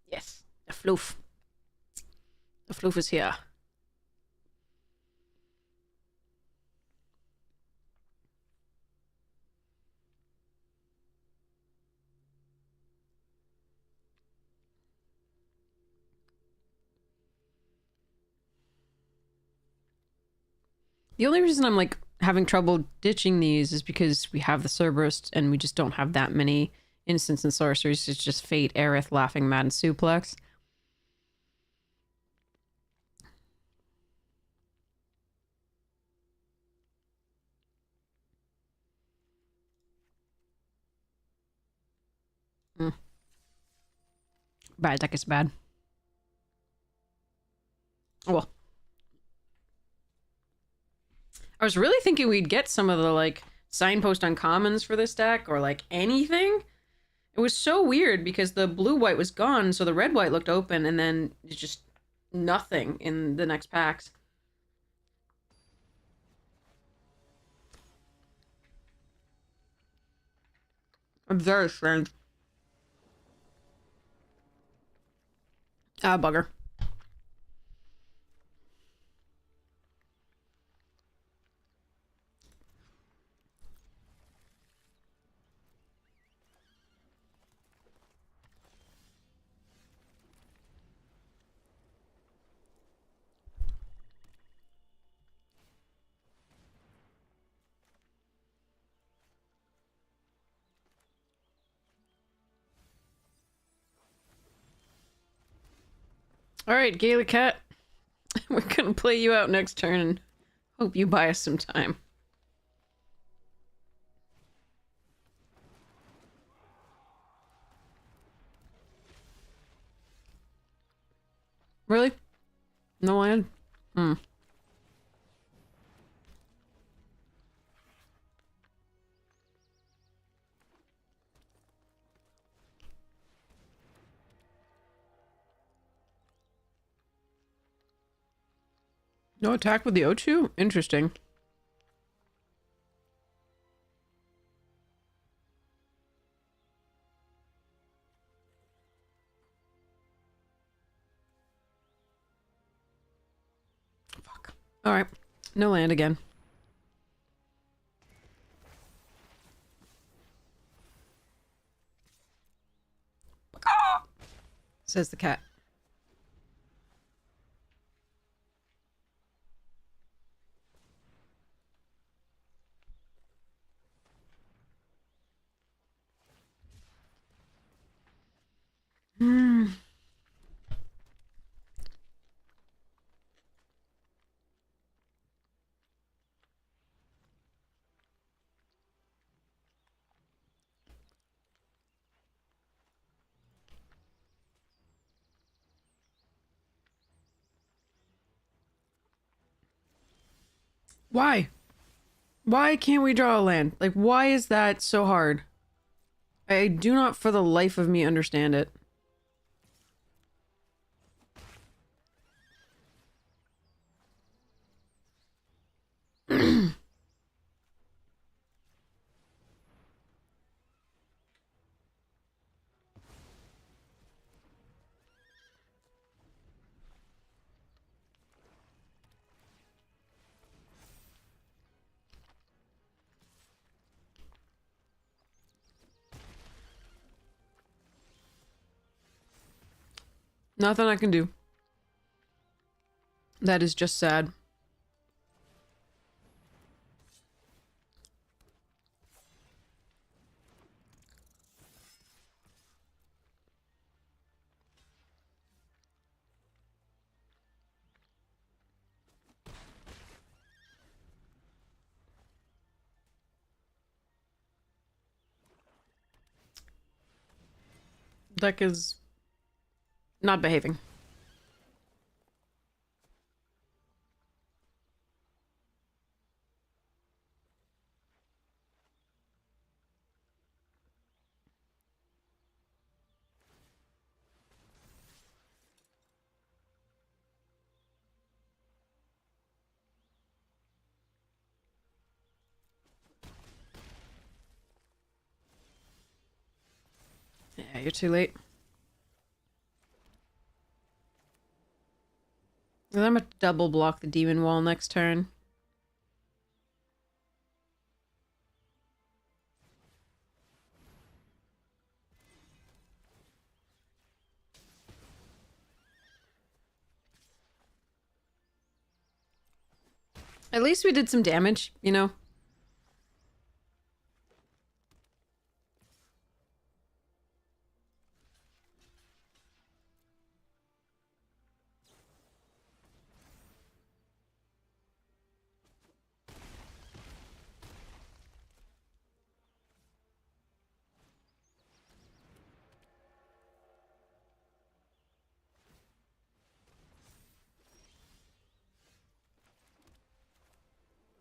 Yes, the floof. The floof is here. The only reason I'm like having trouble ditching these is because we have the Cerberus and we just don't have that many instants and sorceries. It's just Fate, Aerith, Laughing Mad, and Suplex. Bad deck is bad. Oh, well. I was really thinking we'd get some of the like signpost uncommons for this deck or like anything. It was so weird because the blue-white was gone, so the red-white looked open, and then it's just nothing in the next packs. I'm very strange. Ah, bugger. Alright, Gaelic Cat. We're gonna play you out next turn and hope you buy us some time. Really? No land? No attack with the Ochu? Interesting. Fuck. Alright. No land again. Says the cat. Why? Why can't we draw a land? Like, why is that so hard? I do not for the life of me understand it. Nothing I can do. That is just sad. Deck is not behaving. Yeah, you're too late. I'm gonna double block the demon wall next turn. At least we did some damage, you know?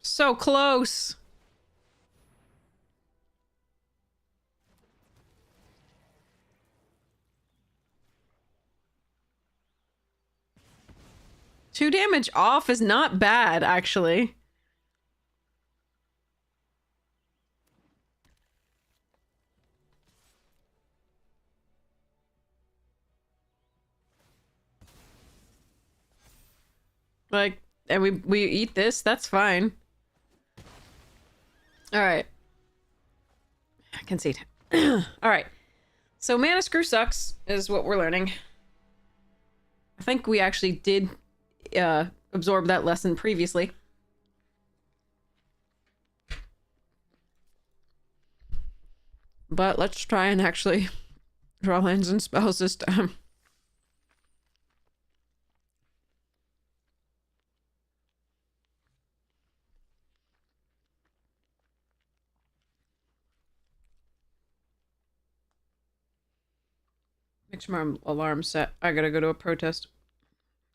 So close! Two damage off is not bad, actually. Like, and we eat this, that's fine. Alright. I can see it. Alright. So mana screw sucks, is what we're learning. I think we actually did absorb that lesson previously. But let's try and actually draw lands and spells this time. Make sure my alarm's set. I gotta go to a protest.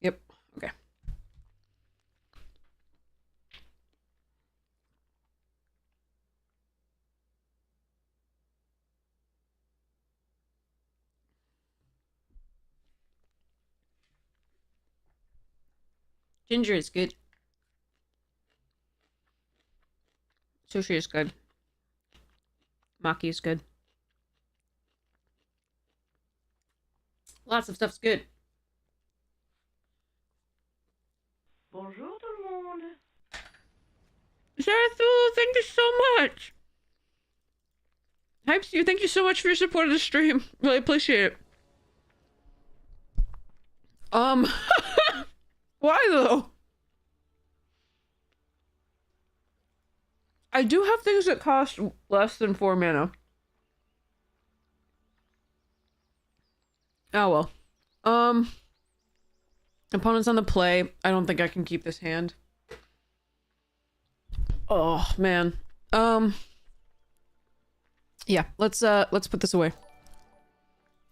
Yep. Okay. Ginger is good. Sushi is good. Maki is good. Lots of stuff's good. Bonjour tout le monde. Zarathu, thank you so much. Hypes you, thank you so much for your support of the stream. Really appreciate it. Why though? I do have things that cost less than 4 mana. Oh well. Opponents on the play. I don't think I can keep this hand. Oh man. Yeah, let's put this away.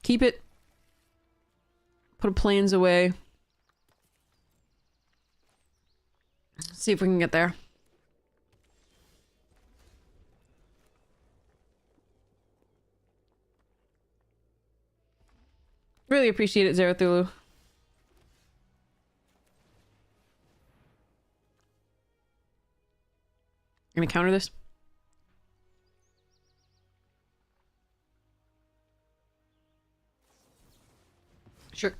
Keep it. Put planes away. See if we can get there. Really appreciate it, Zerathulu. Gonna counter this. Sure.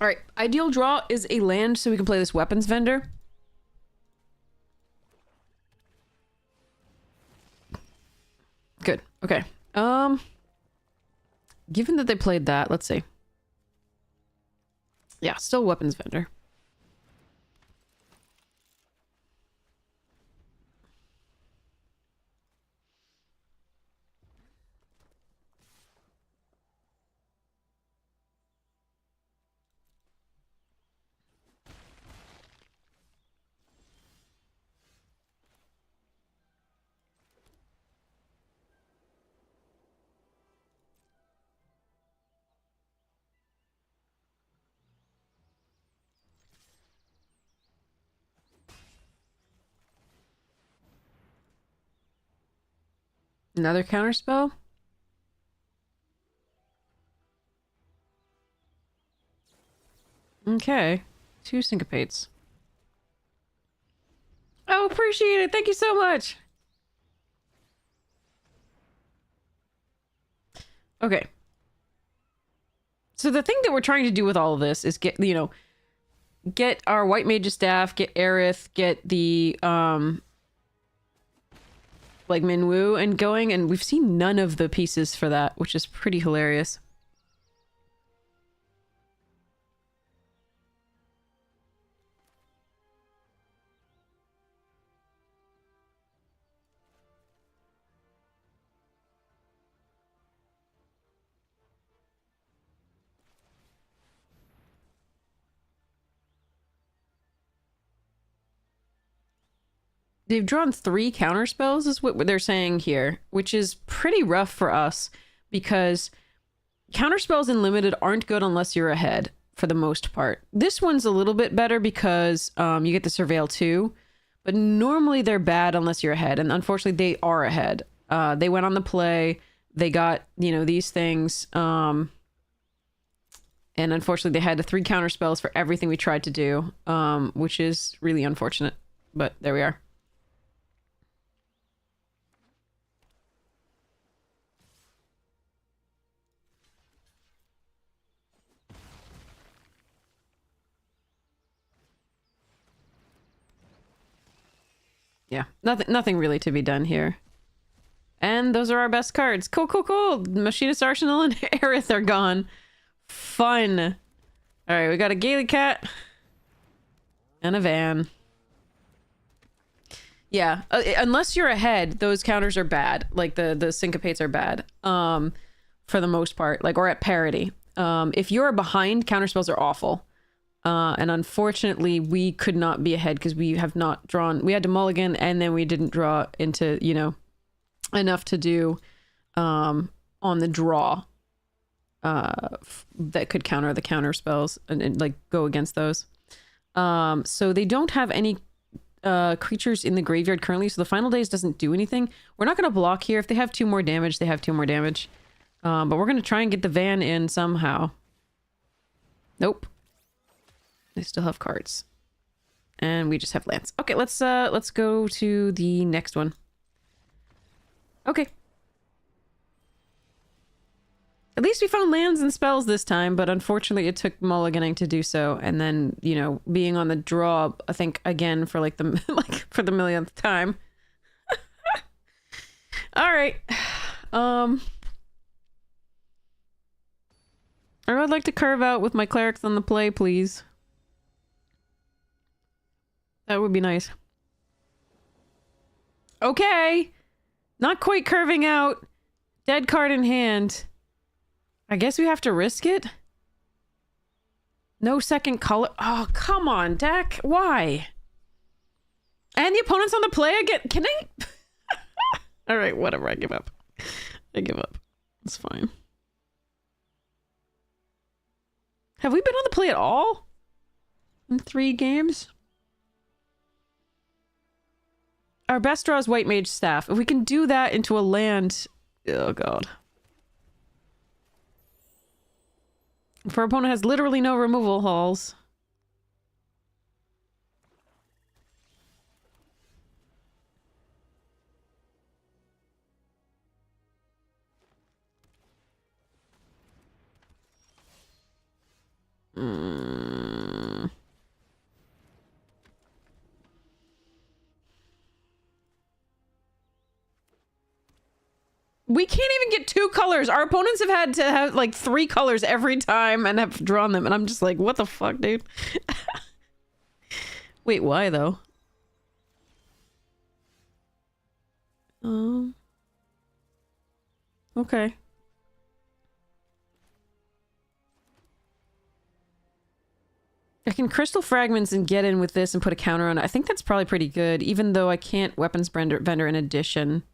All right, ideal draw is a land so we can play this weapons vendor. Good. Okay. Given that they played that, let's see. Yeah, still weapons vendor. Another counterspell? Okay. 2 syncopates. Oh, appreciate it. Thank you so much. Okay. So the thing that we're trying to do with all of this is get, you know, get our White Mage's Staff, get Aerith, get the, like Minwu and going, and we've seen none of the pieces for that, which is pretty hilarious. They've drawn 3 counterspells is what they're saying here, which is pretty rough for us because counterspells in limited aren't good unless you're ahead for the most part. This one's a little bit better because you get the Surveil too, but normally they're bad unless you're ahead, and unfortunately they are ahead. They went on the play, they got, you know, these things, and unfortunately they had the 3 counterspells for everything we tried to do, which is really unfortunate, but there we are. Yeah, nothing really to be done here. And those are our best cards. Cool, cool, cool. Machinist Arsenal and Aerith are gone. Fun. All right, we got a Gaily Cat and a Van. Yeah, unless you're ahead, those counters are bad. Like the syncopates are bad. For the most part, like, or at parity. If you're behind, counterspells are awful. And unfortunately, we could not be ahead because we have not drawn. We had to mulligan, and then we didn't draw into, you know, enough to do on the draw that could counter the counter spells and like go against those. So they don't have any creatures in the graveyard currently, so the final days doesn't do anything. We're not going to block here. If they have 2 more damage, they have 2 more damage. But we're going to try and get the van in somehow. Nope. They still have cards. And we just have lands. Okay, let's go to the next one. Okay. At least we found lands and spells this time, but unfortunately it took mulliganing to do so, and then, you know, being on the draw, I think, again for like the like for the millionth time. Alright. I would like to carve out with my clerics on the play, please. That would be nice. Okay. Not quite curving out. Dead card in hand. I guess we have to risk it? No second color. Oh, come on, deck. Why? And the opponent's on the play again. Can I? All right, whatever. I give up. I give up. It's fine. Have we been on the play at all? in 3 games. Our best draw is White Mage Staff. If we can do that into a land... Oh, God. If our opponent has literally no removal halls... We can't even get 2 colors. Our opponents have had to have like 3 colors every time and have drawn them. And I'm just like, what the fuck, dude? Wait, why though? Okay. I can crystal fragments and get in with this and put a counter on it. I think that's probably pretty good, even though I can't weapons vendor in addition.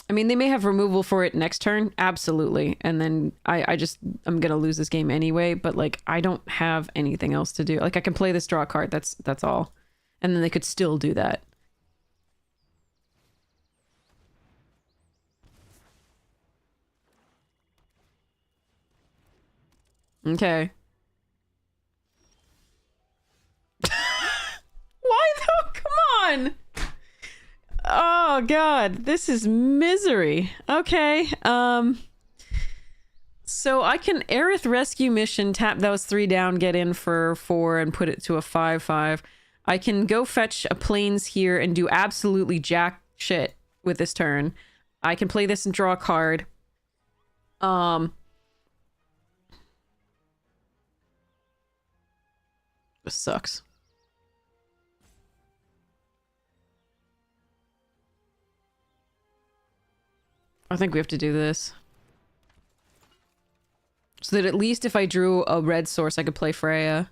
I mean, they may have removal for it next turn, absolutely. And then I'm gonna lose this game anyway, but like, I don't have anything else to do. Like, I can play this draw card, that's all. And then they could still do that. Okay. Why though? Come on! Oh god, this is misery. Okay, so I can Aerith Rescue Mission, tap those 3 down, get in for 4, and put it to a 5/5. I can go fetch a plains here and do absolutely jack shit with this turn. I can play this and draw a card. This sucks. I think we have to do this. So that at least if I drew a red source, I could play Freya.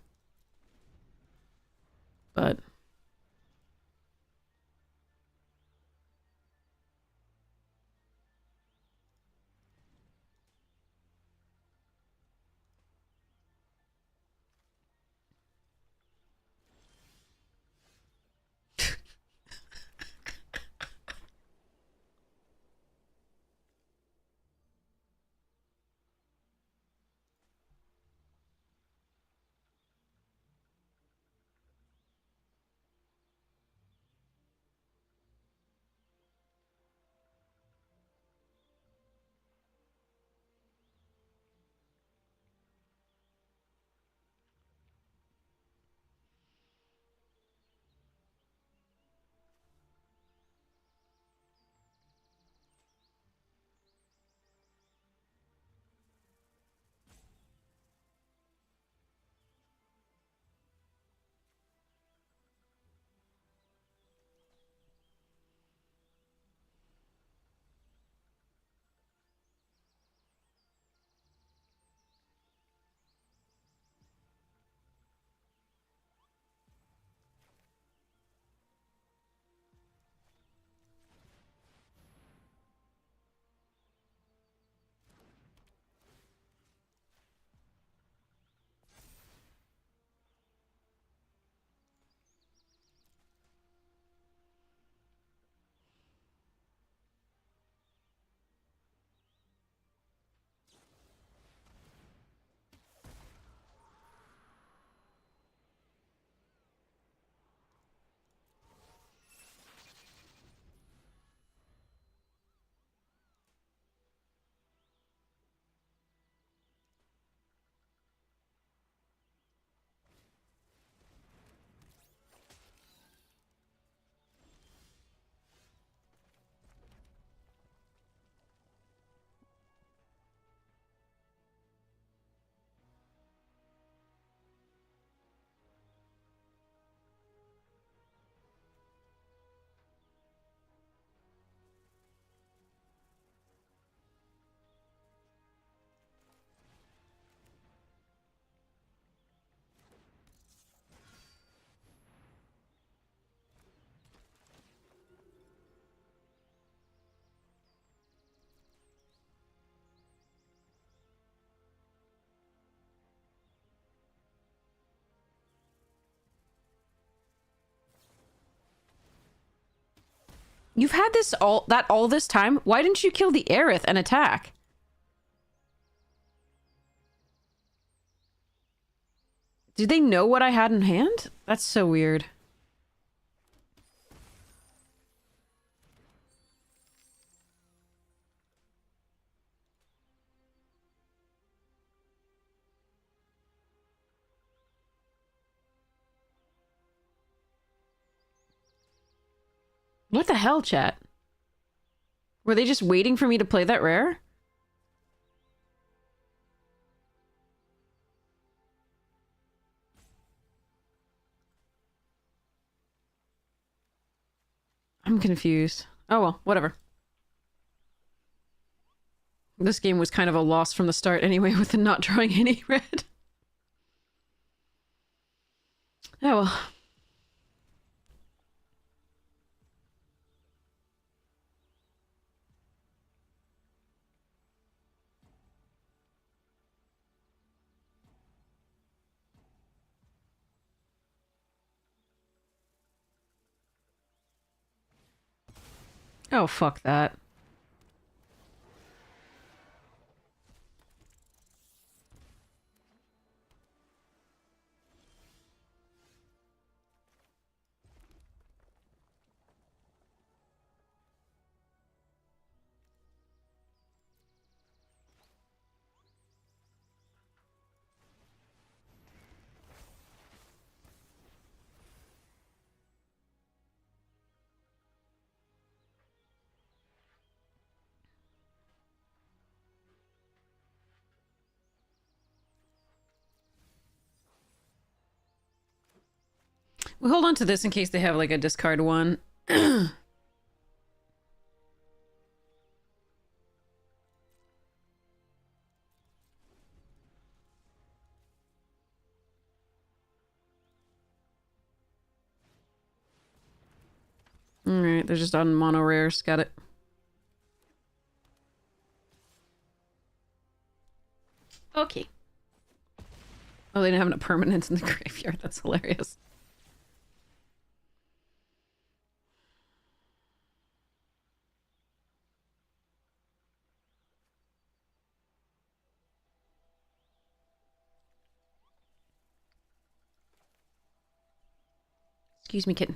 But... You've had this all this time? Why didn't you kill the Aerith and attack? Did they know what I had in hand? That's so weird. What the hell, chat? Were they just waiting for me to play that rare? I'm confused. Oh well, whatever. This game was kind of a loss from the start anyway, with the not drawing any red. Oh well. Oh, fuck that. We'll hold on to this in case they have, like, a discard one. Alright, they're just on mono rares. Got it. Okay. Oh, they didn't have a permanent in the graveyard. That's hilarious. Excuse me, kitten.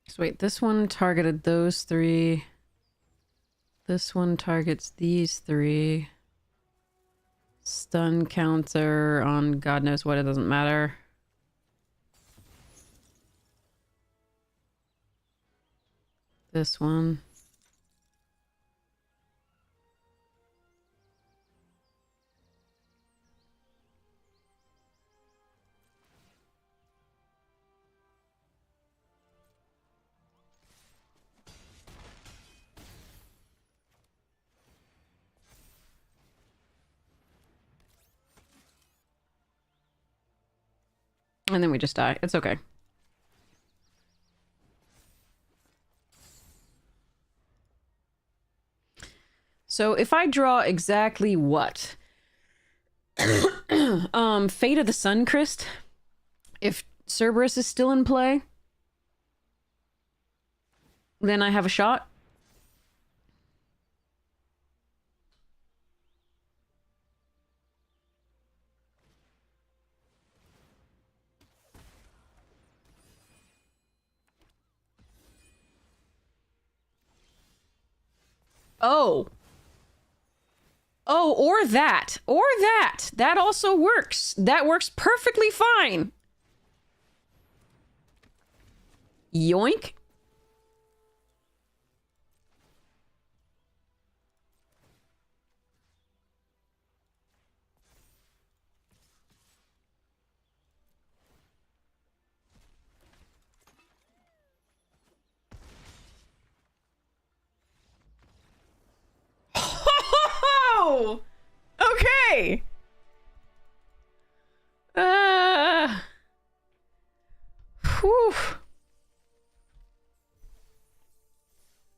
So wait, this one targeted those three. This one targets these three. Stun counter on God knows what, it doesn't matter. This one. And then we just die. It's okay. So if I draw exactly what? Fate of the Suncrest? If Cerberus is still in play? Then I have a shot? Oh. Oh, or that. Or that. That also works. That works perfectly fine. Yoink.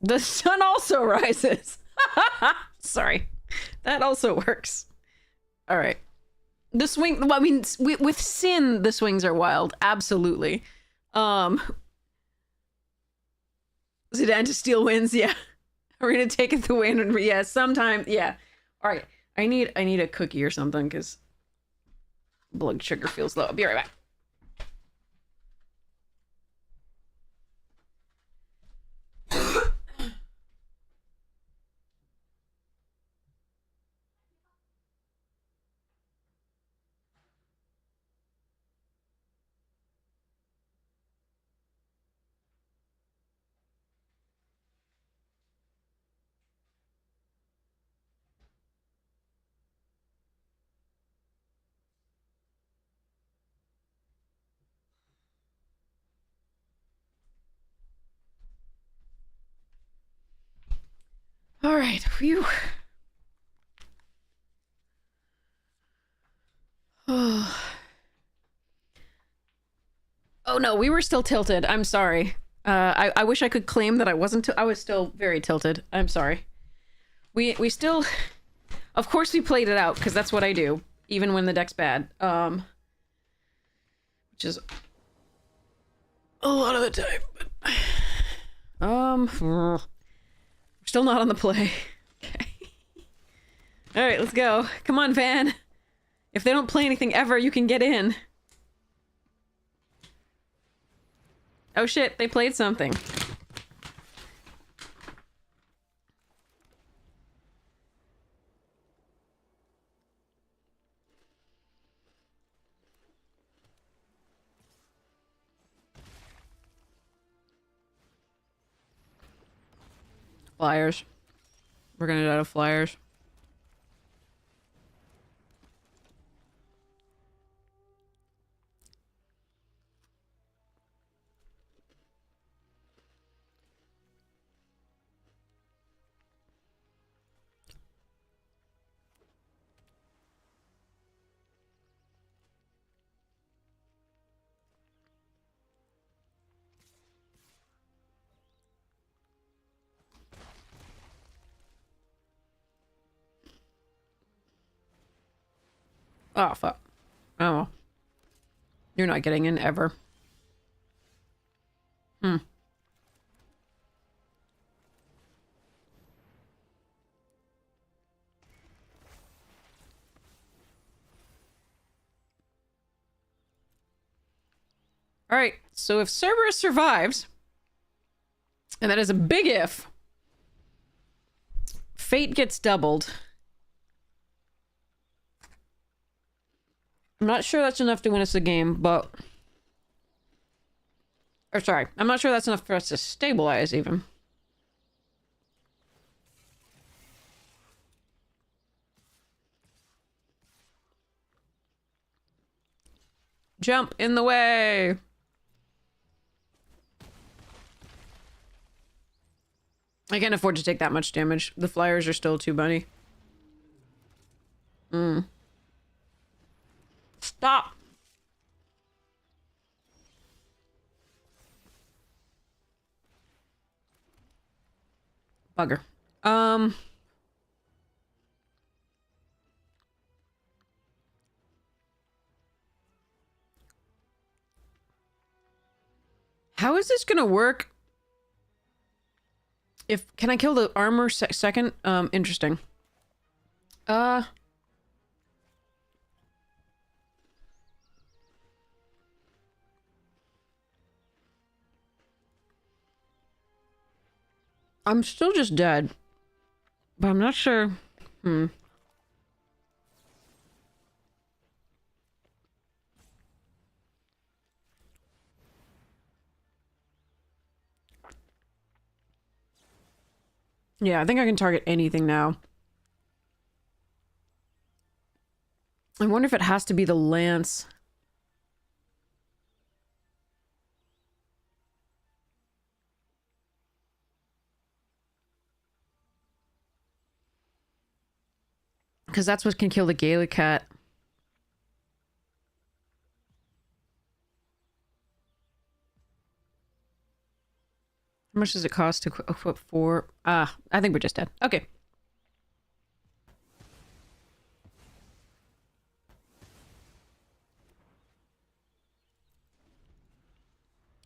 The sun also rises. Sorry. That also works. All right. The swing, well, I mean, with sin, the swings are wild. Absolutely. Zidane to steal wins. Yeah. We're going to take it the win. Yeah, sometime. Yeah. All right. I need a cookie or something because blood sugar feels low. I'll be right back. All right. Phew. Oh. Oh no, we were still tilted. I'm sorry. I wish I could claim that I wasn't. I was still very tilted. I'm sorry. We still, of course, we played it out because that's what I do, even when the deck's bad. Which is a lot of the time. But, we're still not on the play. Okay. All right, let's go. Come on, Van. If they don't play anything ever, you can get in. Oh shit, they played something. Flyers. We're gonna die to flyers. Oh, fuck. Oh, well. You're not getting in ever. Hmm. Alright, so if Cerberus survives, and that is a big if, fate gets doubled. I'm not sure that's enough to win us the game, but... Or sorry, I'm not sure that's enough for us to stabilize, even. Jump in the way! I can't afford to take that much damage. The flyers are still too bunny. Stop! Bugger. How is this gonna work? Can I kill the armor second? Interesting. I'm still just dead. But I'm not sure. Yeah, I think I can target anything now. I wonder if it has to be the lance. Because that's what can kill the Gaelic cat. How much does it cost to equip 4? Ah, I think we're just dead. Okay.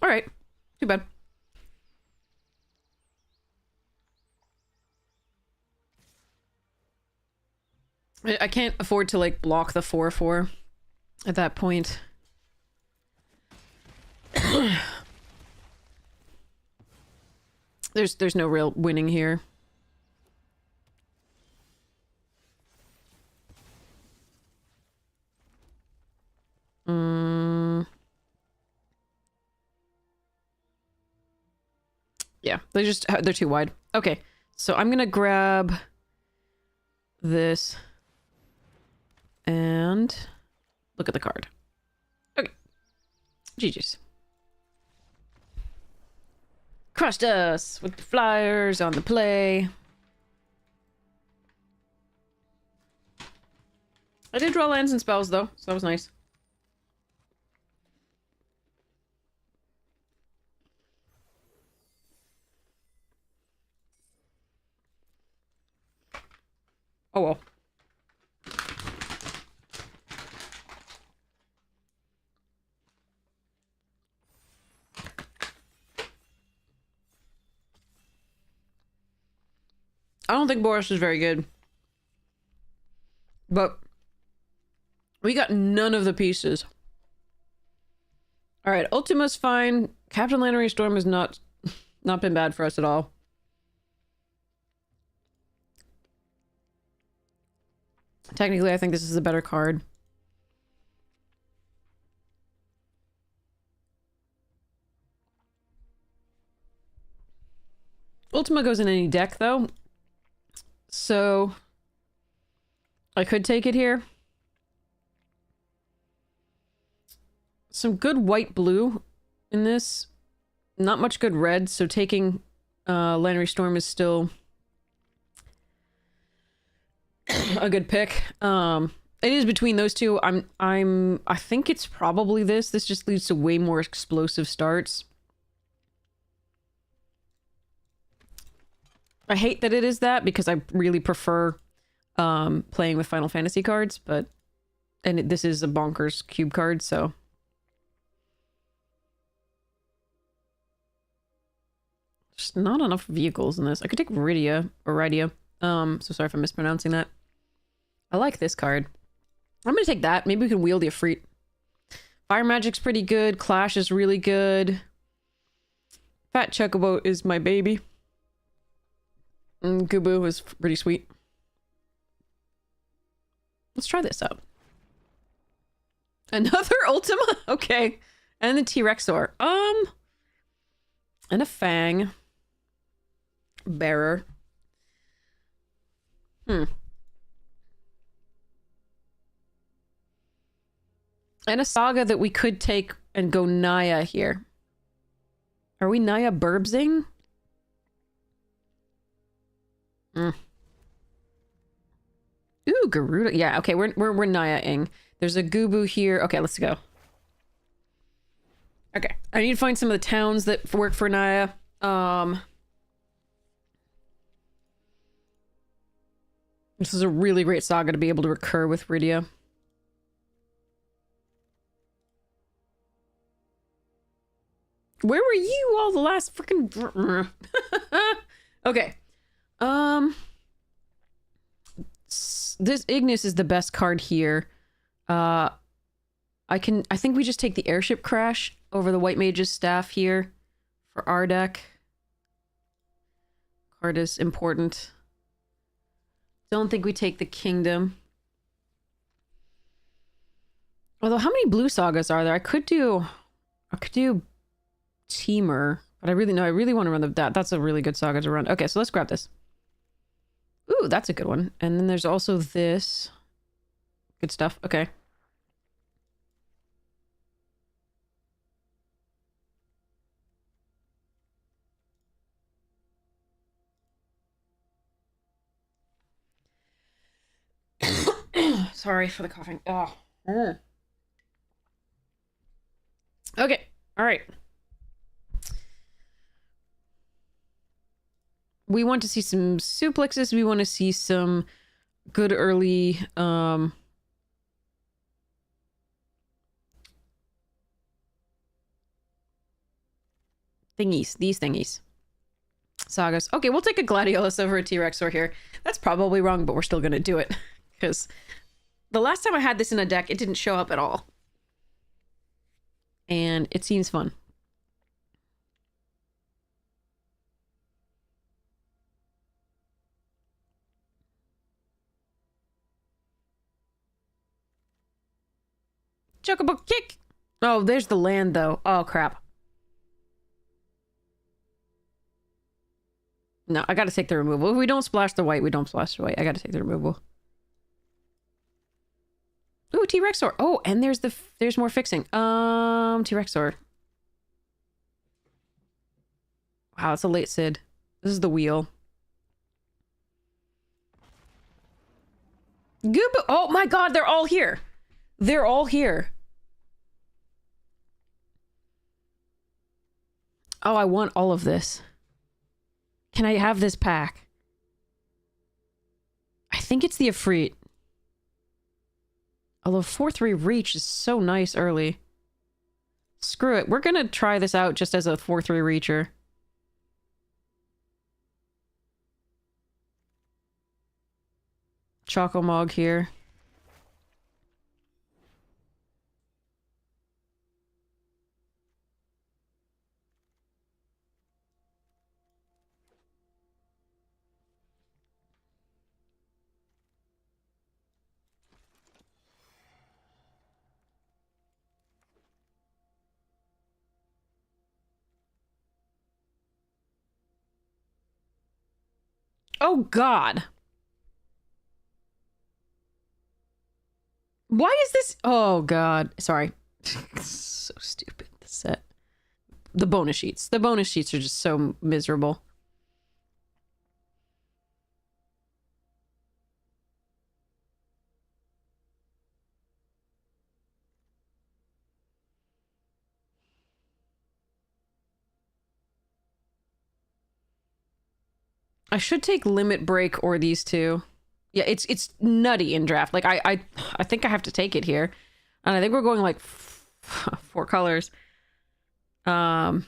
All right. Too bad. I can't afford to, like, block the 4-4 at that point. There's no real winning here. Yeah, they're too wide. Okay, so I'm gonna grab this and look at the card. Okay, GG's. Crushed us with the flyers on the play. I did draw lands and spells though, so that was nice. Oh well. I don't think Boris is very good. But we got none of the pieces. Alright, Ultima's fine. Captain Lannery Storm has not been bad for us at all. Technically, I think this is a better card. Ultima goes in any deck, though. So I could take it here. Some good white-blue in this. Not much good red, so taking Lannery Storm is still a good pick. It is between those two. I think it's probably this. This just leads to way more explosive starts. I hate that it is that because I really prefer playing with Final Fantasy cards, but this is a bonkers cube card, so just not enough vehicles in this. I could take Rydia or Rydia. So sorry if I'm mispronouncing that. I like this card. I'm gonna take that. Maybe we can wield the Ifrit. Fire Magic's pretty good. Clash is really good. Fat Chocobo is my baby. And Gubu is pretty sweet. Let's try this out. Another Ultima? Okay. And the T-Rexor. And a Fang. Bearer. And a Saga that we could take and go Naya here. Are we Naya Burbsing? Ooh, Garuda. Yeah, okay, we're Naya-ing. There's a Gubu here. Okay, let's go. Okay, I need to find some of the towns that work for Naya. This is a really great Saga to be able to recur with Rydia. Where were you all the last freaking... Okay. This Ignis is the best card here. I think we just take the Airship Crash over the White Mage's Staff here for our deck. Card is important. Don't think we take the Kingdom. Although, how many blue Sagas are there? I could do Teamer, but I really want to run that. That's a really good Saga to run. Okay, so let's grab this. Ooh, that's a good one. And then there's also this. Good stuff. Okay. Sorry for the coughing. Oh. Okay. All right. We want to see some suplexes. We want to see some good early thingies. These thingies. Sagas. Okay, we'll take a Gladiolus over a T-Rexor here. That's probably wrong, but we're still going to do it. Because the last time I had this in a deck, it didn't show up at all. And it seems fun. Chocobo kick! Oh, there's the land, though. Oh, crap. No, I gotta take the removal. If we don't splash the white, we don't splash the white. I gotta take the removal. Ooh, T-Rexor. Oh, and there's more fixing. T-Rexor. Wow, it's a late Sid. This is the wheel. Goob. Oh my god, they're all here. They're all here. Oh, I want all of this. Can I have this pack? I think it's the Ifrit. Although 4-3 reach is so nice early. Screw it. We're gonna try this out just as a 4-3 reacher. Chocomog here. Oh god. Why is this? Oh god. Sorry. So stupid, the set. The bonus sheets. The bonus sheets are just so miserable. I should take Limit Break or these two. Yeah, it's nutty in draft. Like I think I have to take it here. And I think we're going like 4 colors. I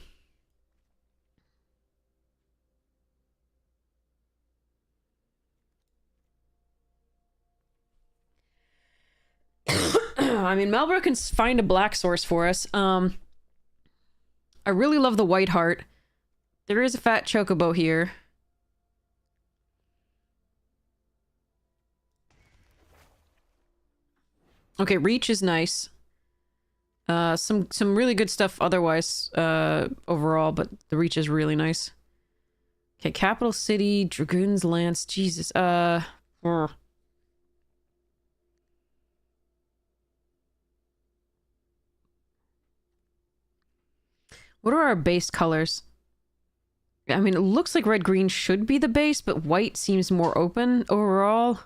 mean, Malboro can find a black source for us. I really love the White Heart. There is a fat Chocobo here. Okay, Reach is nice. Some really good stuff otherwise, overall, but the Reach is really nice. Okay, Capital City, Dragoon's Lance, Jesus, What are our base colors? I mean, it looks like red-green should be the base, but white seems more open overall.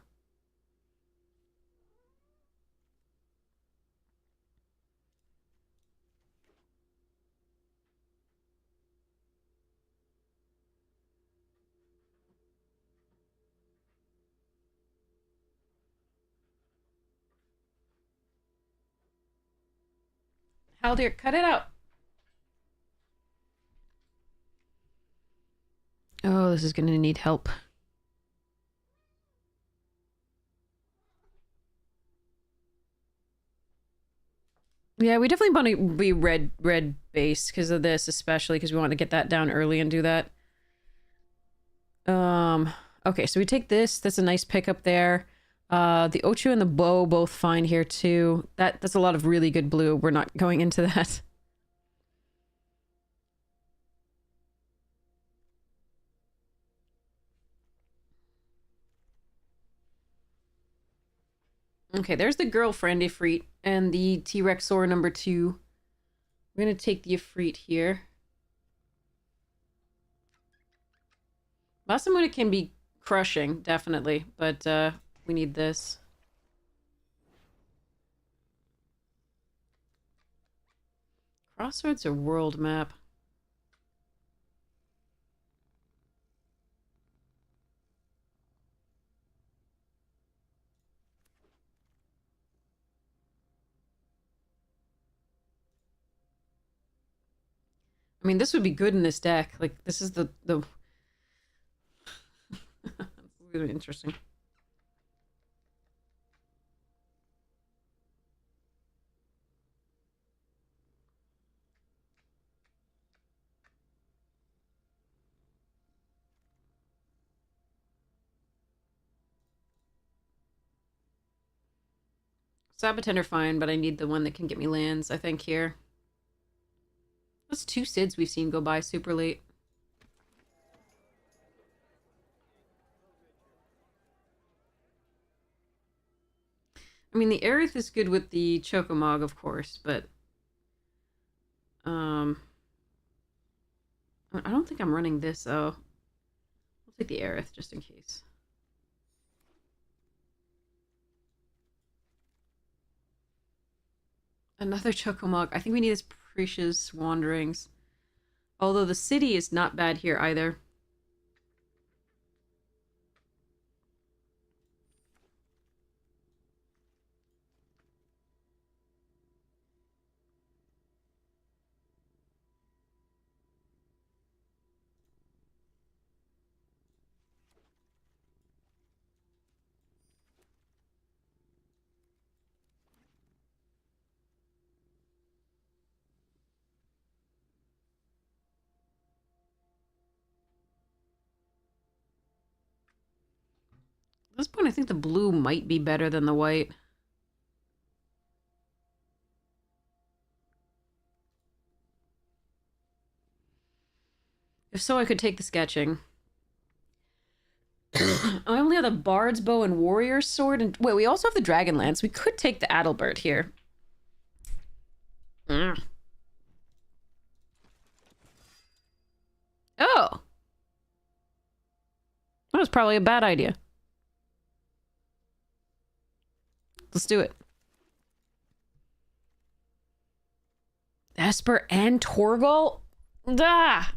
Haldir, cut it out. Oh, this is gonna need help. Yeah, we definitely want to be red base because of this, especially because we want to get that down early and do that. Okay, so we take this. That's a nice pickup there. The Ochu and the bow both fine here too. That's a lot of really good blue. We're not going into that. Okay, there's the girlfriend Ifrit and the T-Rexor number 2. We're gonna take the Ifrit here. Masamune can be crushing, definitely, but we need this. Crossroads or world map? I mean, this would be good in this deck. Like, this is the... really interesting. Sabatender fine, but I need the one that can get me lands, I think, here. That's 2 Sids we've seen go by super late. I mean, the Aerith is good with the Chocomog, of course, but... I don't think I'm running this, though. I'll take the Aerith, just in case. Another Chocomog. I think we need his Precious Wanderings. Although the city is not bad here, either. At this point, I think the blue might be better than the white. If so, I could take the sketching. I only have the Bard's Bow and Warrior's Sword. And wait, we also have the Dragonlance. We could take the Adalbert here. Mm. Oh! That was probably a bad idea. Let's do it. Esper and Torgal? Ah!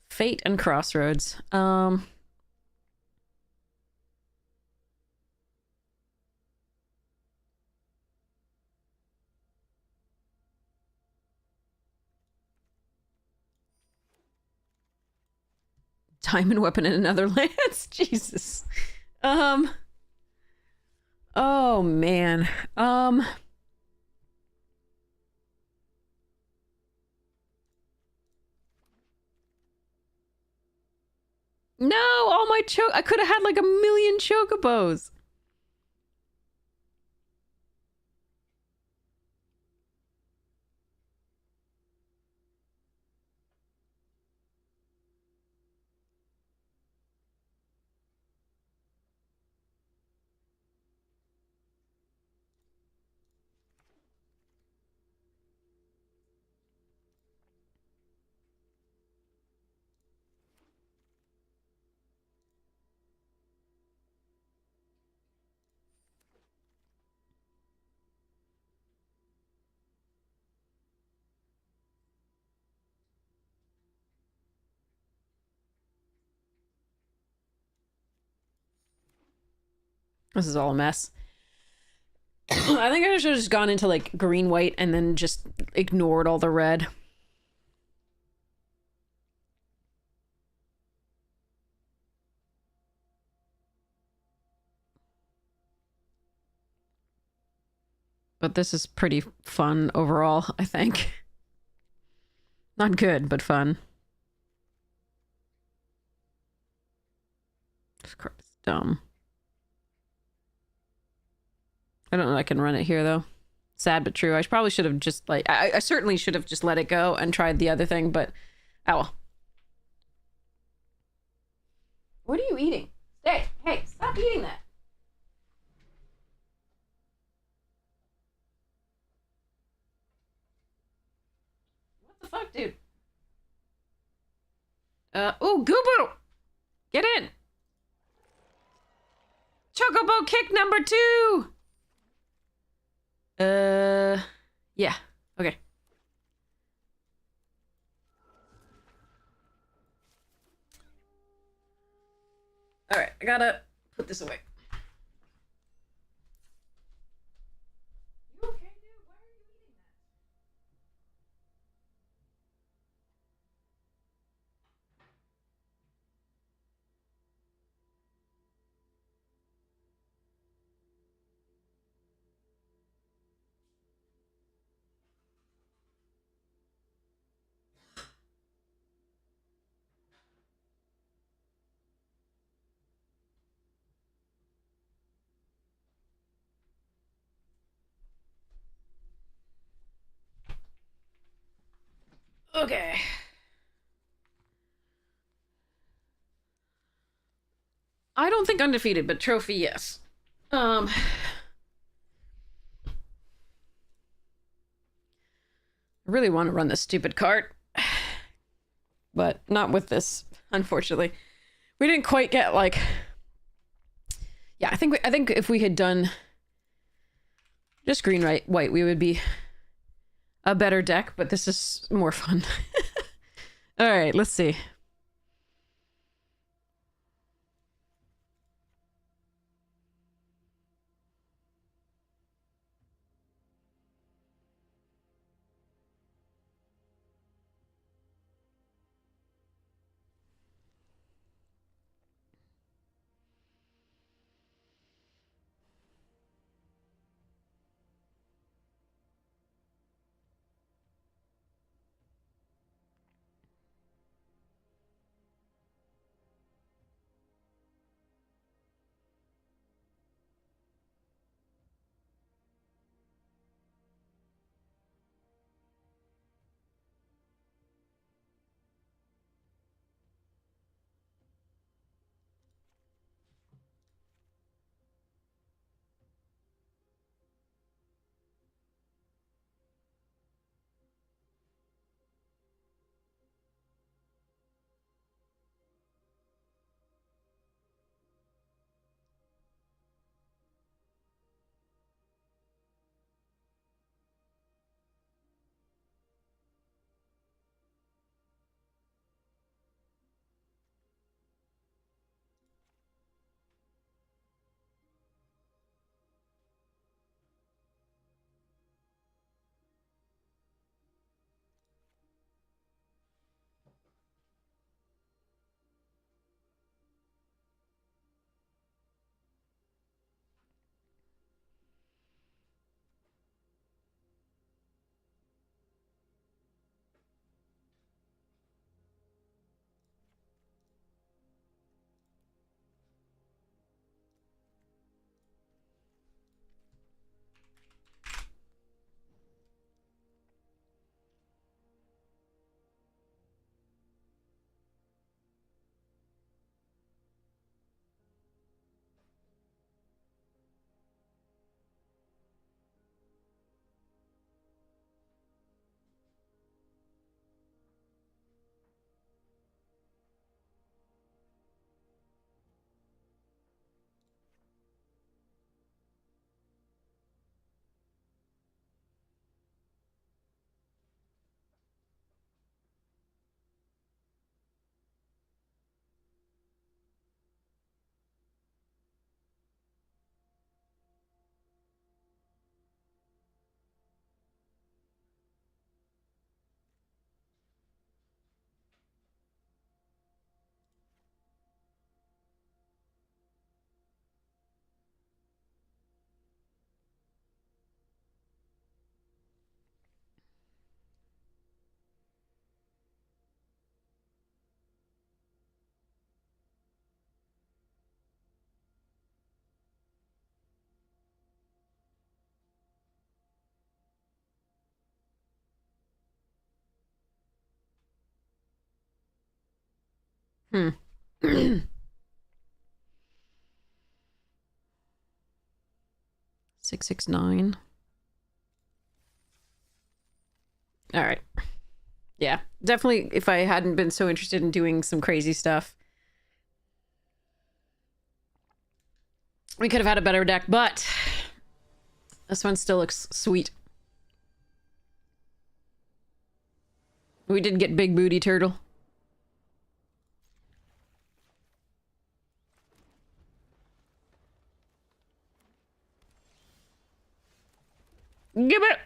Fate and Crossroads. Diamond Weapon and another lance? Jesus. Oh, man. No, all my I could have had like 1,000,000 chocobos. This is all a mess. I think I should have just gone into like green white and then just ignored all the red. But this is pretty fun overall, I think. Not good, but fun. This card is dumb. I don't know if I can run it here, though. Sad but true. I probably should have just, like... I certainly should have just let it go and tried the other thing, but... Oh well. What are you eating? Hey, stop eating that. What the fuck, dude? Oh, Goobo! Get in! Chocobo kick number 2! Yeah. Okay. All right, I gotta put this away. You okay, dude? Why are you eating that? Okay. I don't think undefeated, but trophy, yes. I really want to run this stupid cart, but not with this, unfortunately. We didn't quite get like. Yeah, I think if we had done just green, white, we would be a better deck. But this is more fun. All right, let's see. Hmm. 669. All right. Yeah, definitely. If I hadn't been so interested in doing some crazy stuff, we could have had a better deck. But This one still looks sweet. We did get Big Booty Turtle. Give it!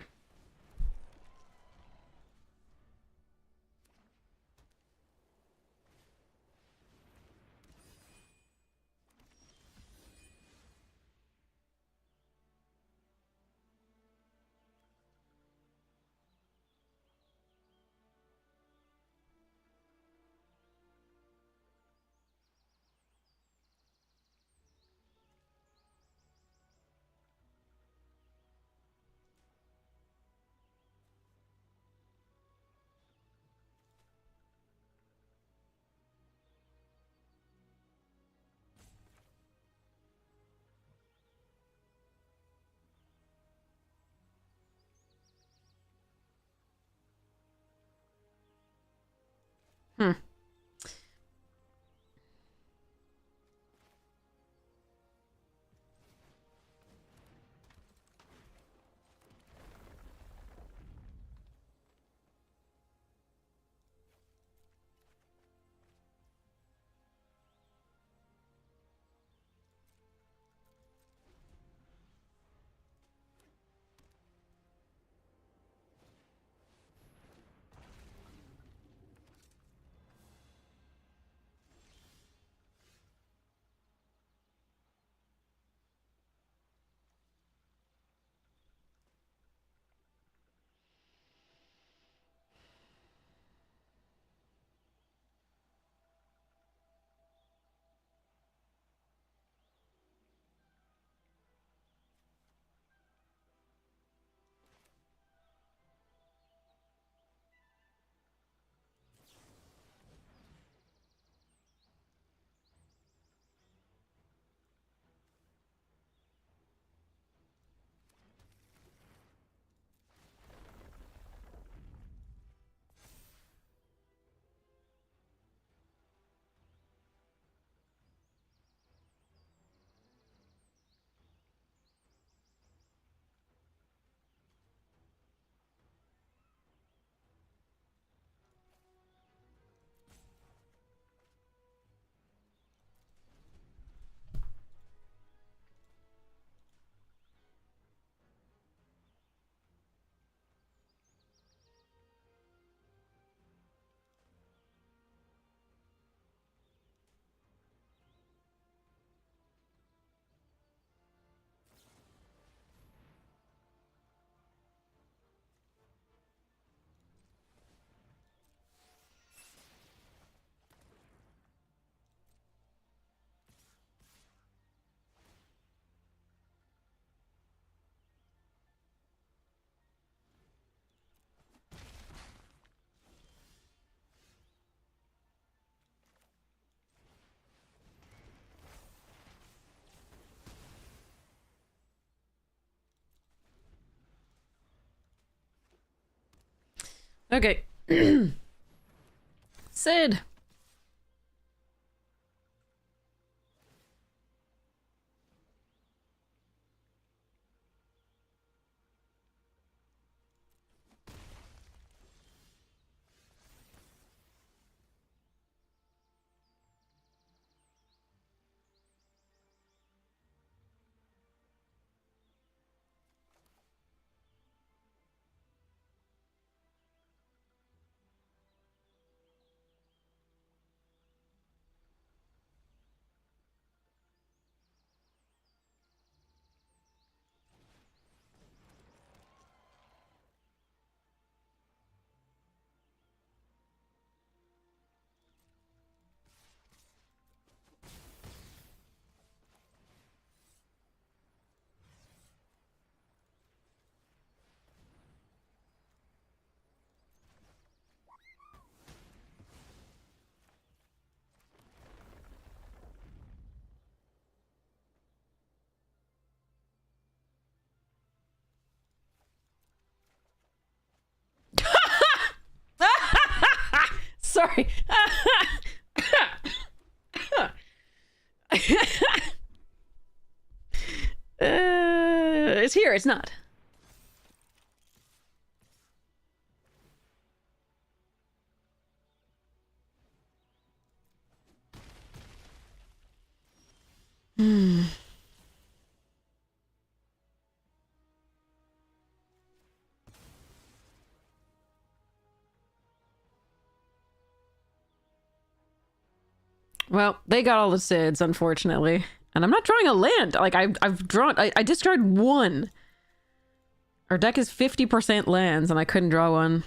Hmm. Okay. Sid. Sorry. Whereas here, it's not. Hmm. Well, they got all the SIDS, unfortunately. And I'm not drawing a land. Like, I've drawn... I discarded one. Our deck is 50% lands, and I couldn't draw one.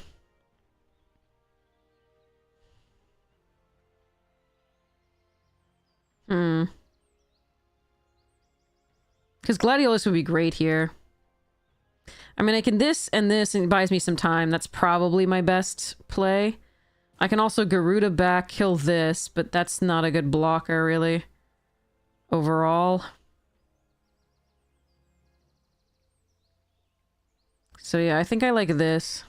Hmm. Because Gladiolus would be great here. I mean, I can this, and it buys me some time. That's probably my best play. I can also Garuda back, kill this, but that's not a good blocker, really. Overall. So yeah, I think I like this.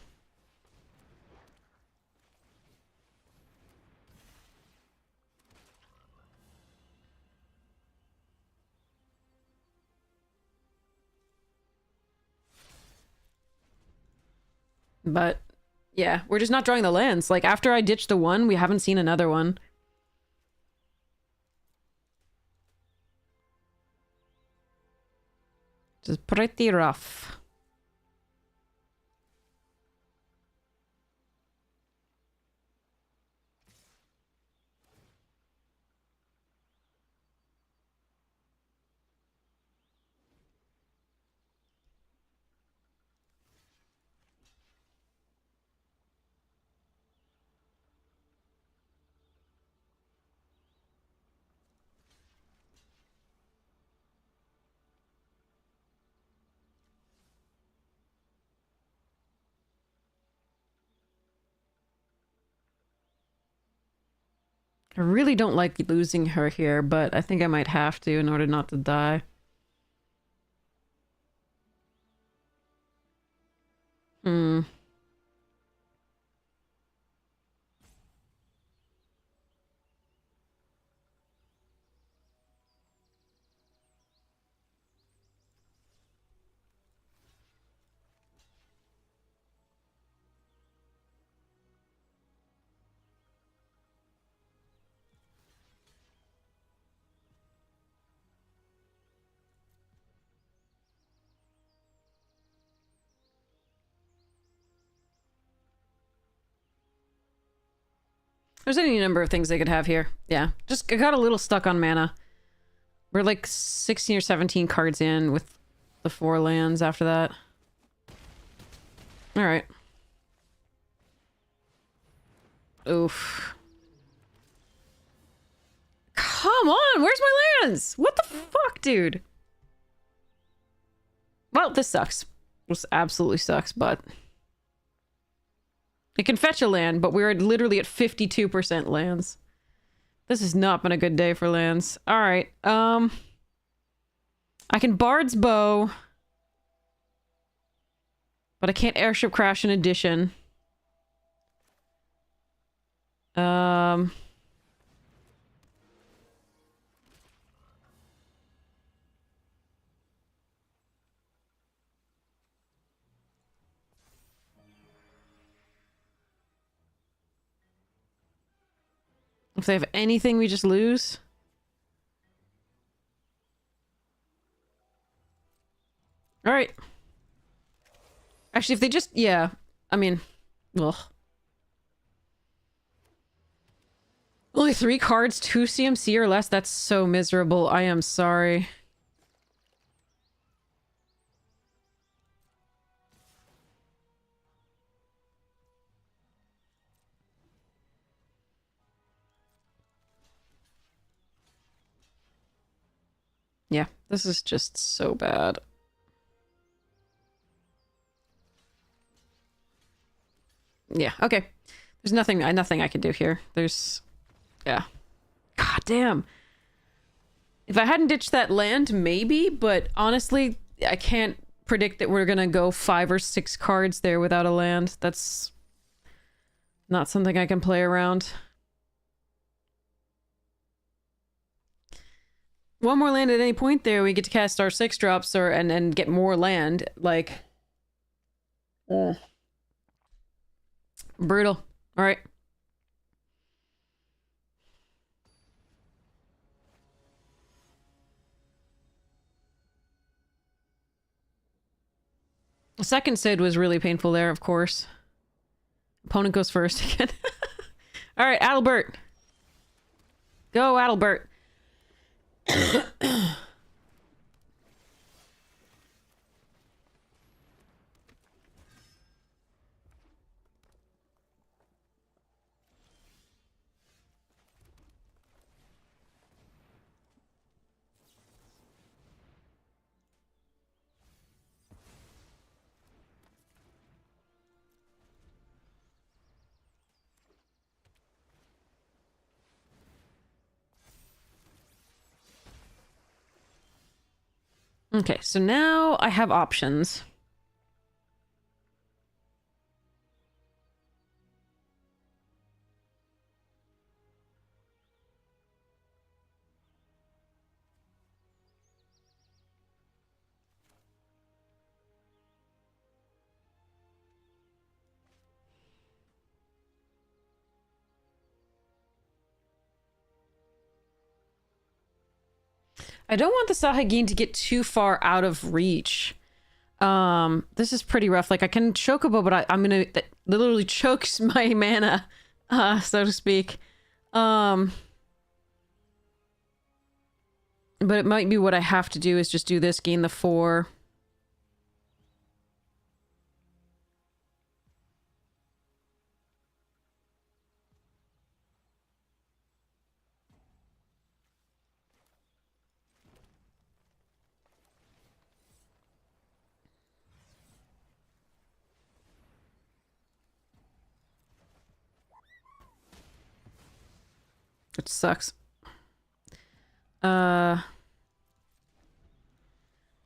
But, yeah, we're just not drawing the lands. Like, after I ditched the one, we haven't seen another one. Just pretty rough. I really don't like losing her here, but I think I might have to in order not to die. Hmm. There's any number of things they could have here. Yeah, just I got a little stuck on mana. We're like 16 or 17 cards in with the 4 lands after that. Alright. Oof. Come on, where's my lands? What the fuck, dude? Well, this sucks. This absolutely sucks, but... It can fetch a land, but we're literally at 52% lands. This has not been a good day for lands. Alright, I can Bard's Bow. But I can't Airship Crash in addition. If they have anything, we just lose. Alright. Actually, if they just... Yeah. I mean... Ugh. Only 3 cards, 2 CMC or less? That's so miserable. I am sorry. Yeah, this is just so bad. Yeah, okay. There's nothing I can do here. There's... Yeah. God damn. If I hadn't ditched that land, maybe, but honestly, I can't predict that we're gonna go 5 or 6 cards there without a land. That's not something I can play around. one more land at any point there, we get to cast our 6-drops and get more land. Like, brutal. All right. The second Sid was really painful there, of course. Opponent goes first again. All right, Adalbert. Go, Adalbert. Okay, so now I have options. I don't want the Sahagin to get too far out of reach. This is pretty rough. Like, I can Chocobo, but I'm gonna... That literally chokes my mana, so to speak. But it might be what I have to do is just do this, gain the 4. Which sucks. I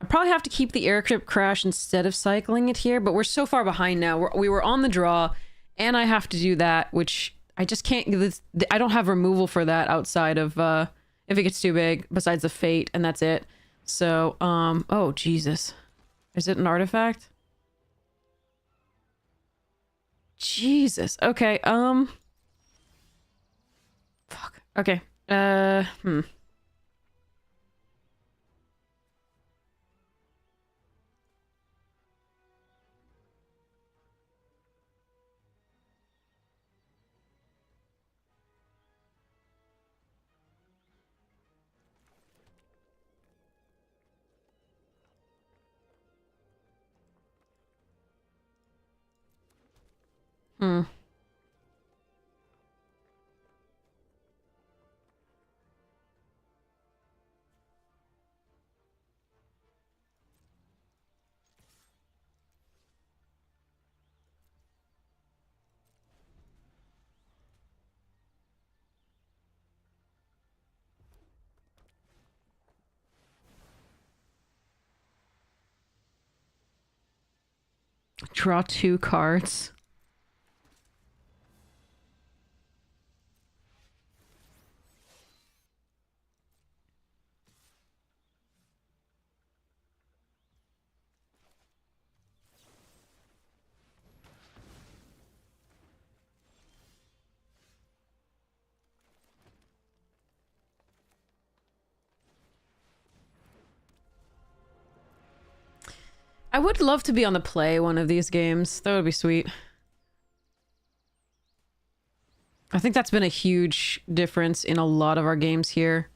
probably have to keep the airship crash instead of cycling it here, but we're so far behind now. We were on the draw, and I have to do that, which I just can't... I don't have removal for that outside of, if it gets too big, besides the fate, and that's it. So, oh, Jesus. Is it an artifact? Jesus. Okay, fuck. Okay. Hmm. Hmm. Draw 2 cards. I would love to be on the play one of these games. That would be sweet. I think that's been a huge difference in a lot of our games here.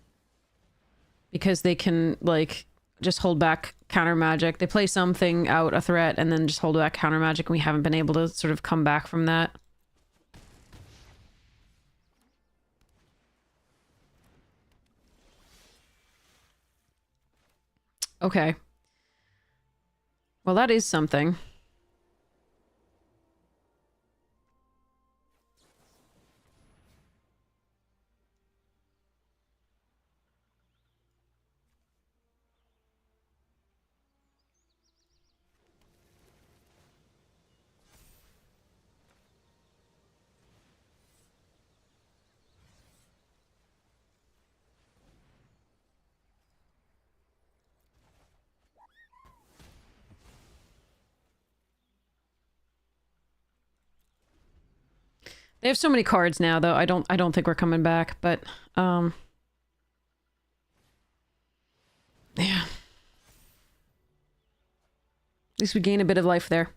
Because they can, like, just hold back counter magic. They play something out, a threat, and then just hold back counter magic, and we haven't been able to sort of come back from that. Okay. Well, that is something. They have so many cards now, though. I don't think we're coming back, but yeah. At least we gain a bit of life there.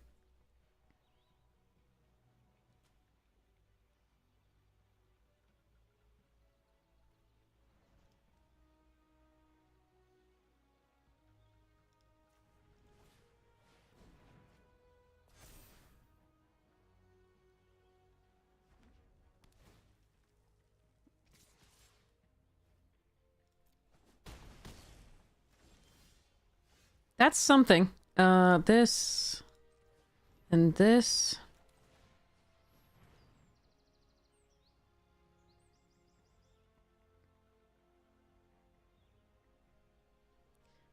That's something. This and this.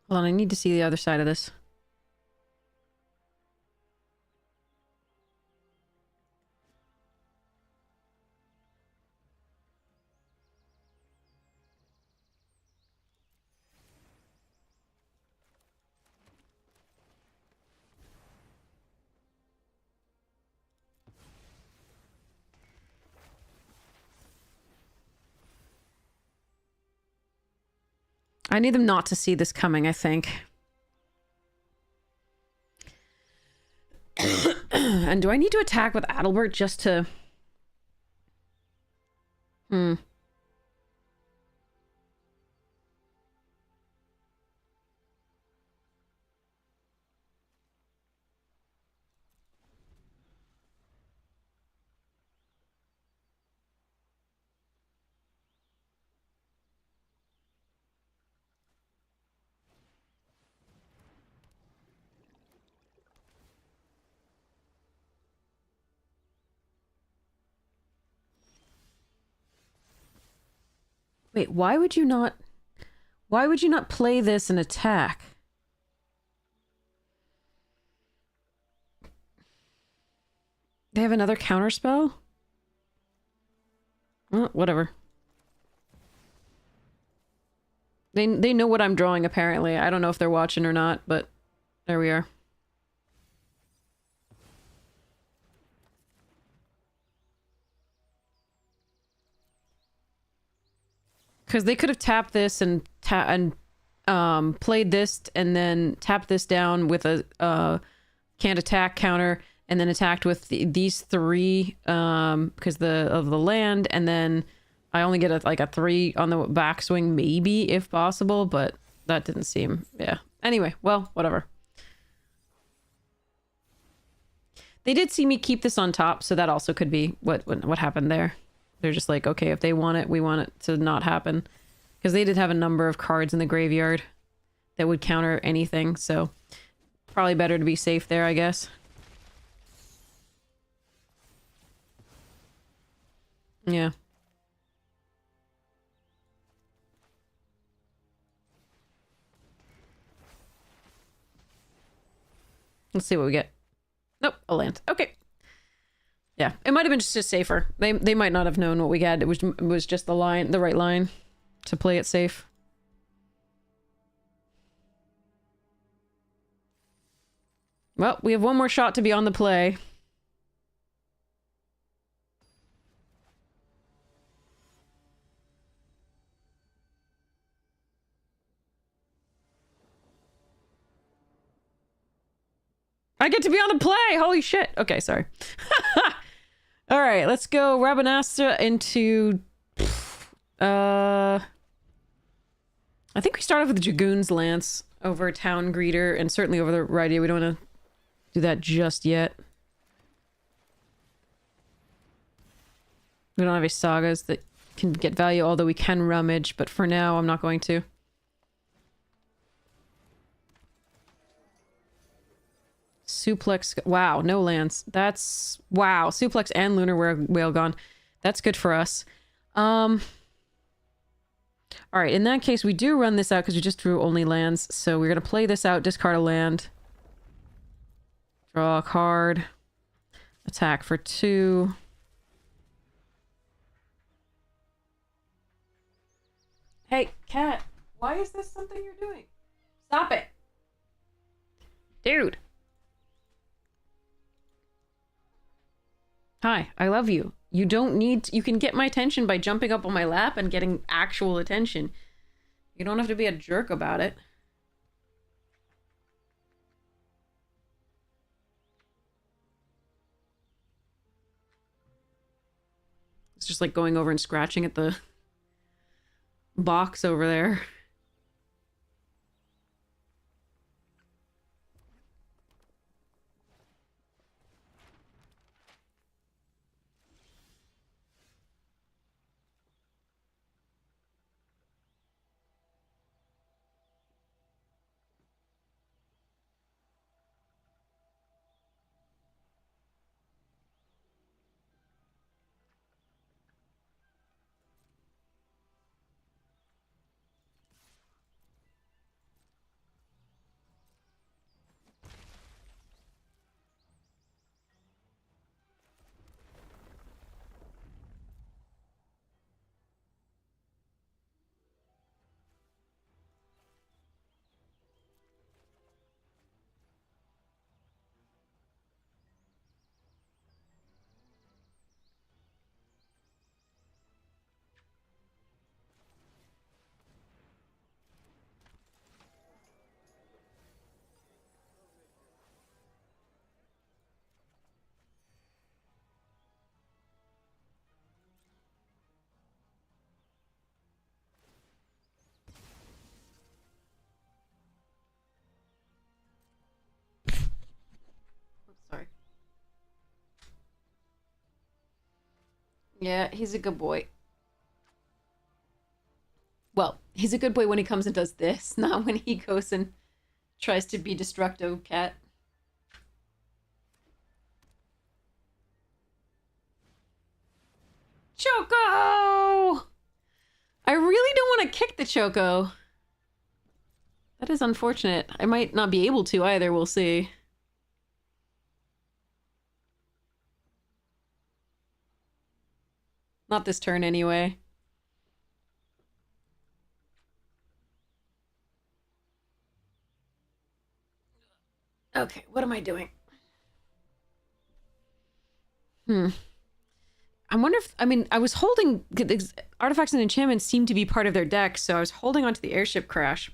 Hold on, I need to see the other side of this. I need them not to see this coming, I think. And do I need to attack with Adalbert just to... Wait, why would you not... Why would you not play this and attack? They have another counterspell? Well, whatever. They know what I'm drawing, apparently. I don't know if they're watching or not, but there we are. Because they could have tapped this and played this and then tapped this down with a can't attack counter and then attacked with these three because of the land, and then I only get a 3 on the backswing maybe if possible, but that didn't seem... yeah. Anyway, well, whatever. They did see me keep this on top, so that also could be what happened there. They're just like, okay, if they want it, we want it to not happen. Because they did have a number of cards in the graveyard that would counter anything, so probably better to be safe there, I guess. Yeah. Let's see what we get. Nope, a land. Okay. Yeah, it might have been just safer. They might not have known what we had. It was just the right line to play it safe. Well, we have one more shot to be on the play. I get to be on the play! Holy shit! Okay, sorry. Alright, let's go Rabanastra into... I think we start off with Dragoon's Lance over Town Greeter, and certainly over the Righty. We don't want to do that just yet. We don't have any sagas that can get value, although we can rummage, but for now I'm not going to. Suplex. Wow, no lands. That's... wow. Suplex and Lunar Whale gone. That's good for us. Alright, in that case, we do run this out because we just drew only lands. So we're going to play this out, discard a land. Draw a card. Attack for 2. Hey, cat. Why is this something you're doing? Stop it. Dude. Hi, I love you. You don't need to, you can get my attention by jumping up on my lap and getting actual attention. You don't have to be a jerk about it. It's just like going over and scratching at the box over there. Sorry. Yeah, he's a good boy. Well, he's a good boy when he comes and does this, not when he goes and tries to be destructo cat. Choco! I really don't want to kick the Choco. That is unfortunate. I might not be able to either, we'll see. Not this turn anyway. Okay, what am I doing? I wonder if, I mean, I was holding, artifacts and enchantments seem to be part of their deck, so I was holding onto the airship crash.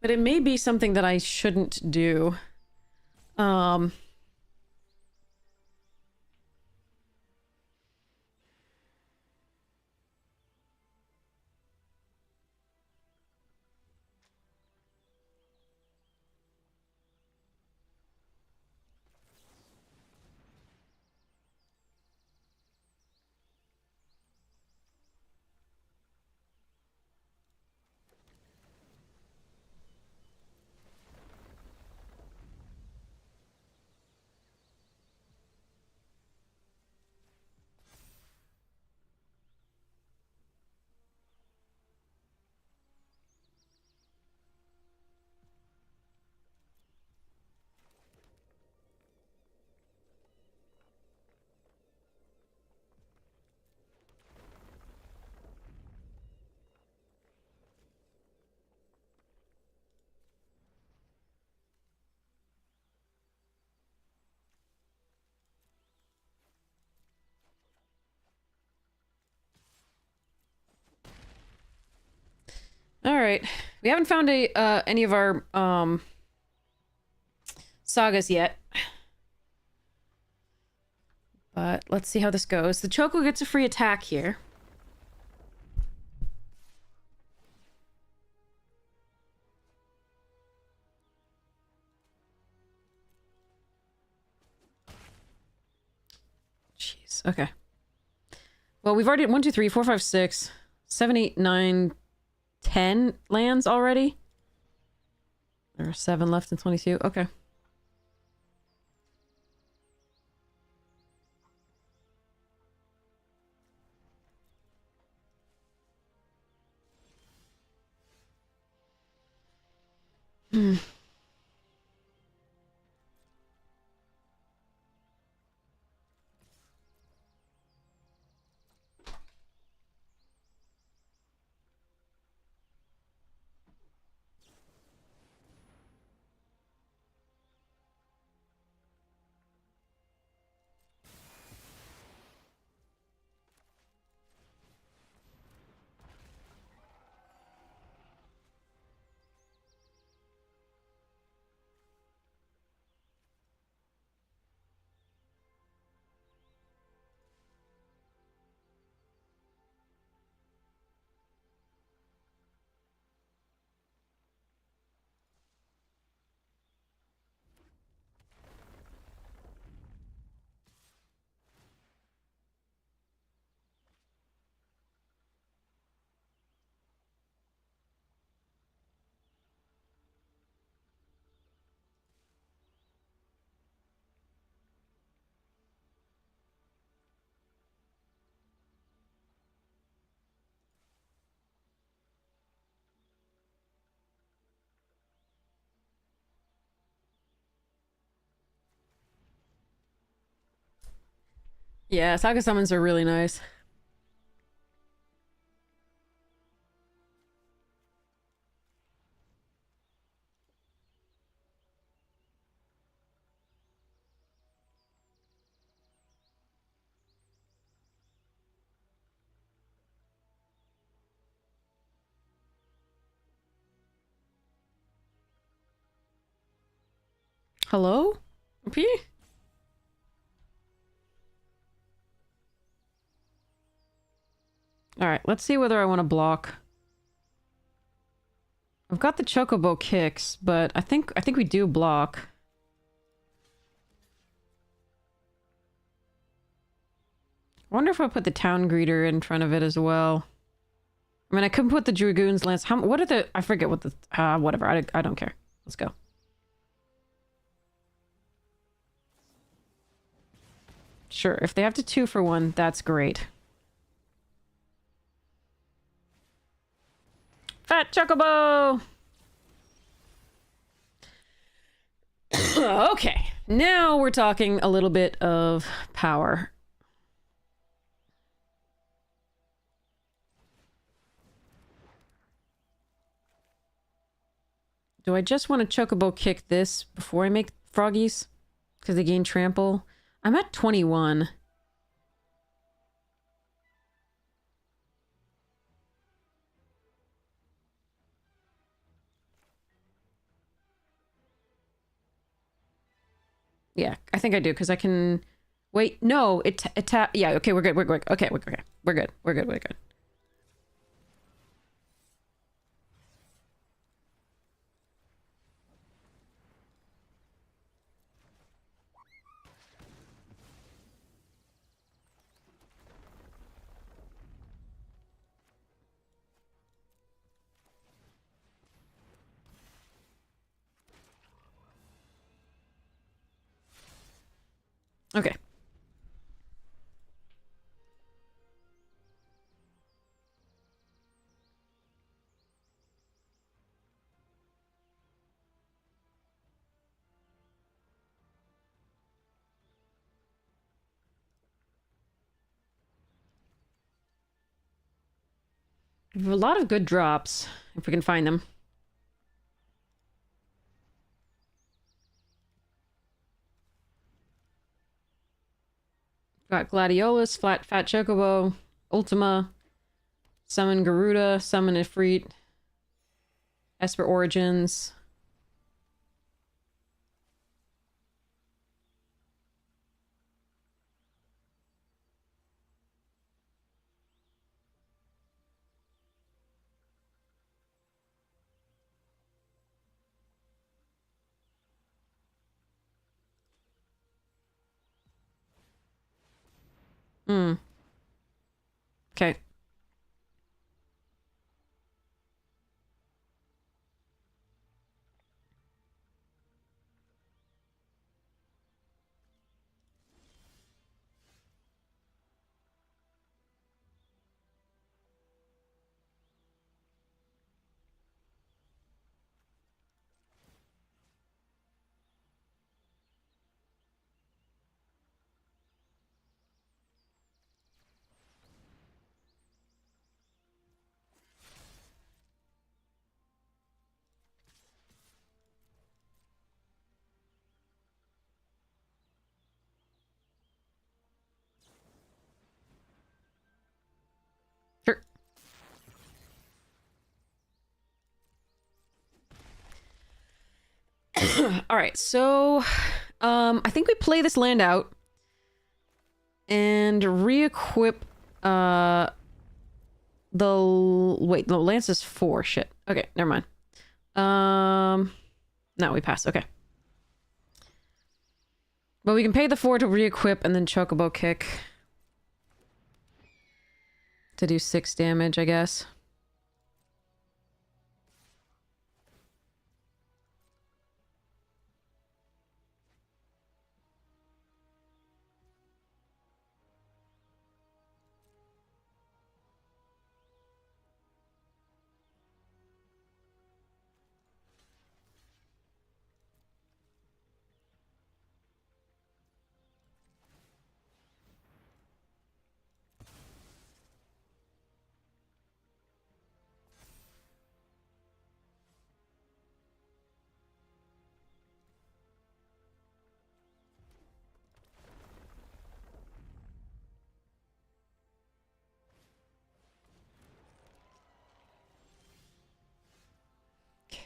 But it may be something that I shouldn't do. All right. We haven't found any of our sagas yet. But let's see how this goes. The Choco gets a free attack here. Jeez. Okay. Well, we've already 1, 2, 3, 4, 5, 6, 7, 8, 9, 10 lands already. There are 7 left in 22. Okay. Hmm. Yeah, Saga summons are really nice. Hello? P? Alright, let's see whether I want to block. I've got the Chocobo kicks, but I think we do block. I wonder if I put the town greeter in front of it as well. I mean, I could put the Dragoon's Lance. What are the... I forget what the... whatever. I don't care. Let's go. Sure, if they have to 2 for 1, that's great. Fat Chocobo! Okay, now we're talking a little bit of power. Do I just want to Chocobo kick this before I make froggies? Because they gain trample? I'm at 21. Yeah, I think I do, because I can... Wait, no, it yeah, okay, we're good, we're good. Okay, we're good. We're good, we're good, we're good. Okay. We have a lot of good drops, if we can find them. Got Gladiolus, Fat Chocobo, Ultima, Summon Garuda, Summon Ifrit, Esper Origins. Hmm. Okay. Sure. Alright, so... I think we play this land out. And re-equip, the... Wait, no, Lance is 4. Shit. Okay, never mind. No, we pass. Okay. But we can pay the 4 to re-equip and then Chocobo kick. To do 6 damage, I guess.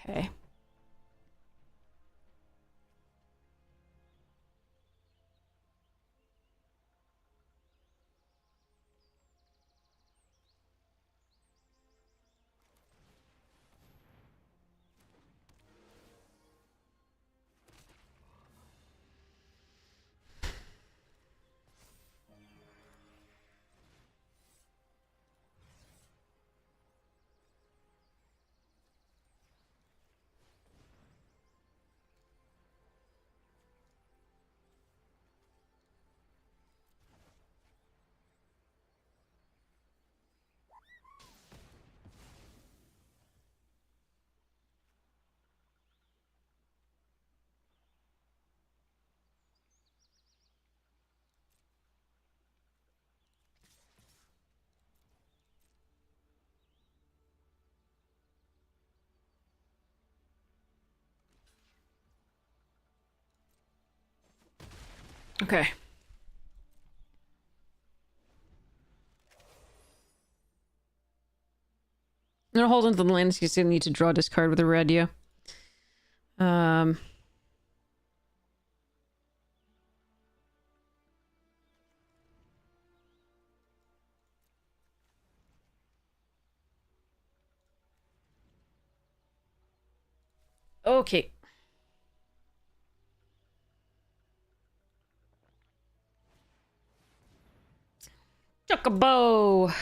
Okay. Okay. I'm gonna hold on to the land because you need to draw this card with a red, yeah. Okay. Chocobo!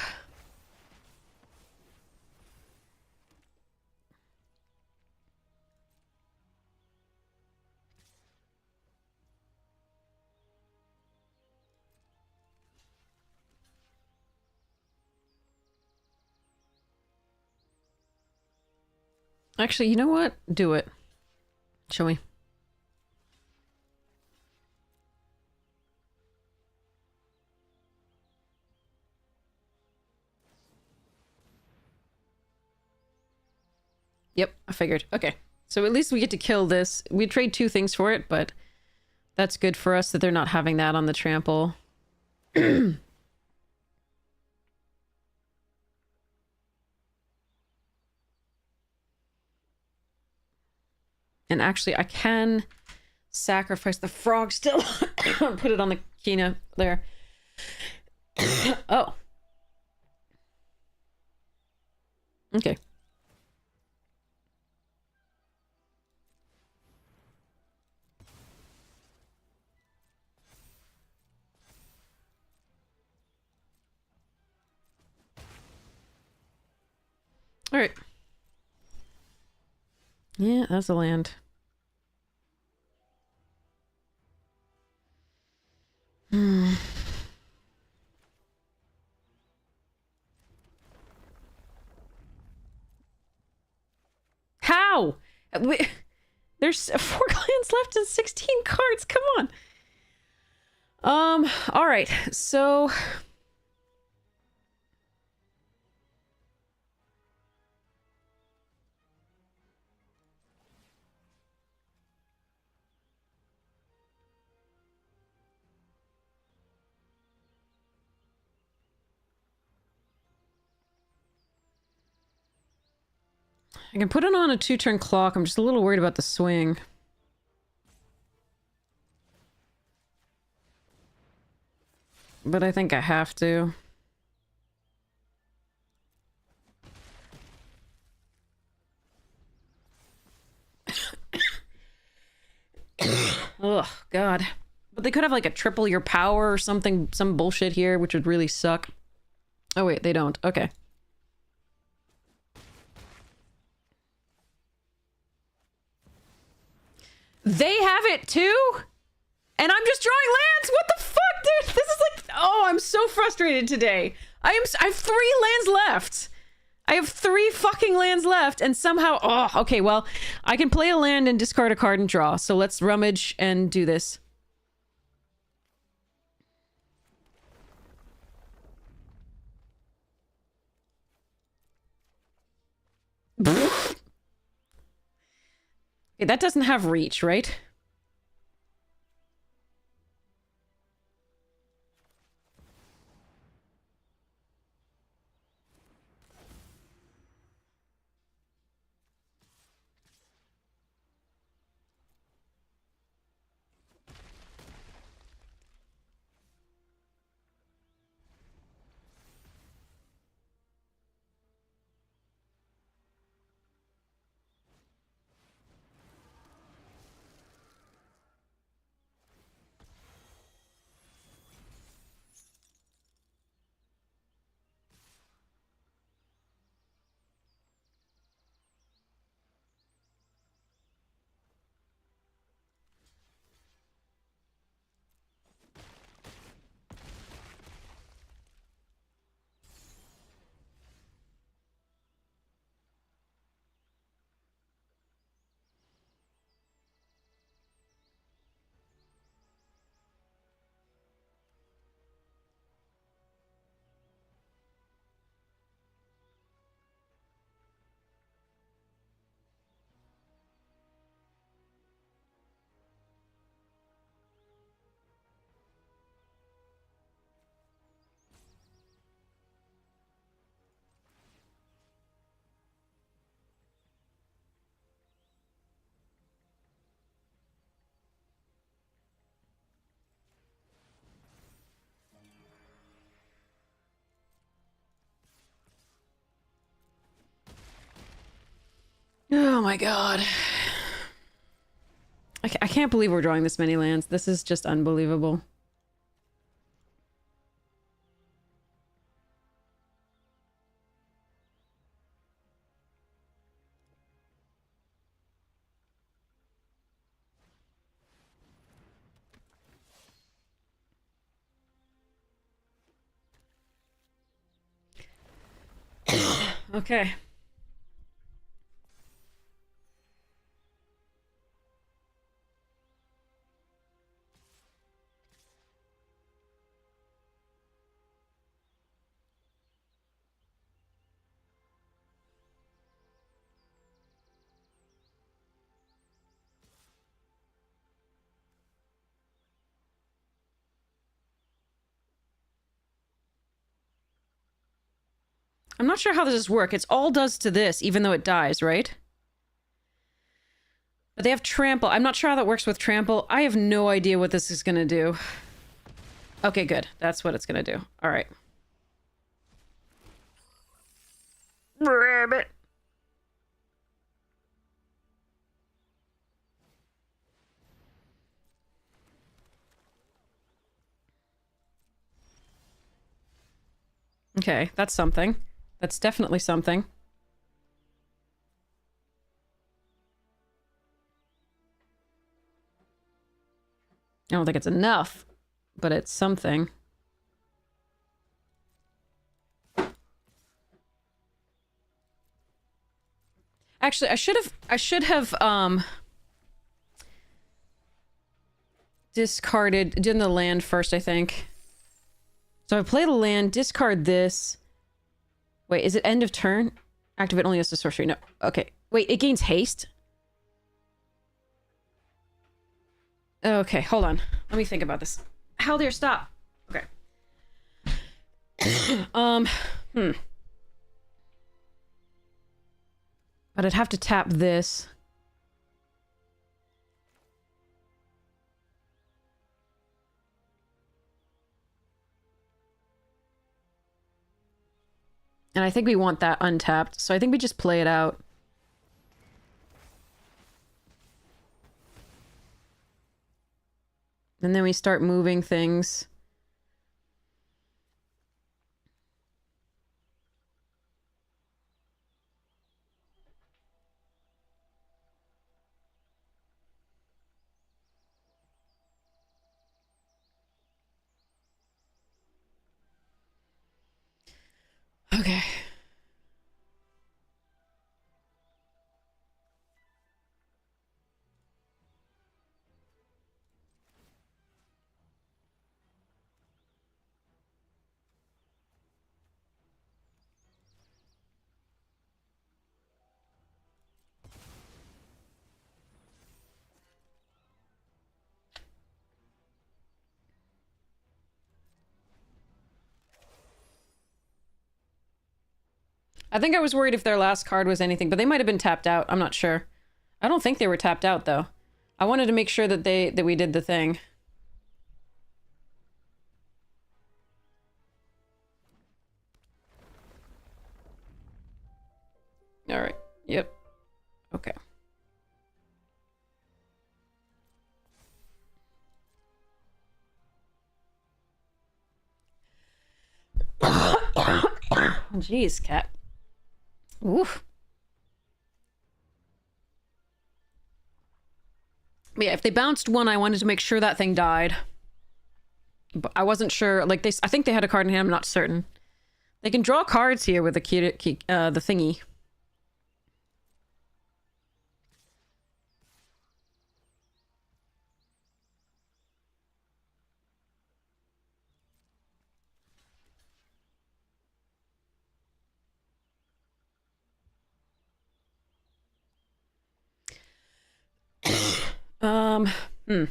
Actually, you know what? Do it. Show me. Yep, I figured. Okay. So at least we get to kill this. We trade 2 things for it, but that's good for us that they're not having that on the trample. And actually, I can sacrifice the frog still. Put it on the Kina there. Oh. Okay. All right. Yeah, that's a land. How? There's 4 lands left and 16 cards. Come on. All right. So I can put it on a 2-turn clock. I'm just a little worried about the swing. But I think I have to. Ugh, God. But they could have like a triple your power or something, some bullshit here, which would really suck. Oh wait, they don't. Okay. They have it too? And I'm just drawing lands? What the fuck, dude? This is like... Oh, I'm so frustrated today. I have 3 lands left. I have 3 fucking lands left, and somehow... Oh, okay, well, I can play a land and discard a card and draw, so let's rummage and do this. Okay, that doesn't have reach, right? Oh my god. I can't believe we're drawing this many lands. This is just unbelievable. Okay. I'm not sure how this works. It's all does to this, even though it dies, right? But they have trample. I'm not sure how that works with trample. I have no idea what this is gonna do. Okay, good. That's what it's gonna do. All right. Rabbit. Okay, that's something. That's definitely something. I don't think it's enough, but it's something. Actually, I should have discarded doing the land first, I think. So I play the land, discard this. Wait, is it end of turn? Activate only as a sorcery. No. Okay. Wait, it gains haste? Okay, hold on. Let me think about this. Haldir, stop. Okay. But I'd have to tap this. And I think we want that untapped, so I think we just play it out. And then we start moving things. Okay. I think I was worried if their last card was anything, but they might have been tapped out. I'm not sure. I don't think they were tapped out, though. I wanted to make sure that we did the thing. All right. Yep. Okay. Jeez, cat. Oof. But yeah, if they bounced one, I wanted to make sure that thing died. But I wasn't sure. Like, I think they had a card in hand. I'm not certain. They can draw cards here with the the thingy. Hmm.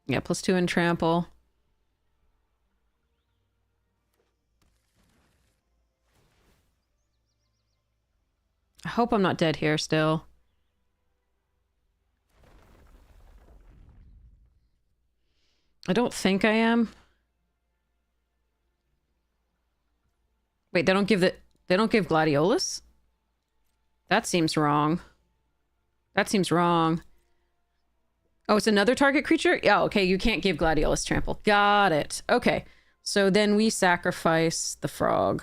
Yeah, +2 in trample. hope I'm not dead here still. I don't think I am. Wait, they don't give Gladiolus? That seems wrong. That seems wrong. Oh, it's another target creature? Yeah, okay, you can't give Gladiolus trample. Got it. Okay. So then we sacrifice the frog.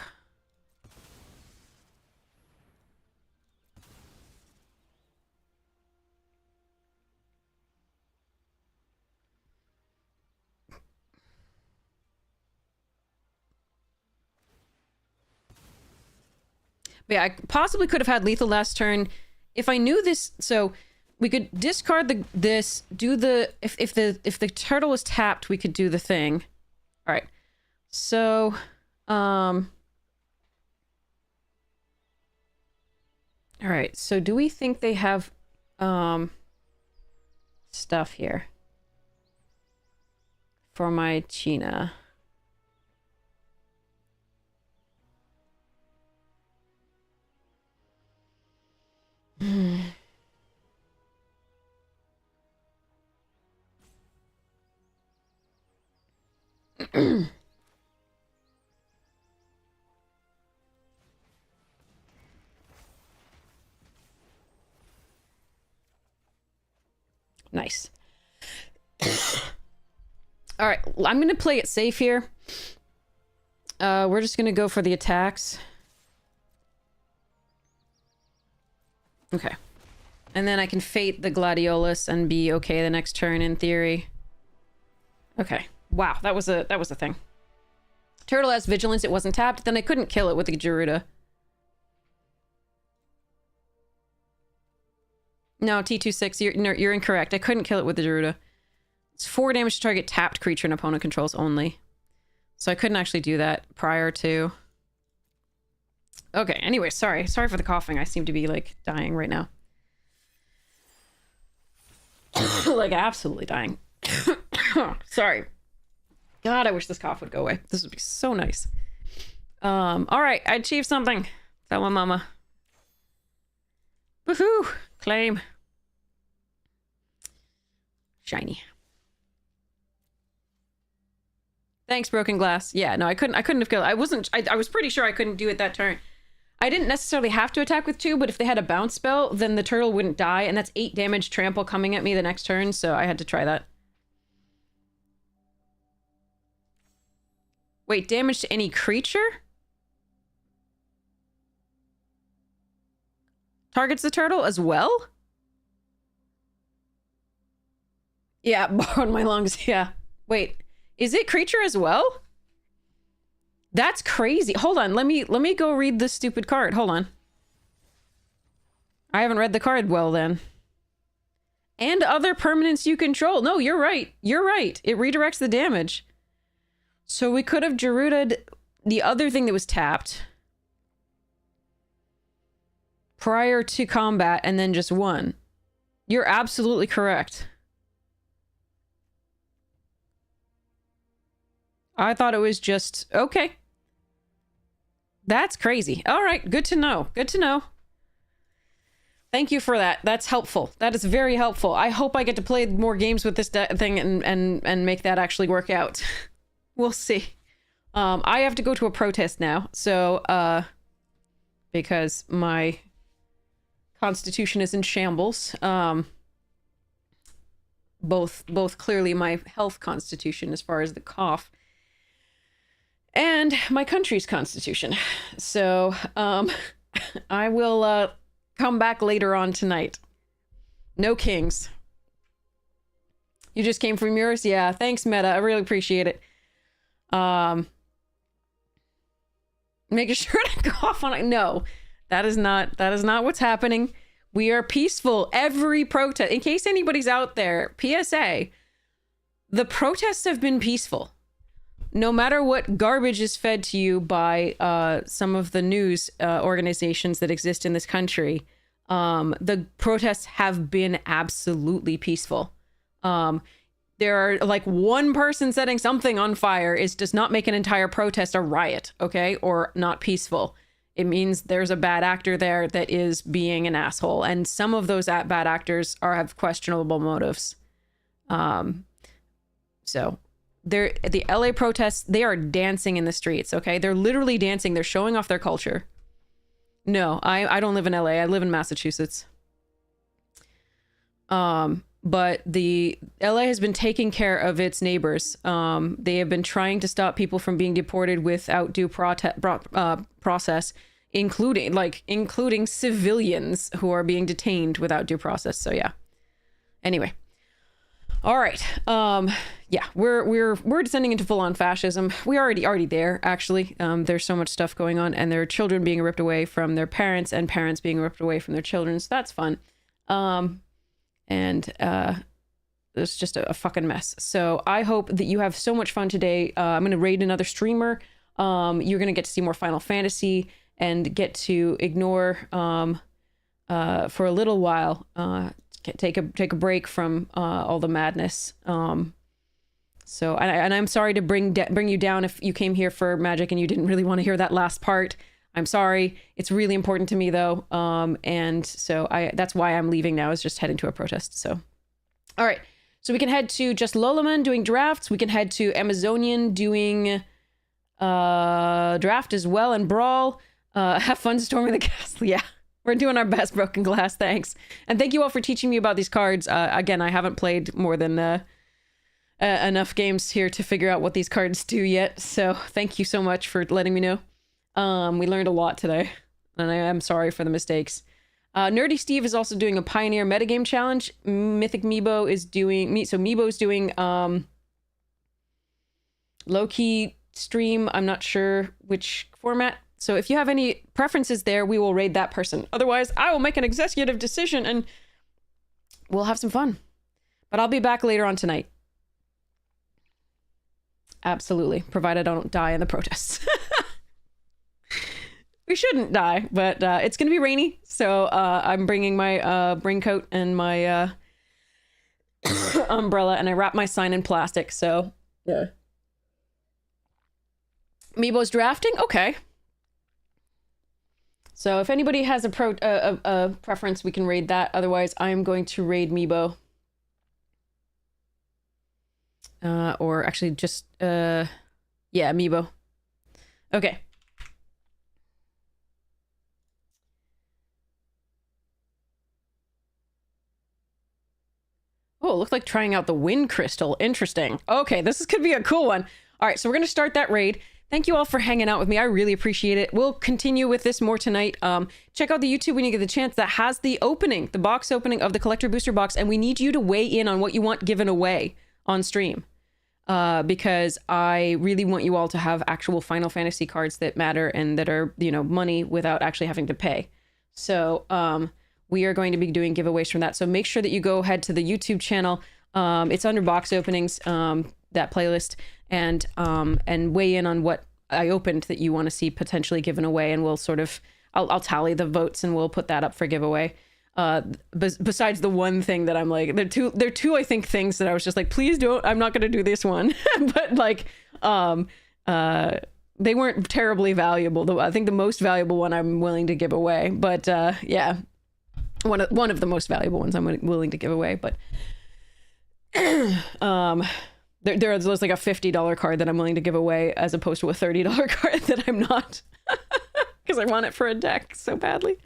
But yeah, I possibly could have had lethal last turn if I knew this. So we could discard this, do the if the turtle was tapped, we could do the thing. All right. So all right. So do we think they have stuff here for my China? Nice. All right, I'm gonna play it safe here. We're just gonna go for the attacks. Okay. And then I can fate the Gladiolus and be okay the next turn in theory. Okay. Wow, that was a thing. Turtle has vigilance, it wasn't tapped, then I couldn't kill it with the Gerudo. No, T26, you're incorrect. I couldn't kill it with the Gerudo. It's 4 damage to target tapped creature an opponent controls only. So I couldn't actually do that prior to. Okay, anyway, sorry. Sorry for the coughing. I seem to be, like, dying right now. Like, absolutely dying. Sorry. God, I wish this cough would go away. This would be so nice. All right, I achieved something. Tell my mama. Woohoo! Claim. Shiny. Thanks, Broken Glass. Yeah, no, I couldn't have killed. I was pretty sure I couldn't do it that turn. I didn't necessarily have to attack with 2, but if they had a bounce spell, then the turtle wouldn't die, and that's 8 damage trample coming at me the next turn, so I had to try that. Wait, damage to any creature? Targets the turtle as well? Yeah, borrowed my lungs, yeah. Wait, is it creature as well? That's crazy. Hold on, let me go read this stupid card. Hold on. I haven't read the card well then. And other permanents you control. No, you're right. You're right. It redirects the damage. So we could have Gerudo'd the other thing that was tapped prior to combat and then just won. You're absolutely correct. I thought it was just... Okay. That's crazy. All right, good to know. Good to know. Thank you for that. That's helpful. That is very helpful. I hope I get to play more games with this thing and make that actually work out. We'll see. I have to go to a protest now, so, because my constitution is in shambles. Both clearly my health constitution as far as the cough, and my country's constitution. So, I will, come back later on tonight. No kings. You just came from yours? Yeah, thanks, Meta. I really appreciate it. Making sure to cough on it. No, that is not what's happening. We are peaceful. Every protest, in case anybody's out there, PSA, the protests have been peaceful. No matter what garbage is fed to you by some of the news organizations that exist in this country, the protests have been absolutely peaceful. There are like one person setting something on fire does not make an entire protest a riot, okay? Or not peaceful. It means there's a bad actor there that is being an asshole. And some of those bad actors have questionable motives. So the LA protests, they are dancing in the streets, okay? They're literally dancing. They're showing off their culture. No, I don't live in LA. I live in Massachusetts. But the LA has been taking care of its neighbors. They have been trying to stop people from being deported without due process, including civilians who are being detained without due process. So yeah. Anyway. All right. Yeah, we're descending into full-on fascism. We already there, actually. There's so much stuff going on, and there are children being ripped away from their parents and parents being ripped away from their children. So that's fun. And it's just a fucking mess. So I hope that you have so much fun today. I'm going to raid another streamer. You're going to get to see more Final Fantasy and get to ignore for a little while. Take a break from all the madness. So I'm sorry to bring you down if you came here for magic and you didn't really want to hear that last part. I'm sorry. It's really important to me though. And so that's why I'm leaving now, is just heading to a protest. So, all right. So we can head to Just Lolaman doing drafts. We can head to Amazonian doing draft as well, and Brawl. Have fun storming the castle. Yeah, we're doing our best, Broken Glass. Thanks. And thank you all for teaching me about these cards. Again, I haven't played more than enough games here to figure out what these cards do yet. So thank you so much for letting me know. We learned a lot today, and I am sorry for the mistakes. Nerdy Steve is also doing a Pioneer metagame challenge. Mythic Meebo is doing... Meebo's doing low-key stream. I'm not sure which format. So if you have any preferences there, we will raid that person. Otherwise, I will make an executive decision, and we'll have some fun. But I'll be back later on tonight. Absolutely. Provided I don't die in the protests. We shouldn't die, but it's gonna be rainy, so I'm bringing my raincoat and my umbrella, and I wrap my sign in plastic. So yeah. Meebo's drafting, okay. So if anybody has a preference, we can raid that. Otherwise, I'm going to raid Meebo. Or actually just yeah, Meebo. Okay. Oh, it looked like trying out the wind crystal. Interesting. Okay, this could be a cool one. All right, so we're going to start that raid. Thank you all for hanging out with me. I really appreciate it. We'll continue with this more tonight. Check out the YouTube when you get the chance. That has the opening, the box opening of the collector booster box, and we need you to weigh in on what you want given away on stream. Because I really want you all to have actual Final Fantasy cards that matter and that are, you know, money without actually having to pay. So, we are going to be doing giveaways from that. So make sure that you go ahead to the YouTube channel. It's under box openings, that playlist, and weigh in on what I opened that you want to see potentially given away. And we'll sort of, I'll tally the votes and we'll put that up for giveaway. Besides the one thing that I'm like, there are two, I think, things that I was just like, please don't, I'm not going to do this one. But like, they weren't terribly valuable. I think the most valuable one I'm willing to give away, but, yeah. One of the most valuable ones I'm willing to give away, but there's like a $50 card that I'm willing to give away as opposed to a $30 card that I'm not, because I want it for a deck so badly.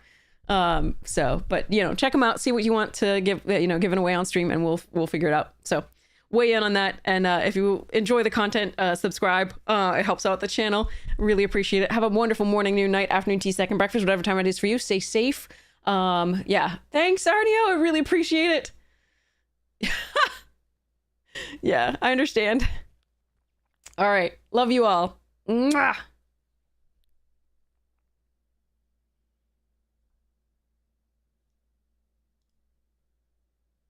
But you know, check them out, see what you want to give, given away on stream, and we'll figure it out. So weigh in on that, and if you enjoy the content, subscribe. It helps out the channel. Really appreciate it. Have a wonderful morning, noon, night, afternoon, tea, second breakfast, whatever time it is for you. Stay safe. Yeah, thanks, Arnio. I really appreciate it. Yeah, I understand. All right, love you all. Mwah.